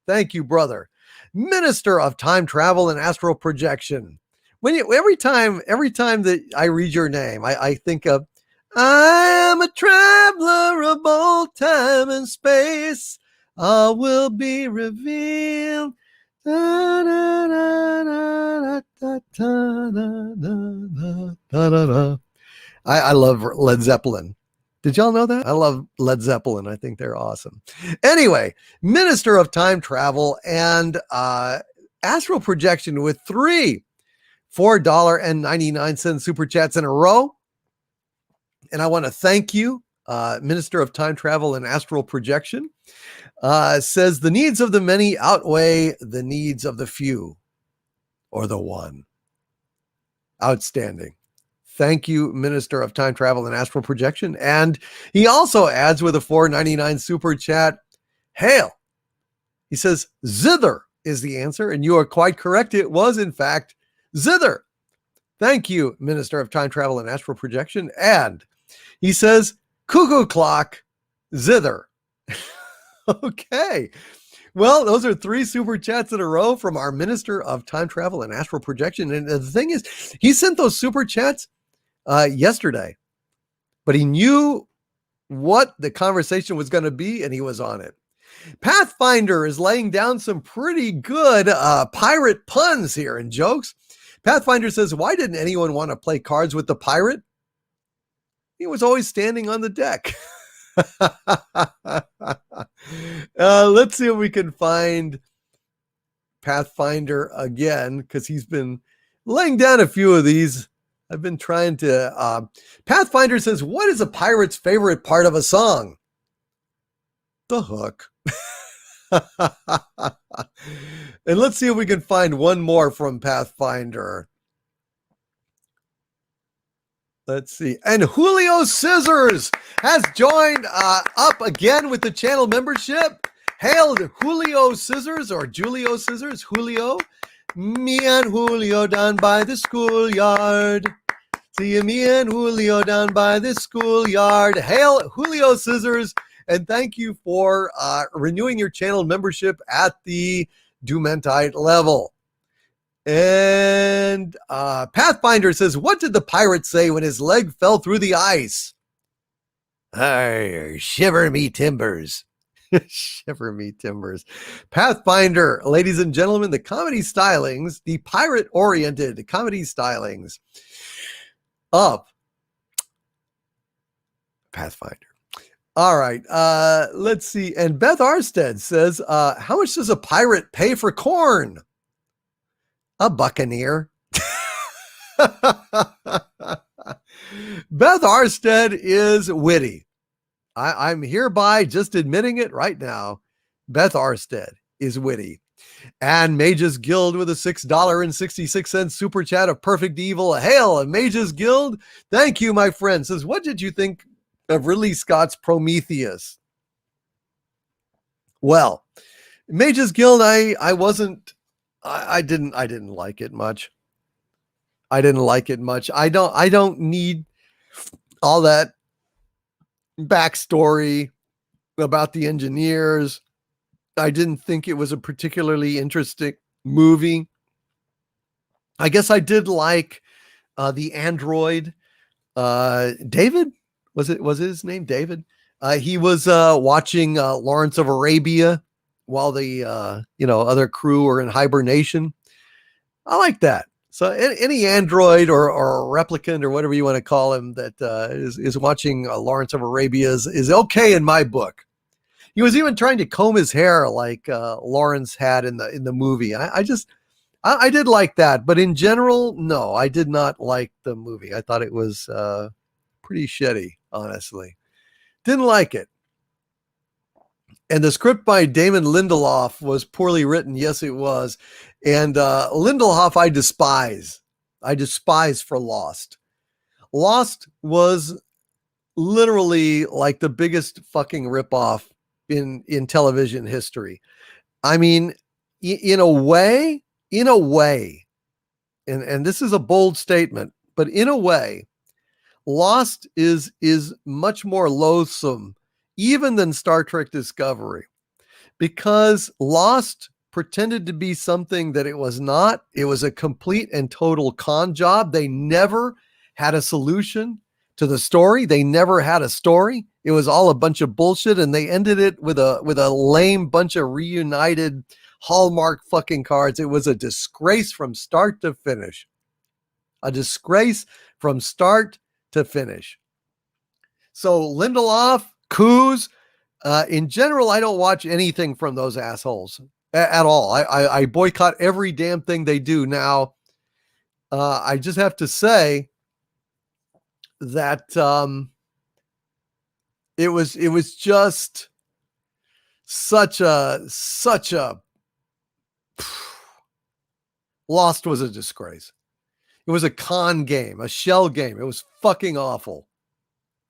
Thank you, brother. Minister of Time Travel and Astral Projection. Every time that I read your name, I think of, I am a traveler of both time and space. All will be revealed. I love Led Zeppelin. Did y'all know that? I love Led Zeppelin. I think they're awesome. Anyway, Minister of Time Travel and Astral Projection with 3 $4.99 super chats in a row. And I want to thank you, Minister of Time Travel and Astral Projection. Says the needs of the many outweigh the needs of the few or the one. Outstanding. Thank you, Minister of Time Travel and Astral Projection. And he also adds with a $4.99 super chat, hail. He says, zither is the answer. And you are quite correct. It was, in fact, zither. Thank you, Minister of Time Travel and Astral Projection. And he says, cuckoo clock, zither. Okay. Well, those are 3 super chats in a row from our Minister of Time Travel and Astral Projection. And the thing is, he sent those super chats yesterday, but he knew what the conversation was going to be, and he was on it. Pathfinder is laying down some pretty good pirate puns here and jokes. Pathfinder says, why didn't anyone want to play cards with the pirate? He was always standing on the deck. Let's see if we can find Pathfinder again, because he's been laying down a few of these. I've been trying to. Pathfinder says, what is a pirate's favorite part of a song? The hook. And let's see if we can find one more from Pathfinder. Let's see. And Julio Scissors has joined up again with the channel membership. Hail to Julio Scissors or Julio Scissors. Julio. Me and Julio down by the schoolyard. See you, me and Julio down by the schoolyard. Hail Julio Scissors. And thank you for renewing your channel membership at the Dumentite level. And Pathfinder says, what did the pirate say when his leg fell through the ice? Shiver me timbers. Shiver me timbers. Pathfinder, ladies and gentlemen, the comedy stylings, the pirate-oriented comedy stylings of Pathfinder. All right, let's see. And Beth Arstead says, how much does a pirate pay for corn? A buccaneer. Beth Arstead is witty. I'm hereby just admitting it right now. Beth Arstead is witty. And Mages Guild with a $6.66 super chat of Perfect Evil. Hail, Mages Guild. Thank you, my friend. Says, what did you think of Ridley Scott's Prometheus? Well, Mages Guild, I didn't like it much. I didn't like it much. I don't need all that backstory about the engineers. I didn't think it was a particularly interesting movie. I guess I did like the android. David, was his name David? He was watching Lawrence of Arabia while the other crew were in hibernation. I like that. So any android or replicant or whatever you want to call him that is watching Lawrence of Arabia is okay in my book. He was even trying to comb his hair like Lawrence had in the movie. I did like that, but in general, no, I did not like the movie. I thought it was pretty shitty, honestly. Didn't like it. And the script by Damon Lindelof was poorly written. Yes, it was. And Lindelof, I despise. I despise for Lost. Lost was literally like the biggest fucking ripoff in television history. I mean, in a way, and this is a bold statement, but in a way, Lost is much more loathsome even than Star Trek Discovery, because Lost pretended to be something that it was not. It was a complete and total con job. They never had a solution to the story. They never had a story. It was all a bunch of bullshit, and they ended it with a lame bunch of reunited Hallmark fucking cards. It was a disgrace from start to finish. A disgrace from start to finish. So Lindelof, Coos, in general, I don't watch anything from those assholes at all. I boycott every damn thing they do. Now, I just have to say that it was just such a Lost was a disgrace. It was a con game, a shell game. It was fucking awful.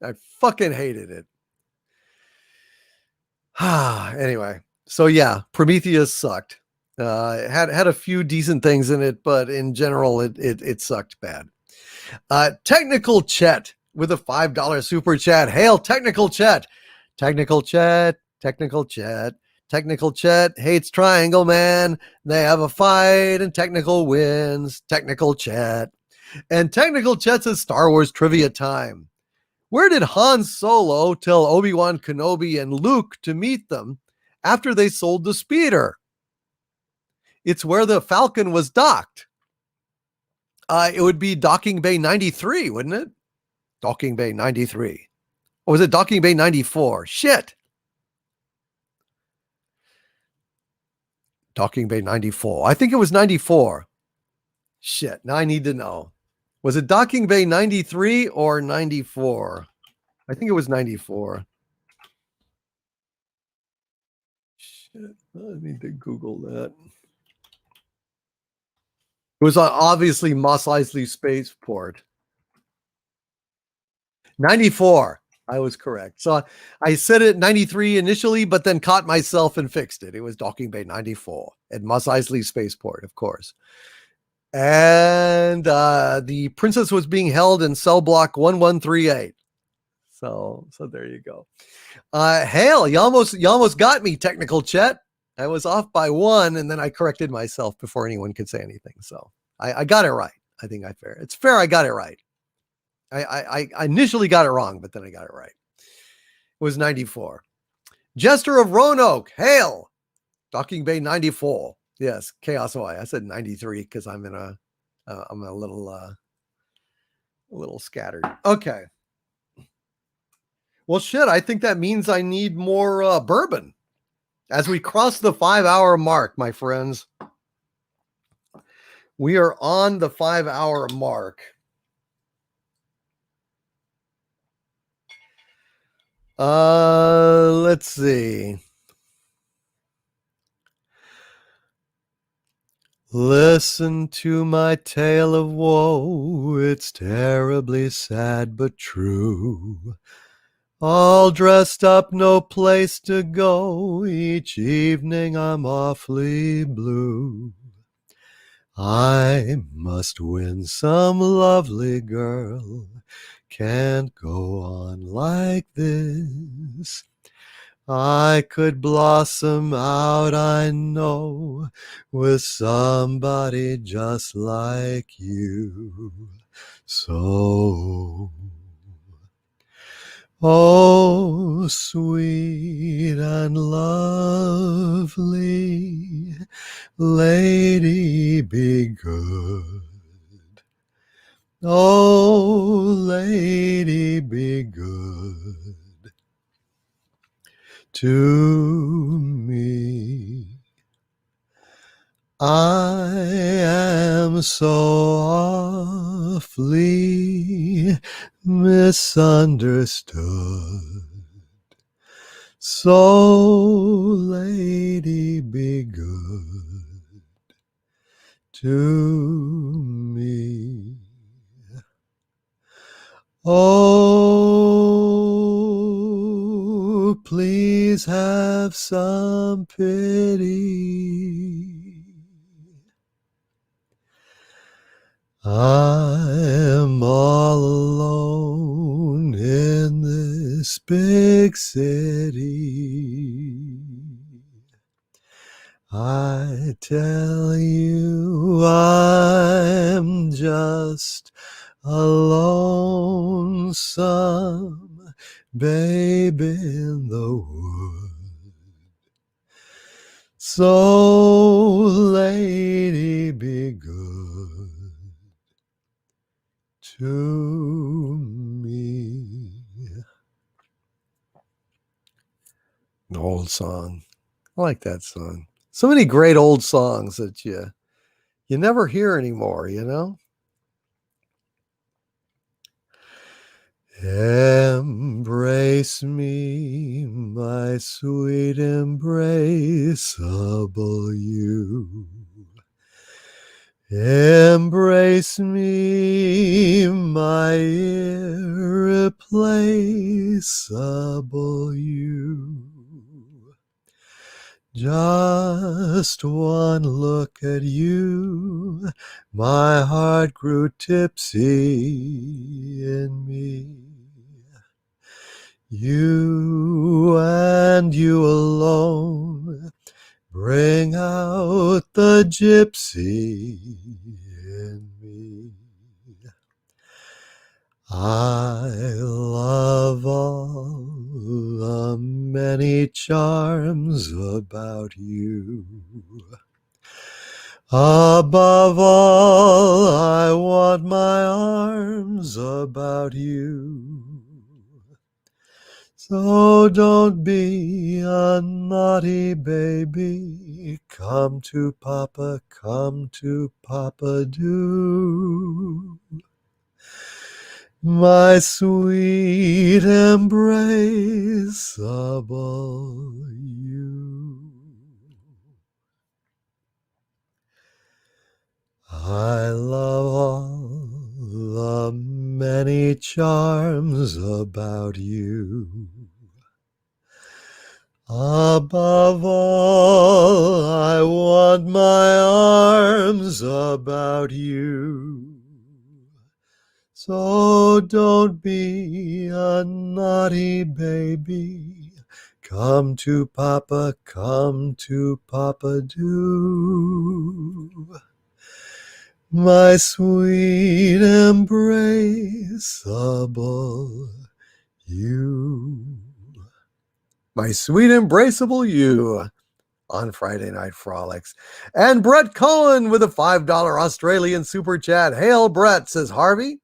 I fucking hated it. Anyway, so yeah, Prometheus sucked. It had a few decent things in it, but in general, it sucked bad. Technical Chet with a $5 super chat. Hail Technical Chet. Technical Chet. Technical Chet. Technical Chet hates Triangle Man. They have a fight and Technical wins. Technical Chet. And Technical Chet says Star Wars trivia time. Where did Han Solo tell Obi-Wan Kenobi and Luke to meet them after they sold the speeder? It's where the Falcon was docked. It would be Docking Bay 93, wouldn't it? Docking Bay 93. Or was it Docking Bay 94? Shit. Docking Bay 94. I think it was 94. Shit. Now I need to know. Was it Docking Bay 93 or 94? I think it was 94. Shit. I need to Google that. It was obviously Mos Eisley Spaceport. 94. I was correct. So I said it 93 initially, but then caught myself and fixed it. It was Docking Bay 94 at Mos Eisley Spaceport, of course. And the princess was being held in cell block 1138. So there you go. Hail, you almost got me, Technical Chet. I was off by one, and then I corrected myself before anyone could say anything. So I got it right. I think it's fair. I got it right. I initially got it wrong, but then I got it right. It was 94. Jester of Roanoke, hail. Docking Bay 94. Yes, Chaos OI. I said 93 because I'm a little scattered. Okay. Well, shit, I think that means I need more bourbon. As we cross the 5-hour mark, my friends. We are on the 5-hour mark. Let's see. Listen to my tale of woe. It's terribly sad but true. All dressed up, no place to go. Each evening I'm awfully blue. I must win some lovely girl. Can't go on like this. I could blossom out, I know, with somebody just like you. So, oh, sweet and lovely lady, be good Oh, lady, be good to me. I am so awfully misunderstood. So, lady, be good to me. Oh, please have some pity. I'm all alone in this big city. I tell you, I'm just a lonesome babe in the wood. So, lady, be good to me. An old song. I like that song. So many great old songs that you never hear anymore, you know? Embrace me, my sweet embraceable you. Embrace me, my irreplaceable you. Just one look at you, my heart grew tipsy in me. You and you alone bring out the gypsy in me. I love all the many charms about you. Above all, I want my arms about you. So don't be a naughty baby. Come to Papa do. My sweet embraceable you. I love all the many charms about you. Above all, I want my arms about you. So don't be a naughty baby. Come to Papa do. My sweet embraceable you. My sweet embraceable you on Friday Night Frolics. And Brett Cohen with a $5 Australian super chat. Hail, Brett, says Harvey.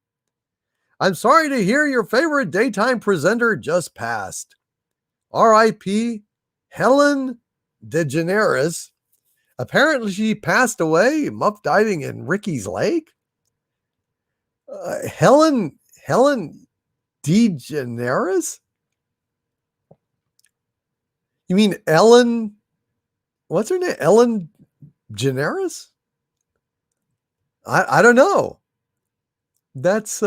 I'm sorry to hear your favorite daytime presenter just passed. R.I.P. Helen DeGeneres. Apparently she passed away muff diving in Ricky's Lake. Helen DeGeneres? You mean Ellen? What's her name? Ellen DeGeneres? I don't know. That's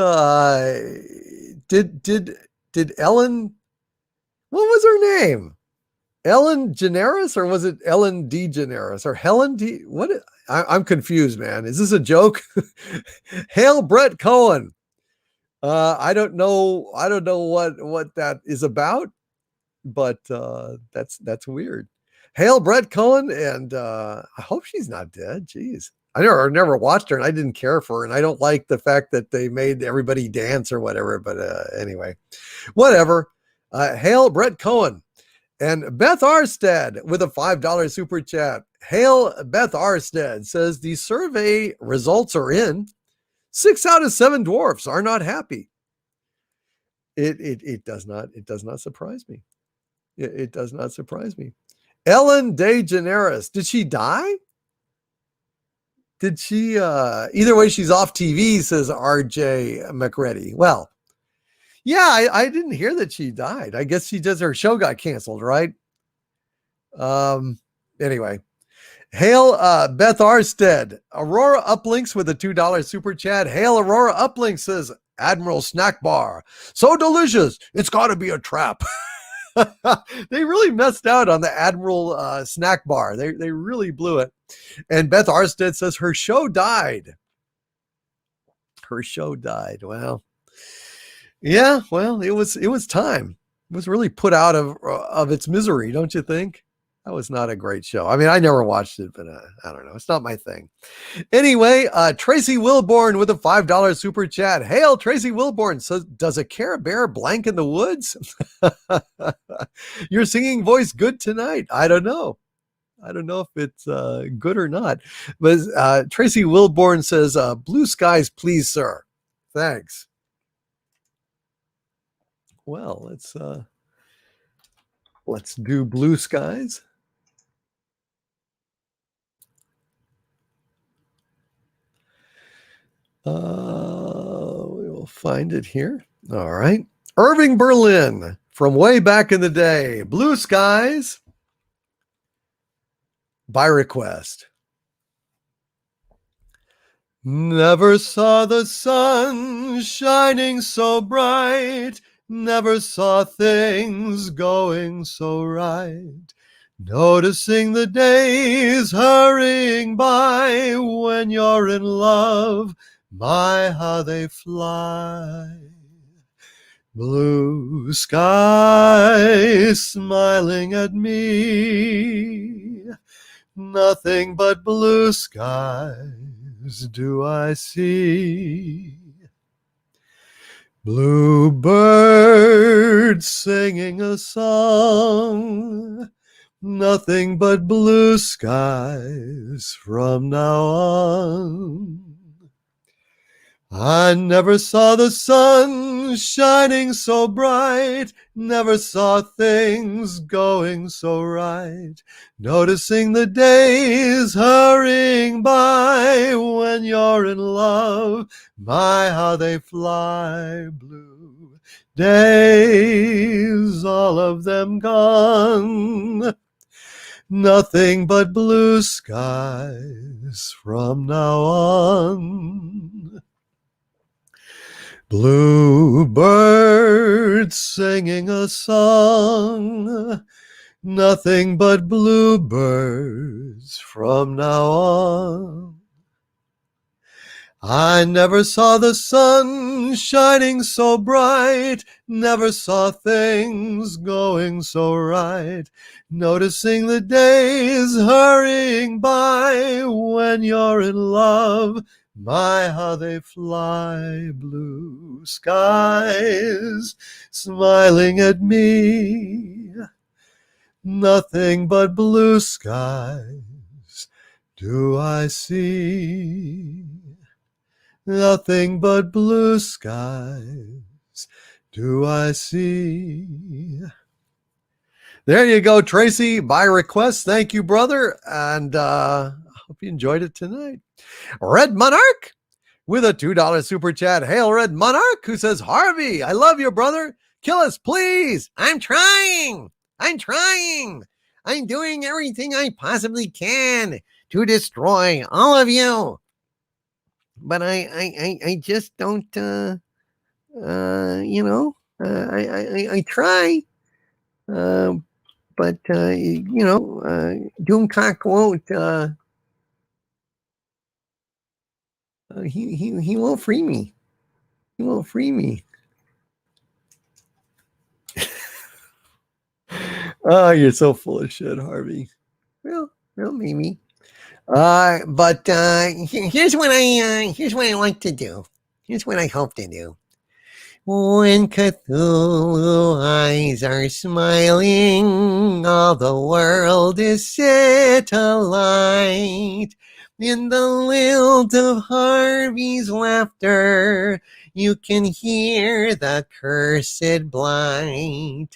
did Ellen, what was her name? Ellen DeGeneres, or was it Ellen DeGeneres, or Helen D? What? I'm confused, man. Is this a joke? Hail, Brett Cohen. I don't know what that is about, but that's weird. Hail, Brett Cohen, and I hope she's not dead. Jeez. I never watched her, and I didn't care for her, and I don't like the fact that they made everybody dance or whatever. But anyway, whatever. Hail, Brett Cohen. And Beth Arstead with a $5 super chat. Hail, Beth Arstead says the survey results are in. 6 out of 7 dwarfs are not happy. It does not surprise me. It does not surprise me. Ellen DeGeneres, did she die? Did she? Either way, she's off TV, says RJ McReady. Well, yeah, I didn't hear that she died. I guess her show got canceled, right? Anyway. Hail Beth Arstead. Aurora Uplinks with a $2 super chat. Hail Aurora Uplinks, says Admiral Snack Bar. So delicious. It's got to be a trap. They really messed out on the Admiral Snack Bar. They really blew it. And Beth Arstead says her show died. Her show died. Well, yeah, well, it was time. It was really put out of its misery, don't you think? That was not a great show. I mean, I never watched it, but I don't know. It's not my thing. Anyway, Tracy Wilborn with a $5 super chat. Hail, Tracy Wilborn. So, does a Care Bear blank in the woods? Your singing voice good tonight. I don't know. I don't know if it's good or not. But Tracy Wilborn says, blue skies, please, sir. Thanks. Well, let's do blue skies. We will find it here. All right. Irving Berlin from way back in the day. Blue skies by request. Never saw the sun shining so bright. Never saw things going so right. Noticing the days hurrying by when you're in love. My, how they fly. Blue sky smiling at me. Nothing but blue skies do I see. Bluebird singing a song. Nothing but blue skies from now on. I never saw the sun shining so bright, never saw things going so right, noticing the days hurrying by when you're in love. My, how they fly, blue days, all of them gone. Nothing but blue skies from now on. Bluebird singing a song, nothing but bluebirds from now on. I never saw the sun shining so bright, never saw things going so right, noticing the days hurrying by when you're in love. My, how they fly, blue skies smiling at me. Nothing but blue skies do I see. Nothing but blue skies do I see. There you go, Tracy, by request. Thank you, brother. And I hope you enjoyed it tonight. Red Monarch with a $2 super chat. Hail, Red Monarch, who says, Harvey, I love you, brother. Kill us, please. I'm trying. I'm doing everything I possibly can to destroy all of you. But I just don't, I try. But Doomcock won't, he won't free me. He won't free me. Oh, you're so full of shit, Harvey. Well, maybe. But here's what I like to do. Here's what I hope to do. When Cthulhu eyes are smiling, all the world is set alight. In the lilt of Harvey's laughter, you can hear the cursed blight.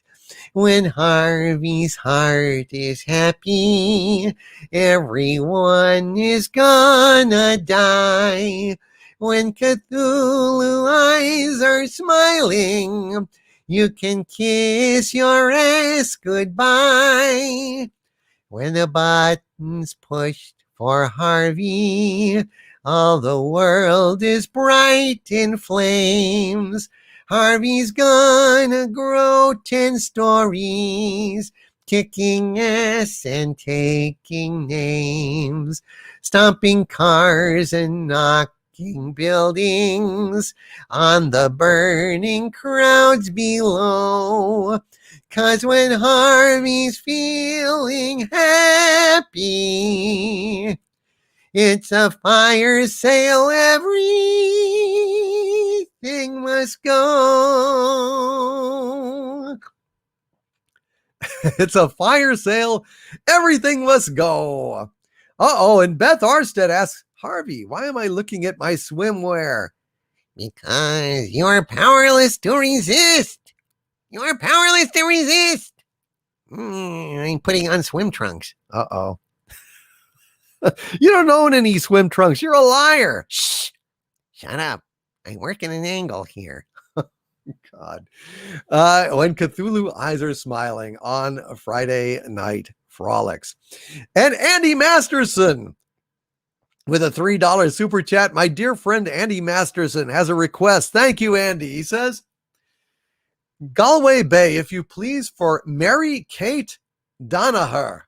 When Harvey's heart is happy, everyone is gonna die. When Cthulhu eyes are smiling, you can kiss your ass goodbye. When the button's pushed for Harvey, all the world is bright in flames. Harvey's gonna grow 10 stories, kicking ass and taking names, stomping cars and knocking buildings on the burning crowds below. 'Cause when Harvey's feeling happy, it's a fire sale, everything must go. It's a fire sale, everything must go. Uh-oh, and Beth Arstead asks, Harvey, why am I looking at my swimwear? Because you're powerless to resist. You're powerless to resist. I'm putting on swim trunks. Uh-oh. You don't own any swim trunks. You're a liar. Shh. Shut up. I'm working an angle here. God. When Cthulhu eyes are smiling on Friday Night Frolics. And Andy Masterson with a $3 super chat. My dear friend Andy Masterson has a request. Thank you, Andy. He says, Galway Bay, if you please, for Mary Kate Danaher.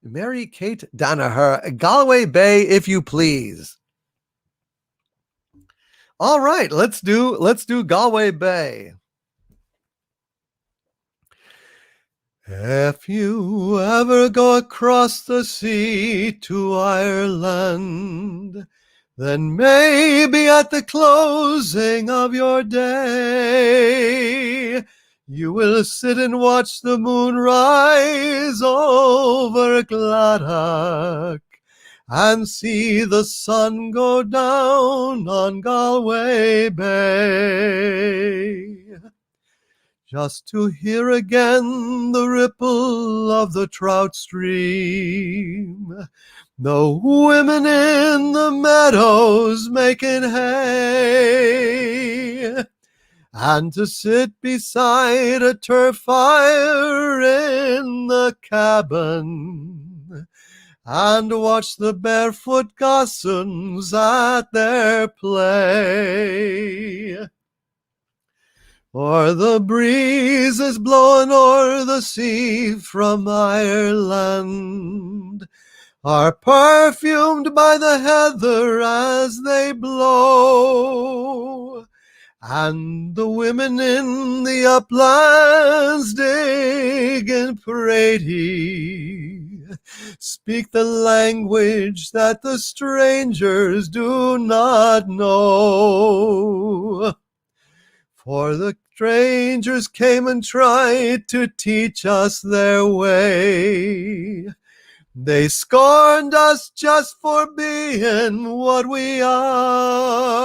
Mary Kate Danaher. Galway Bay, if you please. All right, let's do Galway Bay. If you ever go across the sea to Ireland, then maybe at the closing of your day, you will sit and watch the moon rise over Gladach and see the sun go down on Galway Bay. Just to hear again the ripple of the trout stream, the women in the meadows making hay, and to sit beside a turf fire in the cabin and watch the barefoot gossames at their play. Or the breeze is blowing o'er the sea from Ireland, are perfumed by the heather as they blow, and the women in the uplands digging Prady speak the language that the strangers do not know. For the strangers came and tried to teach us their way. They scorned us just for being what we are.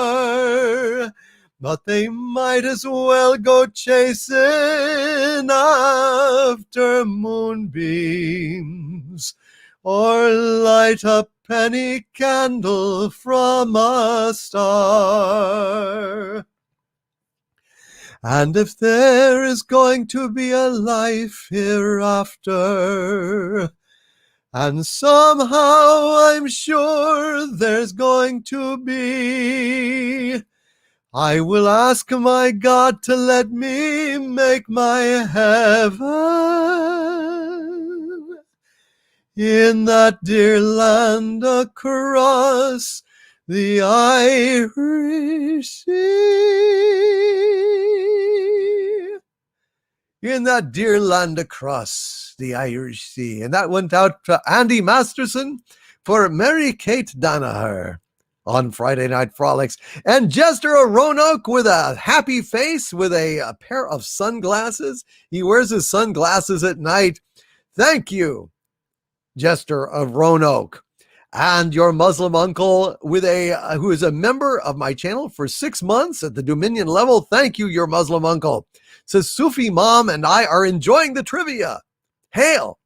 But they might as well go chasing after moonbeams or light a penny candle from a star. And if there is going to be a life hereafter, and somehow I'm sure there's going to be, I will ask my God to let me make my heaven in that dear land across the Irish Sea. In that dear land across the Irish Sea. And that went out to Andy Masterson for Mary Kate Danaher on Friday Night Frolics. And Jester of Roanoke with a happy face with a pair of sunglasses. He wears his sunglasses at night. Thank you, Jester of Roanoke. And your Muslim uncle with who is a member of my channel for 6 months at the Dominion level. Thank you, your Muslim uncle. Says Sufi Mom and I are enjoying the trivia. Hail.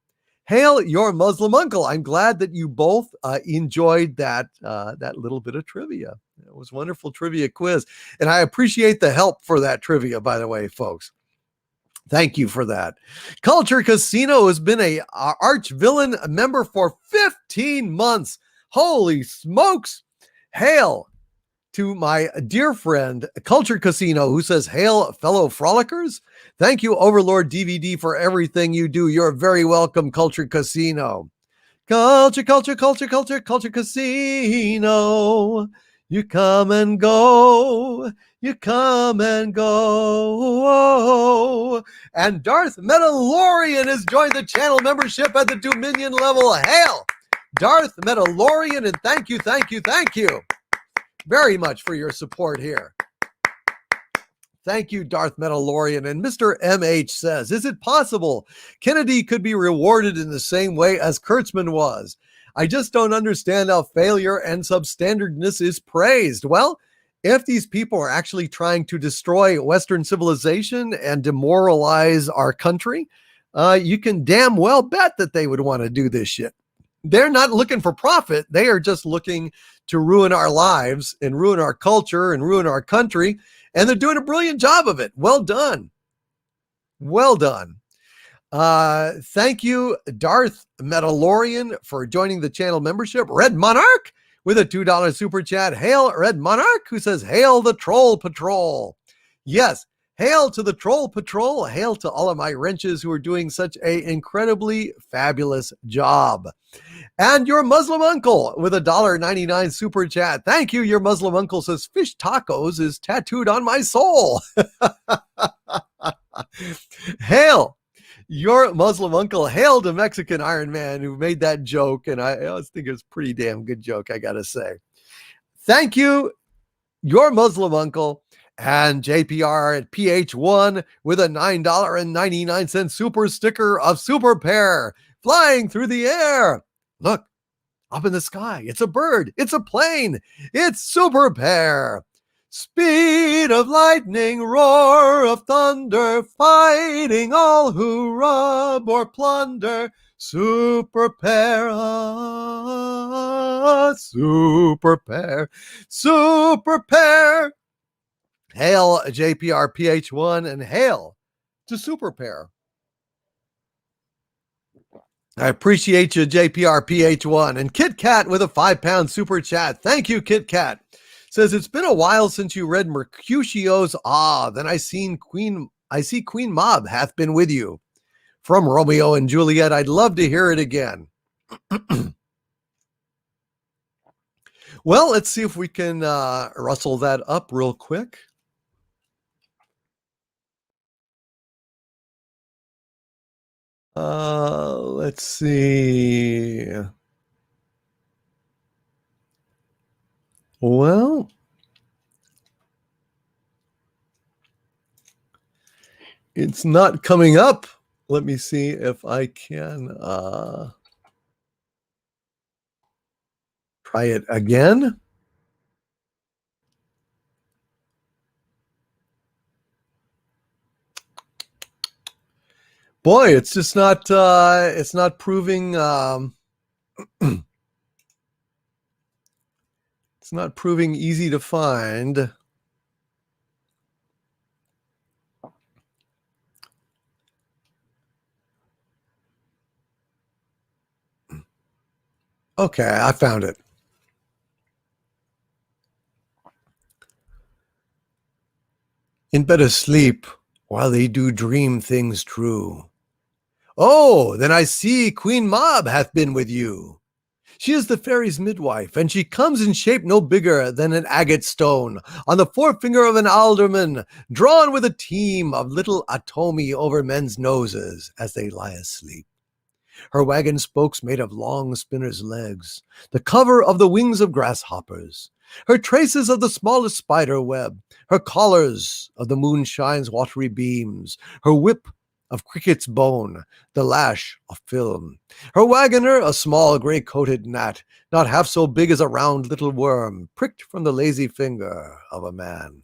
Hail your Muslim uncle. I'm glad that you both enjoyed that little bit of trivia. It was a wonderful trivia quiz. And I appreciate the help for that trivia, by the way, folks. Thank you for that. Culture Casino has been a arch villain member for 15 months. Holy smokes. Hail to my dear friend, Culture Casino, who says, hail, fellow frolickers. Thank you, Overlord DVD, for everything you do. You're very welcome, Culture Casino. Culture Casino. You come and go. You come and go. And Darth Metalorian has joined the channel membership at the Dominion level. Hail, Darth Metalorian, and thank you very much for your support here. Thank you, Darth Metalorian. And Mr. MH says, is it possible Kennedy could be rewarded in the same way as Kurtzman was? I just don't understand how failure and substandardness is praised. Well, if these people are actually trying to destroy Western civilization and demoralize our country, you can damn well bet that they would want to do this shit. They're not looking for profit. They are just looking to ruin our lives and ruin our culture and ruin our country. And they're doing a brilliant job of it. Well done. Well done. Thank you, Darth Metalorian, for joining the channel membership. Red Monarch with a $2 super chat. Hail, Red Monarch, who says, hail the Troll Patrol. Yes, hail to the Troll Patrol. Hail to all of my wrenches who are doing such a incredibly fabulous job. And your Muslim uncle with a $1.99 super chat. Thank you. Your Muslim uncle says, fish tacos is tattooed on my soul. Hail. Your Muslim uncle. Hail to Mexican Iron Man who made that joke. And I always think it's a pretty damn good joke, I got to say. Thank you, your Muslim uncle. And JPR at PH1 with a $9.99 super sticker of Super Pair flying through the air. Look, up in the sky. It's a bird. It's a plane. It's Super Pair. Speed of lightning, roar of thunder, fighting all who rob or plunder. Super Pair, Super Pair, Super Pair. Hail JPR PH1 and hail to Super Pair. I appreciate you, JPR PH1. And Kit Kat with a £5 super chat. Thank you, Kit Kat. Says, it's been a while since you read Mercutio's then I see Queen Mob hath been with you. From Romeo and Juliet, I'd love to hear it again. Well, let's see if we can rustle that up real quick. Let's see. Well, it's not coming up. Let me see if I can try it again. Boy, it's just not it's not proving it's not proving easy to find. Okay, I found it. In bed asleep while they do dream things true. Oh, then I see Queen Mob hath been with you. She is the fairy's midwife, and she comes in shape no bigger than an agate stone, on the forefinger of an alderman, drawn with a team of little atomi over men's noses as they lie asleep. Her wagon spokes made of long spinner's legs, the cover of the wings of grasshoppers, her traces of the smallest spider web, her collars of the moonshine's watery beams, her whip of cricket's bone, the lash of film. Her wagoner, a small gray-coated gnat, not half so big as a round little worm, pricked from the lazy finger of a man.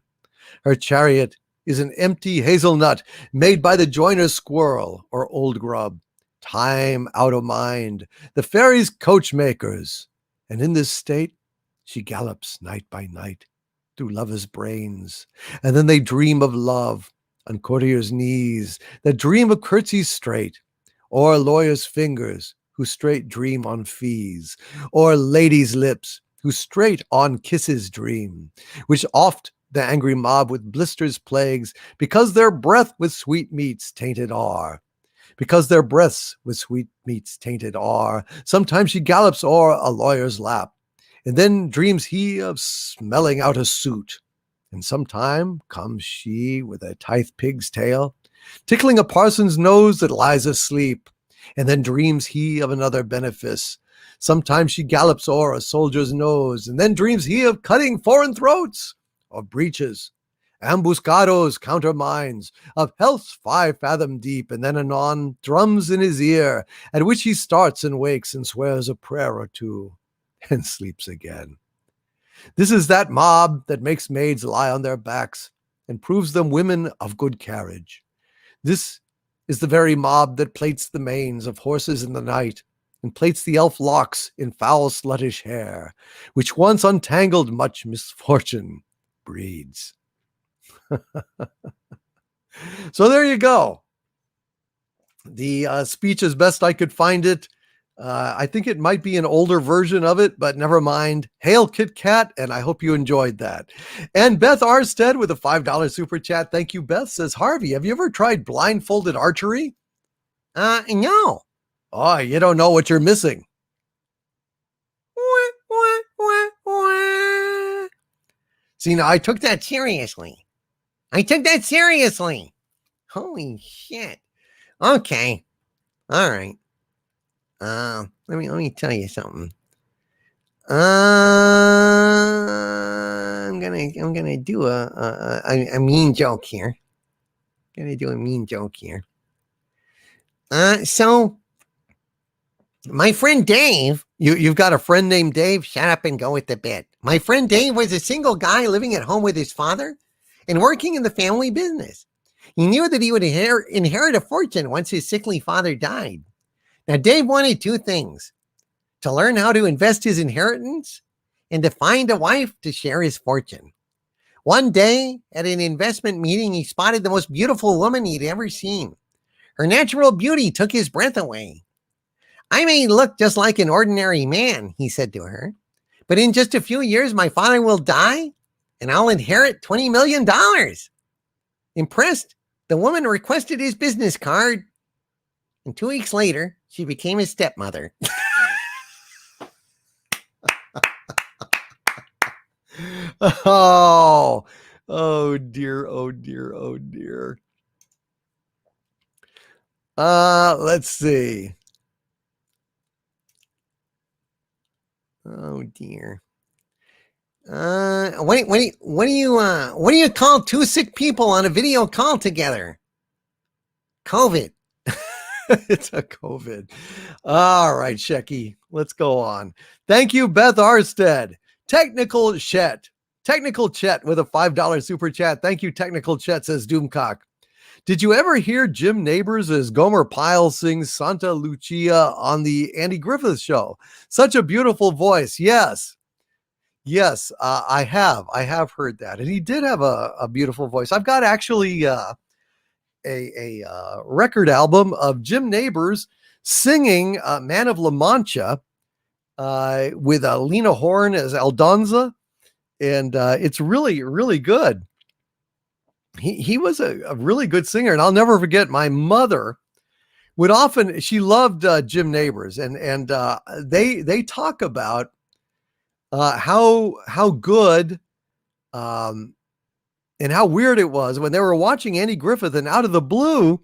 Her chariot is an empty hazelnut made by the joiner's squirrel or old grub. Time out of mind, the fairies' coachmakers. And in this state, she gallops night by night through lovers' brains. And then they dream of love on courtiers' knees that dream of curtsies straight, or lawyers' fingers who straight dream on fees, or ladies' lips who straight on kisses dream, which oft the angry mob with blisters plagues, because their breath with sweetmeats tainted are. Because their breaths with sweetmeats tainted are. Sometimes she gallops o'er a lawyer's lap, and then dreams he of smelling out a suit. And sometime comes she with a tithe pig's tail, tickling a parson's nose that lies asleep, and then dreams he of another benefice. Sometimes she gallops o'er a soldier's nose, and then dreams he of cutting foreign throats, of breaches, ambuscados, countermines, of healths 5 fathom deep, and then anon drums in his ear, at which he starts and wakes and swears a prayer or two, and sleeps again. This is that mob that makes maids lie on their backs and proves them women of good carriage. This is the very mob that plaits the manes of horses in the night and plaits the elf locks in foul sluttish hair, which once untangled much misfortune breeds. So there you go. The speech as best I could find it. I think it might be an older version of it, but never mind. Hail Kit Kat, and I hope you enjoyed that. And Beth Arstead with a $5 super chat. Thank you, Beth. Says, Harvey, have you ever tried blindfolded archery? No. Oh, you don't know what you're missing. See, now I took that seriously. Holy shit. Okay. All right. Let me tell you something. I'm gonna do a mean joke here. So my friend Dave, You've got a friend named Dave? shut up and go with the bit. My friend Dave was a single guy living at home with his father and working in the family business. He knew that he would inherit a fortune once his sickly father died. Now, Dave wanted 2 things: to learn how to invest his inheritance and to find a wife to share his fortune. One day at an investment meeting, he spotted the most beautiful woman he'd ever seen. Her natural beauty took his breath away. I may look just like an ordinary man, he said to her, but in just a few years, my father will die and I'll inherit $20 million. Impressed, the woman requested his business card, and 2 weeks later, she became his stepmother. Oh dear. Let's see. Oh dear. What do you call 2 sick people on a video call together? COVID. It's a COVID. All right, Shecky, let's go on. Thank you, Beth Arstead. Technical Chet with a $5 super chat. Thank you, Technical Chet, says Doomcock. Did you ever hear Jim Nabors as Gomer Pyle sings Santa Lucia on the Andy Griffith Show? Such a beautiful voice. Yes, I have heard that. And he did have a beautiful voice. I've got actually a record album of Jim Nabors singing Man of La Mancha with Lena Horne as Aldonza. And it's really, really good. He was a really good singer. And I'll never forget, my mother would often, she loved Jim Nabors. And they talk about how good and how weird it was when they were watching Andy Griffith, and out of the blue,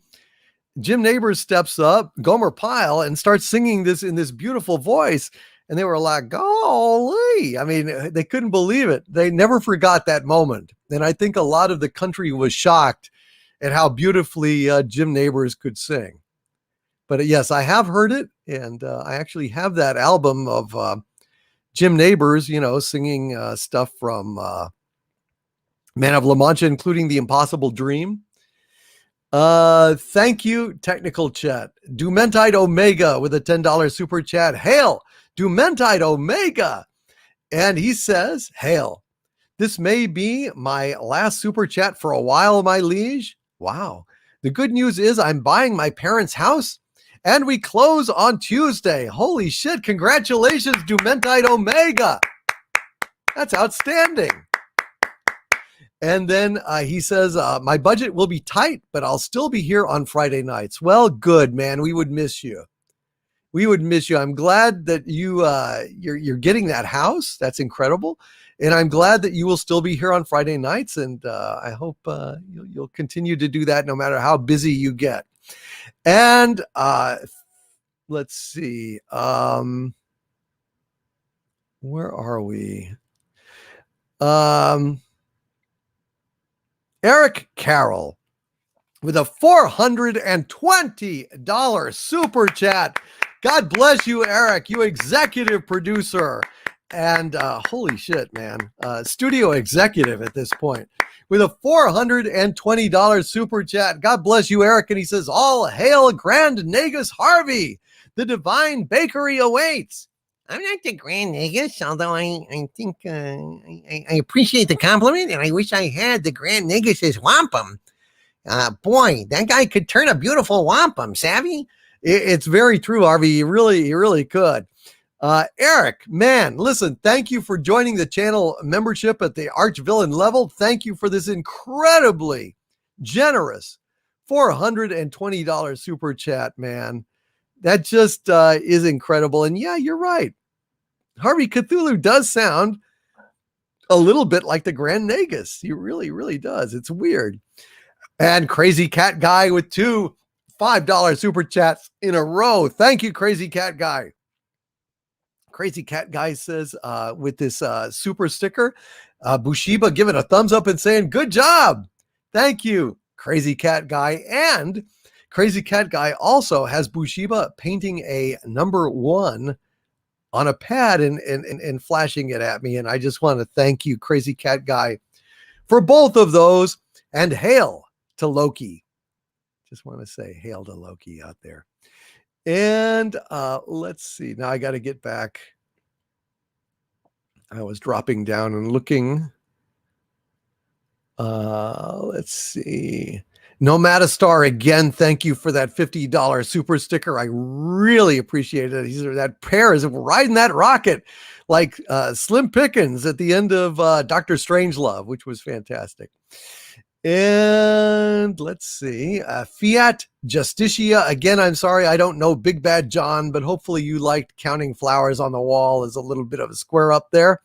Jim Nabors steps up, Gomer Pyle, and starts singing this in this beautiful voice. And they were like, golly. I mean, they couldn't believe it. They never forgot that moment. And I think a lot of the country was shocked and how beautifully Jim Nabors could sing. But yes, I have heard it, and I actually have that album of Jim Nabors, singing stuff from Man of La Mancha, including The Impossible Dream. Thank you, Technical Chat. Dumentide Omega with a $10 super chat. Hail, Dumentide Omega. And he says, hail. This may be my last super chat for a while, my liege. Wow. The good news is I'm buying my parents' house and we close on Tuesday. Holy shit. Congratulations, Dumentide Omega. That's outstanding. And then he says, my budget will be tight, but I'll still be here on Friday nights. Well, good, man. We would miss you. We would miss you. I'm glad that you're getting that house. That's incredible. And I'm glad that you will still be here on Friday nights. And I hope you'll continue to do that no matter how busy you get. And let's see. Where are we? Eric Carroll with a $420 super chat. God bless you, Eric, you executive producer. And holy shit, man, studio executive at this point with a $420 super chat. God bless you, Eric. And he says, all hail Grand Negus Harvey. The divine bakery awaits. I'm not the Grand Negus, although I think I appreciate the compliment, and I wish I had the Grand Negus's wampum. Boy, that guy could turn a beautiful wampum, savvy? It's very true, Harvey. You really could. Eric, man, listen, thank you for joining the channel membership at the Archvillain level. Thank you for this incredibly generous $420 super chat, man. That just is incredible. And yeah, you're right. Harvey, Cthulhu does sound a little bit like the Grand Negus. He really does. It's weird. And Crazy Cat Guy with two $5 super chats in a row. Thank you, Crazy Cat Guy. Crazy Cat Guy says with this super sticker, Bushiba giving a thumbs up and saying, good job. Thank you, Crazy Cat Guy. And Crazy Cat Guy also has Bushiba painting a number 1 on a pad and flashing it at me. And I just want to thank you, Crazy Cat Guy, for both of those. And hail to Loki. Just want to say hail to Loki out there. And let's see. Now I got to get back. I was dropping down and looking. Let's see. Nomadastar, again, thank you for that $50 super sticker. I really appreciate it. That pair is riding that rocket like Slim Pickens at the end of Dr. Strangelove, which was fantastic. And let's see. Fiat Justicia. Again, I'm sorry, I don't know Big Bad John, but hopefully you liked counting flowers on the wall as a little bit of a square up there.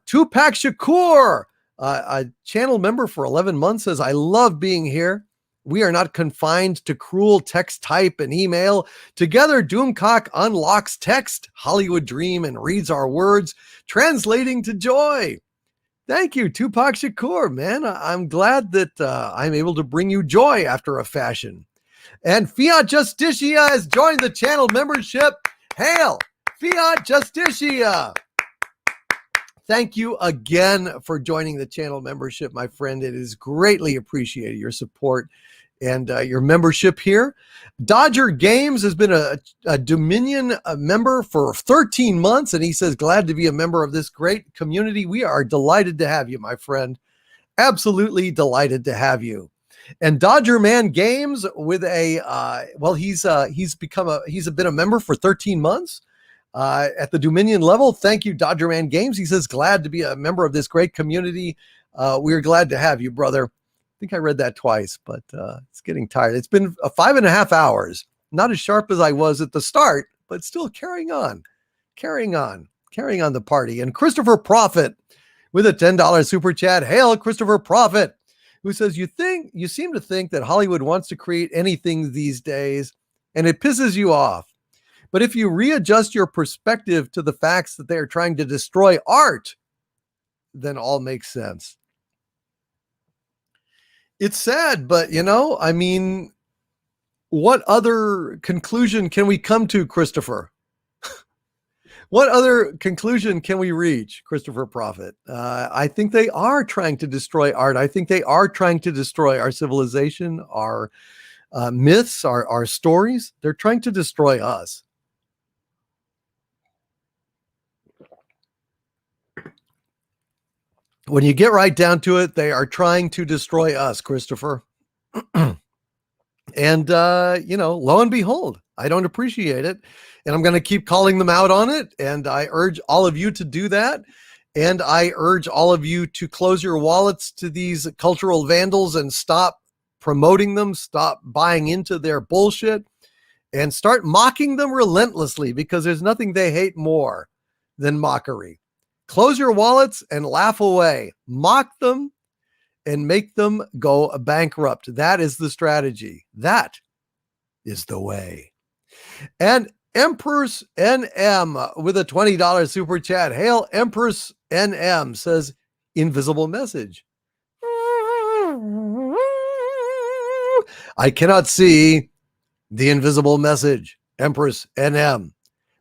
Tupac Shakur, a channel member for 11 months, says, I love being here. We are not confined to cruel text type and email. Together, Doomcock unlocks text, Hollywood dream, and reads our words, translating to joy. Thank you, Tupac Shakur, man. I'm glad that I'm able to bring you joy after a fashion. And Fiat Justicia has joined the channel membership. Hail, Fiat Justicia. Thank you again for joining the channel membership, my friend. It is greatly appreciated, your support and your membership here. Dodger Games has been a Dominion member for 13 months, and he says, glad to be a member of this great community. We are delighted to have you, my friend. Absolutely delighted to have you. And Dodger Man Games with he's been a member for 13 months at the Dominion level. Thank you, Dodger Man Games. He says, glad to be a member of this great community. We're glad to have you, brother. I think I read that twice, but it's getting tired. It's been 5.5 hours. Not as sharp as I was at the start, but still carrying on the party. And Christopher Prophet with a $10 super chat. Hail, Christopher Prophet, who says, you seem to think that Hollywood wants to create anything these days, and it pisses you off. But if you readjust your perspective to the facts that they are trying to destroy art, then all makes sense. It's sad, but I mean, what other conclusion can we come to, Christopher? What other conclusion can we reach, Christopher Prophet? I think they are trying to destroy art. I think they are trying to destroy our civilization, our myths, our stories. They're trying to destroy us. When you get right down to it, they are trying to destroy us, Christopher. And, lo and behold, I don't appreciate it. And I'm going to keep calling them out on it. And I urge all of you to do that. And I urge all of you to close your wallets to these cultural vandals and stop promoting them, stop buying into their bullshit, and start mocking them relentlessly, because there's nothing they hate more than mockery. Close your wallets and laugh away. Mock them and make them go bankrupt. That is the strategy. That is the way. And Empress NM with a $20 super chat. Hail Empress NM says, invisible message. I cannot see the invisible message, Empress NM,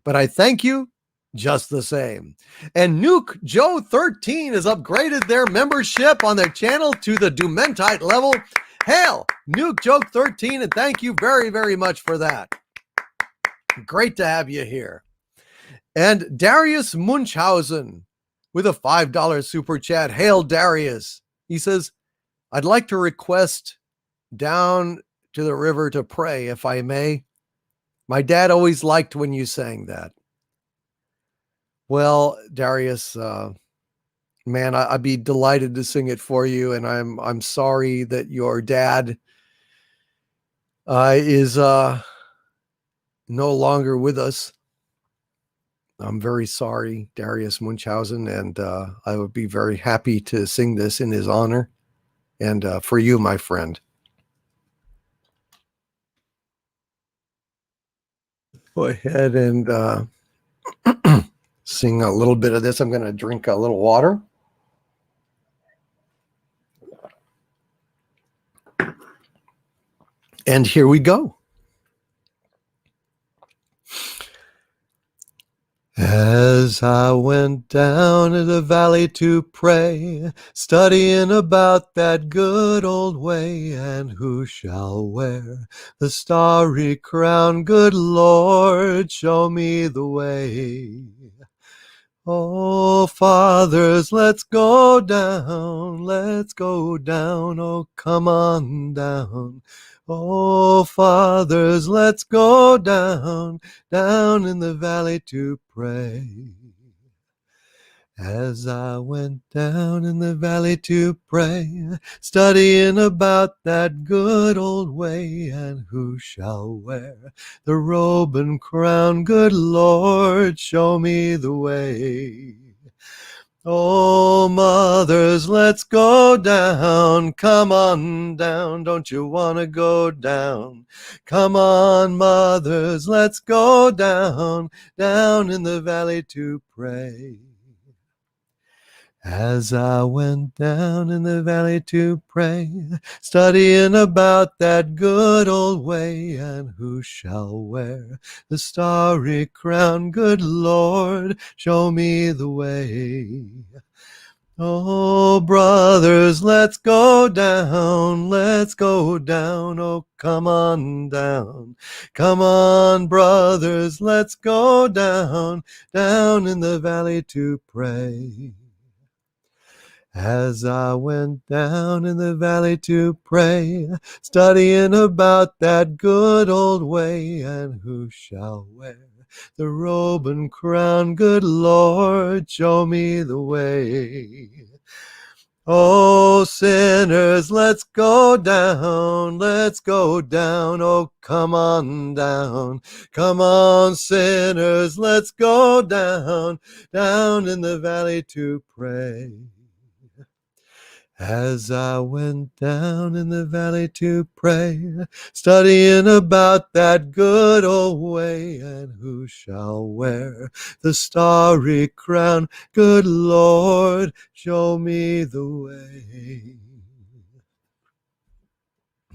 but I thank you just the same. And Nuke Joe 13 has upgraded their membership on their channel to the Dumentite level. Hail Nuke Joe 13, and thank you very, very much for that. Great to have you here. And Darius Munchausen with a $5 super chat. Hail Darius. He says, I'd like to request down to the river to pray, if I may. My dad always liked when you sang that. Well, Darius, man, I'd be delighted to sing it for you, and I'm sorry that your dad is no longer with us. I'm very sorry, Darius Munchausen, and I would be very happy to sing this in his honor and for you, my friend. Go ahead and sing a little bit of this. I'm going to drink a little water. And here we go. As I went down in the valley to pray, studying about that good old way, and who shall wear the starry crown? Good Lord, show me the way. Oh, fathers, let's go down, oh, come on down. Oh, fathers, let's go down in the valley to pray. As I went down in the valley to pray, studying about that good old way, and who shall wear the robe and crown? Good Lord, show me the way. Oh, mothers, let's go down. Come on down. Don't you want to go down? Come on, mothers, let's go down in the valley to pray. As I went down in the valley to pray, studying about that good old way, and who shall wear the starry crown? Good Lord, show me the way. Oh, brothers, let's go down, oh, come on down. Come on, brothers, let's go down in the valley to pray. As I went down in the valley to pray, studying about that good old way, and who shall wear the robe and crown? Good Lord, show me the way. Oh, sinners, let's go down, oh, come on down. Come on, sinners, let's go down in the valley to pray. As I went down in the valley to pray, studying about that good old way, and who shall wear the starry crown? Good Lord, show me the way.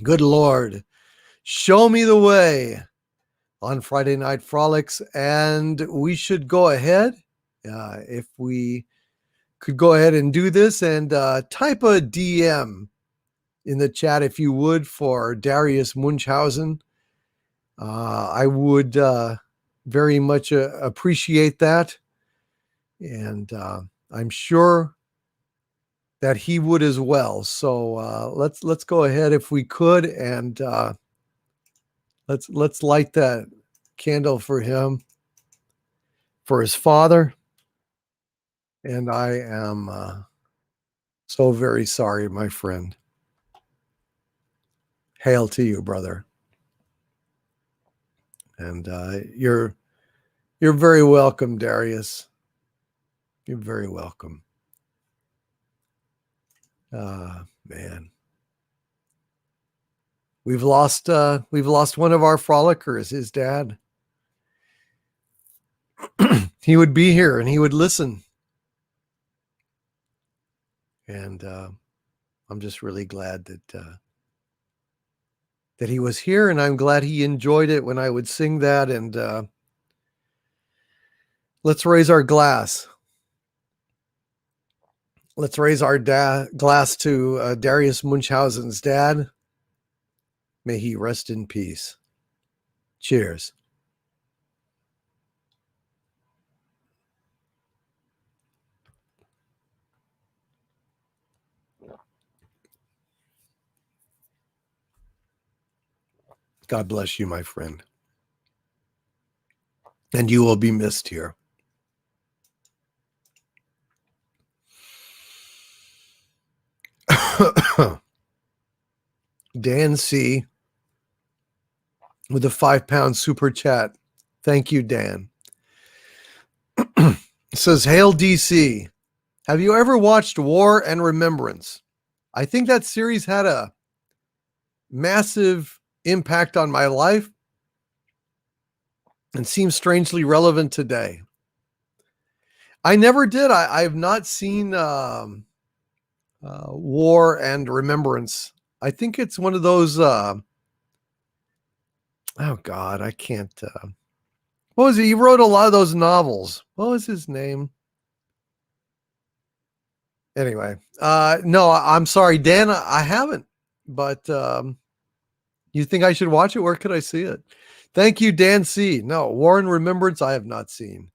Good Lord, show me the way on Friday Night Frolics. And we should go ahead, if we could go ahead and do this, and type a DM in the chat, if you would, for Darius Munchausen. I would very much appreciate that. And I'm sure that he would as well. So let's go ahead, if we could, and let's light that candle for him, for his father. And I am so very sorry, my friend. Hail to you, brother. And you're very welcome, Darius. You're very welcome. Man, we've lost one of our frolickers, his dad. He would be here and he would listen. And I'm just really glad that he was here, and I'm glad he enjoyed it when I would sing that. And let's raise our glass. Let's raise our glass to Darius Munchausen's dad. May he rest in peace. Cheers. God bless you, my friend. And you will be missed here. Dan C. with a £5 super chat. Thank you, Dan. Says, Hail DC. Have you ever watched War and Remembrance? I think that series had a massive impact on my life and seems strangely relevant today. I never did. I have not seen War and Remembrance. I think it's one of those oh God, I can't what was it? He wrote a lot of those novels. What was his name? Anyway, no, I'm sorry, Dan, I haven't, but you think I should watch it? Where could I see it? Thank you, Dan C. No, War and Remembrance, I have not seen.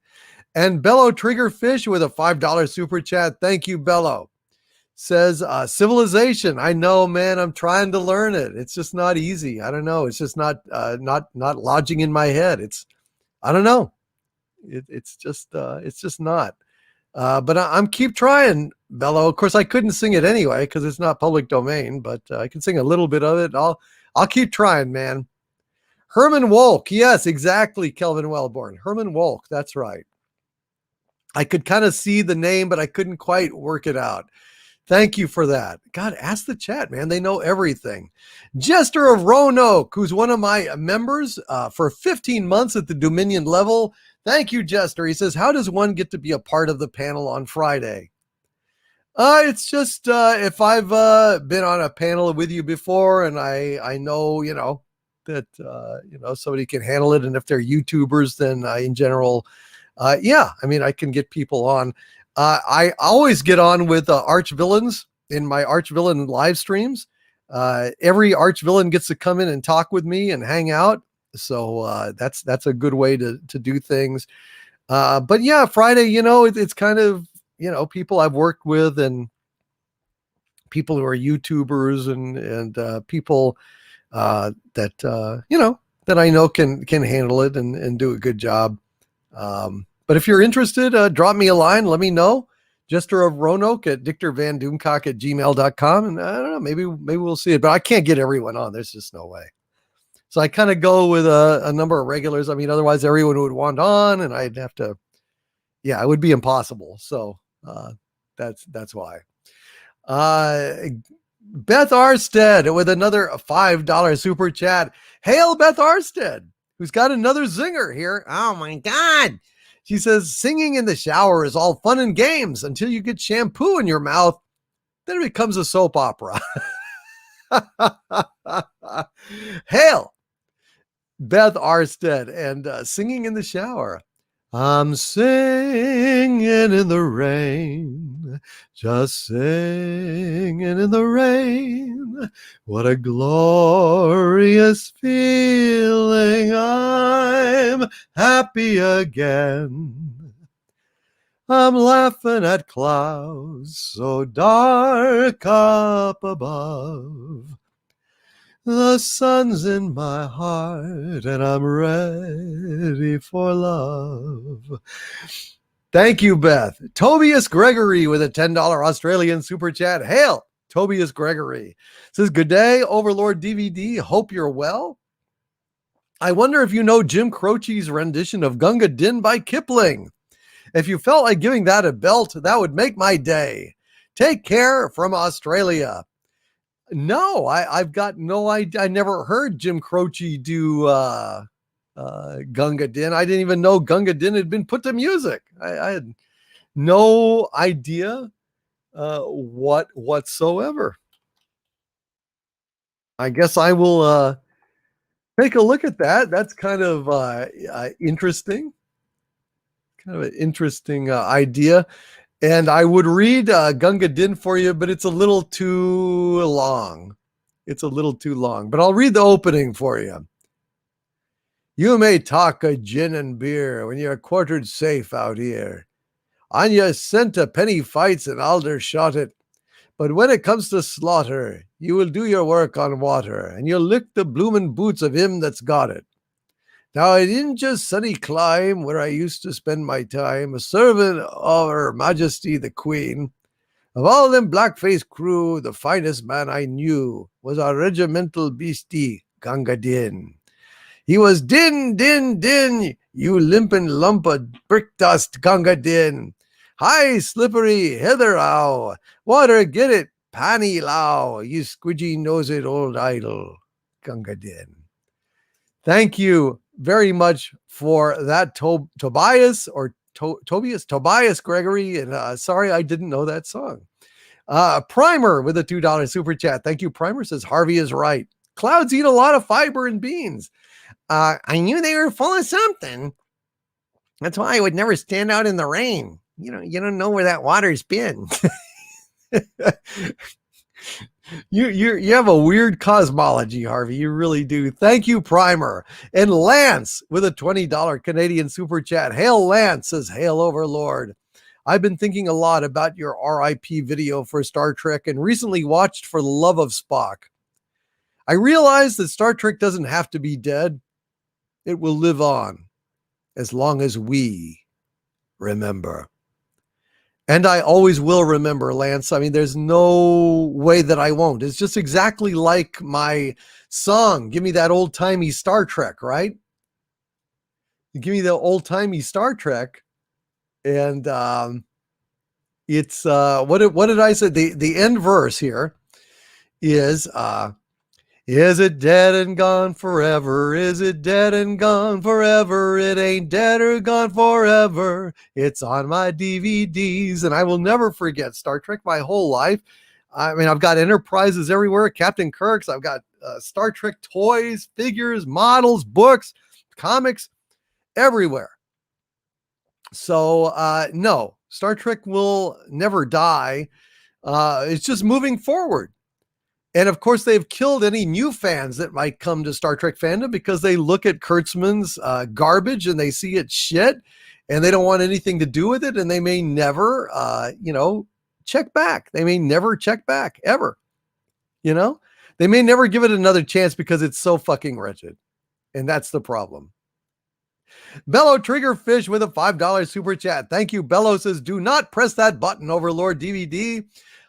And Bello Triggerfish with a $5 super chat. Thank you, Bello. Says, Civilization. I know, man, I'm trying to learn it. It's just not easy. I don't know. It's just not lodging in my head. I don't know. It's just not. But I'm keep trying, Bello. Of course, I couldn't sing it anyway because it's not public domain, but I can sing a little bit of it. I'll keep trying, man. Herman Wolk. Yes, exactly. Kelvin Wellborn. Herman Wolk. That's right. I could kind of see the name, but I couldn't quite work it out. Thank you for that. God, ask the chat, man. They know everything. Jester of Roanoke, who's one of my members for 15 months at the Dominion level. Thank you, Jester. He says, how does one get to be a part of the panel on Friday? It's just if I've been on a panel with you before and I know, that, somebody can handle it. And if they're YouTubers, then in general, yeah, I mean, I can get people on. I always get on with arch villains in my arch villain live streams. Every arch villain gets to come in and talk with me and hang out. So that's a good way to do things. But yeah, Friday, it's kind of, people I've worked with and people who are YouTubers and people that I know can handle it and do a good job. But if you're interested, drop me a line. Let me know. Jester of Roanoke at dictorvandoomcock@gmail.com. And I don't know, maybe we'll see it, but I can't get everyone on. There's just no way. So I kind of go with a number of regulars. I mean, otherwise everyone would want on and I'd have to, it would be impossible. So that's why. Beth Arstead with another $5 super chat. Hail Beth Arstead, who's got another zinger here. Oh my God. She says, singing in the shower is all fun and games until you get shampoo in your mouth. Then it becomes a soap opera. Hail, Beth Arstead, and Singing in the Shower. I'm singing in the rain, just singing in the rain. What a glorious feeling. I'm happy again. I'm laughing at clouds so dark up above. The sun's in my heart and I'm ready for love. Thank you, Beth. Tobias Gregory with a $10 Australian super chat. Hail, Tobias Gregory. Says, good day, Overlord DVD. Hope you're well. I wonder if you know Jim Croce's rendition of Gunga Din by Kipling. If you felt like giving that a belt, that would make my day. Take care from Australia. No, I've got no idea. I never heard Jim Croce do Gunga Din. I didn't even know Gunga Din had been put to music. I had no idea whatsoever. I guess I will take a look at that. That's kind of interesting. Kind of an interesting idea. And I would read Gunga Din for you, but it's a little too long. It's a little too long, but I'll read the opening for you. You may talk of gin and beer when you're quartered safe out here. On your scent of penny fights and aldershot it. But when it comes to slaughter, you will do your work on water, and you'll lick the bloomin' boots of him that's got it. Now, it isn't just sunny clime where I used to spend my time, a servant of Her Majesty the Queen. Of all them black-faced crew, the finest man I knew was our regimental beastie, Gunga Din. He was din, din, din, you limpin' lump of brick dust, Gunga Din. Hi, slippery, hither ow, water, get it, panny low, you squidgy-nosed old idol, Gunga Din. Thank you very much for that, Tobias Gregory. And sorry, I didn't know that song. Primer with a $2 super chat. Thank you. Primer says Harvey is right. Clouds eat a lot of fiber and beans. I knew they were full of something. That's why I would never stand out in the rain. You don't know where that water's been. You have a weird cosmology, Harvey. You really do. Thank you, Primer. And Lance with a $20 Canadian super chat. Hail, Lance says, hail, Overlord. I've been thinking a lot about your RIP video for Star Trek and recently watched For the Love of Spock. I realized that Star Trek doesn't have to be dead. It will live on as long as we remember. And I always will remember, Lance. I mean, there's no way that I won't. It's just exactly like my song. Give me that old-timey Star Trek, right? You give me the old-timey Star Trek. And it's, what did I say? The end verse here is it dead and gone forever? Is it dead and gone forever? It ain't dead or gone forever. It's on my DVDs. And I will never forget Star Trek my whole life. I mean, I've got Enterprises everywhere, Captain Kirk's. I've got Star Trek toys, figures, models, books, comics, everywhere. So, no, Star Trek will never die. It's just moving forward. And of course, they've killed any new fans that might come to Star Trek fandom because they look at Kurtzman's garbage and they see it's shit and they don't want anything to do with it. And they may never, check back. They may never check back ever. They may never give it another chance because it's so fucking wretched. And that's the problem. Bello Triggerfish with a $5 super chat. Thank you. Bello says, do not press that button, Overlord DVD.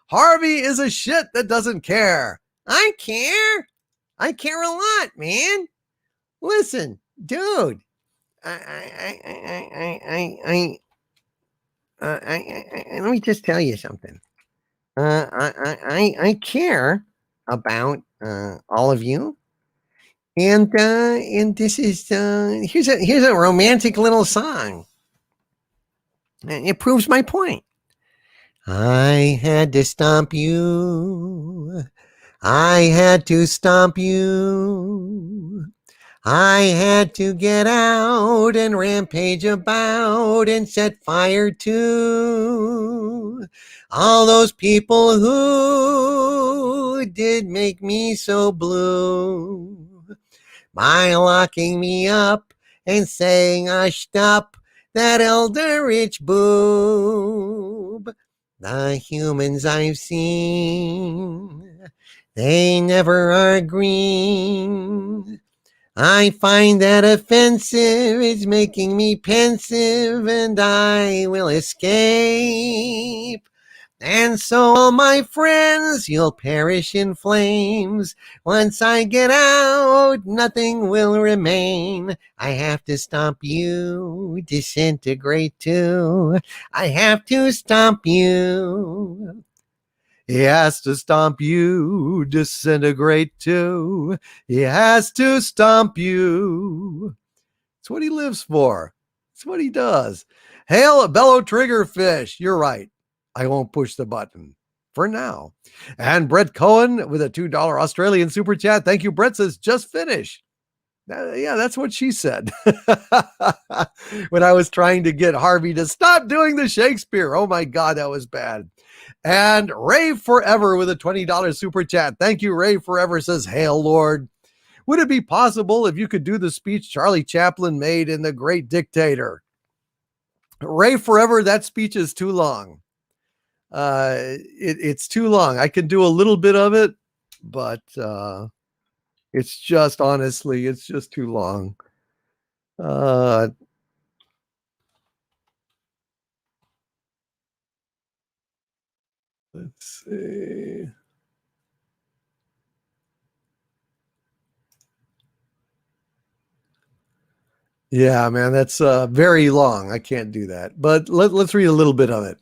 Harvey is a shit that doesn't care. I care. I care a lot, man. Listen, dude. Let me just tell you something. I care about all of you. And this is here's a romantic little song. It proves my point. I had to stomp you. I had to stomp you. I had to get out and rampage about and set fire to all those people who did make me so blue by locking me up and saying hushed up that eldritch boob. The humans I've seen, they never are green. I find that offensive, it's making me pensive, and I will escape. And so, all my friends, you'll perish in flames. Once I get out, nothing will remain. I have to stomp you, disintegrate too. I have to stomp you. He has to stomp you, disintegrate too. He has to stomp you. It's what he lives for. It's what he does. Hail a bellow triggerfish. You're right. I won't push the button for now. And Brett Cohen with a $2 Australian super chat. Thank you, Brett says, just finish. Yeah, that's what she said when I was trying to get Harvey to stop doing the Shakespeare. Oh my God, that was bad. And Ray Forever with a $20 super chat. Thank you, Ray Forever says, Hail Lord. Would it be possible if you could do the speech Charlie Chaplin made in The Great Dictator? Ray Forever, that speech is too long. It's too long. I can do a little bit of it, but it's just, honestly, it's just too long. Let's see. Yeah, man, that's very long. I can't do that. But let's read a little bit of it.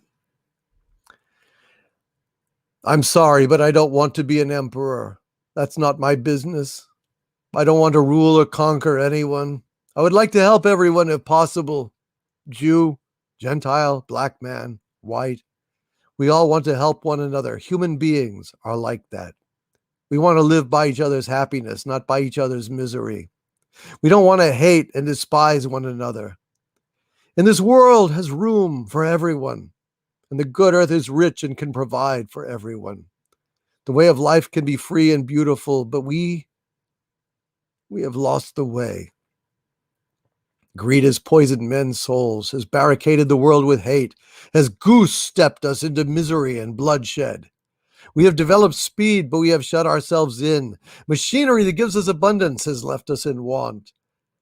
I'm sorry, but I don't want to be an emperor. That's not my business. I don't want to rule or conquer anyone. I would like to help everyone if possible. Jew, Gentile, black man, white. We all want to help one another. Human beings are like that. We want to live by each other's happiness, not by each other's misery. We don't want to hate and despise one another. And this world has room for everyone. And the good earth is rich and can provide for everyone. The way of life can be free and beautiful, but we have lost the way. Greed has poisoned men's souls, has barricaded the world with hate, has goose-stepped us into misery and bloodshed. We have developed speed, but we have shut ourselves in. Machinery that gives us abundance has left us in want.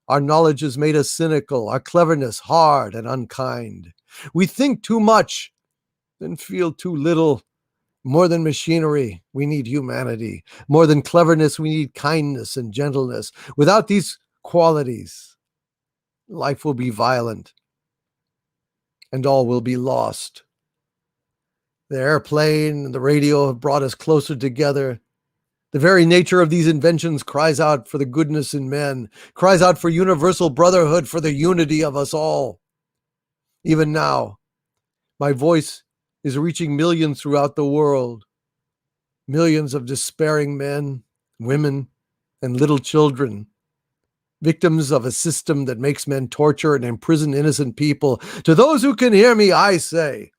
Our knowledge has made us cynical, our cleverness hard and unkind. We think too much and feel too little. More than machinery, we need humanity. More than cleverness, we need kindness and gentleness. Without these qualities, life will be violent and all will be lost. The airplane and the radio have brought us closer together. The very nature of these inventions cries out for the goodness in men, cries out for universal brotherhood, for the unity of us all. Even now, my voice is reaching millions throughout the world. Millions of despairing men, women, and little children, victims of a system that makes men torture and imprison innocent people. To those who can hear me, I say,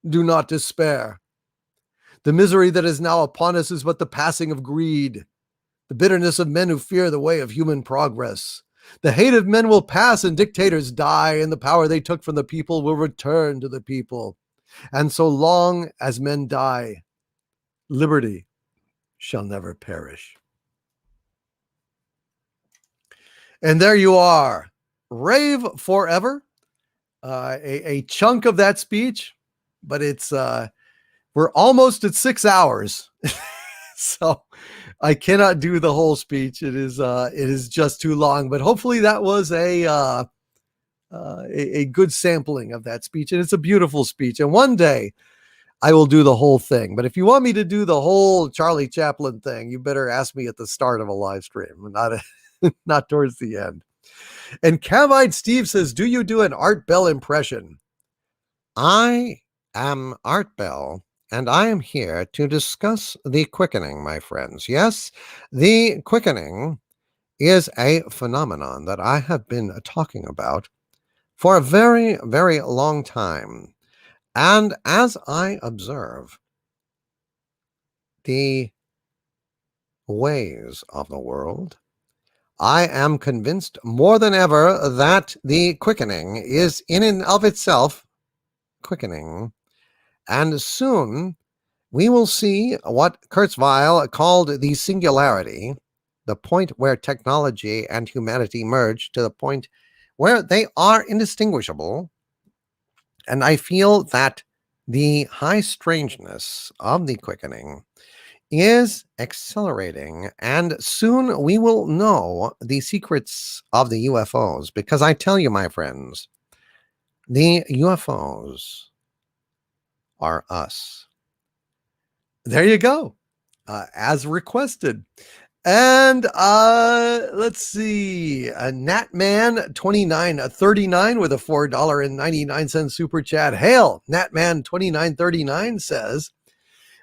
do not despair. The misery that is now upon us is but the passing of greed, the bitterness of men who fear the way of human progress. The hate of men will pass and dictators die, and the power they took from the people will return to the people. And so long as men die, liberty shall never perish. And there you are. Rave Forever. A chunk of that speech, but it's we're almost at 6 hours. So I cannot do the whole speech. It is just too long, but hopefully that was a good sampling of that speech. And it's a beautiful speech. And one day I will do the whole thing. But if you want me to do the whole Charlie Chaplin thing, you better ask me at the start of a live stream, not towards the end. And Cavite Steve says, do you do an Art Bell impression? I am Art Bell, and I am here to discuss the quickening, my friends. Yes, the quickening is a phenomenon that I have been talking about for a very, very long time. And as I observe the ways of the world, I am convinced more than ever that the quickening is in and of itself quickening. And soon we will see what Kurzweil called the singularity, the point where technology and humanity merge to the point where they are indistinguishable. And I feel that the high strangeness of the quickening is accelerating, and soon we will know the secrets of the UFOs, because I tell you, my friends, the UFOs are us. There you go, as requested. And let's see, Natman 2939 with a $4.99 super chat. Hail, Natman 2939 says,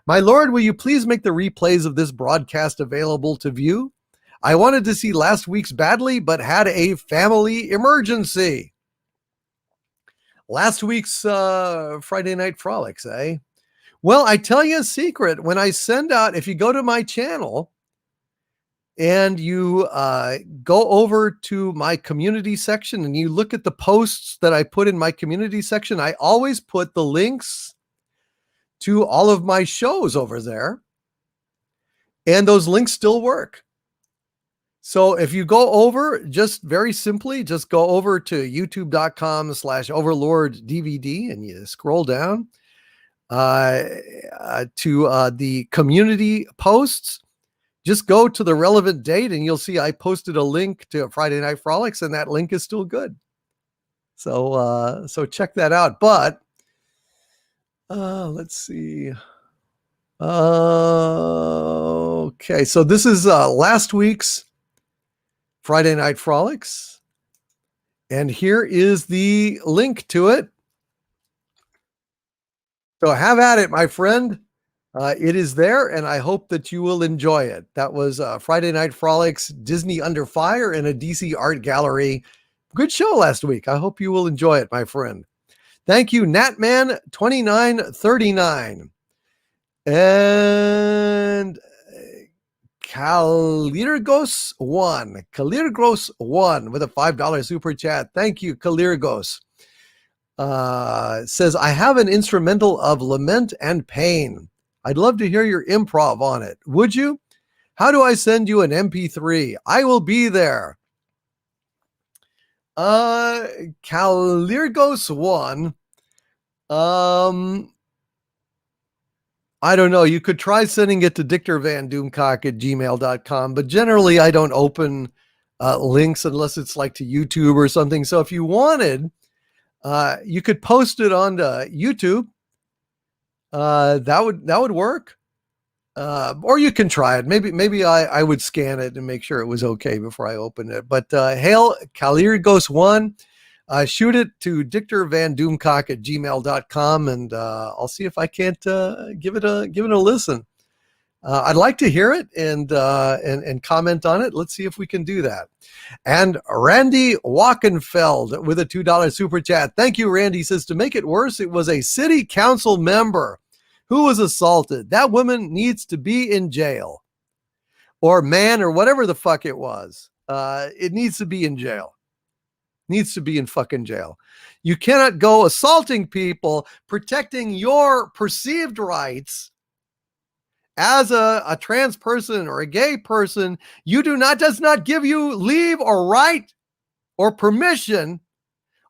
"My lord, will you please make the replays of this broadcast available to view? I wanted to see last week's badly, but had a family emergency." Last week's Friday Night Frolics, eh? Well, I tell you a secret. When I send out, if you go to my channel and you go over to my community section and you look at the posts that I put in my community section, I always put the links to all of my shows over there. And those links still work. So if you go over, just very simply, just go over to youtube.com/overlorddvd and you scroll down to the community posts. Just go to the relevant date and you'll see I posted a link to Friday Night Frolics, and that link is still good. So check that out. But let's see. Okay, so this is last week's Friday Night Frolics, and here is the link to it. So have at it, my friend. It is there, and I hope that you will enjoy it. That was Friday Night Frolics, Disney Under Fire, in a DC Art Gallery. Good show last week. I hope you will enjoy it, my friend. Thank you, Natman2939. And Kalirgos1 with a $5 super chat. Thank you, Kalirgos. Says, "I have an instrumental of lament and pain. I'd love to hear your improv on it. Would you? How do I send you an MP3? I will be there." Kalirgos1. I don't know. You could try sending it to dictorvandoomcock@gmail.com, but generally I don't open links unless it's like to YouTube or something. So if you wanted, you could post it onto YouTube. That would work. Or you can try it. Maybe I would scan it and make sure it was okay before I open it. But hail Kalirgos1. Shoot it to dictorvandoomcock@gmail.com, and I'll see if I can't give it a listen. I'd like to hear it and comment on it. Let's see if we can do that. And Randy Walkenfeld with a $2 super chat. Thank you, Randy. Says, "To make it worse, it was a city council member who was assaulted. That woman needs to be in jail, or man, or whatever the fuck it was. It needs to be in jail. Needs to be in fucking jail. You cannot go assaulting people, protecting your perceived rights as a trans person or a gay person. Does not give you leave or right or permission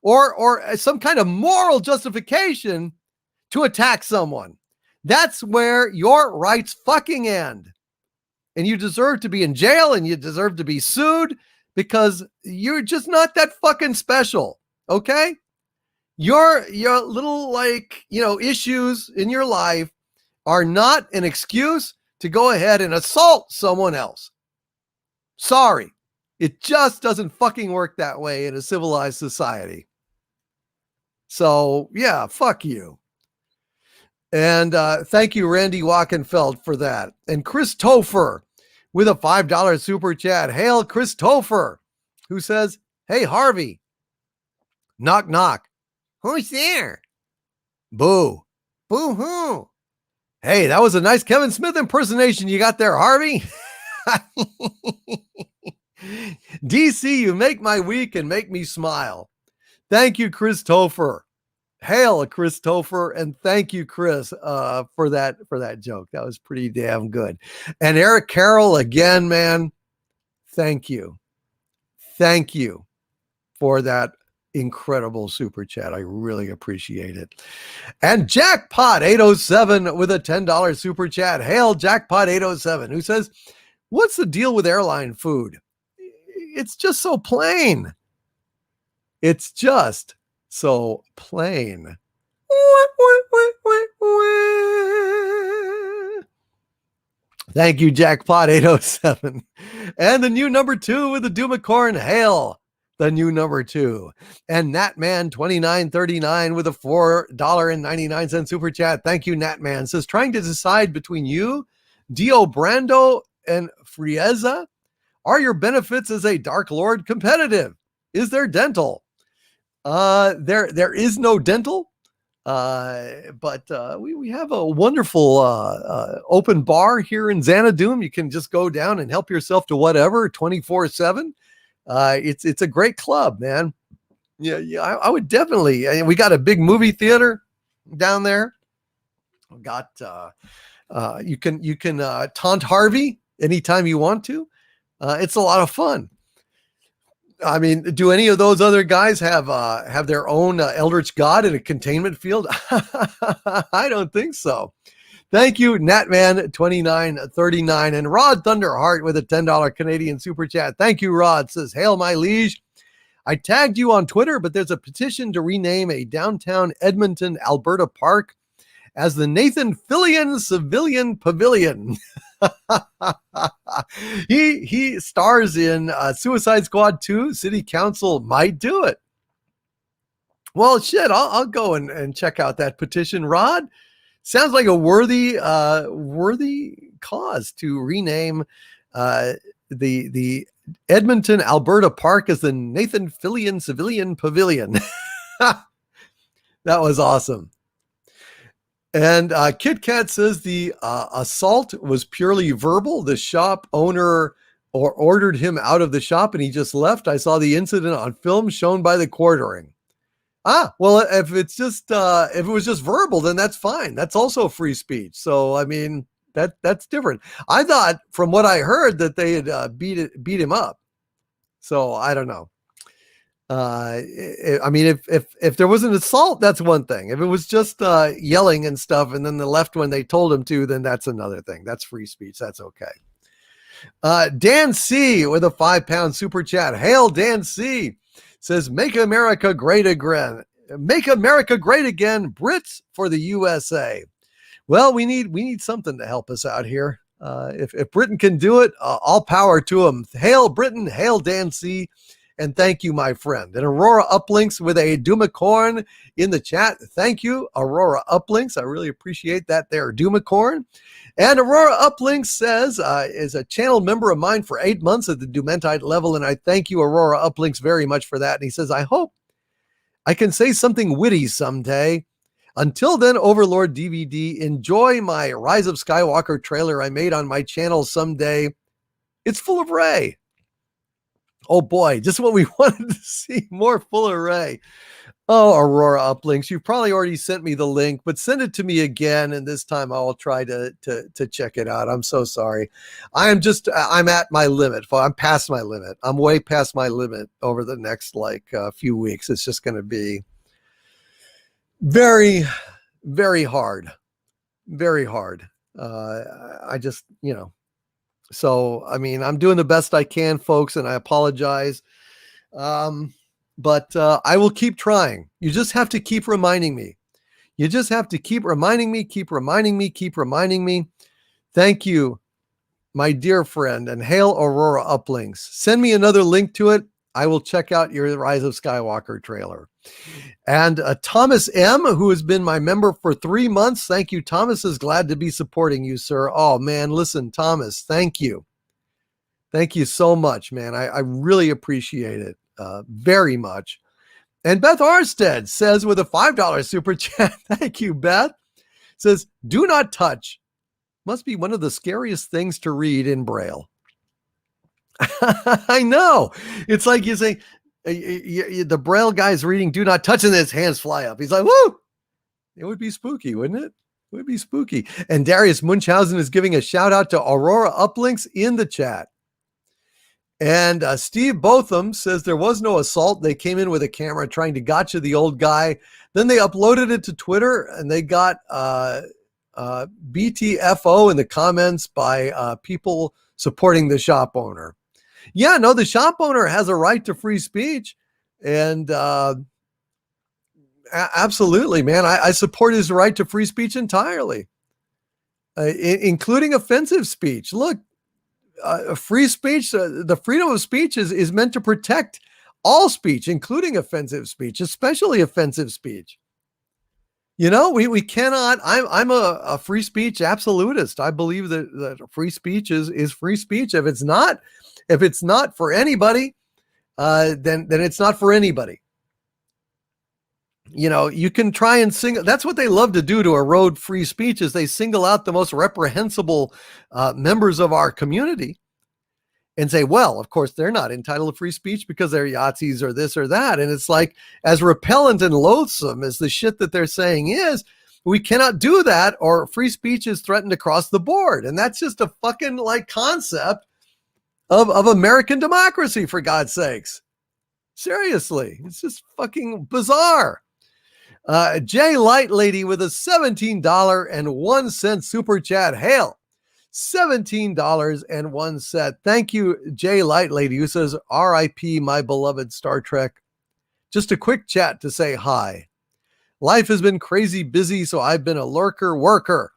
or some kind of moral justification to attack someone. That's where your rights fucking end. And you deserve to be in jail, and you deserve to be sued, because you're just not that fucking special, okay? Your little, issues in your life are not an excuse to go ahead and assault someone else. Sorry. It just doesn't fucking work that way in a civilized society. So, yeah, fuck you. And thank you, Randy Wackenfeld, for that. And Chris Topher with a $5 super chat. Hail Chris Topher, who says, "Hey, Harvey. Knock, knock. Who's there? Boo. Boo-hoo. Hey, that was a nice Kevin Smith impersonation you got there, Harvey. DC, you make my week and make me smile. Thank you, Chris Topher. Hail, Chris Topher, and thank you, Chris, for that joke. That was pretty damn good. And Eric Carroll, again, man, thank you. Thank you for that incredible super chat. I really appreciate it. And Jackpot 807 with a $10 super chat. Hail, Jackpot 807, who says, "What's the deal with airline food? It's just so plain. It's just so plain." Thank you, Jackpot 807. And the new number 2 with the Doomacorn. Hail, the new number 2. And Natman 2939 with a $4.99 super chat. Thank you, Natman. Says, "Trying to decide between you, Dio Brando, and Frieza. Are your benefits as a Dark Lord competitive? Is there dental?" There is no dental, but we have a wonderful open bar here in Xanadu. You can just go down and help yourself to whatever 24/7. It's a great club, man. Yeah, I would definitely. We got a big movie theater down there. We got you can taunt Harvey anytime you want to. It's a lot of fun. I mean, do any of those other guys have their own Eldritch God in a containment field? I don't think so. Thank you, Natman 2939 and Rod Thunderheart with a $10 Canadian super chat. Thank you, Rod. Says, "Hail, my liege. I tagged you on Twitter, but there's a petition to rename a downtown Edmonton, Alberta park as the Nathan Fillion Civilian Pavilion." He stars in Suicide Squad 2. City Council might do it. Well, shit, I'll go and check out that petition, Rod. Sounds like a worthy cause to rename the Edmonton, Alberta park as the Nathan Fillion Civilian Pavilion. That was awesome. And Kit Kat says the assault was purely verbal. The shop owner ordered him out of the shop and he just left. I saw the incident on film shown by the quartering. Well, if it was just verbal, then that's fine. That's also free speech. So, I mean, that's different. I thought from what I heard that they had beat him up. So I don't know. I mean, if there was an assault, that's one thing. If it was just yelling and stuff, and then the left when they told him to, then that's another thing. That's free speech. That's okay. Dan C with a £5 super chat. Hail, Dan C says, "Make America great again. Make America great again. Brits for the USA." Well, we need something to help us out here. If Britain can do it, all power to them. Hail Britain. Hail Dan C. And thank you, my friend. And Aurora Uplinks with a Doomacorn in the chat. Thank you, Aurora Uplinks. I really appreciate that there, Doomacorn. And Aurora Uplinks says, is a channel member of mine for 8 months at the Doomentide level. And I thank you, Aurora Uplinks, very much for that. And he says, "I hope I can say something witty someday. Until then, Overlord DVD, enjoy my Rise of Skywalker trailer I made on my channel someday. It's full of Rey." Oh boy, just what we wanted to see, more full array. Oh, Aurora Uplinks, you've probably already sent me the link, but send it to me again, and this time I will try to check it out. I'm so sorry. I'm at my limit. I'm past my limit. I'm way past my limit over the next few weeks. It's just going to be very, very hard. Very hard. I just, So, I mean, I'm doing the best I can, folks, and I apologize. But I will keep trying. You just have to keep reminding me. You just have to keep reminding me, keep reminding me, keep reminding me. Thank you, my dear friend, and hail Aurora Uplinks. Send me another link to it. I will check out your Rise of Skywalker trailer. And Thomas M., who has been my member for 3 months. Thank you. Thomas is glad to be supporting you, sir. Oh, man, listen, Thomas, thank you. Thank you so much, man. I really appreciate it very much. And Beth Arstead says with a $5 super chat, thank you, Beth, says, do not touch. Must be one of the scariest things to read in Braille. I know. It's like you say, the Braille guy's reading, do not touch, and his hands fly up. He's like, whoa! It would be spooky, wouldn't it? It would be spooky. And Darius Munchausen is giving a shout out to Aurora Uplinks in the chat. And Steve Botham says there was no assault. They came in with a camera trying to gotcha the old guy. Then they uploaded it to Twitter, and they got BTFO in the comments by people supporting the shop owner. Yeah, no, the shop owner has a right to free speech. And absolutely, man, I support his right to free speech entirely, including offensive speech. Look, free speech, the freedom of speech is meant to protect all speech, including offensive speech, especially offensive speech. You know, we cannot, I'm a free speech absolutist. I believe that free speech is free speech. If it's not for anybody, then it's not for anybody. You know, you can try and that's what they love to do to erode free speech, is they single out the most reprehensible members of our community and say, well, of course, they're not entitled to free speech because they're Yahtzees or this or that. And it's like, as repellent and loathsome as the shit that they're saying is, we cannot do that, or free speech is threatened across the board. And that's just a fucking like concept of American democracy, for God's sakes. Seriously, it's just fucking bizarre. Jay Light Lady with a $17.01 super chat. Hail. $17.01. Thank you, Jay Light Lady, who says, R.I.P. my beloved Star Trek. Just a quick chat to say hi. Life has been crazy busy, so I've been a lurker worker.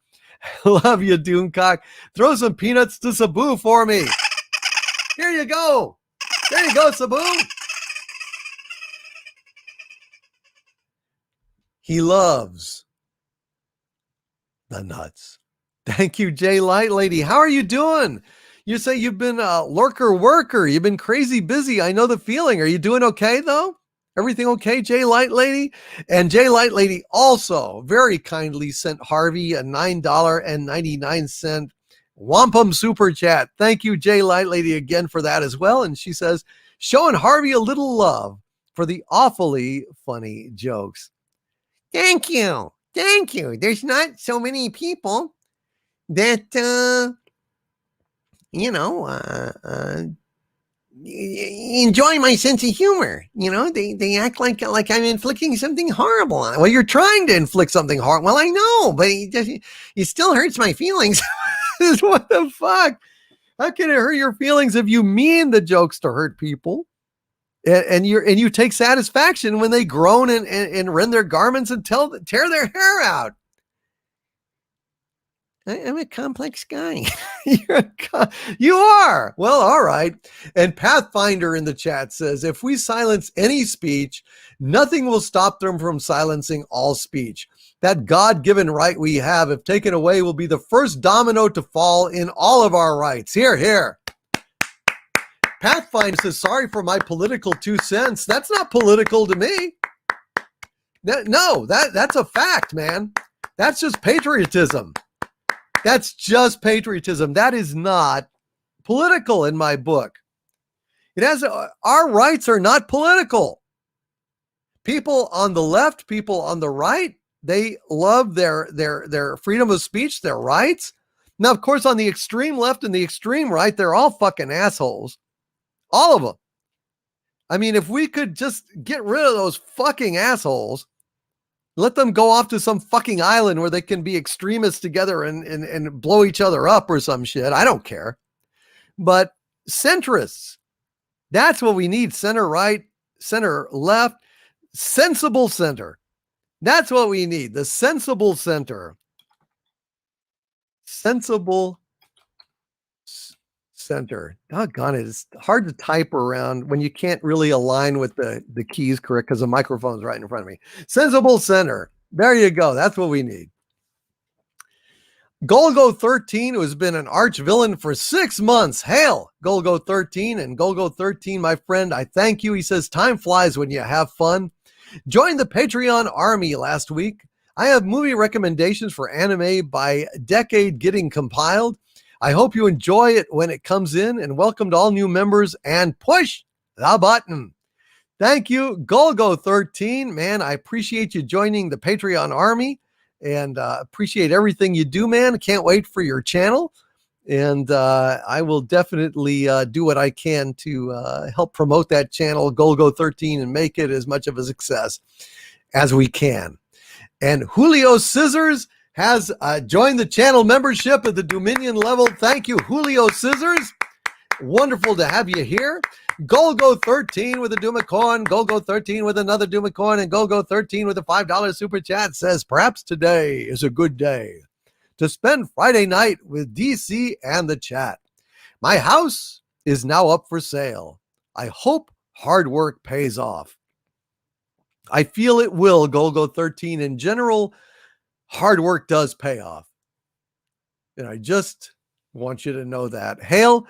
Love you, Doomcock. Throw some peanuts to Sabu for me. Here you go. There you go, Sabu. He loves the nuts. Thank you, Jay Light Lady. How are you doing? You say you've been a lurker worker. You've been crazy busy. I know the feeling. Are you doing okay, though? Everything okay, Jay Light Lady? And Jay Light Lady also very kindly sent Harvey a $9.99 wampum super chat. Thank you, Jay Light Lady, again for that as well. And she says, showing Harvey a little love for the awfully funny jokes. Thank you. Thank you. There's not so many people that, enjoy my sense of humor. You know, they act like I'm inflicting something horrible on it. Well, you're trying to inflict something horrible. Well, I know, but it still hurts my feelings. What the fuck? How can it hurt your feelings if you mean the jokes to hurt people? And you take satisfaction when they groan and rend their garments and tear their hair out. I'm a complex guy. You are. Well, all right. And Pathfinder in the chat says, if we silence any speech, nothing will stop them from silencing all speech. That God-given right we have, if taken away, will be the first domino to fall in all of our rights. Here, here. Pathfinder says, sorry for my political 2 cents. That's not political to me. No, that's a fact, man. That's just patriotism. That's just patriotism. That is not political in my book. It has our rights are not political. People on the left, people on the right, they love their freedom of speech, their rights. Now, of course, on the extreme left and the extreme right, they're all fucking assholes. All of them. I mean, if we could just get rid of those fucking assholes, let them go off to some fucking island where they can be extremists together and blow each other up or some shit. I don't care. But centrists, that's what we need. Center right, center left, sensible center. That's what we need. The sensible center. Sensible center. Doggone it. It's hard to type around when you can't really align with the keys correct because the microphone's right in front of me. Sensible center. There you go. That's what we need. Golgo 13, who has been an arch villain for 6 months. Hail, Golgo 13. And Golgo 13, my friend, I thank you. He says, time flies when you have fun. Joined the Patreon army last week. I have movie recommendations for anime by decade getting compiled. I hope you enjoy it when it comes in, and welcome to all new members and push the button. Thank you, Golgo 13. Man, I appreciate you joining the Patreon army and appreciate everything you do, man. Can't wait for your channel. And I will definitely do what I can to help promote that channel, Golgo 13, and make it as much of a success as we can. And Julio Scissors has joined the channel membership at the Dominion level. Thank you, Julio Scissors. Wonderful to have you here. Golgo 13 with a Dumacorn, Golgo 13 with another Dumacorn, and Golgo 13 with a $5 super chat says, perhaps today is a good day to spend Friday night with DC and the chat. My house is now up for sale. I hope hard work pays off. I feel it will, Golgo 13. In general, hard work does pay off. And I just want you to know that. Hail,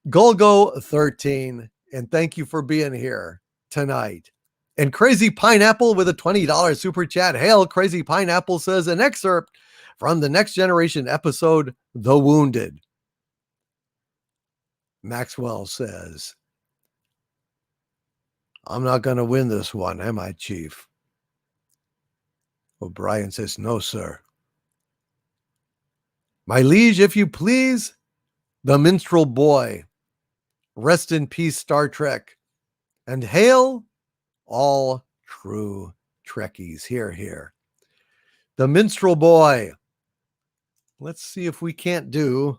Golgo 13, and thank you for being here tonight. And Crazy Pineapple with a $20 super chat. Hail, Crazy Pineapple says, an excerpt from the Next Generation episode, The Wounded. Maxwell says, I'm not going to win this one, am I, Chief? O'Brien says, no, sir. My liege, if you please, the minstrel boy. Rest in peace, Star Trek. And hail all true Trekkies. Hear, hear. The minstrel boy. Let's see if we can't do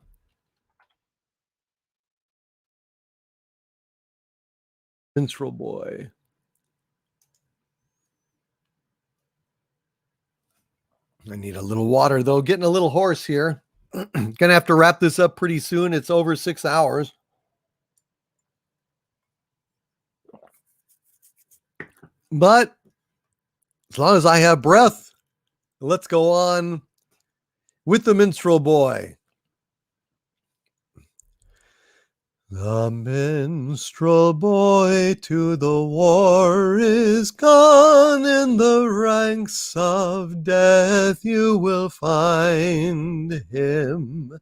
minstrel boy. I need a little water, though. Getting a little hoarse here. Gonna have to wrap this up pretty soon. It's over 6 hours. But as long as I have breath, let's go on with the minstrel boy. The minstrel boy to the war is gone. In the ranks of death you will find him.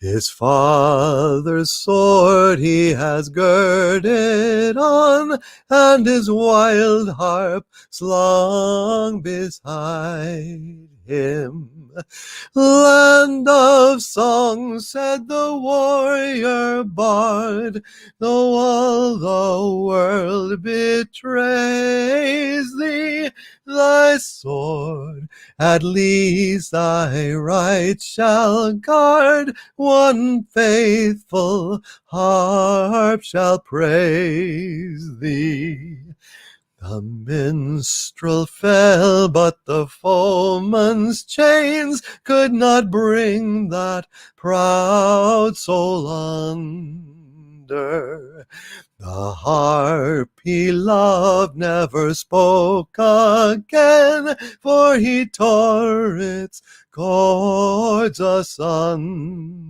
His father's sword he has girded on, and his wild harp slung beside him. Land of song, said the warrior bard, though all the world betrays thee, thy sword at least thy right shall guard. One faithful harp shall praise thee. The minstrel fell, but the foeman's chains could not bring that proud soul under. The harp he loved never spoke again, for he tore its cords asunder,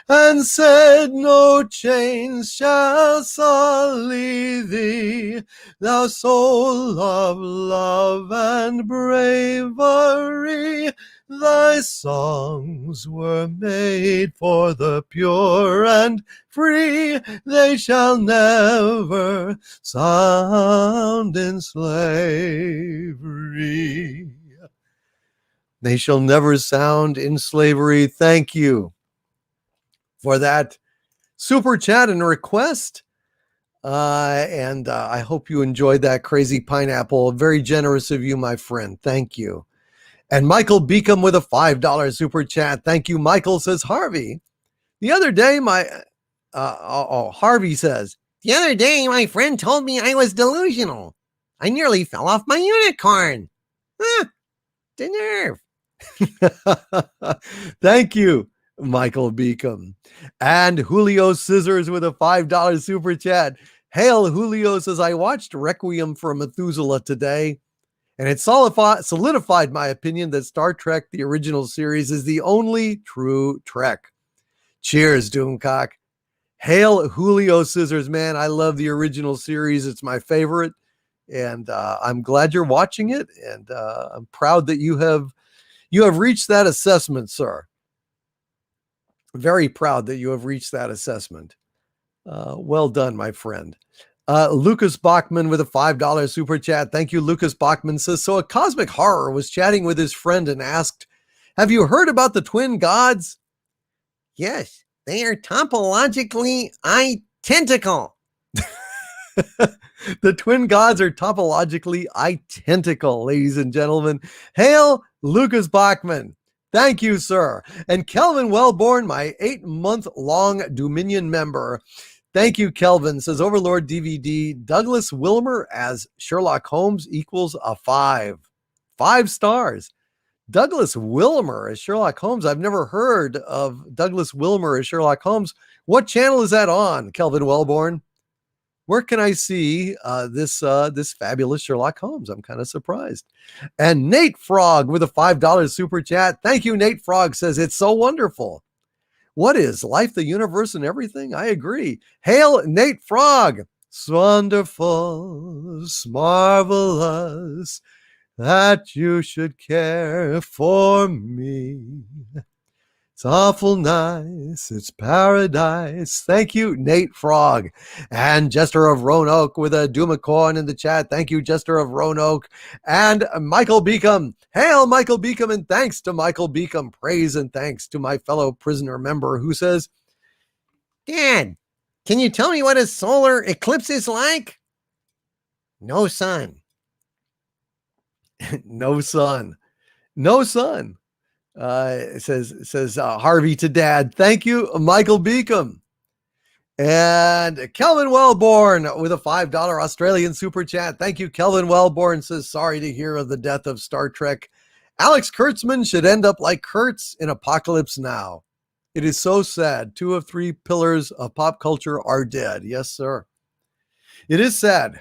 and said, no chains shall sully thee, thou soul of love and bravery. Thy songs were made for the pure and free, they shall never sound in slavery. They shall never sound in slavery. Thank you for that super chat and request. And I hope you enjoyed that, Crazy Pineapple. Very generous of you, my friend. Thank you. And Michael Beacom with a $5 super chat. Thank you, Michael. Says, Harvey, the other day, Harvey says, the other day, my friend told me I was delusional. I nearly fell off my unicorn. The nerve. Thank you. Michael Beacom. And Julio Scissors with a $5 super chat. Hail, Julio says, I watched Requiem for Methuselah today, and it solidified my opinion that Star Trek, the original series, is the only true Trek. Cheers, Doomcock. Hail, Julio Scissors, man. I love the original series. It's my favorite, and I'm glad you're watching it, and I'm proud that you have reached that assessment, sir. Very proud that you have reached that assessment. Well done, my friend. Lucas Bachman with a $5 super chat. Thank you, Lucas Bachman says, so a cosmic horror was chatting with his friend and asked, have you heard about the twin gods? Yes, they are topologically identical. The twin gods are topologically identical, ladies and gentlemen. Hail, Lucas Bachman. Thank you, sir. And Kelvin Wellborn, my 8-month-long Dominion member. Thank you, Kelvin. Says Overlord DVD, Douglas Wilmer as Sherlock Holmes equals a 5. 5 stars. Douglas Wilmer as Sherlock Holmes. I've never heard of Douglas Wilmer as Sherlock Holmes. What channel is that on, Kelvin Wellborn? Where can I see this fabulous Sherlock Holmes? I'm kind of surprised. And Nate Frog with a $5 super chat. Thank you, Nate Frog says, it's so wonderful. What is life, the universe, and everything? I agree. Hail, Nate Frog. It's wonderful, it's marvelous that you should care for me. It's awful nice. It's paradise. Thank you, Nate Frog. And Jester of Roanoke with a Doomacorn in the chat. Thank you, Jester of Roanoke. And Michael Beacom. Hail, Michael Beacom, and thanks to Michael Beacom. Praise and thanks to my fellow prisoner member who says, Dad, can you tell me what a solar eclipse is like? No sun. no sun. No sun. It says Harvey to Dad. Thank you, Michael Beacom. And Kelvin Wellborn with a $5 Australian super chat. Thank you, Kelvin Wellborn says, sorry to hear of the death of Star Trek. Alex Kurtzman should end up like Kurtz in Apocalypse Now. It is so sad. 2 of 3 pillars of pop culture are dead. Yes, sir. It is sad.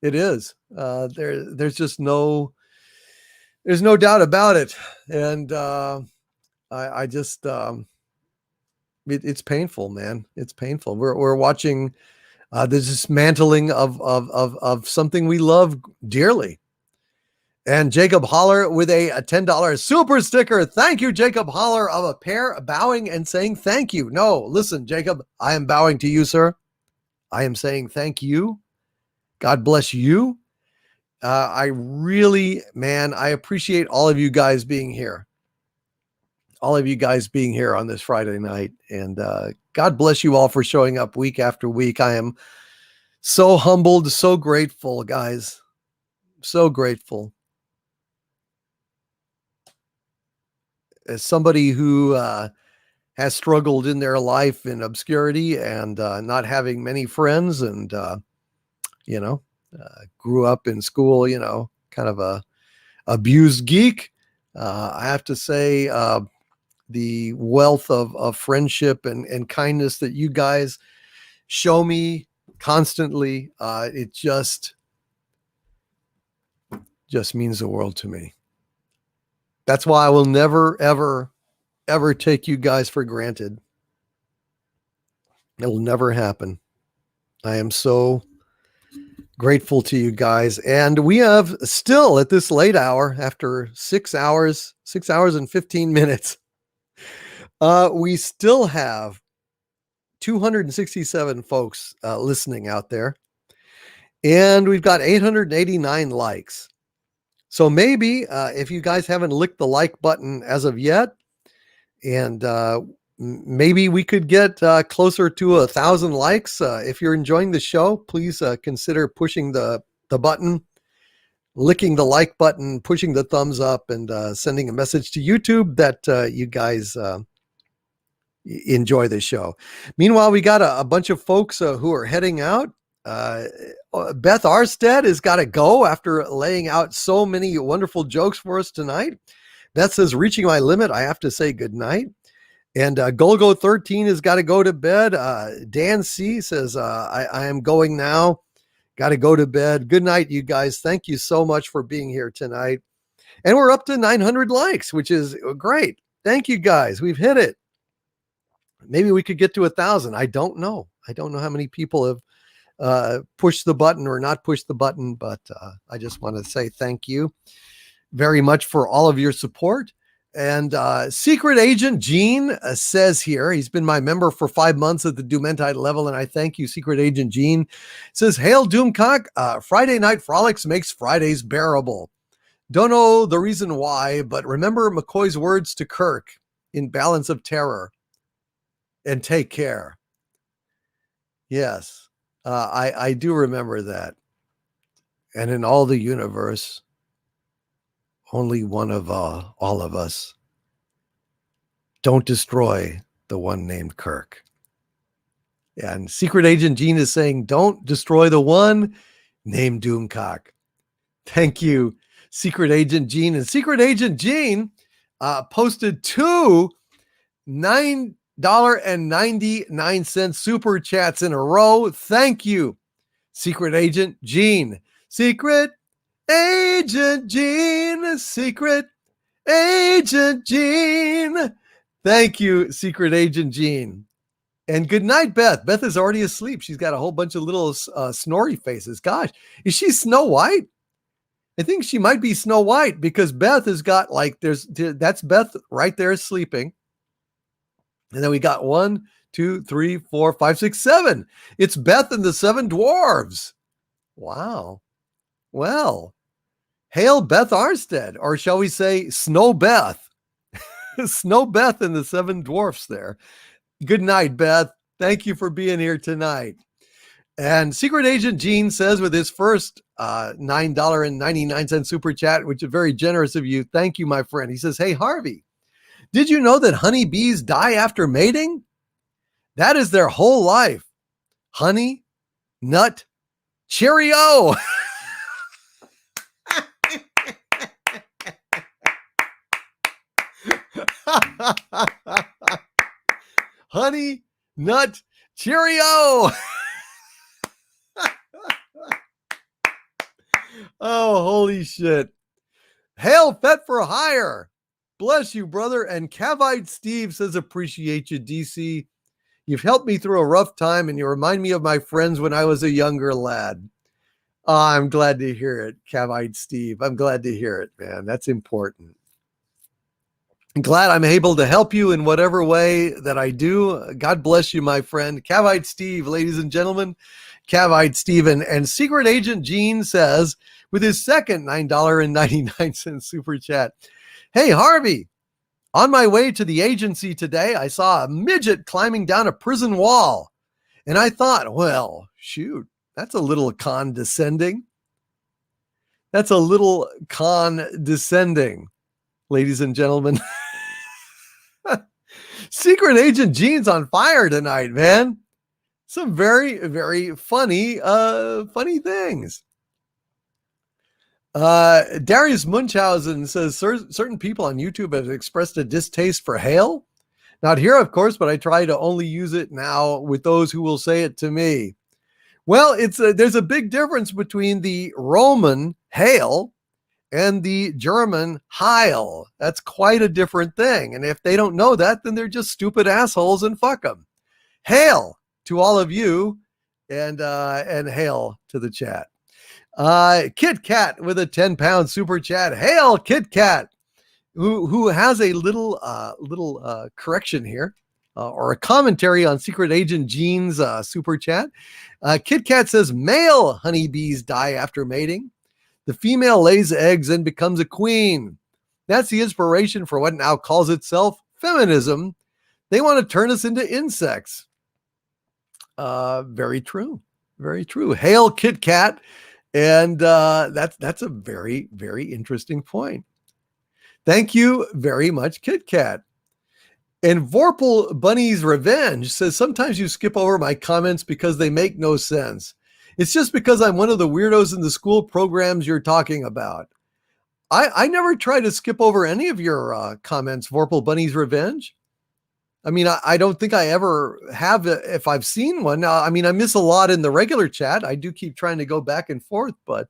It is. There's just there's no doubt about it. And I just, it's painful, man. It's painful. We're watching the dismantling of something we love dearly. And Jacob Holler with a $10 super sticker. Thank you, Jacob Holler, of a pair bowing and saying thank you. No, listen, Jacob, I am bowing to you, sir. I am saying thank you. God bless you. I really, man, I appreciate all of you guys being here. All of you guys being here on this Friday night. And God bless you all for showing up week after week. I am so humbled, so grateful, guys. So grateful. As somebody who has struggled in their life in obscurity and not having many friends and, grew up in school, kind of a abused geek. I have to say the wealth of friendship and kindness that you guys show me constantly, it just means the world to me. That's why I will never, ever, ever take you guys for granted. It will never happen. I am so grateful to you guys. And we have still at this late hour, after 6 hours and 15 minutes, we still have 267 folks listening out there. And we've got 889 likes. So maybe if you guys haven't licked the like button as of yet, and maybe we could get closer to 1,000 likes. If you're enjoying the show, please consider pushing the button, licking the like button, pushing the thumbs up, and sending a message to YouTube that you guys enjoy the show. Meanwhile, we got a bunch of folks who are heading out. Beth Arstead has got to go after laying out so many wonderful jokes for us tonight. Beth says, reaching my limit, I have to say goodnight. And Golgo 13 has got to go to bed. Dan C says, I am going now. Got to go to bed. Good night, you guys. Thank you so much for being here tonight. And we're up to 900 likes, which is great. Thank you, guys. We've hit it. Maybe we could get to 1,000. I don't know. I don't know how many people have pushed the button or not pushed the button, but I just want to say thank you very much for all of your support. And Secret Agent Gene says here, he's been my member for 5 months at the Doomentide level, and I thank you, Secret Agent Gene. Says, Hail Doomcock, Friday Night Frolics makes Fridays bearable. Don't know the reason why, but remember McCoy's words to Kirk in Balance of Terror, and take care. Yes, I do remember that. And in all the universe, only one of all of us. Don't destroy the one named Kirk. And Secret Agent Gene is saying, don't destroy the one named Doomcock. Thank you, Secret Agent Gene. And Secret Agent Gene posted 2 $9.99 super chats in a row. Thank you, Secret Agent Gene. Secret Agent Gene, Secret Agent Gene. Thank you, Secret Agent Gene. And good night, Beth. Beth is already asleep. She's got a whole bunch of little snory faces. Gosh, is she Snow White? I think she might be Snow White because Beth has got that's Beth right there sleeping. And then we got 1, 2, 3, 4, 5, 6, 7. It's Beth and the 7 dwarves. Wow. Well, hail Beth Arstead, or shall we say Snow Beth? Snow Beth and the 7 dwarfs there. Good night, Beth. Thank you for being here tonight. And Secret Agent Gene says with his first $9.99 super chat, which is very generous of you. Thank you, my friend. He says, hey, Harvey, did you know that honeybees die after mating? That is their whole life. Honey, nut, cheerio. Honey, nut, cheerio. Oh, holy shit. Hail Fet for Hire. Bless you, brother. And Cavite Steve says, appreciate you, DC. You've helped me through a rough time, and you remind me of my friends when I was a younger lad. Oh, I'm glad to hear it, Cavite Steve. I'm glad to hear it, man. That's important. I'm glad I'm able to help you in whatever way that I do. God bless you, my friend. Cavite Steve, ladies and gentlemen. Cavite Steven. And Secret Agent Gene says, with his second $9.99 super chat, hey, Harvey, on my way to the agency today, I saw a midget climbing down a prison wall. And I thought, well, shoot, that's a little condescending. That's a little condescending, ladies and gentlemen. Secret Agent Gene's on fire tonight, man. Some very, very funny things. Darius Munchausen says certain people on YouTube have expressed a distaste for hail. Not here, of course, but I try to only use it now with those who will say it to me. Well, there's a big difference between the Roman hail and the German Heil. That's quite a different thing. And if they don't know that, then they're just stupid assholes and fuck them. Hail to all of you, and hail to the chat. Kit Kat with a 10-pound super chat. Hail Kit Kat, who has a little correction here, or a commentary on Secret Agent Gene's super chat. Kit Kat says male honeybees die after mating. The female lays eggs and becomes a queen. That's the inspiration for what now calls itself feminism. They want to turn us into insects. Very true. Very true. Hail Kit Kat. And that's a very, very interesting point. Thank you very much, Kit Kat. And Vorpal Bunny's Revenge says, sometimes you skip over my comments because they make no sense. It's just because I'm one of the weirdos in the school programs you're talking about. I never try to skip over any of your comments, Vorpal Bunny's Revenge. I mean, I don't think I ever have if I've seen one. I mean, I miss a lot in the regular chat. I do keep trying to go back and forth, but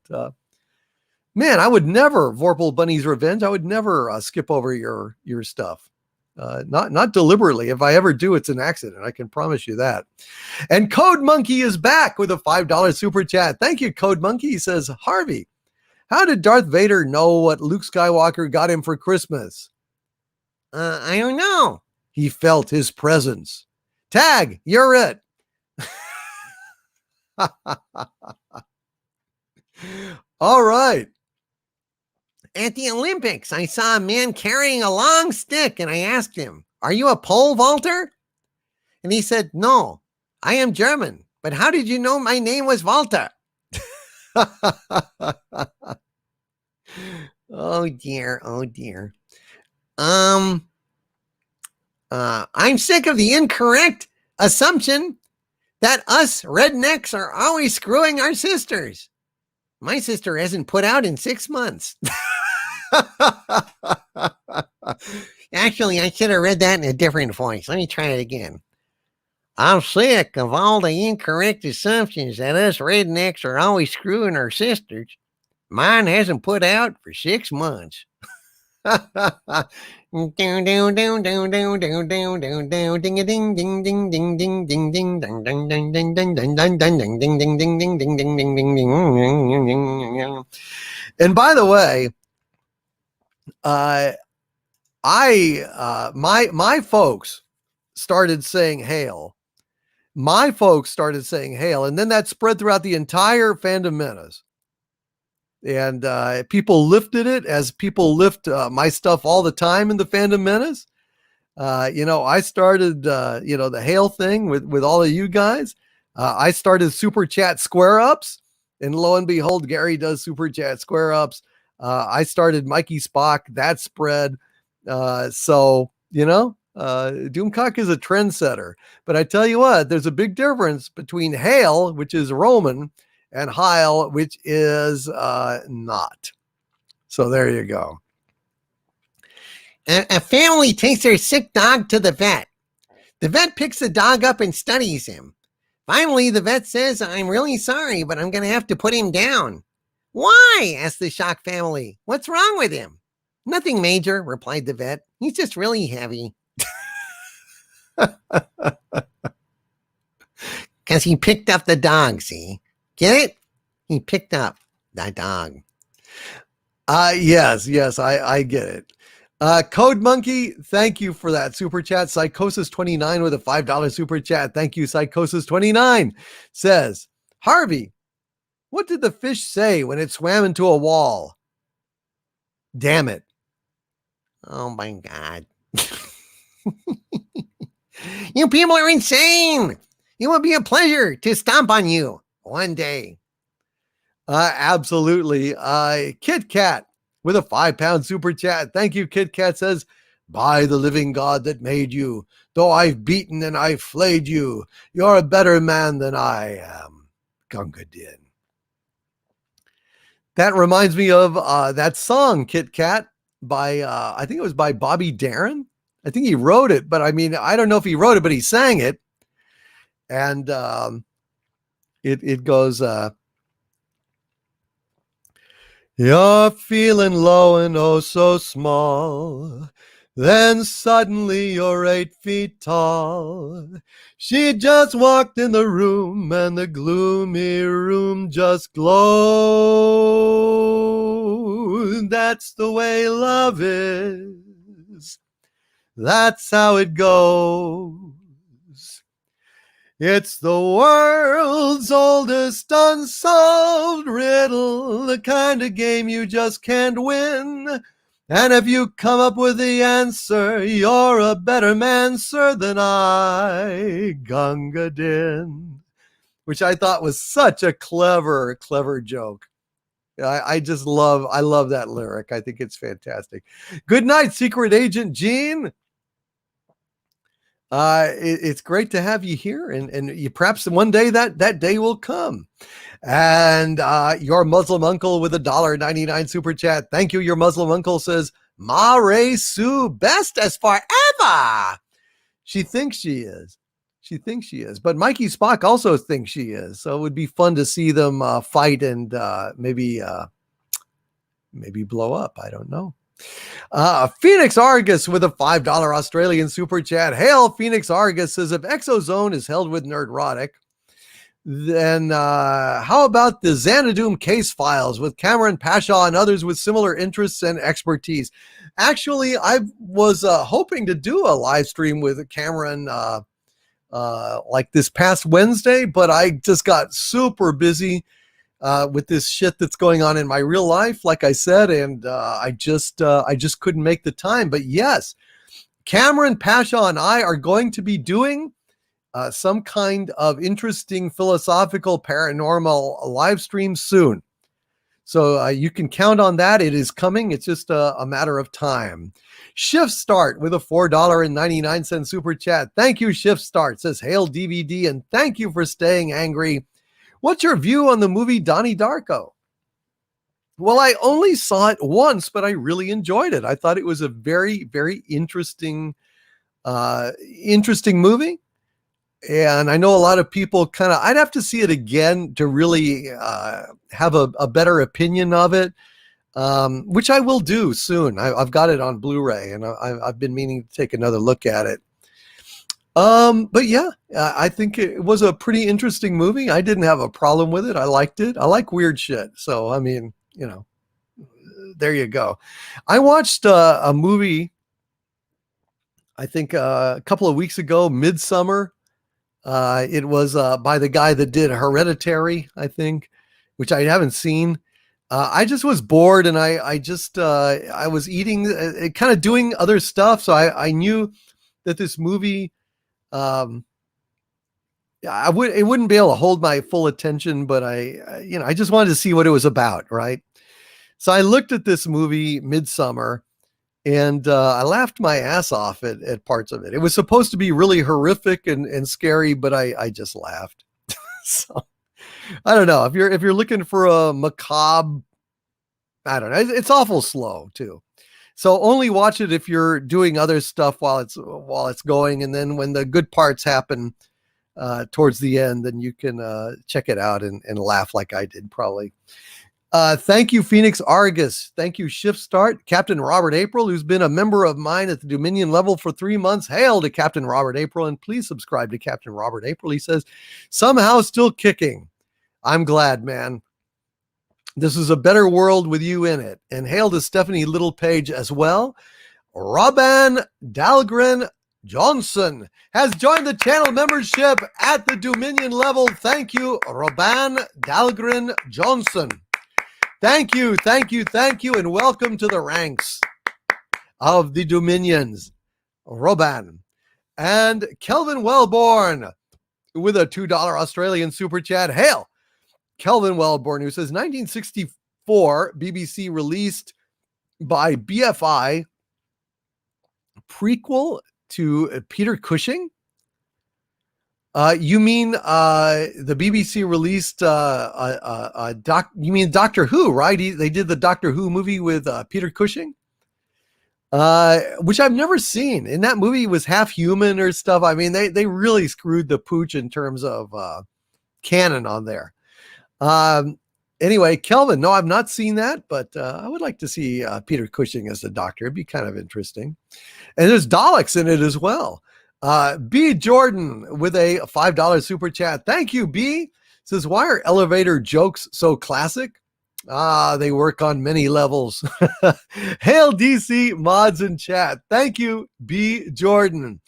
man, I would never Vorpal Bunny's Revenge. I would never skip over your stuff. Not deliberately. If I ever do, it's an accident. I can promise you that. And Code Monkey is back with a $5 super chat. Thank you, Code Monkey. He says, Harvey, how did Darth Vader know what Luke Skywalker got him for Christmas? I don't know. He felt his presence. Tag, you're it. All right. At the Olympics, I saw a man carrying a long stick, and I asked him, "Are you a pole vaulter?" And he said, "No, I am German. But how did you know my name was Walter?" Oh dear, oh dear. I'm sick of the incorrect assumption that us rednecks are always screwing our sisters. My sister hasn't put out in 6 months. Actually, I should have read that in a different voice. Let me try it again. I'm sick of all the incorrect assumptions that us rednecks are always screwing our sisters. Mine hasn't put out for 6 months. And by the way, my folks started saying hail. My folks started saying hail, and then that spread throughout the entire Fandom Menace. And people lifted it as people lift my stuff all the time in the Fandom Menace. I started, the hail thing with all of you guys. I started Super Chat Square Ups, and lo and behold, Gary does Super Chat Square Ups. I started Mikey Spock, that spread. Doomcock is a trendsetter. But I tell you what, there's a big difference between hail, which is Roman, and Heil, which is not. So there you go. A family takes their sick dog to the vet. The vet picks the dog up and studies him. Finally, the vet says, "I'm really sorry, but I'm going to have to put him down." "Why?" asked the shocked family. "What's wrong with him?" "Nothing major," replied the vet. "He's just really heavy." Because he picked up the dog, see? Get it? He picked up the dog. Yes, I get it. Code Monkey, thank you for that super chat. Psychosis29 with a $5 super chat. Thank you, Psychosis29. Says, Harvey, what did the fish say when it swam into a wall? Damn it. Oh my God. You people are insane. It will be a pleasure to stomp on you one day. Absolutely. Kit Kat with a £5 super chat. Thank you, Kit Kat says, by the living God that made you, though I've beaten and I've flayed you, you're a better man than I am. Gunga Din. That reminds me of that song, Kit Kat, by, I think it was by Bobby Darin. I think he wrote it, but I mean, I don't know if he wrote it, but he sang it. And it goes, you're feeling low and oh so small. Then suddenly you're 8 feet tall. She just walked in the room and the gloomy room just glowed. That's the way love is. That's how it goes. It's the world's oldest unsolved riddle, the kind of game you just can't win. And if you come up with the answer, you're a better man, sir, than I, Gunga Din. Which I thought was such a clever joke. I love that lyric. I think it's fantastic. Good night, Secret Agent Gene. It's great to have you here, and you, perhaps one day that day will come. And your Muslim uncle with a $1.99 super chat. Thank you. Your Muslim uncle says, Mare Su, best as forever. She thinks she is. She thinks she is. But Mikey Spock also thinks she is. So it would be fun to see them fight and maybe blow up. I don't know. Phoenix Argus with a $5 Australian super chat. Hail, Phoenix Argus says, if Exozone is held with Nerdrotic, then how about the Xanadu case files with Cameron Pasha and others with similar interests and expertise? Actually, I was hoping to do a live stream with Cameron like this past Wednesday, but I just got super busy with this shit that's going on in my real life, like I said, and I just couldn't make the time. But yes, Cameron Pasha and I are going to be doing some kind of interesting philosophical paranormal live stream soon. So you can count on that. It is coming. It's just a matter of time. Shift Start with a $4.99 super chat. Thank you, Shift Start. Says, hail DVD, and thank you for staying angry. What's your view on the movie Donnie Darko? Well, I only saw it once, but I really enjoyed it. I thought it was a very, very interesting movie. And I know a lot of people I'd have to see it again to really have a better opinion of it, which I will do soon. I've got it on Blu-ray, and I've been meaning to take another look at it. But yeah, I think it was a pretty interesting movie. I didn't have a problem with it. I liked it. I like weird shit. So, I mean, there you go. I watched a movie, I think a couple of weeks ago, Midsummer. It was by the guy that did Hereditary, I think, which I haven't seen. I just was bored, and I was eating, kind of doing other stuff. So I knew that this movie, it wouldn't be able to hold my full attention, but I just wanted to see what it was about, right? So I looked at this movie, Midsummer, and I laughed my ass off at parts of it. It was supposed to be really horrific and scary, but I just laughed. So I don't know if you're looking for a macabre. I don't know. It's awful slow too. So only watch it if you're doing other stuff while it's going, and then when the good parts happen towards the end, then you can check it out and laugh like I did probably. Thank you, Phoenix Argus. Thank you, Shift Start. Captain Robert April, who's been a member of mine at the Dominion level for 3 months. Hail to Captain Robert April, and please subscribe to Captain Robert April. He says, somehow still kicking. I'm glad, man. This is a better world with you in it. And hail to Stephanie Littlepage as well. Robin Dahlgren Johnson has joined the channel membership at the Dominion level. Thank you, Robin Dahlgren Johnson. Thank you, and welcome to the ranks of the Dominions, Robin. And Kelvin Wellborn with a $2 Australian super chat. Hail, Kelvin Wellborn, who says 1964 BBC released by BFI prequel to Peter Cushing. You mean the BBC released you mean Doctor Who, right? They did the Doctor Who movie with Peter Cushing, which I've never seen. And that movie was half human or stuff. I mean, they really screwed the pooch in terms of canon on there. Anyway, Kelvin, no, I've not seen that, but I would like to see Peter Cushing as the Doctor. It'd be kind of interesting. And there's Daleks in it as well. B Jordan with a $5 super chat. Thank you, B. Says, why are elevator jokes so classic? They work on many levels. Hail DC mods in chat. Thank you, B Jordan.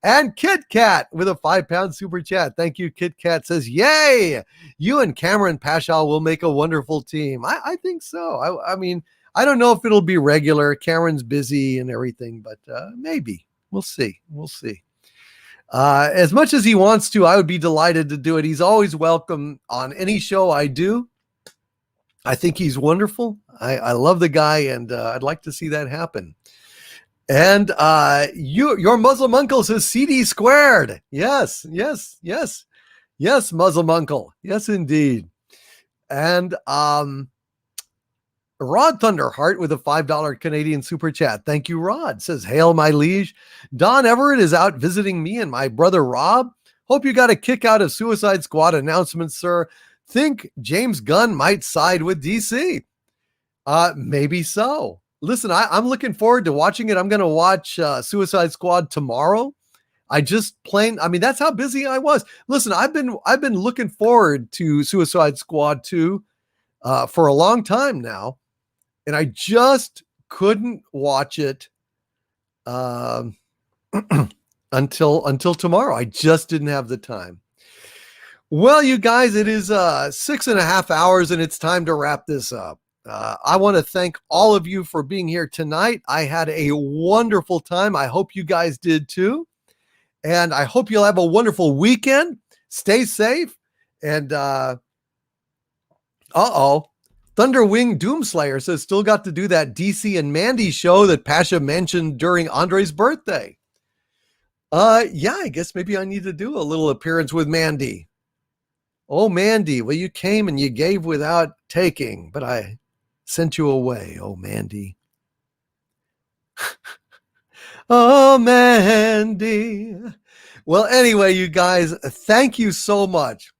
And Kit Kat with a £5 super chat. Thank you, Kit Kat. Says, yay, you and Cameron Pasha will make a wonderful team. I think so. I mean, I don't know if it'll be regular. Cameron's busy and everything, but maybe. We'll see. As much as he wants to, I would be delighted to do it. He's always welcome on any show I do. I think he's wonderful. I love the guy, and I'd like to see that happen. And your Muslim uncle says CD squared. Yes, Muslim uncle. Yes, indeed. And Rod Thunderheart with a $5 Canadian super chat. Thank you, Rod. Says, hail, my liege. Don Everett is out visiting me and my brother Rob. Hope you got a kick out of Suicide Squad announcements, sir. Think James Gunn might side with DC. Maybe so. Listen, I'm looking forward to watching it. I'm going to watch Suicide Squad tomorrow. That's how busy I was. Listen, I've been looking forward to Suicide Squad 2 for a long time now. And I just couldn't watch it until tomorrow. I just didn't have the time. Well, you guys, it is 6.5 hours and it's time to wrap this up. I want to thank all of you for being here tonight. I had a wonderful time. I hope you guys did too. And I hope you'll have a wonderful weekend. Stay safe. And Thunderwing Doomslayer says, still got to do that DC and Mandy show that Pasha mentioned during Andre's birthday. Yeah, I guess maybe I need to do a little appearance with Mandy. Oh, Mandy, well, you came and you gave without taking, but I sent you away. Oh, Mandy. Oh, Mandy. Well, anyway, you guys, thank you so much.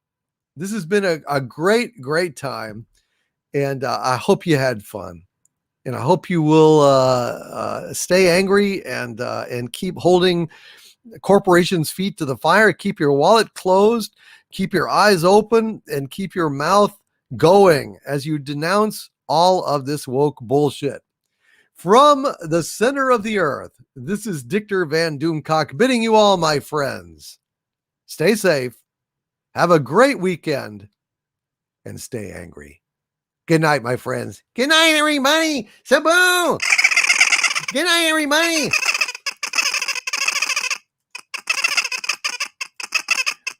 This has been a great, great time. And I hope you had fun. And I hope you will stay angry and keep holding corporations' feet to the fire. Keep your wallet closed. Keep your eyes open and keep your mouth going as you denounce all of this woke bullshit. From the center of the earth, this is Dictor Van Doomcock bidding you all, my friends, stay safe, have a great weekend, and stay angry. Good night, my friends. Good night, everybody. Sabu. Good night, everybody.